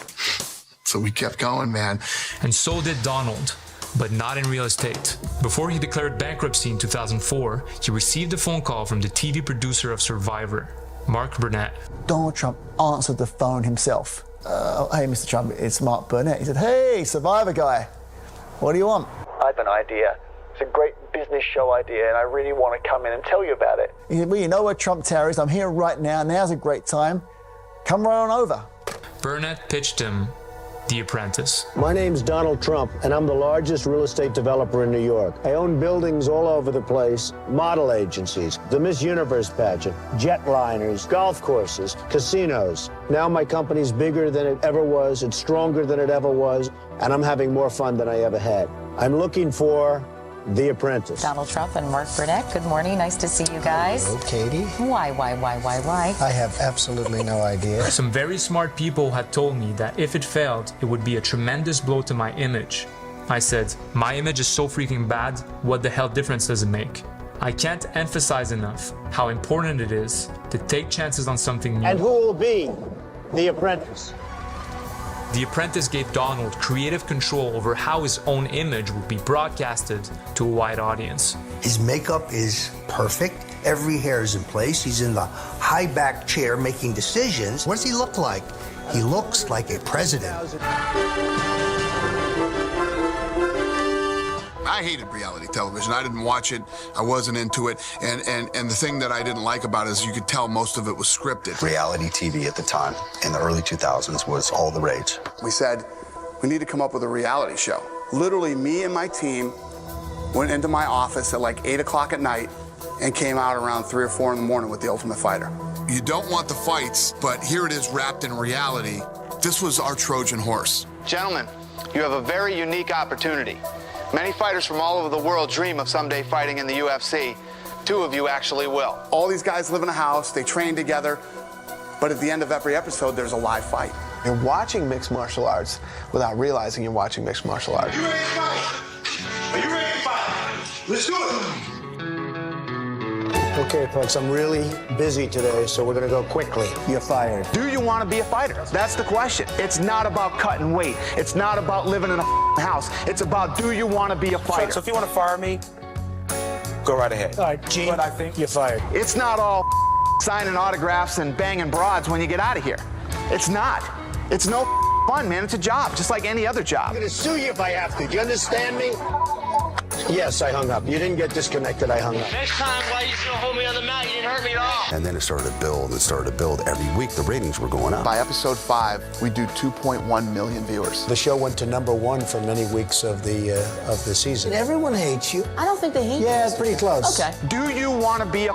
So we kept going, man. And so did Donald, but not in real estate. Before he declared bankruptcy in 2004, he received a phone call from the TV producer of Survivor, Mark Burnett. Donald Trump answered the phone himself. Hey, Mr. Trump, it's Mark Burnett. He said, hey, Survivor guy, what do you want? I have an idea. It's a great business show idea, and I really want to come in and tell you about it. He said, well, you know where Trump Tower is. I'm here right now. Now's a great time. Come right on over. Burnett pitched him The Apprentice. My name's Donald Trump, and I'm the largest real estate developer in New York. I own buildings all over the place, model agencies, the Miss Universe pageant, jetliners, golf courses, casinos. Now my company's bigger than it ever was, it's stronger than it ever was, and I'm having more fun than I ever had. I'm looking for The Apprentice. Donald Trump and Mark Burnett, good morning. Nice to see you guys. Hello, Katie. Why? I have absolutely no idea. Some very smart people had told me that if it failed, it would be a tremendous blow to my image. I said, my image is so freaking bad, what the hell difference does it make? I can't emphasize enough how important it is to take chances on something new. And who will be The Apprentice? The Apprentice gave Donald creative control over how his own image would be broadcasted to a wide audience. His makeup is perfect. Every hair is in place. He's in the high-back chair making decisions. What does he look like? He looks like a president. I hated reality television. I didn't watch it. I wasn't into it. And the thing that I didn't like about it is you could tell most of it was scripted. Reality TV at the time, in the early 2000s, was all the rage. We said, we need to come up with a reality show. Literally, me and my team went into my office at like 8 o'clock at night and came out around 3 or 4 in the morning with The Ultimate Fighter. You don't want the fights, but here it is wrapped in reality. This was our Trojan horse. Gentlemen, you have a very unique opportunity. Many fighters from all over the world dream of someday fighting in the UFC. 2 of you actually will. All these guys live in a house, they train together, but at the end of every episode, there's a live fight. You're watching mixed martial arts without realizing you're watching mixed martial arts. You ready to fight? Are you ready to fight? Let's do it. Okay, folks, I'm really busy today, so we're gonna go quickly. You're fired. Do you want to be a fighter? That's the question. It's not about cutting weight. It's not about living in a house. It's about, do you want to be a fighter? So if you want to fire me, go right ahead. All right, Gene, But I think you're fired. It's not all signing autographs and banging broads when you get out of here. It's not. It's no fun, man. It's a job, just like any other job. I'm gonna sue you if I have to. Do you understand me? Yes, I hung up. You didn't get disconnected, I hung up. Next time, why you still hold me on the mat? You didn't hurt me at all. And then it started to build and started to build. Every week, the ratings were going up. By episode 5, we do 2.1 million viewers. The show went to #1 for many weeks of the season. Everyone hates you. I don't think they hate you. Yeah, it's pretty close. Okay. Do you want to be a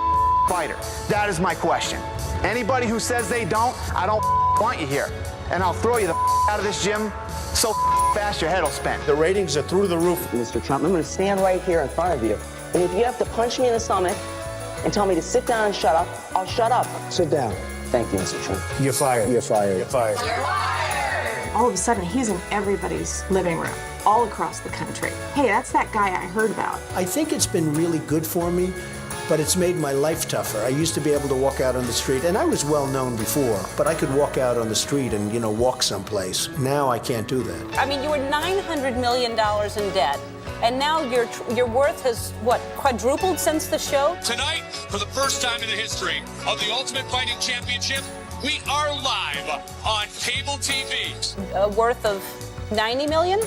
fighter? That is my question. Anybody who says they don't, I don't want you here. And I'll throw you the out of this gym so fast your head will spin. The ratings are through the roof. Mr. Trump, I'm going to stand right here in front of you. And if you have to punch me in the stomach and tell me to sit down and shut up, I'll shut up. Sit down. Thank you, Mr. Trump. You're fired. You're fired. You're fired. All of a sudden, he's in everybody's living room, all across the country. Hey, that's that guy I heard about. I think it's been really good for me, but it's made my life tougher. I used to be able to walk out on the street, and I was well known before, but I could walk out on the street and, walk someplace. Now I can't do that. I mean, you were $900 million in debt, and now your worth has, quadrupled since the show? Tonight, for the first time in the history of the Ultimate Fighting Championship, we are live on cable TV. A worth of 90 million?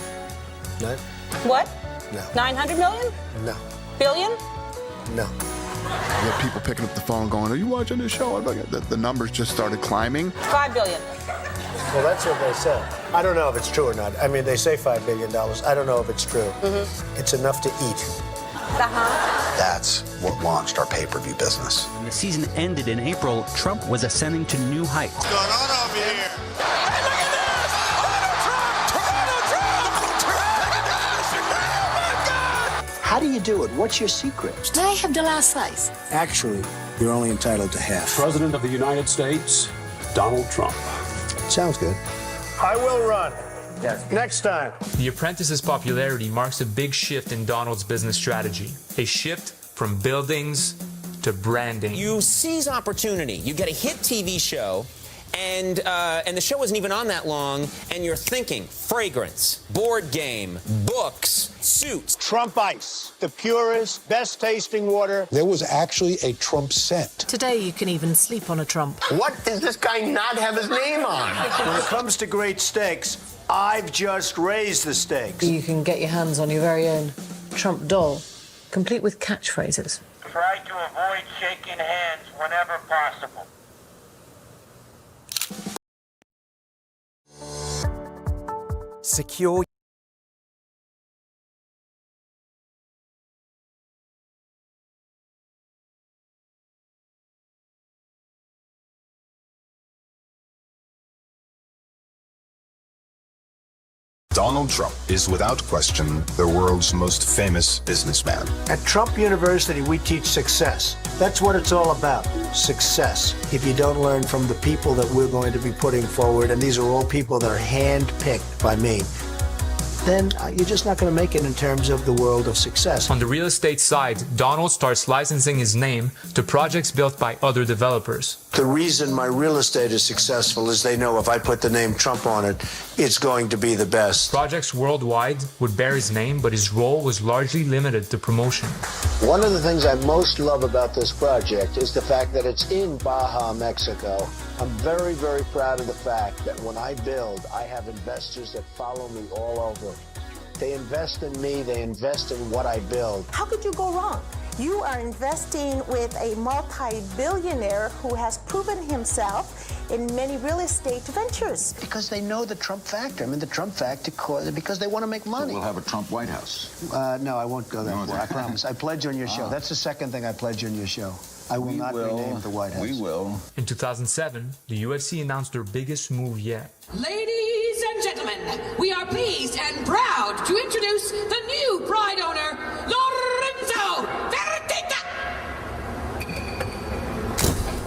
No. What? No. 900 million? No. Billion? No. You have people picking up the phone going, are you watching this show? The numbers just started climbing. 5 billion. Well, that's what they said. I don't know if it's true or not. I mean, they say $5 billion. I don't know if it's true. Mm-hmm. It's enough to eat. That's what launched our pay-per-view business. When the season ended in April, Trump was ascending to new heights. What's going on over here? How do you do it? What's your secret? I have the last slice. Actually, you're only entitled to half. President of the United States, Donald Trump. Sounds good. I will run. Yes. Next time. The Apprentice's popularity marks a big shift in Donald's business strategy. A shift from buildings to branding. You seize opportunity. You get a hit TV show, and the show isn't even on that long, and you're thinking fragrance, board game, books, suits. Trump Ice, the purest, best tasting water. There was actually a Trump scent. Today, you can even sleep on a Trump. What does this guy not have his name on? When it comes to great steaks, I've just raised the stakes. You can get your hands on your very own Trump doll, complete with catchphrases. Try to avoid shaking hands whenever possible. Secure. Donald Trump is without question the world's most famous businessman. At Trump University, we teach success. That's what it's all about, success. If you don't learn from the people that we're going to be putting forward, and these are all people that are handpicked by me, then you're just not going to make it in terms of the world of success. On the real estate side, Donald starts licensing his name to projects built by other developers. The reason my real estate is successful is they know if I put the name Trump on it, it's going to be the best. Projects worldwide would bear his name, but his role was largely limited to promotion. One of the things I most love about this project is the fact that it's in Baja, Mexico. I'm very, very proud of the fact that when I build, I have investors that follow me all over. They invest in me, they invest in what I build. How could you go wrong? You are investing with a multi-billionaire who has proven himself in many real estate ventures. Because they know the Trump factor. I mean, the Trump factor, because they want to make money. So we'll have a Trump White House. No, I won't go that far, I promise. I pledge on your show. That's the second thing I pledge on your show. I will not be named the White House. We will. In 2007, the UFC announced their biggest move yet. Ladies and gentlemen, we are pleased and proud to introduce the new bride owner, Lorenzo Fertitta.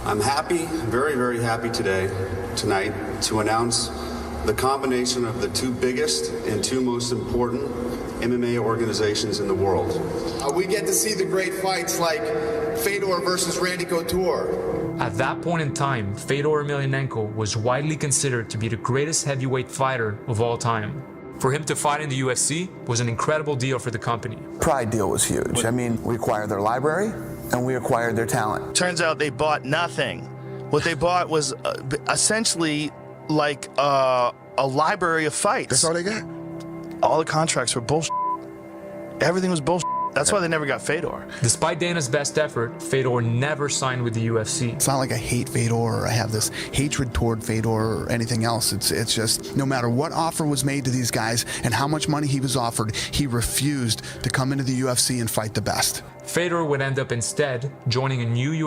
I'm happy, very, very happy tonight, to announce the combination of the two biggest and two most important MMA organizations in the world. We get to see the great fights like Fedor versus Randy Couture. At that point in time, Fedor Emelianenko was widely considered to be the greatest heavyweight fighter of all time. For him to fight in the UFC was an incredible deal for the company. Pride deal was huge. I mean, we acquired their library and we acquired their talent. Turns out they bought nothing. What they bought was essentially like a library of fights. That's all they got? All the contracts were bullshit. Everything was bullshit. That's why they never got Fedor. Despite Dana's best effort, Fedor never signed with the UFC. It's not like I hate Fedor or I have this hatred toward Fedor or anything else. It's just no matter what offer was made to these guys and how much money he was offered, he refused to come into the UFC and fight the best. Fedor would end up instead joining a new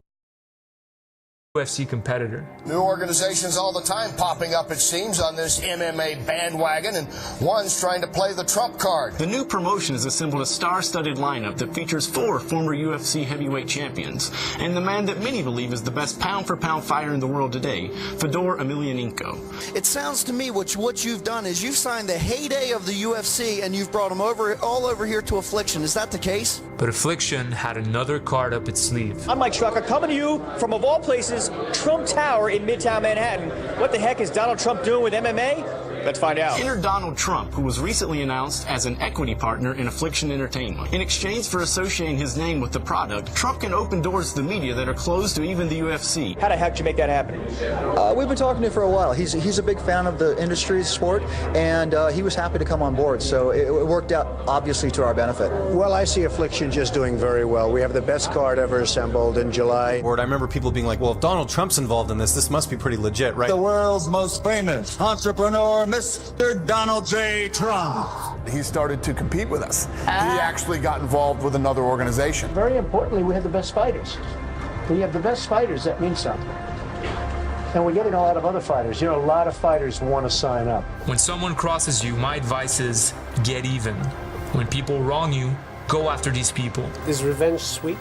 UFC competitor. New organizations all the time popping up, it seems, on this MMA bandwagon, and one's trying to play the Trump card. The new promotion has assembled a star-studded lineup that features 4 former UFC heavyweight champions, and the man that many believe is the best pound-for-pound fighter in the world today, Fedor Emelianenko. It sounds to me what you've done is you've signed the heyday of the UFC, and you've brought them all over here to Affliction. Is that the case? But Affliction had another card up its sleeve. I'm Mike Strucker, coming to you from, of all places, Trump Tower in Midtown Manhattan. What the heck is Donald Trump doing with MMA? Let's find out. Enter Donald Trump, who was recently announced as an equity partner in Affliction Entertainment. In exchange for associating his name with the product, Trump can open doors to the media that are closed to even the UFC. How the heck did you make that happen? We've been talking to him for a while. He's a big fan of the industry sport, and he was happy to come on board. So it worked out, obviously, to our benefit. Well, I see Affliction just doing very well. We have the best card ever assembled in July. I remember people being like, well, if Donald Trump's involved in this must be pretty legit, right? The world's most famous entrepreneur, Mr. Donald J. Trump. He started to compete with us. He actually got involved with another organization. Very importantly, we have the best fighters. When you have the best fighters, that means something. And we're getting a lot of other fighters. You know, a lot of fighters want to sign up. When someone crosses you, my advice is get even. When people wrong you, go after these people. Is revenge sweet?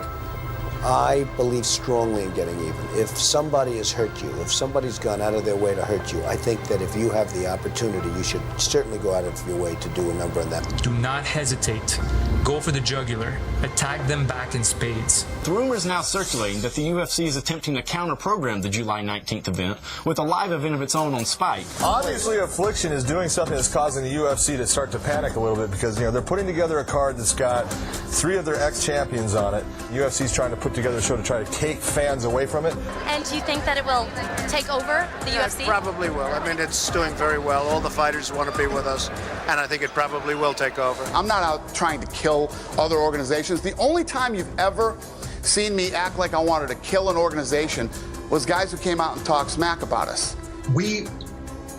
I believe strongly in getting even. If somebody has hurt you, if somebody's gone out of their way to hurt you, I think that if you have the opportunity, you should certainly go out of your way to do a number on that. Do not hesitate. Go for the jugular. Attack them back in spades. The rumor is now circulating that the UFC is attempting to counter-program the July 19th event with a live event of its own on Spike. Obviously, Affliction is doing something that's causing the UFC to start to panic a little bit because, they're putting together a card that's got 3 of their ex-champions on it. UFC's trying to put together a show to try to take fans away from it. And do you think that it will take over the UFC? Probably will. I mean, it's doing very well. All the fighters want to be with us, and I think it probably will take over. I'm not out trying to kill other organizations. The only time you've ever seen me act like I wanted to kill an organization was guys who came out and talked smack about us. We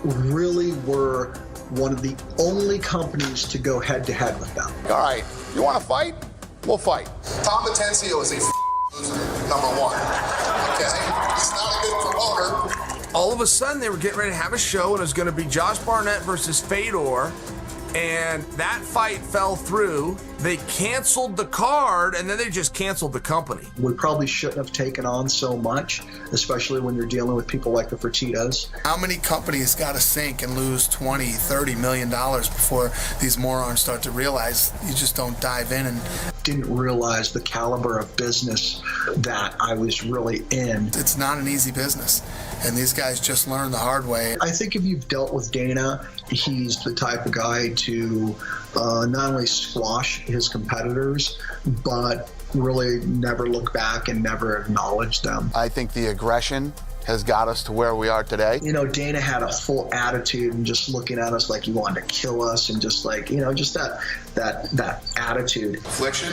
really were one of the only companies to go head-to-head with them. All right, you want to fight? We'll fight. Tom Atencio is a loser, number one. Okay? He's not a good promoter. All of a sudden, they were getting ready to have a show, and it was going to be Josh Barnett versus Fedor. And that fight fell through. They canceled the card, and then they just canceled the company. We probably shouldn't have taken on so much, especially when you're dealing with people like the Fertittas. How many companies got to sink and lose $20, $30 million before these morons start to realize you just don't dive in? And didn't realize the caliber of business that I was really in. It's not an easy business, and these guys just learned the hard way. I think if you've dealt with Dana, he's the type of guy to not only squash his competitors, but really never look back and never acknowledge them. I think the aggression has got us to where we are today. You know, Dana had a full attitude and just looking at us like he wanted to kill us, and just like, you know, just that attitude. Affliction?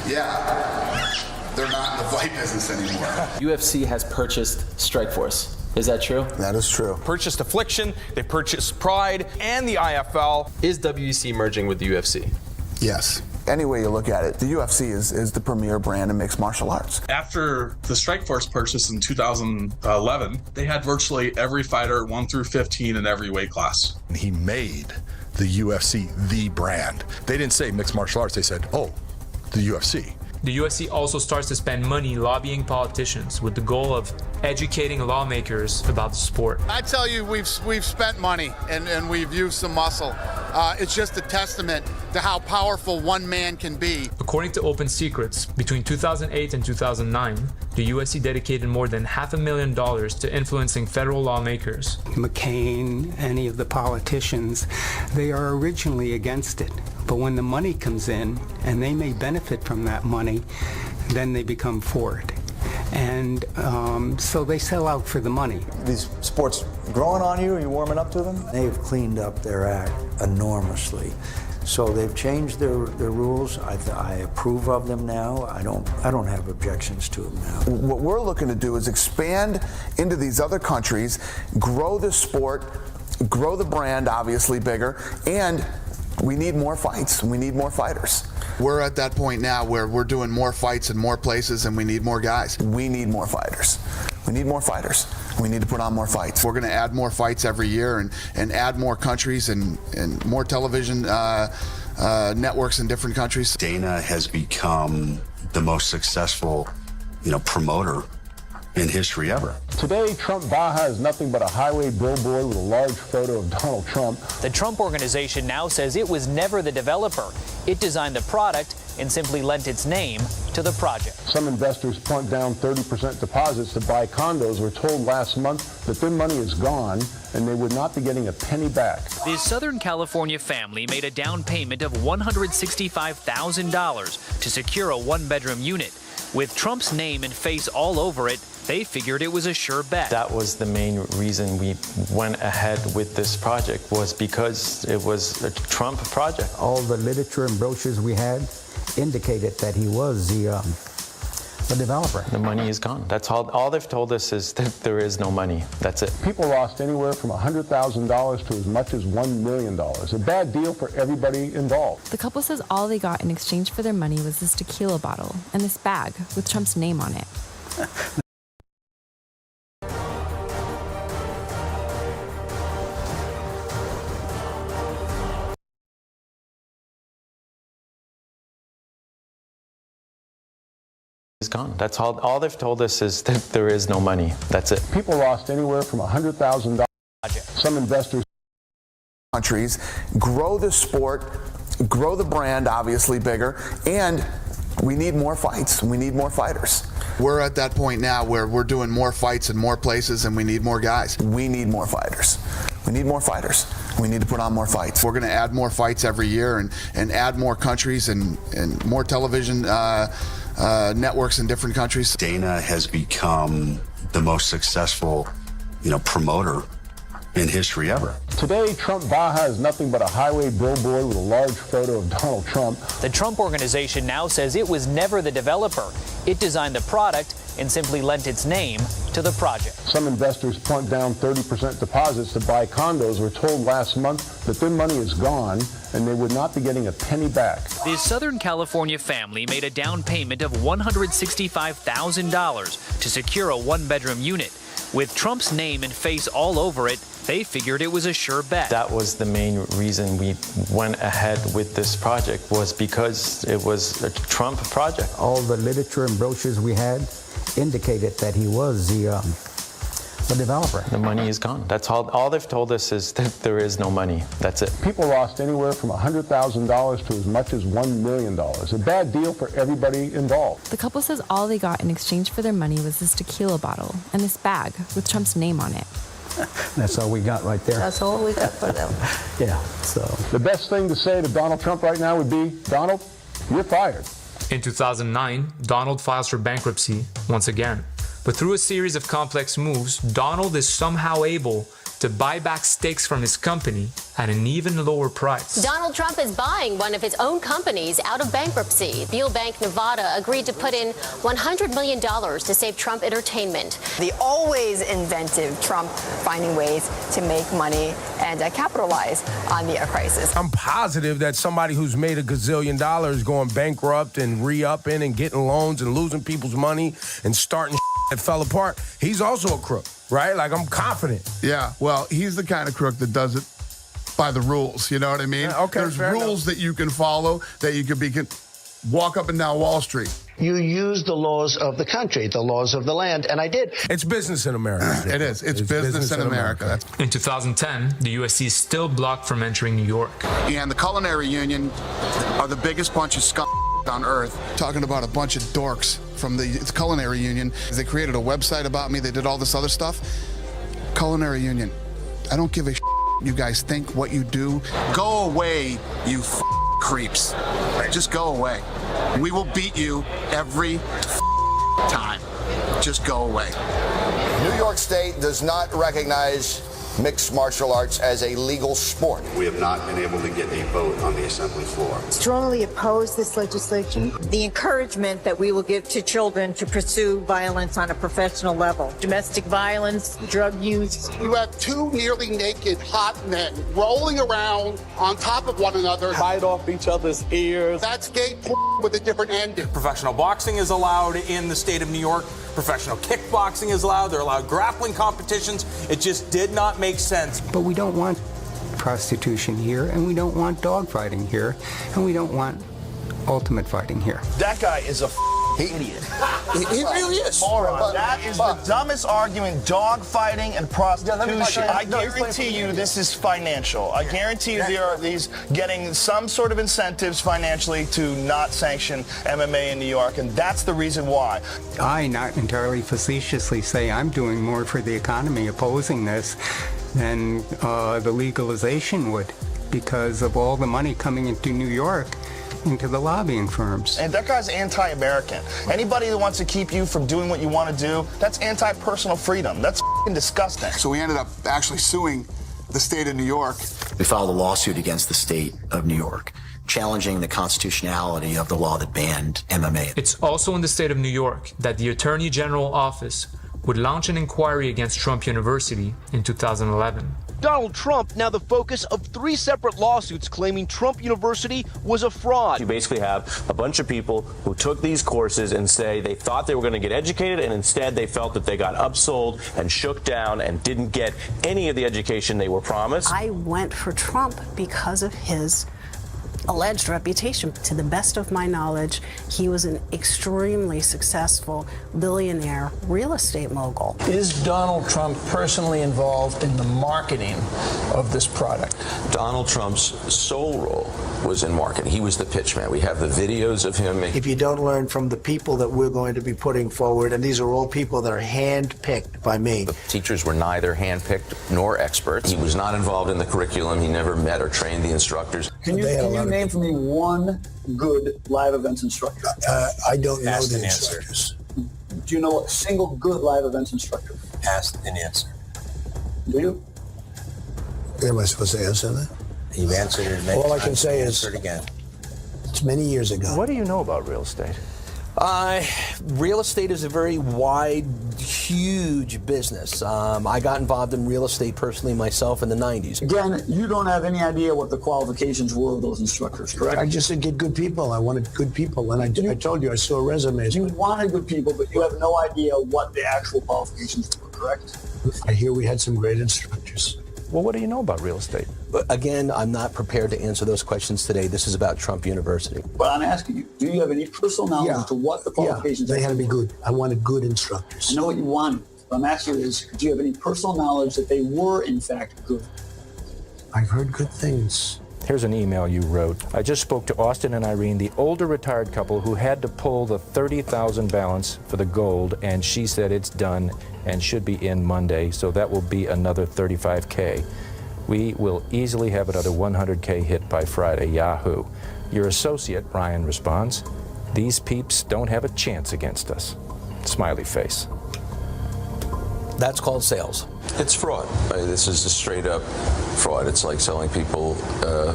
Yeah. They're not in the fight business anymore. UFC has purchased Strikeforce. Is that true? That is true. Purchased Affliction, they purchased Pride and the IFL. Is WEC merging with the UFC? Yes. Any way you look at it, the UFC is the premier brand in mixed martial arts. After the Strikeforce purchase in 2011, they had virtually every fighter 1 through 15 in every weight class. He made the UFC the brand. They didn't say mixed martial arts, they said, oh, the UFC. The UFC also starts to spend money lobbying politicians with the goal of educating lawmakers about the sport. I tell you, we've spent money and we've used some muscle. It's just a testament to how powerful one man can be. According to Open Secrets, between 2008 and 2009, the UFC dedicated more than $500,000 to influencing federal lawmakers. McCain, any of the politicians, they are originally against it. But when the money comes in, and they may benefit from that money, then they become for it. And so they sell out for the money. These sports growing on you? Are you warming up to them? They've cleaned up their act enormously. So they've changed their rules. I approve of them now. I don't have objections to them now. What we're looking to do is expand into these other countries, grow the sport, grow the brand obviously bigger, and we need more fights. We need more fighters. We're at that point now where we're doing more fights in more places and we need more guys. We need more fighters. We need more fighters. We need to put on more fights. We're going to add more fights every year and add more countries and more television networks in different countries. Dana has become the most successful, promoter in history ever. Today, Trump Baja is nothing but a highway billboard with a large photo of Donald Trump. The Trump Organization now says it was never the developer. It designed the product and simply lent its name to the project. Some investors plunked down 30% deposits to buy condos were told last month that their money is gone and they would not be getting a penny back. The Southern California family made a down payment of $165,000 to secure a one-bedroom unit. With Trump's name and face all over it, they figured it was a sure bet. That was the main reason we went ahead with this project, was because it was a Trump project. All the literature and brochures we had indicated that he was the developer. The money is gone. That's all they've told us is that there is no money. That's it. People lost anywhere from $100,000 to as much as $1 million. A bad deal for everybody involved. The couple says all they got in exchange for their money was this tequila bottle and this bag with Trump's name on it. Is gone. That's all they've told us is that there is no money. That's it. People lost anywhere from $100,000. Some investors. Countries, grow the sport, grow the brand obviously bigger, and we need more fights. We need more fighters. We're at that point now where we're doing more fights in more places and we need more guys. We need more fighters. We need more fighters. We need to put on more fights. We're going to add more fights every year and add more countries and more television networks in different countries. Dana has become the most successful, promoter in history ever. Today, Trump Baja is nothing but a highway billboard with a large photo of Donald Trump. The Trump Organization now says it was never the developer. It designed the product and simply lent its name to the project. Some investors plunked down 30% deposits to buy condos were told last month that their money is gone and they would not be getting a penny back. The Southern California family made a down payment of $165,000 to secure a one-bedroom unit. With Trump's name and face all over it, they figured it was a sure bet. That was the main reason we went ahead with this project, was because it was a Trump project. All the literature and brochures we had indicated that he was the developer. The money is gone. That's all they've told us is that there is no money. That's it. People lost anywhere from $100,000 to as much as $1 million. A bad deal for everybody involved. The couple says all they got in exchange for their money was this tequila bottle and this bag with Trump's name on it. That's all we got right there. That's all we got for them. Yeah, so. The best thing to say to Donald Trump right now would be, Donald, you're fired. In 2009, Donald files for bankruptcy once again. But through a series of complex moves, Donald is somehow able to buy back stakes from his company at an even lower price. Donald Trump is buying one of his own companies out of bankruptcy. Beal Bank Nevada agreed to put in $100 million to save Trump Entertainment. The always inventive Trump finding ways to make money and capitalize on the crisis. I'm positive that somebody who's made $1 gazillion going bankrupt and re-upping and getting loans and losing people's money and starting that fell apart, he's also a crook, right? Like, I'm confident. Yeah, well, he's the kind of crook that does it by the rules, you know what I mean? Yeah, okay, There's rules that you can follow, that you can walk up and down Wall Street. You use the laws of the country, the laws of the land, and I did. It's business in America. It is. It's business in America. In 2010, the USC is still blocked from entering New York. And the Culinary Union are the biggest bunch of scum on earth. Talking about a bunch of dorks from the Culinary Union. They created a website about me. They did all this other stuff. Culinary Union, I don't give a you guys think what you do. Go away, you creeps. Just go away. We will beat you every time. Just go away. New York State does not recognize mixed martial arts as a legal sport. We have not been able to get a vote on the assembly floor. Strongly oppose this legislation. The encouragement that we will give to children to pursue violence on a professional level. Domestic violence, drug use. You have two nearly naked hot men rolling around on top of one another. Bite off each other's ears. That's gay porn with a different ending. Professional boxing is allowed in the state of New York. Professional kickboxing is allowed. They're allowed grappling competitions. It just did not make sense. But we don't want prostitution here, and we don't want dog fighting here, and we don't want ultimate fighting here. That guy is a idiot. He really is. Moron. That is the dumbest argument, dog fighting and prostitution. I guarantee you this is financial. I guarantee you there are these getting some sort of incentives financially to not sanction MMA in New York, and that's the reason why. I, not entirely facetiously, say I'm doing more for the economy opposing this than the legalization would, because of all the money coming into New York into the lobbying firms. And that guy's anti-American. Anybody that wants to keep you from doing what you want to do, that's anti-personal freedom. That's disgusting. So we ended up actually suing the state of New York. We filed a lawsuit against the state of New York, challenging the constitutionality of the law that banned MMA. It's also in the state of New York that the Attorney General office would launch an inquiry against Trump University in 2011. Donald Trump now the focus of 3 separate lawsuits claiming Trump University was a fraud. You basically have a bunch of people who took these courses and say they thought they were going to get educated, and instead they felt that they got upsold and shook down and didn't get any of the education they were promised. I went for Trump because of his alleged reputation. To the best of my knowledge, he was an extremely successful billionaire real estate mogul. Is Donald Trump personally involved in the marketing of this product? Donald Trump's sole role was in marketing. He was the pitch man. We have the videos of him. If you don't learn from the people that we're going to be putting forward, and these are all people that are hand-picked by me. The teachers were neither hand-picked nor experts. He was not involved in the curriculum. He never met or trained the instructors. Can you name for me one good live events instructor? I don't know the instructors. Do you know a single good live events instructor? Ask and answer. Do you? Am I supposed to answer that? You've answered it. All I can say is, again. it's many years ago. What do you know about real estate? Real estate is a very wide, huge business. I got involved in real estate personally myself in the 90s. Again, you don't have any idea what the qualifications were of those instructors, correct? I just said get good people. I wanted good people, and I told you I saw resumes. You wanted good people, but you have no idea what the actual qualifications were, correct? I hear we had some great instructors. Well, what do you know about real estate? But again, I'm not prepared to answer those questions today. This is about Trump University. But I'm asking you, do you have any personal knowledge as to what the qualifications they had to be good. I wanted good instructors. I know what you wanted. What I'm asking you is, do you have any personal knowledge that they were, in fact, good? I've heard good things. Here's an email you wrote. I just spoke to Austin and Irene, the older retired couple who had to pull the $30,000 balance for the gold, and she said it's done and should be in Monday, so that will be another $35K. We will easily have another $100K hit by Friday. Yahoo. Your associate, Ryan, responds, these peeps don't have a chance against us. Smiley face. That's called sales. It's fraud. This is a straight up fraud. It's like selling people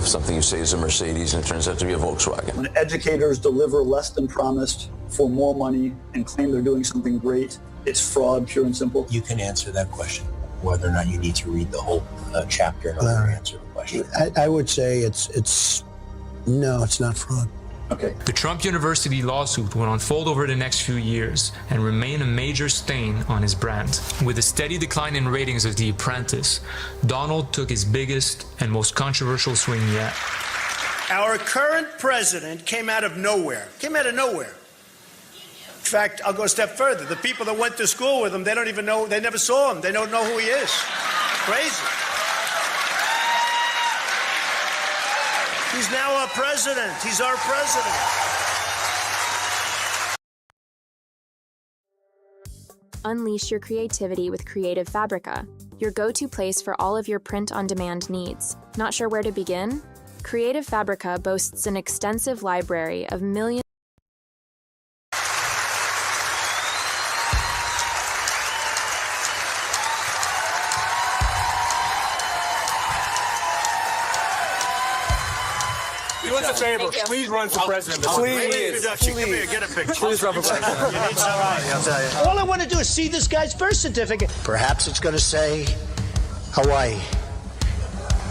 something you say is a Mercedes and it turns out to be a Volkswagen. When educators deliver less than promised for more money and claim they're doing something great, it's fraud, pure and simple. You can answer that question. Whether or not you need to read the whole chapter in order to answer the question. I would say no, it's not fraud. Okay. The Trump University lawsuit will unfold over the next few years and remain a major stain on his brand. With a steady decline in ratings of The Apprentice, Donald took his biggest and most controversial swing yet. Our current president came out of nowhere. In fact, I'll go a step further. The people that went to school with him, they don't even know, they never saw him. They don't know who he is. Crazy. He's now our president. He's our president. Unleash your creativity with Creative Fabrica, your go-to place for all of your print-on-demand needs. Not sure where to begin? Creative Fabrica boasts an extensive library of millions. Do us a favor. Please run for president. Please. Come here, get a picture. Please run for president. You need somebody, I'll tell you. All I want to do is see this guy's birth certificate. Perhaps it's going to say Hawaii.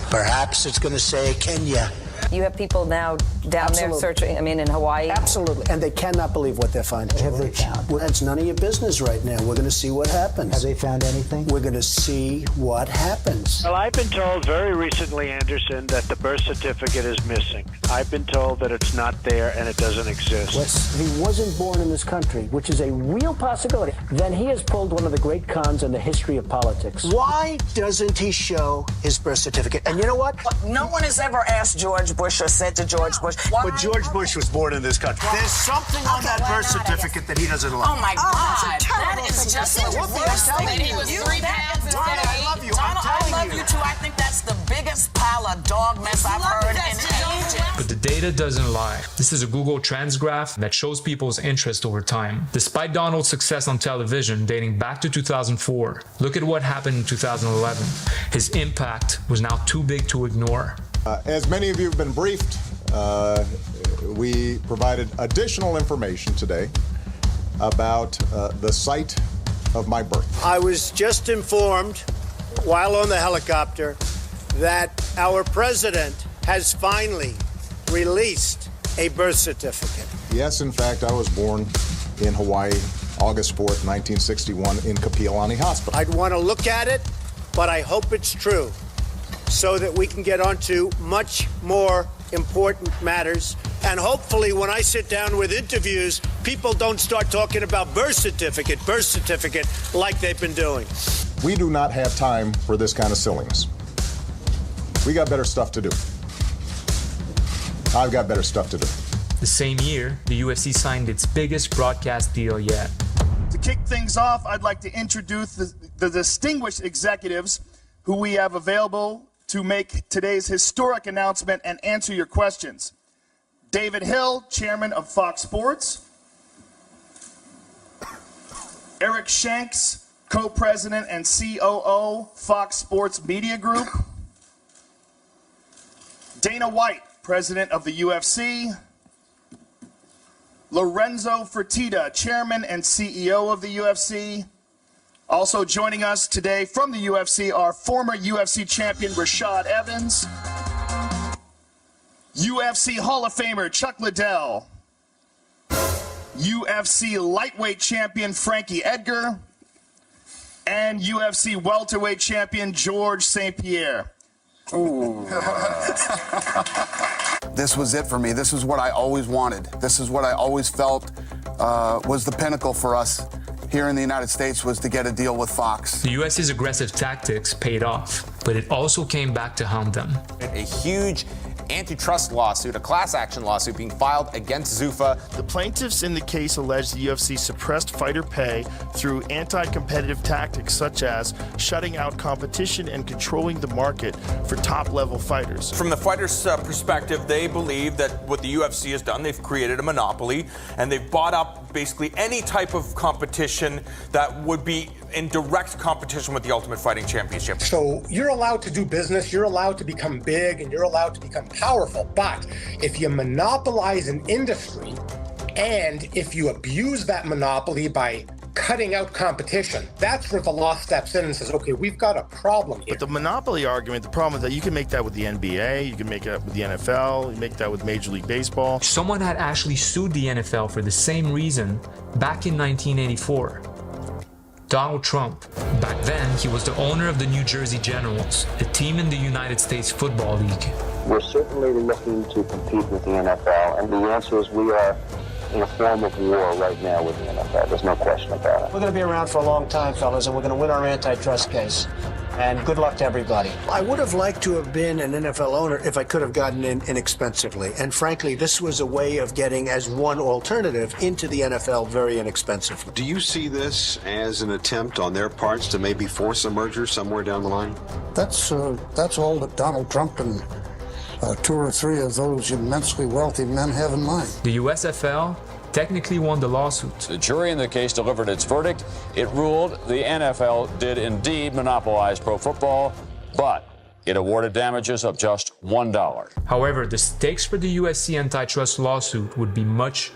Perhaps it's going to say Kenya. You have people now down there searching, in Hawaii? Absolutely. And they cannot believe what they're finding. What have they found? Well, it's none of your business right now. We're going to see what happens. Have they found anything? We're going to see what happens. Well, I've been told very recently, Anderson, that the birth certificate is missing. I've been told that it's not there and it doesn't exist. If he wasn't born in this country, which is a real possibility, then he has pulled one of the great cons in the history of politics. Why doesn't he show his birth certificate? And you know what? No one has ever asked George Bush or said to George Bush. But George Bush was born in this country. There's something on that birth certificate that he doesn't like. Oh, my God. That is just the worst thing. He was 3 pounds instead of 8. I love you. Donald, I love you, too. I think that's the biggest pile of dog mess I've heard in ages. But the data doesn't lie. This is a Google Trends graph that shows people's interest over time. Despite Donald's success on television dating back to 2004, look at what happened in 2011. His impact was now too big to ignore. As many of you have been briefed, we provided additional information today about the site of my birth. I was just informed while on the helicopter that our president has finally released a birth certificate. Yes, in fact, I was born in Hawaii, August 4th, 1961, in Kapiolani Hospital. I'd want to look at it, but I hope it's true, so that we can get on to much more important matters. And hopefully when I sit down with interviews, people don't start talking about birth certificate, like they've been doing. We do not have time for this kind of silliness. We got better stuff to do. I've got better stuff to do. The same year, the UFC signed its biggest broadcast deal yet. To kick things off, I'd like to introduce the distinguished executives who we have available to make today's historic announcement and answer your questions. David Hill, Chairman of Fox Sports. Eric Shanks, Co-President and COO, Fox Sports Media Group. Dana White, President of the UFC. Lorenzo Fertitta, Chairman and CEO of the UFC. Also joining us today from the UFC are former UFC champion Rashad Evans, UFC Hall of Famer Chuck Liddell, UFC lightweight champion Frankie Edgar, and UFC welterweight champion George St. Pierre. Ooh. This was it for me. This is what I always wanted. This is what I always felt was the pinnacle for us here in the United States, was to get a deal with Fox. The US's aggressive tactics paid off, but it also came back to haunt them. A huge antitrust lawsuit, a class action lawsuit being filed against Zuffa. The plaintiffs in the case allege the UFC suppressed fighter pay through anti-competitive tactics such as shutting out competition and controlling the market for top-level fighters. From the fighters' perspective, they believe that what the UFC has done, they've created a monopoly, and they've bought up basically any type of competition that would be in direct competition with the Ultimate Fighting Championship. So you're allowed to do business, you're allowed to become big, and you're allowed to become powerful. But if you monopolize an industry, and if you abuse that monopoly by cutting out competition, that's where the law steps in and says, okay, we've got a problem here. But the monopoly argument, the problem is that you can make that with the NBA, you can make that with the NFL, you make that with Major League Baseball. Someone had actually sued the NFL for the same reason back in 1984. Donald Trump. Back then, he was the owner of the New Jersey Generals, a team in the United States Football League. We're certainly looking to compete with the NFL, and the answer is we are in a form of war right now with the NFL. There's no question about it. We're going to be around for a long time, fellas, and we're going to win our antitrust case. And good luck to everybody. I would have liked to have been an NFL owner if I could have gotten in inexpensively. And frankly, this was a way of getting, as one alternative, into the NFL very inexpensively. Do you see this as an attempt on their parts to maybe force a merger somewhere down the line? That's all that Donald Trump and two or three of those immensely wealthy men have in mind. The USFL technically won the lawsuit. The jury in the case delivered its verdict. It ruled the NFL did indeed monopolize pro football, but it awarded damages of just $1. However, the stakes for the USC antitrust lawsuit would be much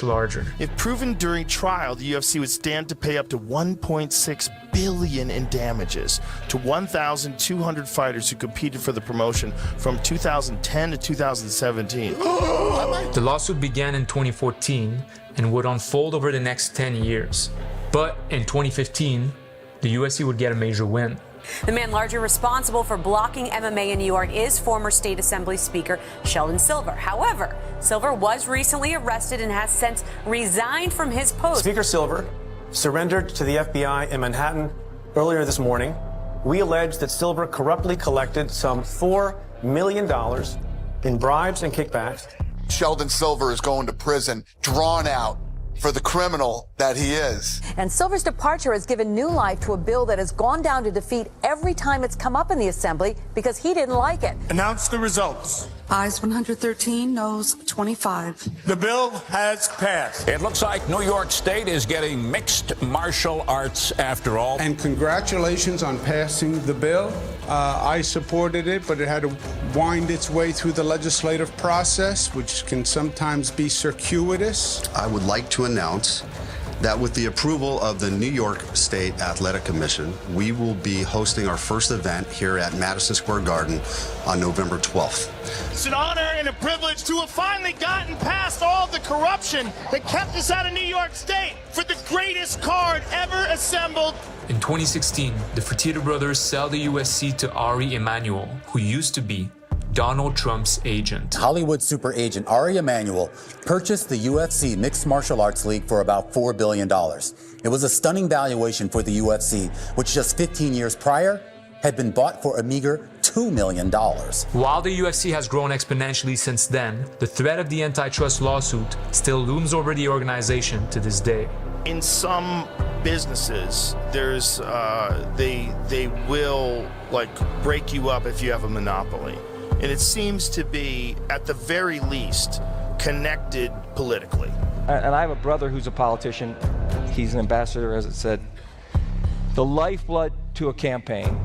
larger. If proven during trial, the UFC would stand to pay up to $1.6 billion in damages to 1,200 fighters who competed for the promotion from 2010 to 2017. The lawsuit began in 2014 and would unfold over the next 10 years. But in 2015, the UFC would get a major win. The man largely responsible for blocking MMA in New York is former State Assembly Speaker Sheldon Silver. However, Silver was recently arrested and has since resigned from his post. Speaker Silver surrendered to the FBI in Manhattan earlier this morning. We allege that Silver corruptly collected some $4 million in bribes and kickbacks. Sheldon Silver is going to prison, drawn out for the criminal that he is. And Silver's departure has given new life to a bill that has gone down to defeat every time it's come up in the Assembly because he didn't like it. Announce the results. Ayes 113, noes 25. The bill has passed. It looks like New York State is getting mixed martial arts after all. And congratulations on passing the bill. I supported it, but it had to wind its way through the legislative process, which can sometimes be circuitous. I would like to announce that with the approval of the New York State Athletic Commission, we will be hosting our first event here at Madison Square Garden on November 12th. It's an honor and a privilege to have finally gotten past all the corruption that kept us out of New York State for the greatest card ever assembled. In 2016, the Fertitta brothers sell the USC to Ari Emanuel, who used to be Donald Trump's agent. Hollywood super agent Ari Emanuel purchased the UFC Mixed Martial Arts League for about $4 billion. It was a stunning valuation for the UFC, which just 15 years prior had been bought for a meager $2 million. While the UFC has grown exponentially since then, the threat of the antitrust lawsuit still looms over the organization to this day. In some businesses, there's they will break you up if you have a monopoly. And it seems to be, at the very least, connected politically. And I have a brother who's a politician. He's an ambassador, as it said. The lifeblood to a campaign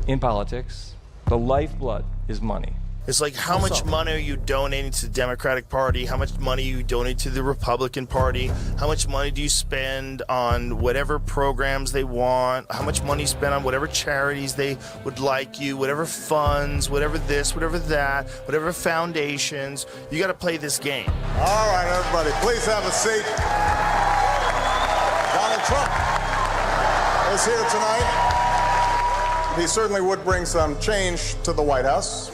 in politics, the lifeblood is money. It's like, how much money are you donating to the Democratic Party? How much money are you donating to the Republican Party? How much money do you spend on whatever programs they want? How much money you spend on whatever charities they would like you, whatever funds, whatever this, whatever that, whatever foundations. You got to play this game. All right, everybody, please have a seat. Donald Trump is here tonight. He certainly would bring some change to the White House.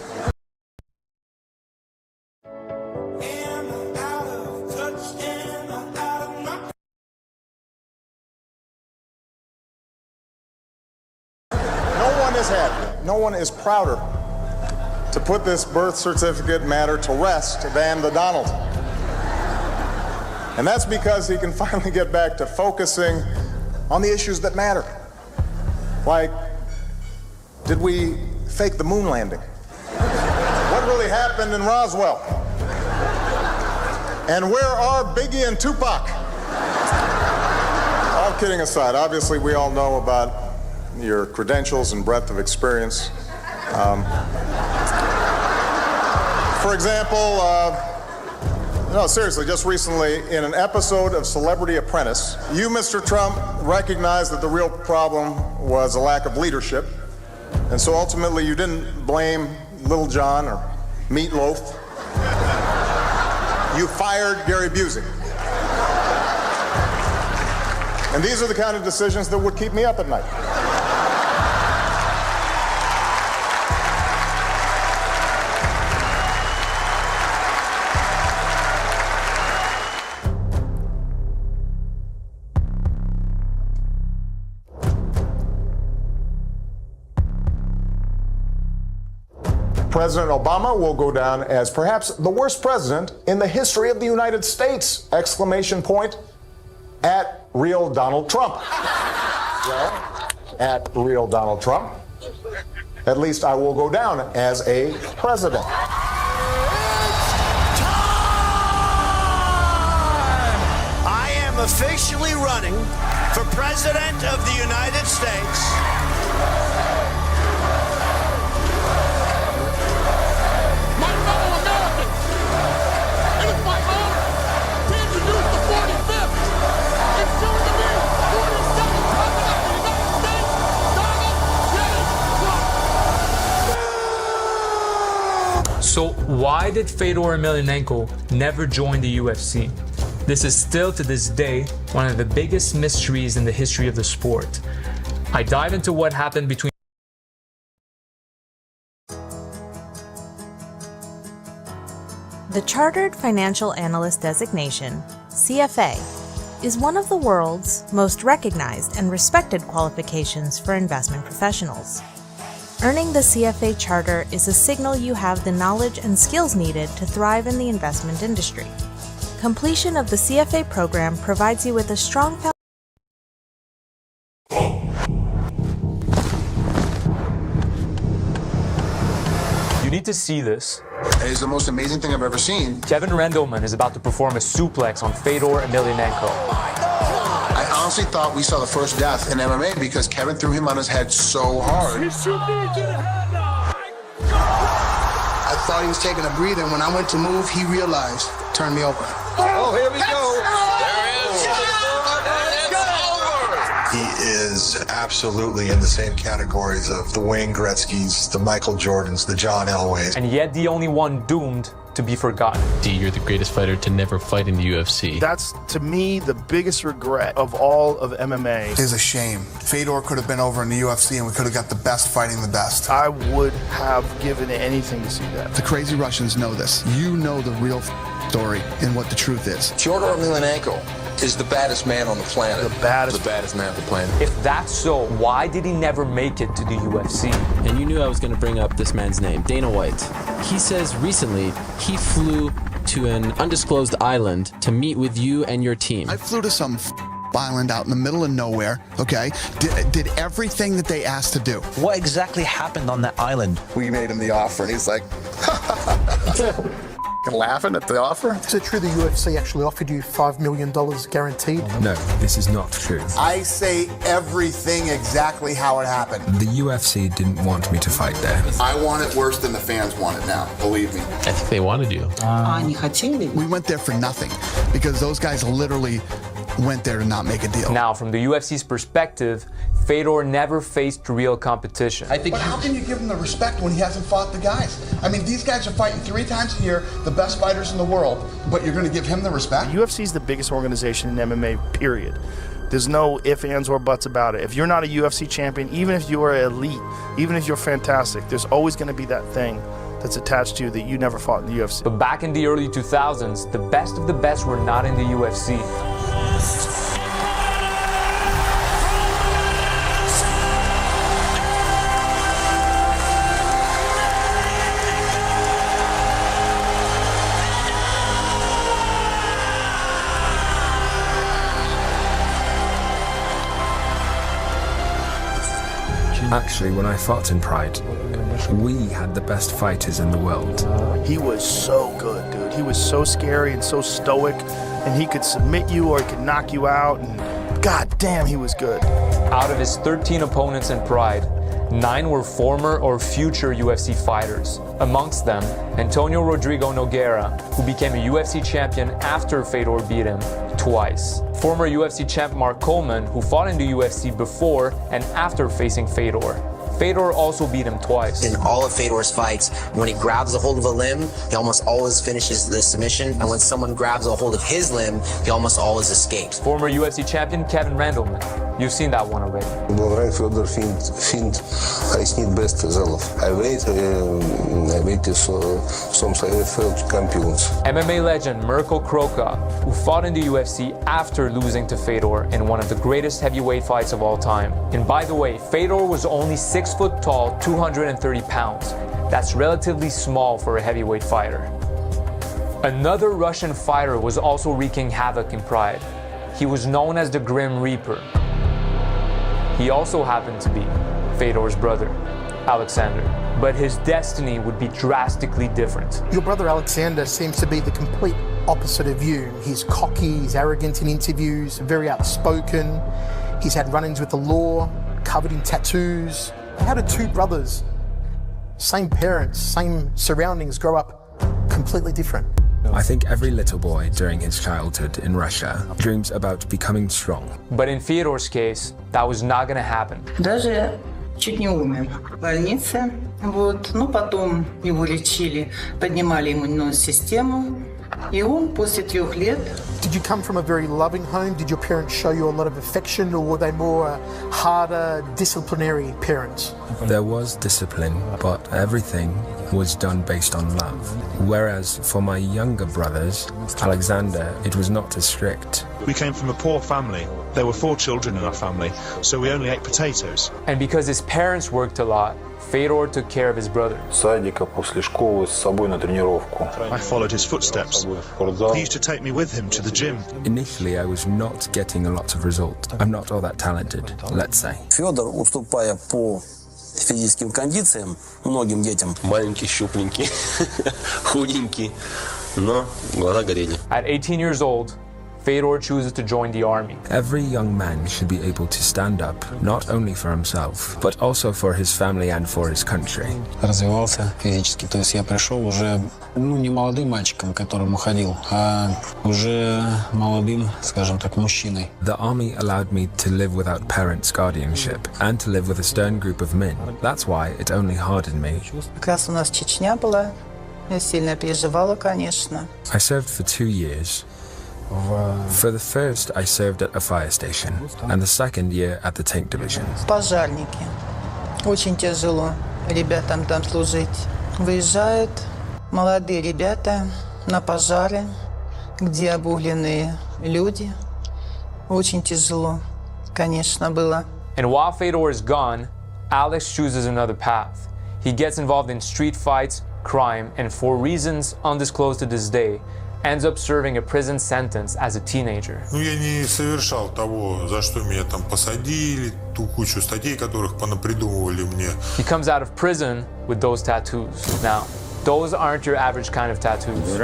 No one is prouder to put this birth certificate matter to rest than the Donald. And that's because he can finally get back to focusing on the issues that matter. Like, did we fake the moon landing? What really happened in Roswell? And where are Biggie and Tupac? All kidding aside, obviously we all know about your credentials and breadth of experience. For example, no, seriously, just recently in an episode of Celebrity Apprentice, you, Mr. Trump, recognized that the real problem was a lack of leadership. And so ultimately you didn't blame Little John or Meatloaf. You fired Gary Busey. And these are the kind of decisions that would keep me up at night. President Obama will go down as perhaps the worst president in the history of the United States! Exclamation point at real Donald Trump. Well, at real Donald Trump, at least I will go down as a president. I am officially running for President of the United States. So why did Fedor Emelianenko never join the UFC? This is still to this day one of the biggest mysteries in the history of the sport. I dive into what happened between The Chartered Financial Analyst designation, CFA, is one of the world's most recognized and respected qualifications for investment professionals. Earning the CFA charter is a signal you have the knowledge and skills needed to thrive in the investment industry. Completion of the CFA program provides you with a strong foundation. You need to see this. It's the most amazing thing I've ever seen. Kevin Rendleman is about to perform a suplex on Fedor Emelianenko. I honestly thought we saw the first death in MMA because Kevin threw him on his head so hard. I thought he was taking a breather, and when I went to move, he realized, turned me over. Oh, here we go. He is absolutely in the same categories of the Wayne Gretzky's, the Michael Jordans, the John Elways. And yet the only one doomed to be forgotten. You're the greatest fighter to never fight in the UFC. That's, to me, the biggest regret of all of MMA. It is a shame. Fedor could have been over in the UFC and we could have got the best fighting the best. I would have given anything to see that. The crazy Russians know this. You know the real story and what the truth is. Fyodor Emelianenko is the baddest man on the planet. The baddest man on the planet. If that's so, why did he never make it to the UFC? And you knew I was going to bring up this man's name, Dana White. He says recently he flew to an undisclosed island to meet with you and your team. I flew to some island out in the middle of nowhere, okay? Did everything that they asked to do. What exactly happened on that island? We made him the offer and he's like, laughing at the offer? Is it true the UFC actually offered you $5 million guaranteed? No, this is not true. I say everything exactly how it happened. The UFC didn't want me to fight there. I want it worse than the fans want it now, believe me. I think they wanted you. We went there for nothing because those guys literally went there to not make a deal. Now, from the UFC's perspective, Fedor never faced real competition. But how can you give him the respect when he hasn't fought the guys? I mean, these guys are fighting 3 times a year, the best fighters in the world, but you're going to give him the respect? UFC is the biggest organization in MMA, period. There's no ifs, ands, or buts about it. If you're not a UFC champion, even if you are elite, even if you're fantastic, there's always going to be that thing that's attached to you that you never fought in the UFC. But back in the early 2000s, the best of the best were not in the UFC. Actually, when I fought in Pride, we had the best fighters in the world. He was so good, dude. He was so scary and so stoic, and he could submit you or he could knock you out, and god damn, he was good. Out of his 13 opponents in Pride, 9 were former or future UFC fighters. Amongst them, Antonio Rodrigo Nogueira, who became a UFC champion after Fedor beat him twice. Former UFC champ Mark Coleman, who fought in the UFC before and after facing Fedor. Fedor also beat him twice. In all of Fedor's fights, when he grabs a hold of a limb, he almost always finishes the submission. And when someone grabs a hold of his limb, he almost always escapes. Former UFC champion Kevin Randleman. You've seen that one already. Благодаря Федор финт I sneed best залов. I waited some failed champions. MMA legend Mirko Kroka, who fought in the UFC after losing to Fedor in one of the greatest heavyweight fights of all time. And by the way, Fedor was only 6 foot tall, 230 pounds. That's relatively small for a heavyweight fighter. Another Russian fighter was also wreaking havoc in Pride. He was known as the Grim Reaper. He also happened to be Fedor's brother, Alexander. But his destiny would be drastically different. Your brother Alexander seems to be the complete opposite of you. He's cocky, he's arrogant in interviews, very outspoken. He's had run-ins with the law, covered in tattoos. How do 2 brothers, same parents, same surroundings, grow up completely different? I think every little boy during his childhood in Russia dreams about becoming strong. But in Fedor's case, that was not going to happen. Даже чуть не умер в больнице. Но потом его лечили, поднимали иммунную систему. И он после 3 лет... Did you come from a very loving home? Did your parents show you a lot of affection, or were they more harder, disciplinary parents? There was discipline, but everything was done based on love. Whereas for my younger brothers, Alexander, it was not as strict. We came from a poor family. There were 4 children in our family, so we only ate potatoes. And because his parents worked a lot, Fedor took care of his brother. Садика после школы с собой на тренировку. I followed his footsteps. He used to take me with him to the gym. Initially, I was not getting a lot of results. I'm not all that talented, let's say. Федор, уступая по физическим кондициям многим детям. Маленький, щупленький, худенький, но глаза горели. At 18 years old, Fedor chooses to join the army. Every young man should be able to stand up, not only for himself, but also for his family and for his country. Развивался физически, то есть я пришел уже, не молодым мальчиком, к которому ходил, а уже молодым, скажем так, мужчиной. The army allowed me to live without parents' guardianship and to live with a stern group of men. That's why it only hardened me. Как раз у нас Чечня была. Я сильно переживала, конечно. I served for 2 years. For the first, I served at a fire station, and the second year at the tank division. Пожарники. Очень тяжело ребятам там служить. Выезжают молодые ребята на пожары, где обугленные люди. Очень тяжело, конечно, было. And while Fedor is gone, Alex chooses another path. He gets involved in street fights, crime, and for reasons undisclosed to this day, ends up serving a prison sentence as a teenager. Я не совершал того, за что меня там посадили, ту кучу статей, которых понапридумывали мне. He comes out of prison with those tattoos. Now, Those aren't your average kind of tattoos.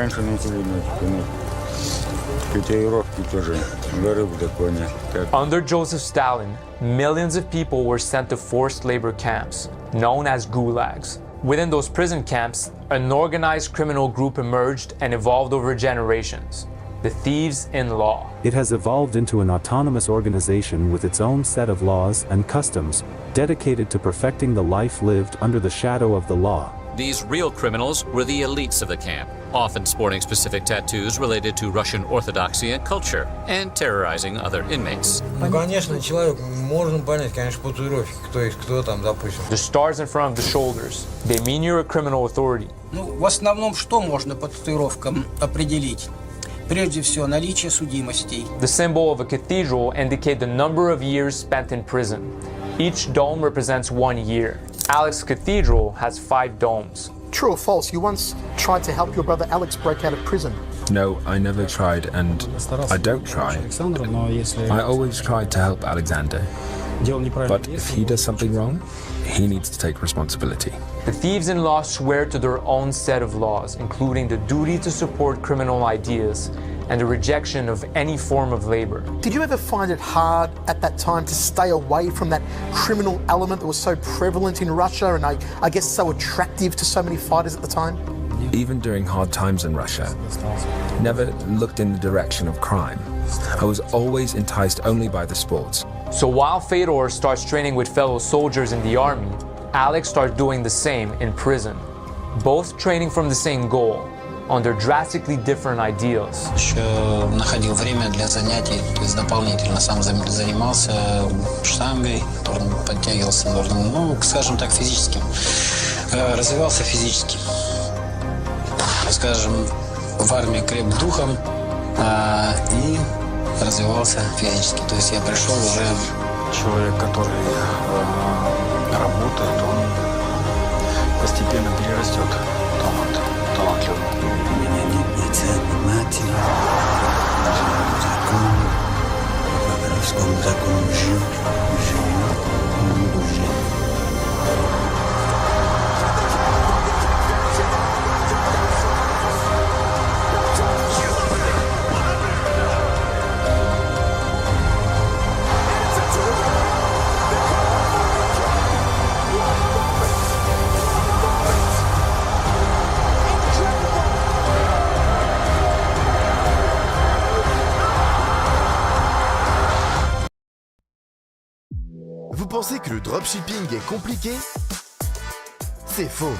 Under Joseph Stalin, millions of people were sent to forced labor camps, known as gulags. Within those prison camps, an organized criminal group emerged and evolved over generations: the Thieves in Law. It has evolved into an autonomous organization with its own set of laws and customs, dedicated to perfecting the life lived under the shadow of the law. These real criminals were the elites of the camp, often sporting specific tattoos related to Russian orthodoxy and culture, and terrorizing other inmates. Конечно, человек можно понять, конечно, по татуировке, кто есть кто там, допустим. The stars in front of the shoulders, they mean you're a criminal authority. Ну, в основном, что можно по татуировкам определить? Прежде всего, наличие судимостей. The symbol of a cathedral indicate the number of years spent in prison. Each dome represents 1 year. Alex Cathedral has 5 domes. True or false, you once tried to help your brother Alex break out of prison? No, I never tried, and I don't try. I always tried to help Alexander. But if he does something wrong, he needs to take responsibility. The Thieves in Law swear to their own set of laws, including the duty to support criminal ideas and the rejection of any form of labor. Did you ever find it hard at that time to stay away from that criminal element that was so prevalent in Russia and I guess so attractive to so many fighters at the time? Even during hard times in Russia, never looked in the direction of crime. I was always enticed only by the sports. So while Fedor starts training with fellow soldiers in the army, Alex starts doing the same in prison. Both training from the same goal, under drastically different ideals. Еще находил время для занятий, то есть дополнительно сам занимался штангой, подтягивался, ну, скажем так, физически. Развивался физически. Скажем, в армии креп духом и развивался физически. То есть я пришел уже человек, который работает, он постепенно перерастет талантливый. У меня нет ни отца, ни матери. Закон, по воровскому закону жил, буду жить. Vous pensez que le dropshipping est compliqué? C'est faux.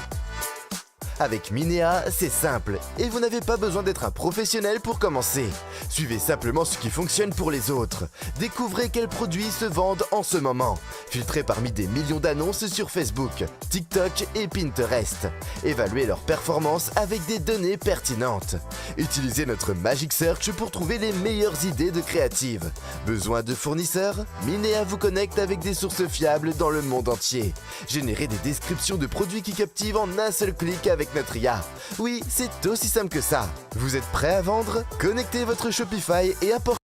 Avec Minea, c'est simple et vous n'avez pas besoin d'être un professionnel pour commencer. Suivez simplement ce qui fonctionne pour les autres. Découvrez quels produits se vendent en ce moment. Filtrez parmi des millions d'annonces sur Facebook, TikTok et Pinterest. Évaluez leurs performances avec des données pertinentes. Utilisez notre Magic Search pour trouver les meilleures idées de créatives. Besoin de fournisseurs? Minea vous connecte avec des sources fiables dans le monde entier. Générez des descriptions de produits qui captivent en un seul clic avec notre IA. Oui, c'est aussi simple que ça. Vous êtes prêt à vendre? Connectez votre Shopify et apportez.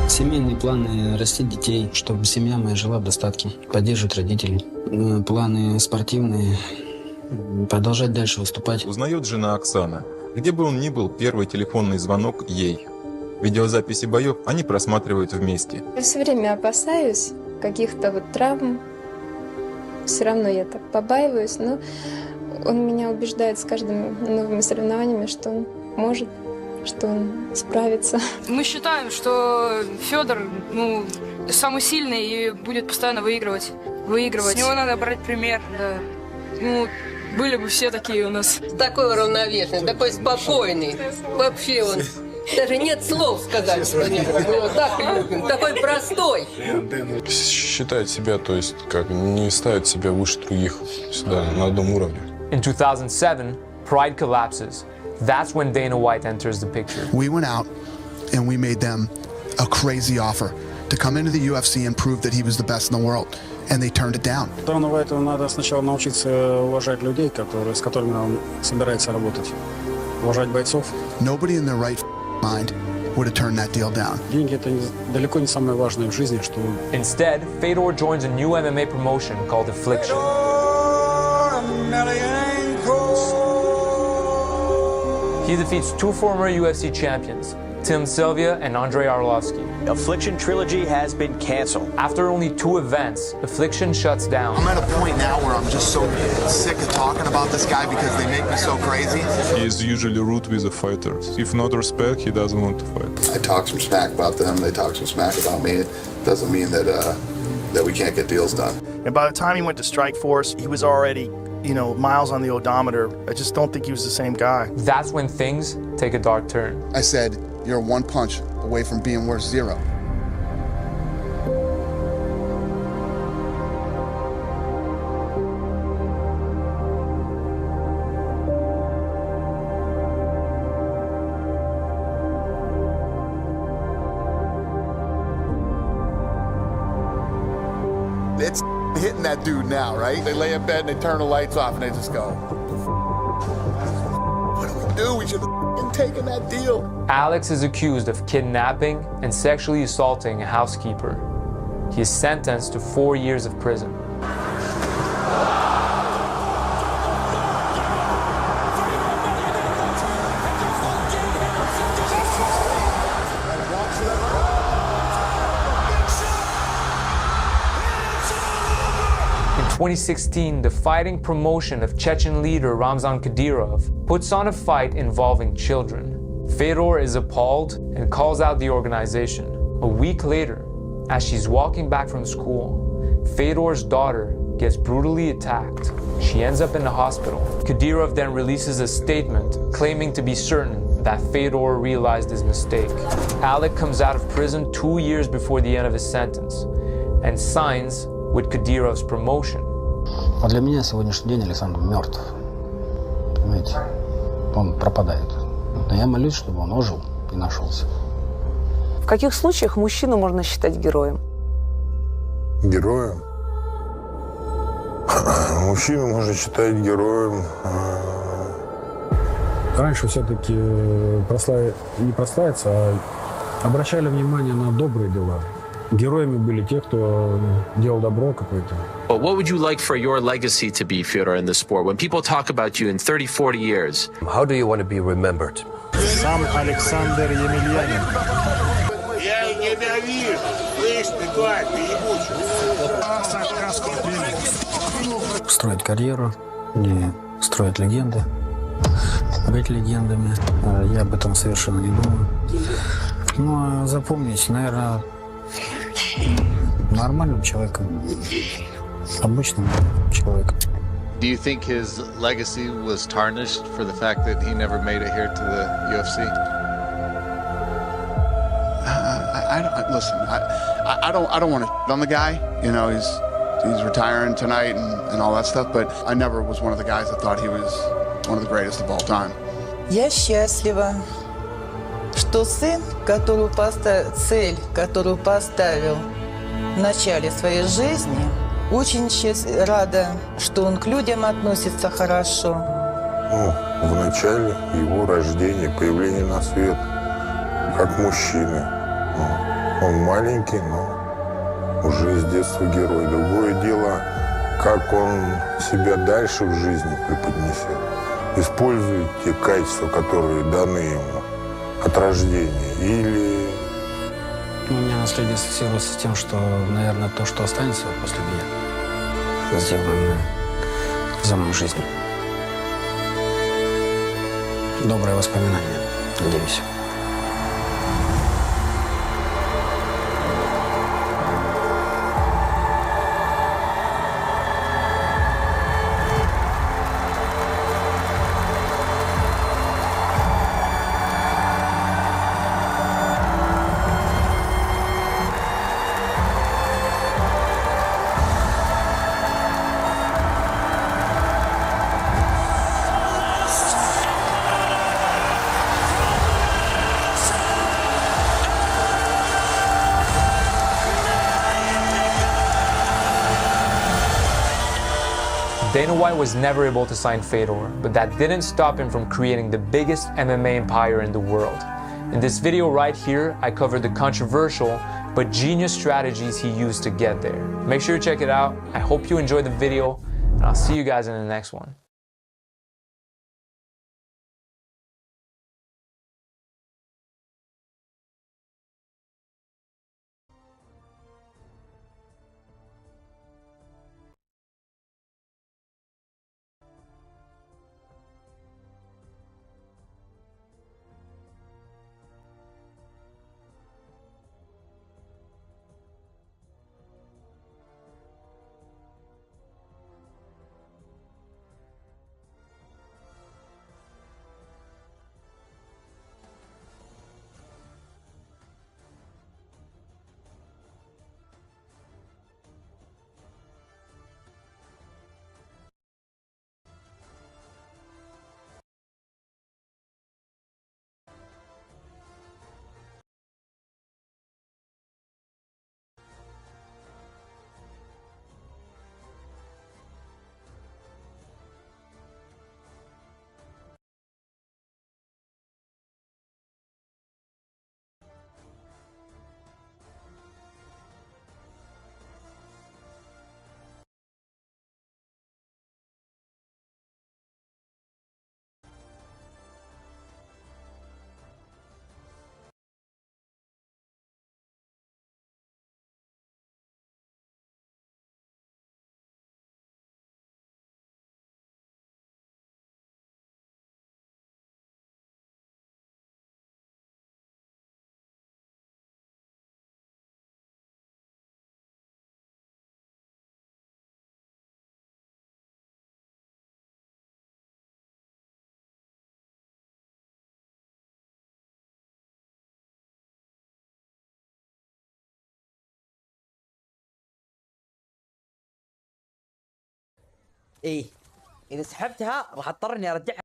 Семейные планы – растить детей, чтобы семья моя жила в достатке, поддерживать родителей. Планы спортивные – продолжать дальше выступать. Узнает жена Оксана. Где бы он ни был, первый телефонный звонок ей. Видеозаписи боев они просматривают вместе. Я все время опасаюсь каких-то вот травм. Все равно я так побаиваюсь, но он меня убеждает с каждыми новыми соревнованиями, что он может, что он справится. Мы считаем, что Федор, самый сильный и будет постоянно выигрывать. С него надо брать пример. Да. Были бы все такие у нас. Такой уравновешенный, такой спокойный. Вообще он. Даже нет слов сказать, что мы его так любим. Такой простой. Считает себя, то есть как не ставит себя выше других, всегда на одном уровне. In 2007, Pride collapses. That's when Dana White enters the picture. We went out and we made them a crazy offer to come into the UFC and prove that he was the best in the world. And they turned it down. Дану Уайту надо сначала научиться уважать людей, с которыми он собирается работать. Уважать бойцов. Nobody in their right mind would have turned that deal down. Деньги – это далеко не самое важное в жизни, что... Instead, Fedor joins a new MMA promotion called Affliction. He defeats two former UFC champions, Tim Sylvia and Andrei Arlovsky. Affliction Trilogy has been canceled. After only 2 events, Affliction shuts down. I'm at a point now where I'm just so sick of talking about this guy because they make me so crazy. He is usually rude with the fighters. If not respect, he doesn't want to fight. I talk some smack about them, they talk some smack about me. It doesn't mean that we can't get deals done. And by the time he went to Strikeforce, he was already, miles on the odometer. I just don't think he was the same guy. That's when things take a dark turn. I said, you're 1 punch away from being worth 0. It's hitting that dude now, right? They lay in bed and they turn the lights off and they just go, what do we do? We should have taken that deal. Alex is accused of kidnapping and sexually assaulting a housekeeper. He is sentenced to 4 years of prison. In 2016, the fighting promotion of Chechen leader Ramzan Kadyrov puts on a fight involving children. Fedor is appalled and calls out the organization. A week later, as she's walking back from school, Fedor's daughter gets brutally attacked. She ends up in the hospital. Kadyrov then releases a statement claiming to be certain that Fedor realized his mistake. Alec comes out of prison 2 years before the end of his sentence and signs with Kadyrov's promotion. А для меня сегодняшний день Александр мертв. Понимаете? Он пропадает. Но я молюсь, чтобы он ожил и нашелся. В каких случаях мужчину можно считать героем? Героем? Мужчину можно считать героем. Раньше все-таки не прославиться, а обращали внимание на добрые дела. Героями были те, кто делал добро какое-то. But what would you like for your legacy to be, Fyodor, in the sport? When people talk about you in 30, 40 years. How do you want to be remembered? Сам Александр Емельянин. Я ненавижу. Слышь, ты тварь, ты ебучий. Строить карьеру, не строить легенды, быть легендами. Я об этом совершенно не думаю. Ну, запомнить, наверное, нормальным человеком, обычным человеком. Do you think his legacy was tarnished for the fact that he never made it here to the UFC? I don't want to on the guy. He's retiring tonight and all that stuff. But I never was one of the guys that thought he was one of the greatest of all time. Я счастлива, что сын, цель, которую поставил в начале своей жизни, очень рада, что он к людям относится хорошо. В начале его рождения, появления на свет, как мужчины. Он маленький, но уже с детства герой. Другое дело, как он себя дальше в жизни преподнесет. Использует те качества, которые даны ему от рождения, или... У меня наследие ассоциируется с тем, что, наверное, то, что останется после меня, сделано за мою жизнь. Добрые воспоминания, надеюсь. Dana White was never able to sign Fedor, but that didn't stop him from creating the biggest MMA empire in the world. In this video right here, I covered the controversial but genius strategies he used to get there. Make sure you check it out. I hope you enjoyed the video, and I'll see you guys in the next one. ايه اذا سحبتها راح اضطر اني ارجعها.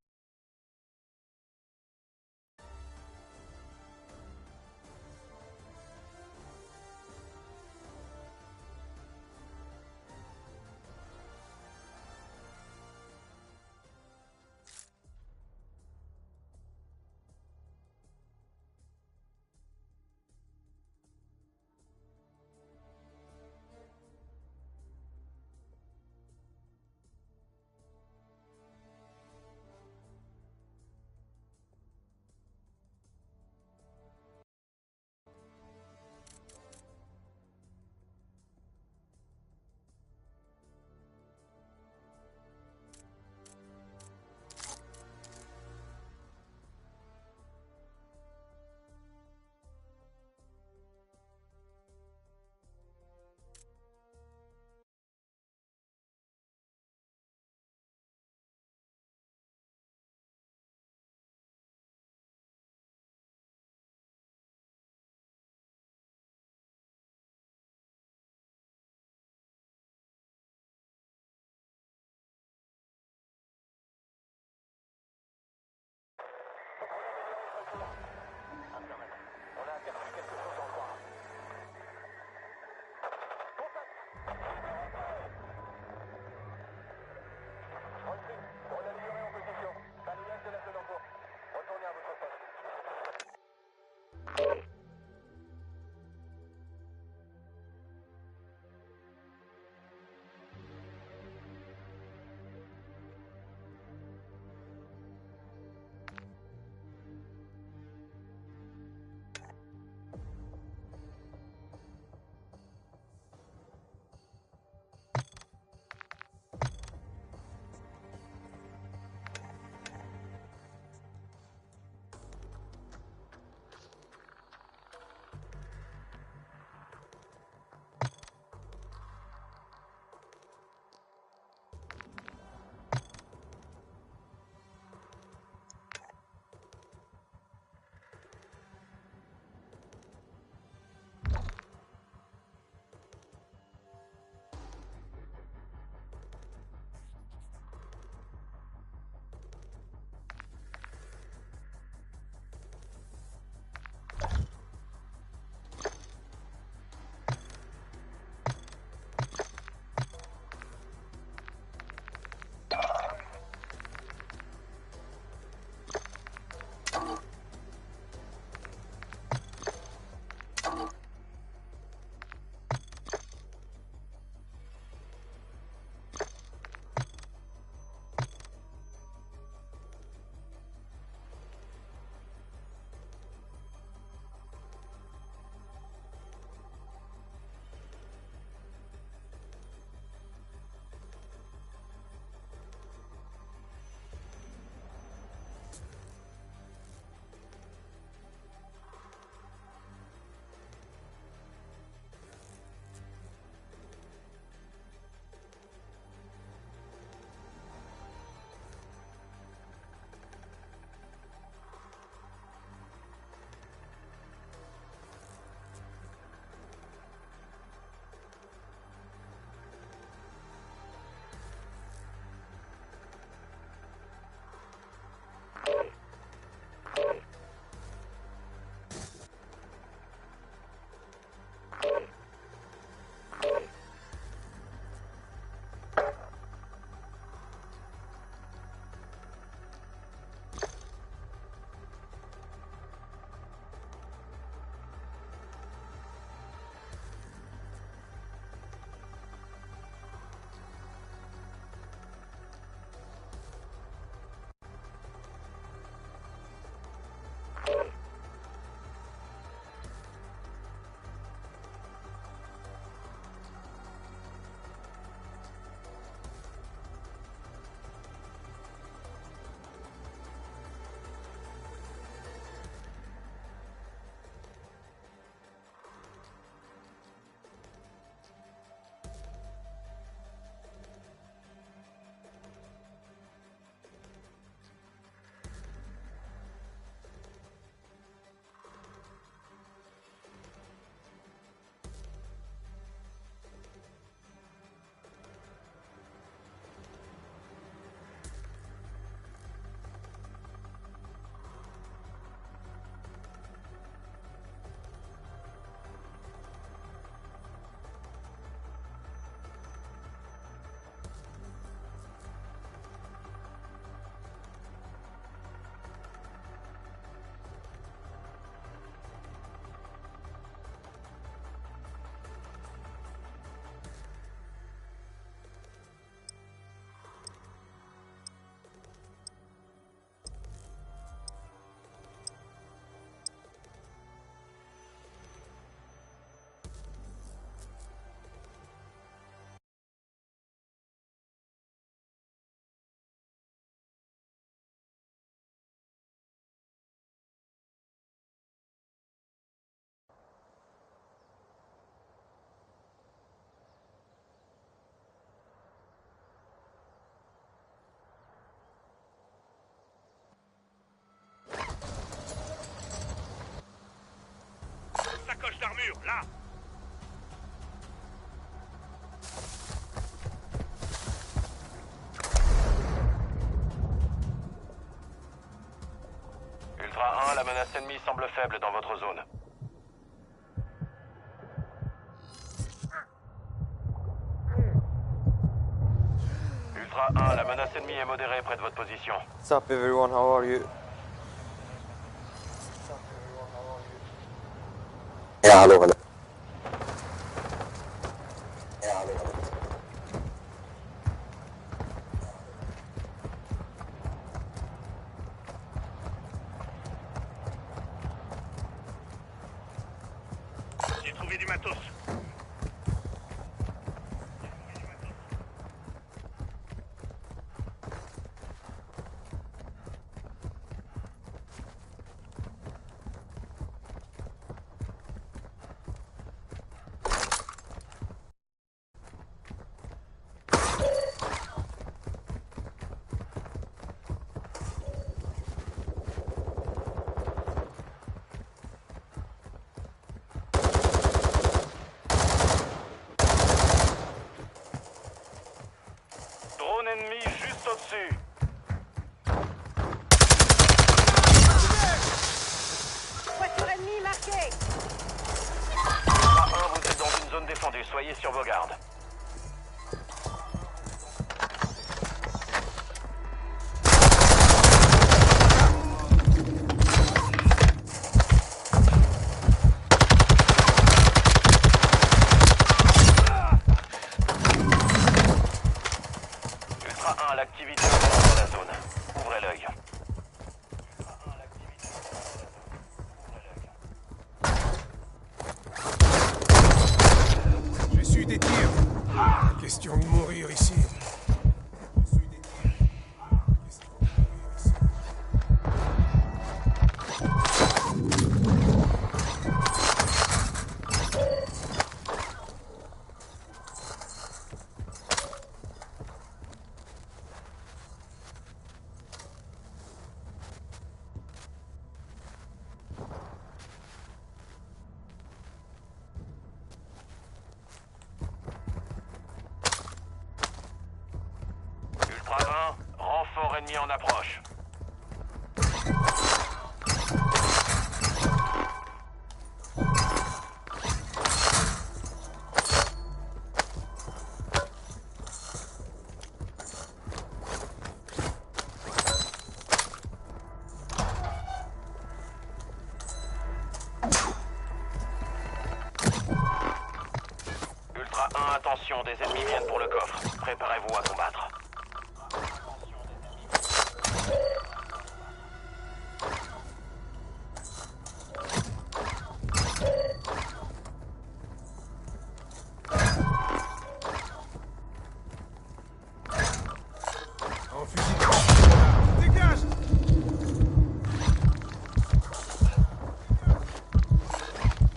mur, là. Ultra 1, la menace ennemie semble faible dans votre zone. Ultra 1, la menace ennemie est modérée près de votre position. What's up everyone, how are you? Ja, hallo, hallo. J'ai trouvé du matos. Drone ennemi juste au-dessus. Voiture ennemie marquée. Ultra 1, vous êtes dans une zone défendue. Soyez sur vos gardes. Ultra 1, l'activité augmente dans la zone. Ouvrez l'œil. J'ai su des tirs. Question de mourir ici. Ultra 1, renfort ennemi en approche. Ultra 1, attention, des ennemis viennent pour le coffre. Préparez-vous à combattre. En fusil. Dégage.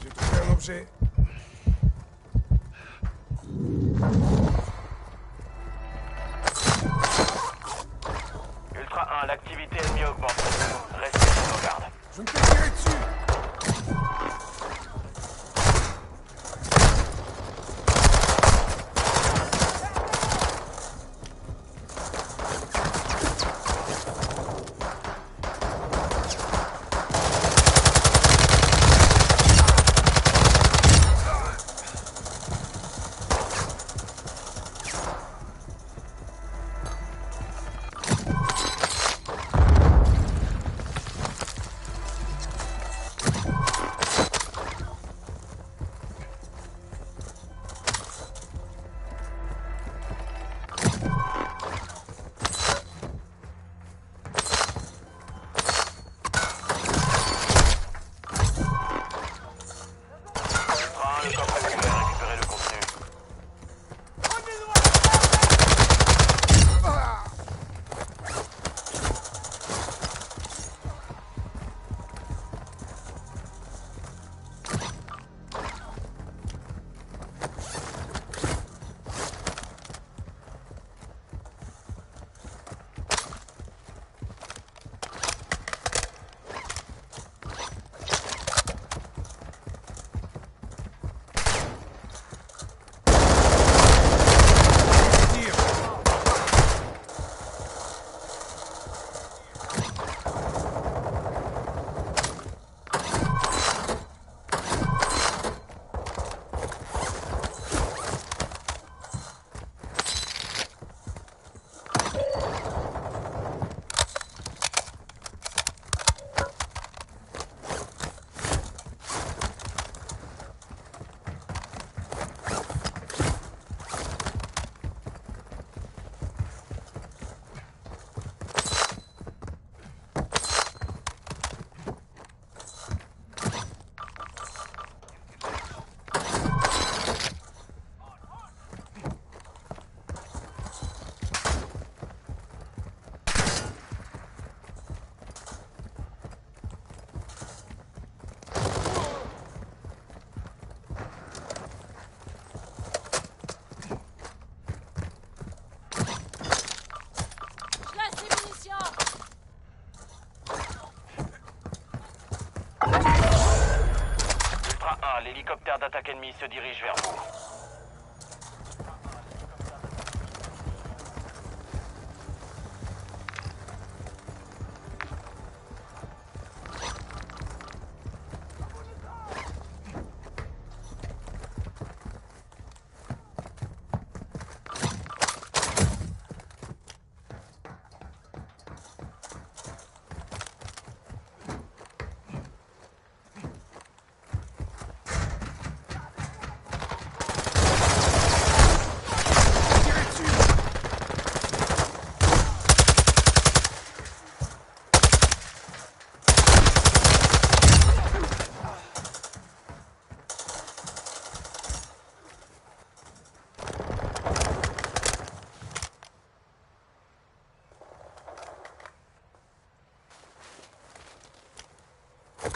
J'ai trouvé un objet. Ultra 1, l'activité ennemie augmente. Restez sur vos gardes. Je me fais tirer dessus. l'hélicoptère d'attaque ennemi se dirige vers vous.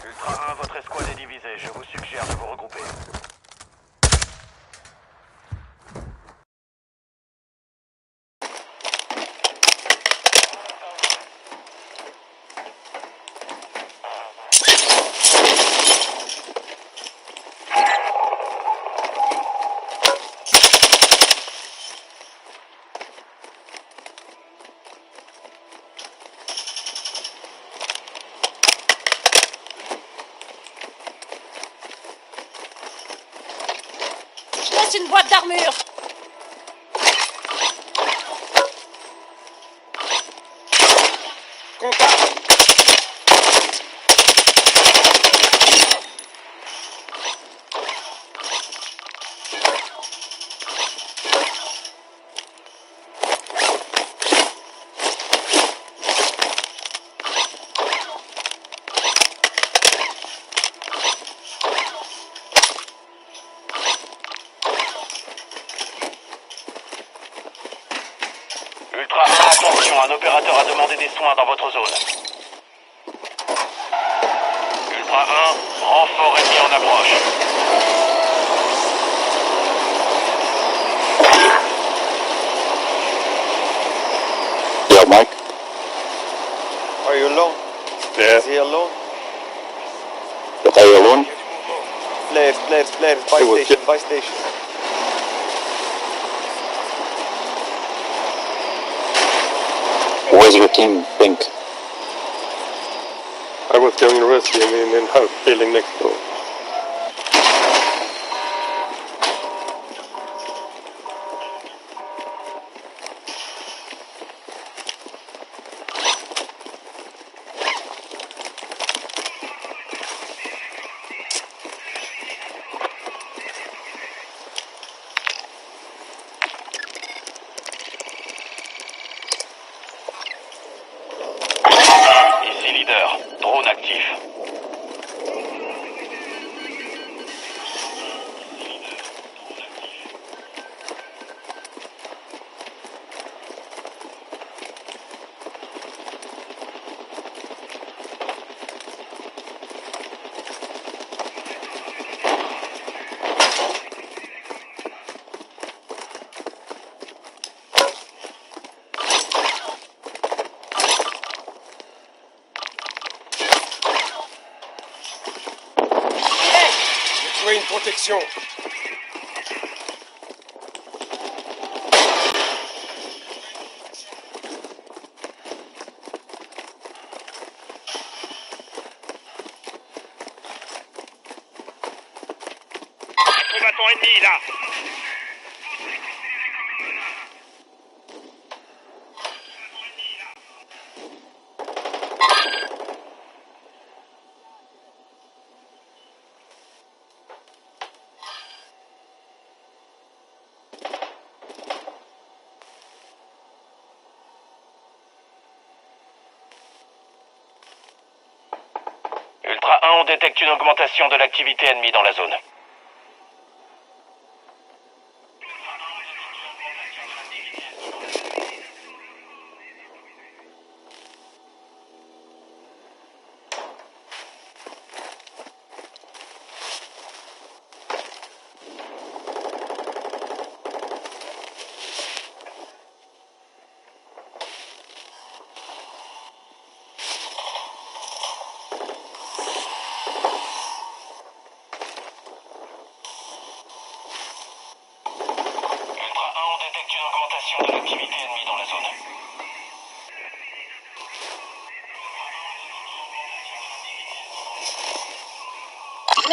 Ultra 1, votre escouade est divisée. Je vous suggère de vous regrouper. Je laisse une boîte d'armure. Contact. Ultra 1, attention, un opérateur a demandé des soins dans votre zone. Ultra 1, renfort ennemi en approche. Yeah, Mike. Are you alone? Yeah. Is he alone? But are you alone? Players, He was buy station. Where's your team, Pink? I was doing university in house building next door. Ici leader, drone actif. Trouver une protection. Combattant ennemi là. Ultra 1, on détecte une augmentation de l'activité ennemie dans la zone.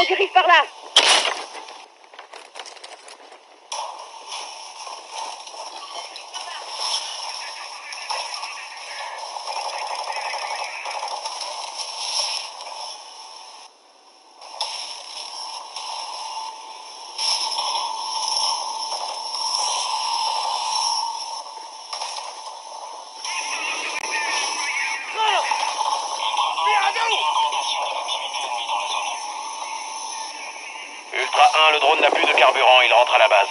J'arrive par là. Ultra 1, le drone n'a plus de carburant, il rentre à la base.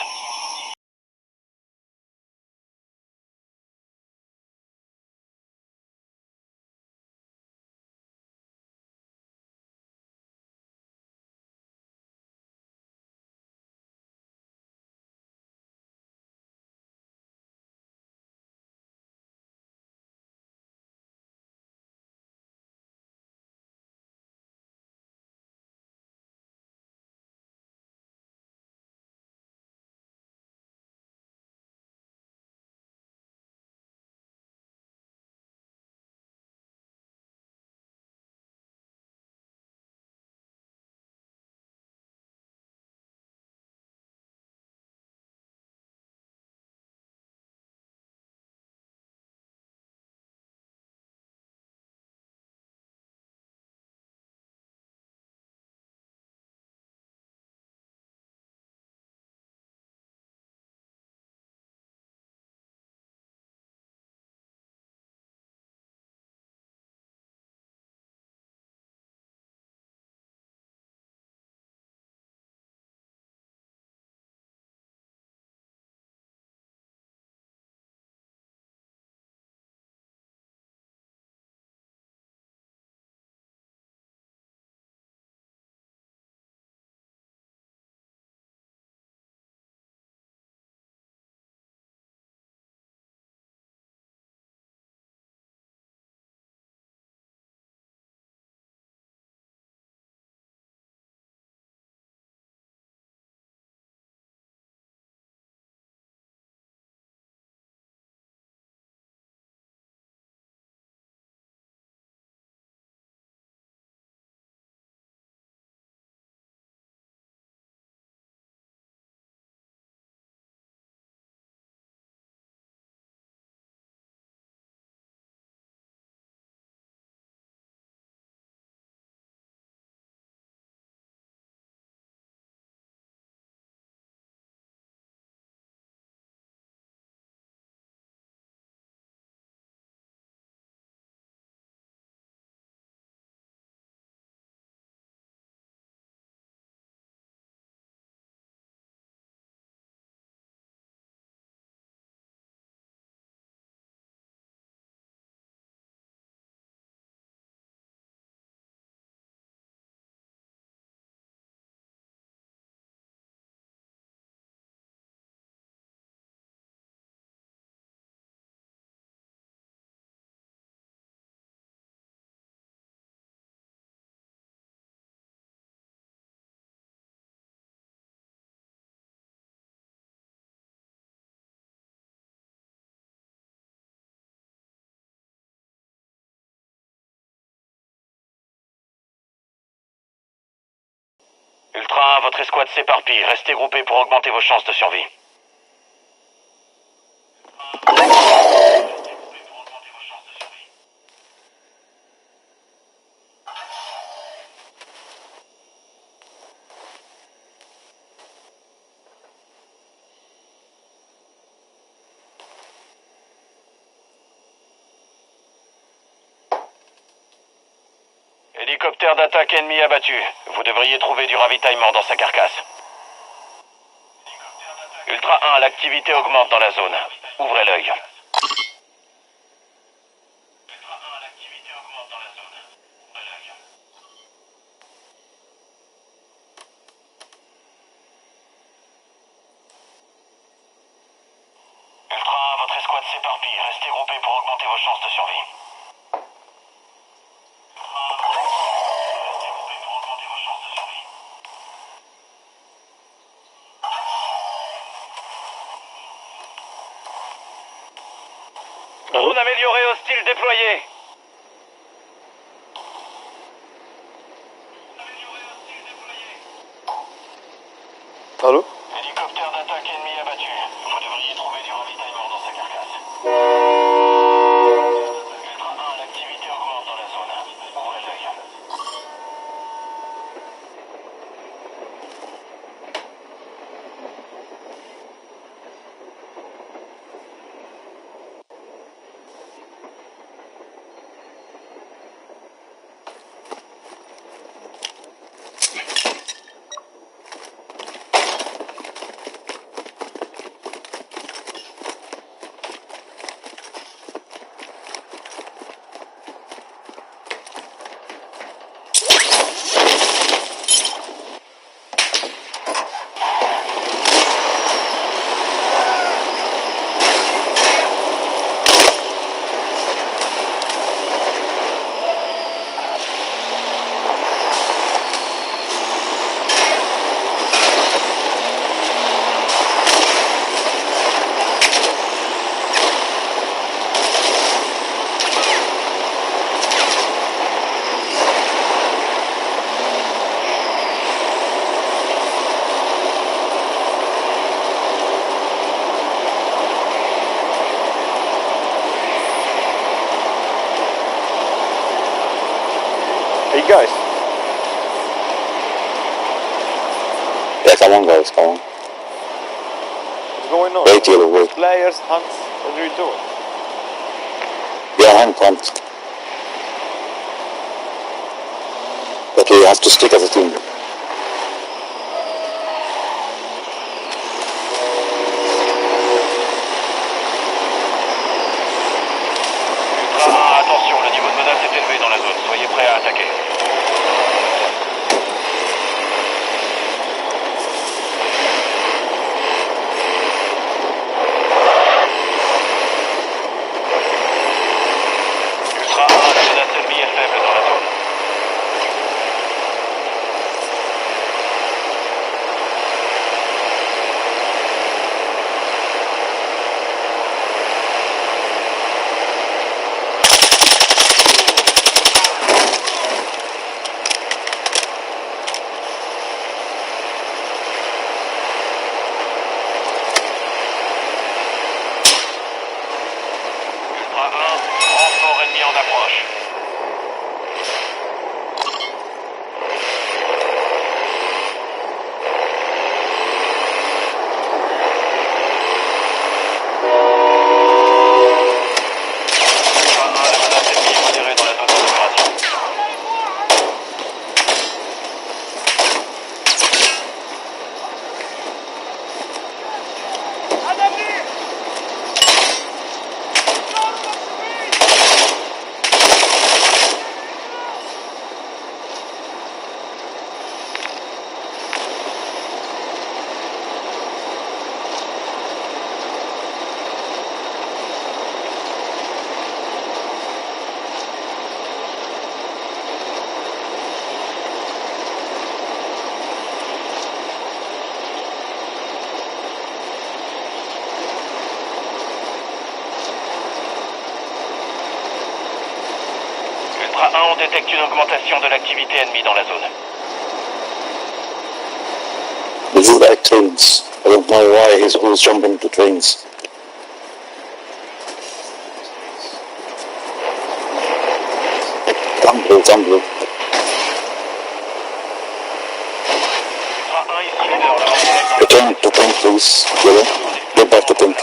Ultra 1, votre escouade s'éparpille. Restez groupés pour augmenter vos chances de survie. Hélicoptère d'attaque ennemi abattu. Vous devriez trouver du ravitaillement dans sa carcasse. Ultra 1, l'activité augmente dans la zone. Ouvrez l'œil. Ultra 1, votre escouade s'éparpille. Restez groupés pour augmenter vos chances de survie. Drone amélioré hostile déployé. Allô? Hélicoptère d'attaque ennemi abattu. Vous devriez trouver du ravitaillement dans sa carcasse. Ultra 1, l'activité augmente dans la zone. Ouvrez l'œil. Hey guys. Yeah, come on guys, come on. What's going on? Wait, yellow, wait. Players, hunts, what are you doing? Yeah, hunt. But we have to stick as a team. Attention, le niveau de menace est élevé dans la zone. Soyez prêts à attaquer. Ultra 1, la menace ennemie est faible dans la zone. Ultra 1, renfort ennemi en approche. Ultra 1, la menace ennemie est modérée dans la zone d'opération. Ultra 1, on détecte une augmentation de l'activité ennemie dans la zone. This is like trains. I don't know why he's always jumping to trains. Come blue. Ultra 1, ici, leader, la Return to tank, please. Yellow. Get back to tank.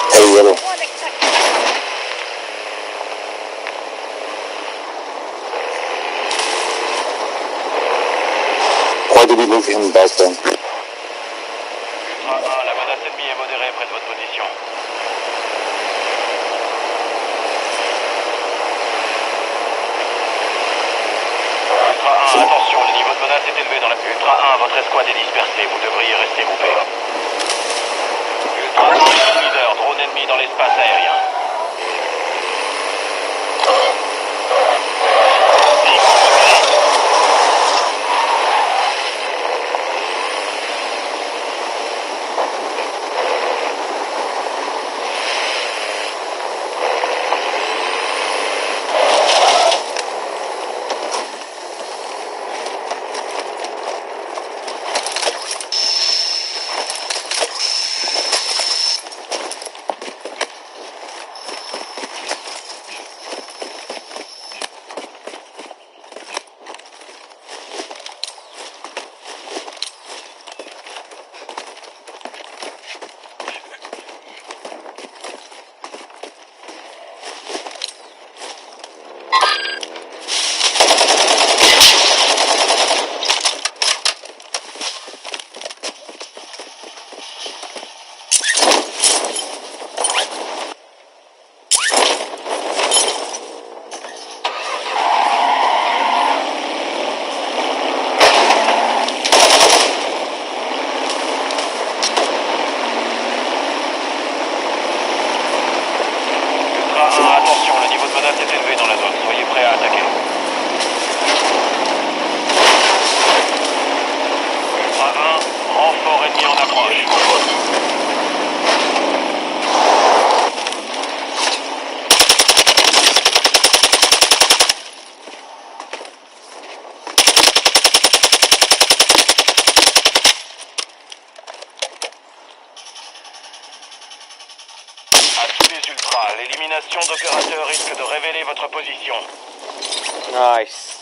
Hey, yellow. Why did we move him back then? Ultra 1, la menace ennemie est modérée près de votre position. Ultra 1, attention, le niveau de menace est élevé dans la... Ultra 1, votre escouade est dispersée, vous devriez rester groupé. Ultra 1, leader, drone ennemi dans l'espace aérien. menace est élevée dans la zone. Soyez prêts à attaquer. Ultra 1, renfort ennemi en approche. L'élimination d'opérateurs risque de révéler votre position. Nice.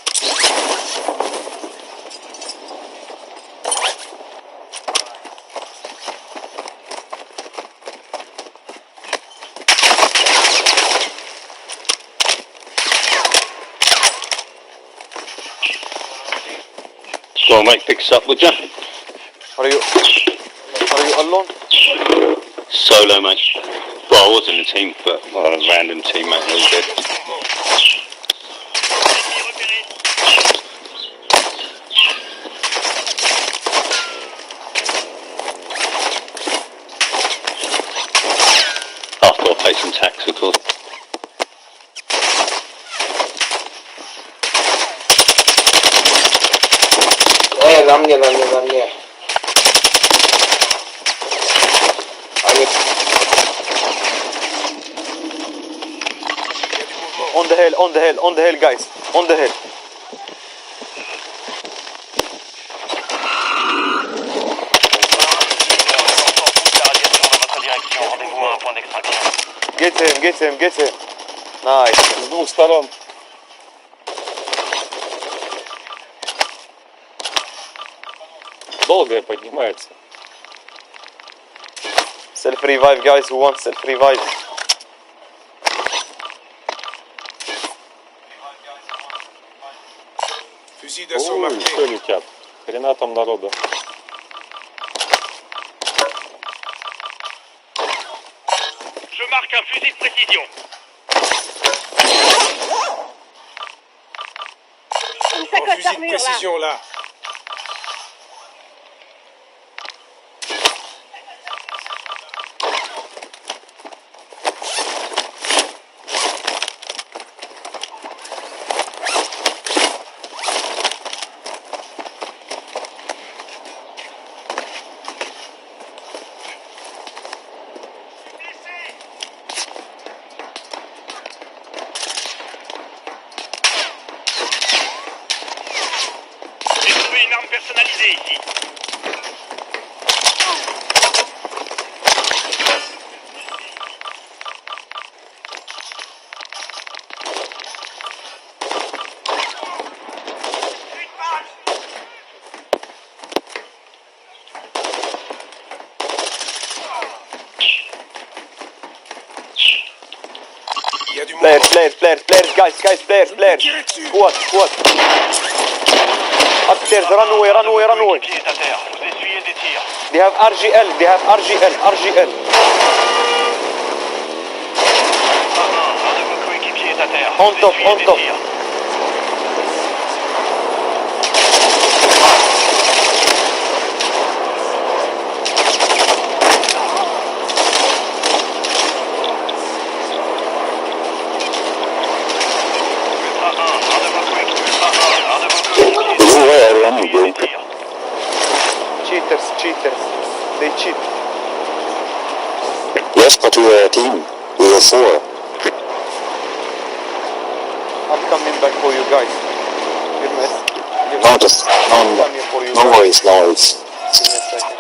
So mate, pick us up, would you? Are you alone? Solo, mate. Well, I was in a team, but a random teammate was dead. I've got to pay some tax, of course. На мне. On the hill, guys. On the hill. Get him. Nice. С двух сторон. Долго поднимается. Self-revive, guys. Who wants self-revive? Что летят? Хрена там народу. Je marque un fusil de précision. Une sacoche d'armure là. J'ai trouvé une arme personnalisée ici. Players, guys, players. Squad. Upstairs, run away. Pied est à terre. Vous essuyez des tirs. They have RGL. Un de vos coéquipiers est à terre. On Vous top. essuyez des tirs. Cheaters. They cheat. Yes, but we were a team. We were 4. I'm coming back for you guys. No worries. Give me a second.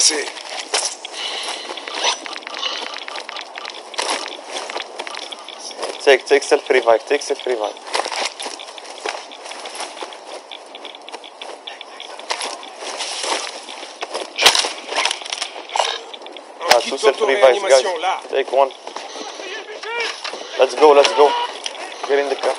passé. Take self-revive, take self-revive. Two self-revives, guys. Take one. Let's go. Get in the car.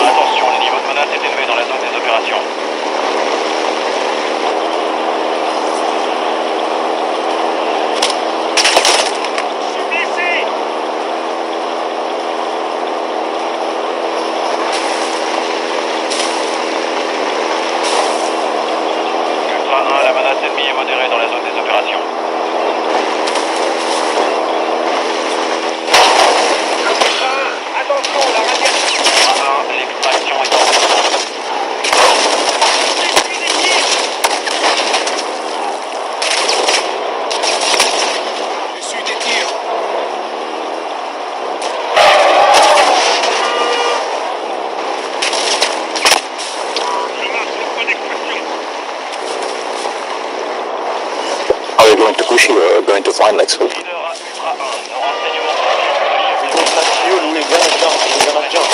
Attention, le niveau de menace est élevé dans la zone des opérations. Ultra 1, la menace ennemie est modérée dans la zone des opérations. Attention, la radiation. Ultra 1, l'extraction est en cours. Je suis des tirs. Are we going to Kushi or going to find Lexford? Leader à Ultra 1, nos renseignements We don't have fuel, we're gonna jump.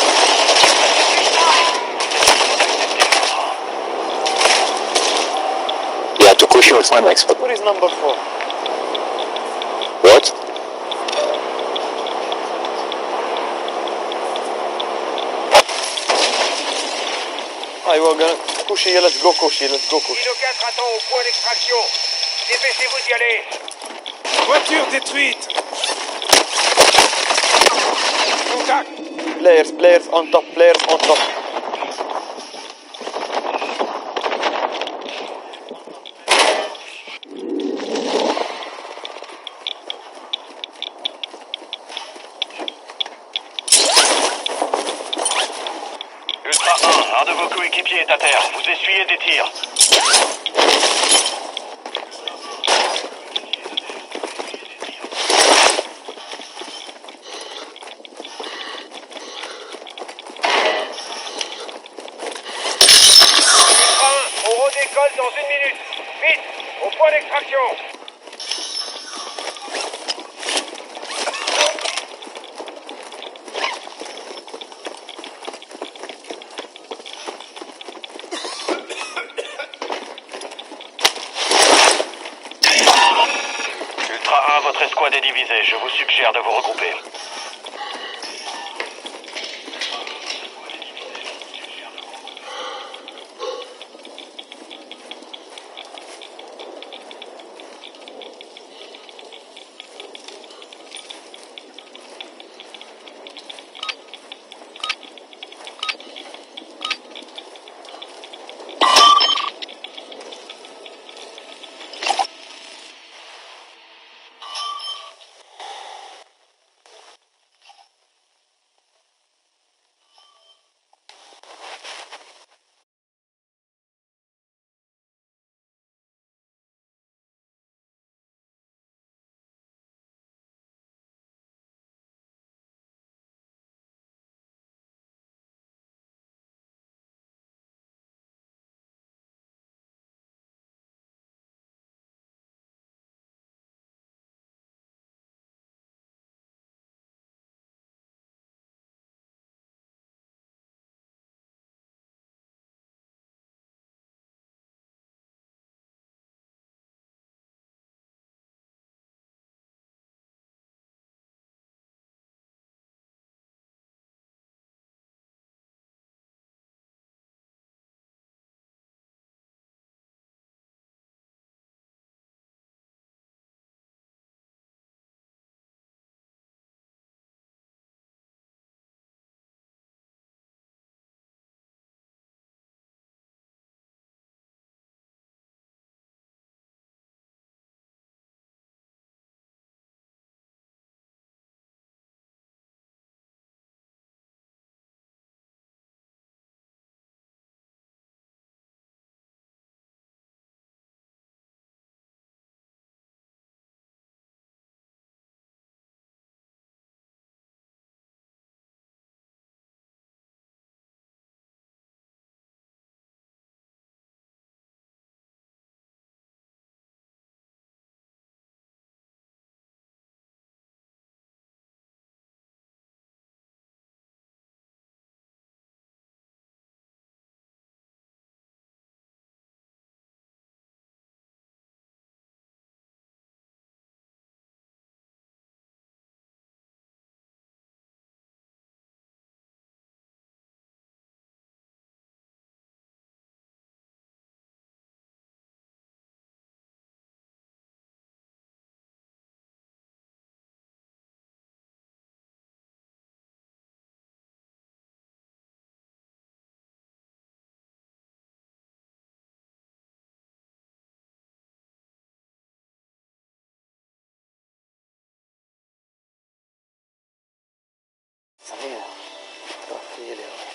Yeah, to Kushi or find Lexford. What is number 4? What? Ah, we're gonna... Kushi, yeah, let's go Kushi. Kilo 4 attend au point d'extraction. Dépêchez-vous d'y aller. Voiture détruite. Contact. Players on top. Ultra 1, un de vos coéquipiers est à terre. Vous essuyez des tirs. Ultra 1, on redécolle dans 1 minute. Vite, au point d'extraction. Ultra 1, votre escouade est divisée. Je vous suggère de vous regrouper. صحيح تخيل يا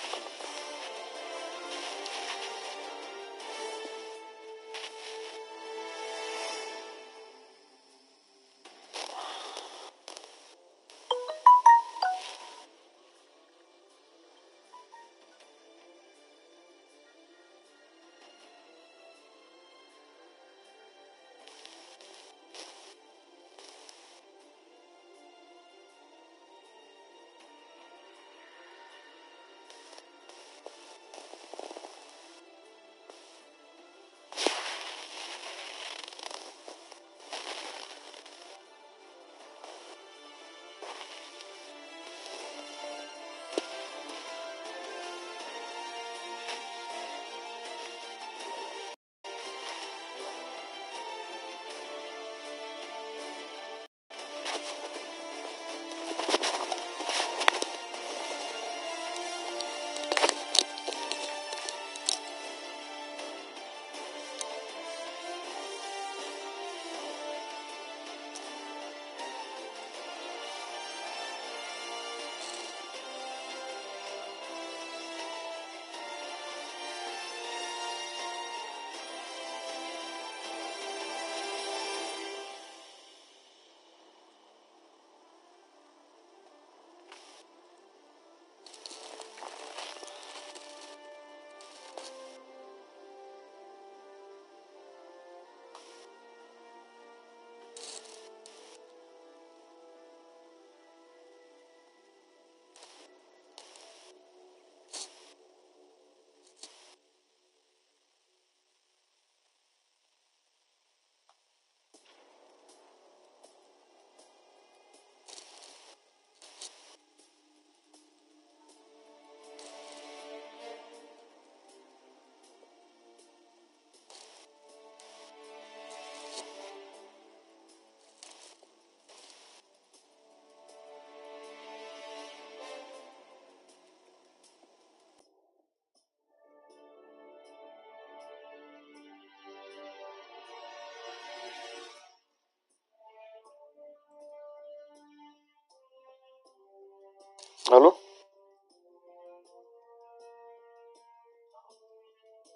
الو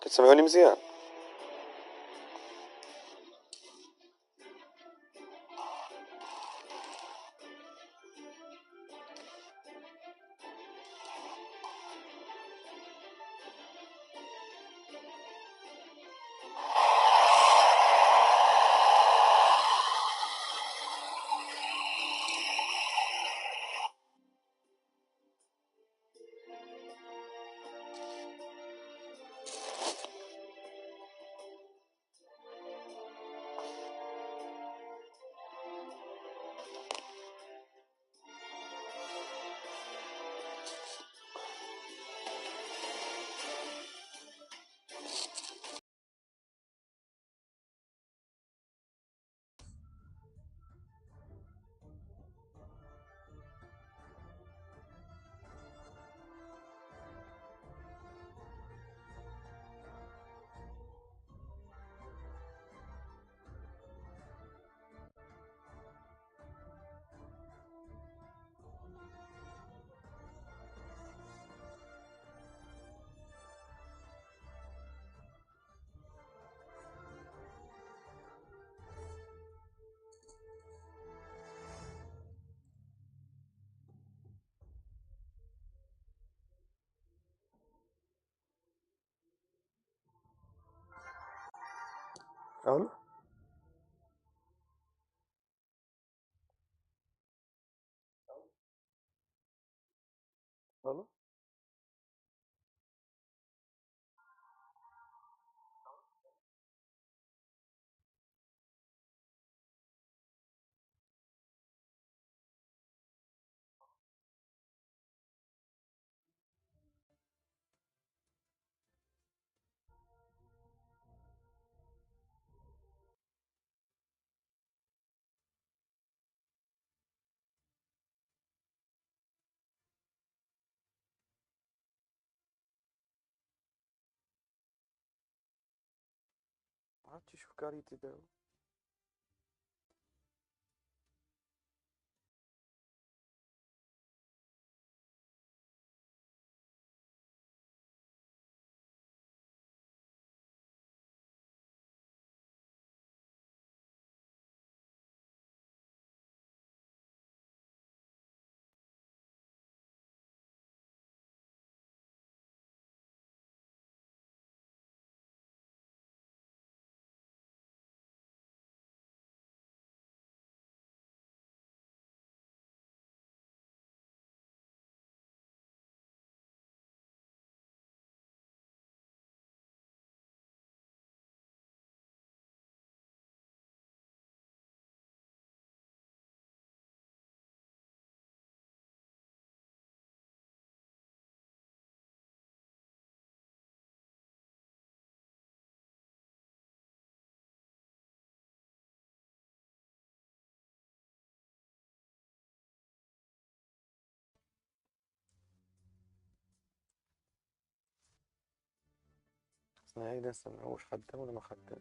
كتسمعوني مزيان الو الو ما عرفتش شو كاريتي دابا الثنائي ده نسمعوش خدام ولا ما خدام؟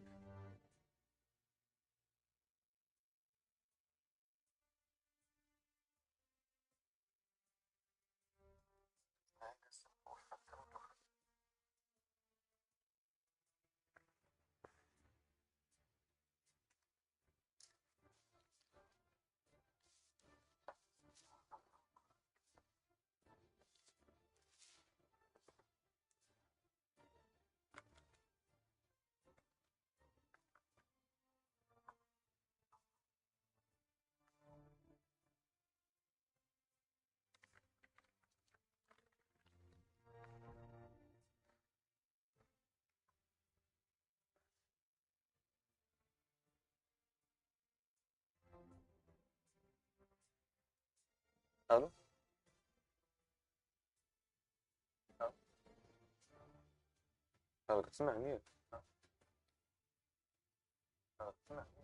الو الو كتسمعني؟ كتسمعني؟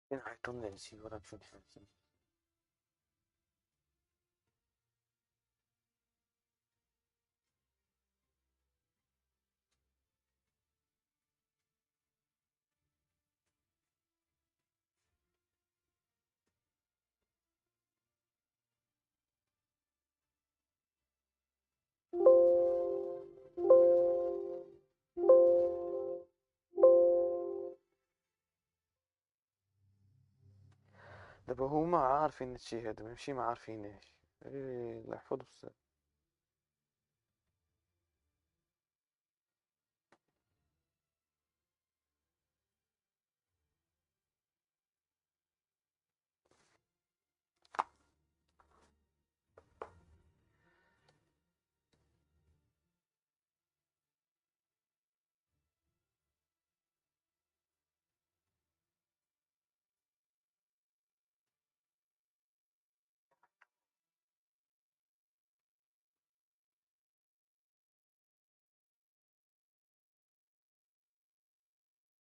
فين حيطون نانسي ولا فين حيطون؟ دابا هما عارفين هادشي هذا ماشي ما عارفيناش. الله يحفظ بزاف.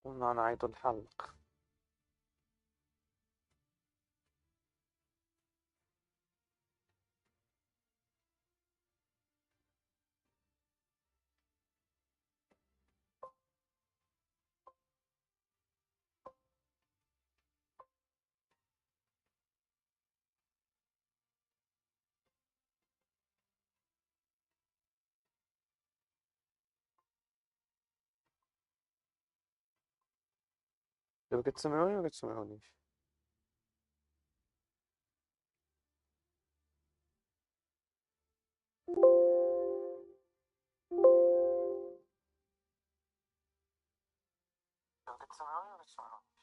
قلنا نعيطو الحلق. دابا كتسمعوني ولا كتسمعونيش؟ دابا كتسمعوني ولا كتسمعونيش؟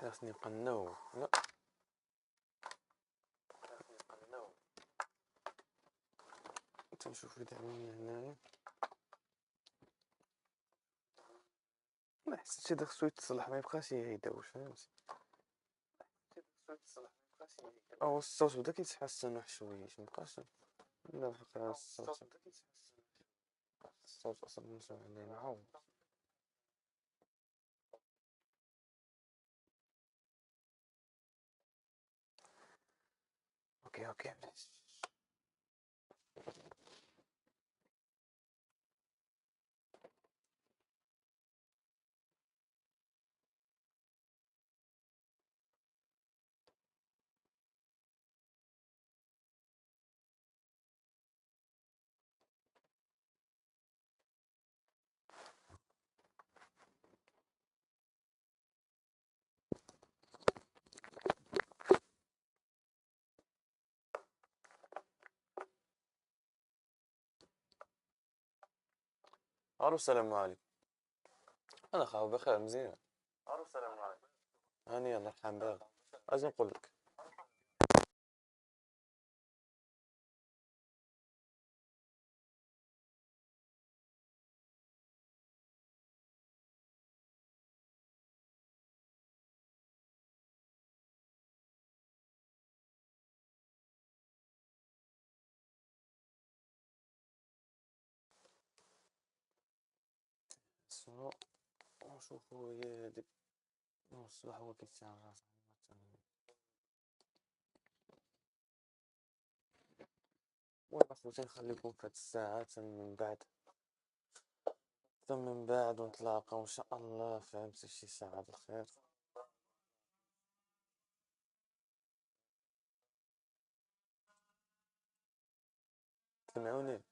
خلاصني نقنو. لا خلاصني نقنو. تنشوف يدعموني هنايا. ما حسيتش هذا خصو يتصلح ما يبقاش يعيدوش فهمتي. او الصوت بدا كيتحسن واحد شويش مبقاش. لا بقى الصوت اصلا مسموع لي معاود. اوكي بلاش. الو السلام عليكم. انا خاوي بخير مزيان. الو السلام عليكم. هاني الله يرحم بابا. اجي نقول لك. نشوفو هي ديك الصباح هو كيتساعد راسه. المهم اخوتي نخليكم في هاد الساعة من بعد من بعد ونتلاقاو ان شاء الله فهمتي شي ساعة بالخير. سمعوني.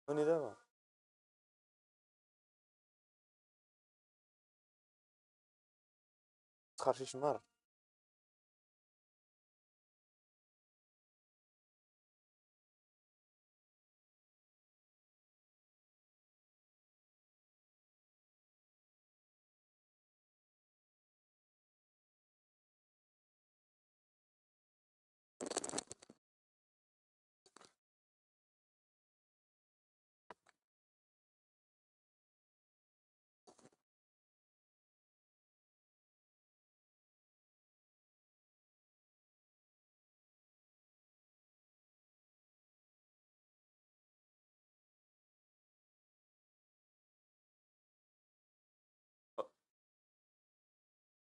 هوني دابا تخرج شي شمار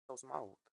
صوت معوض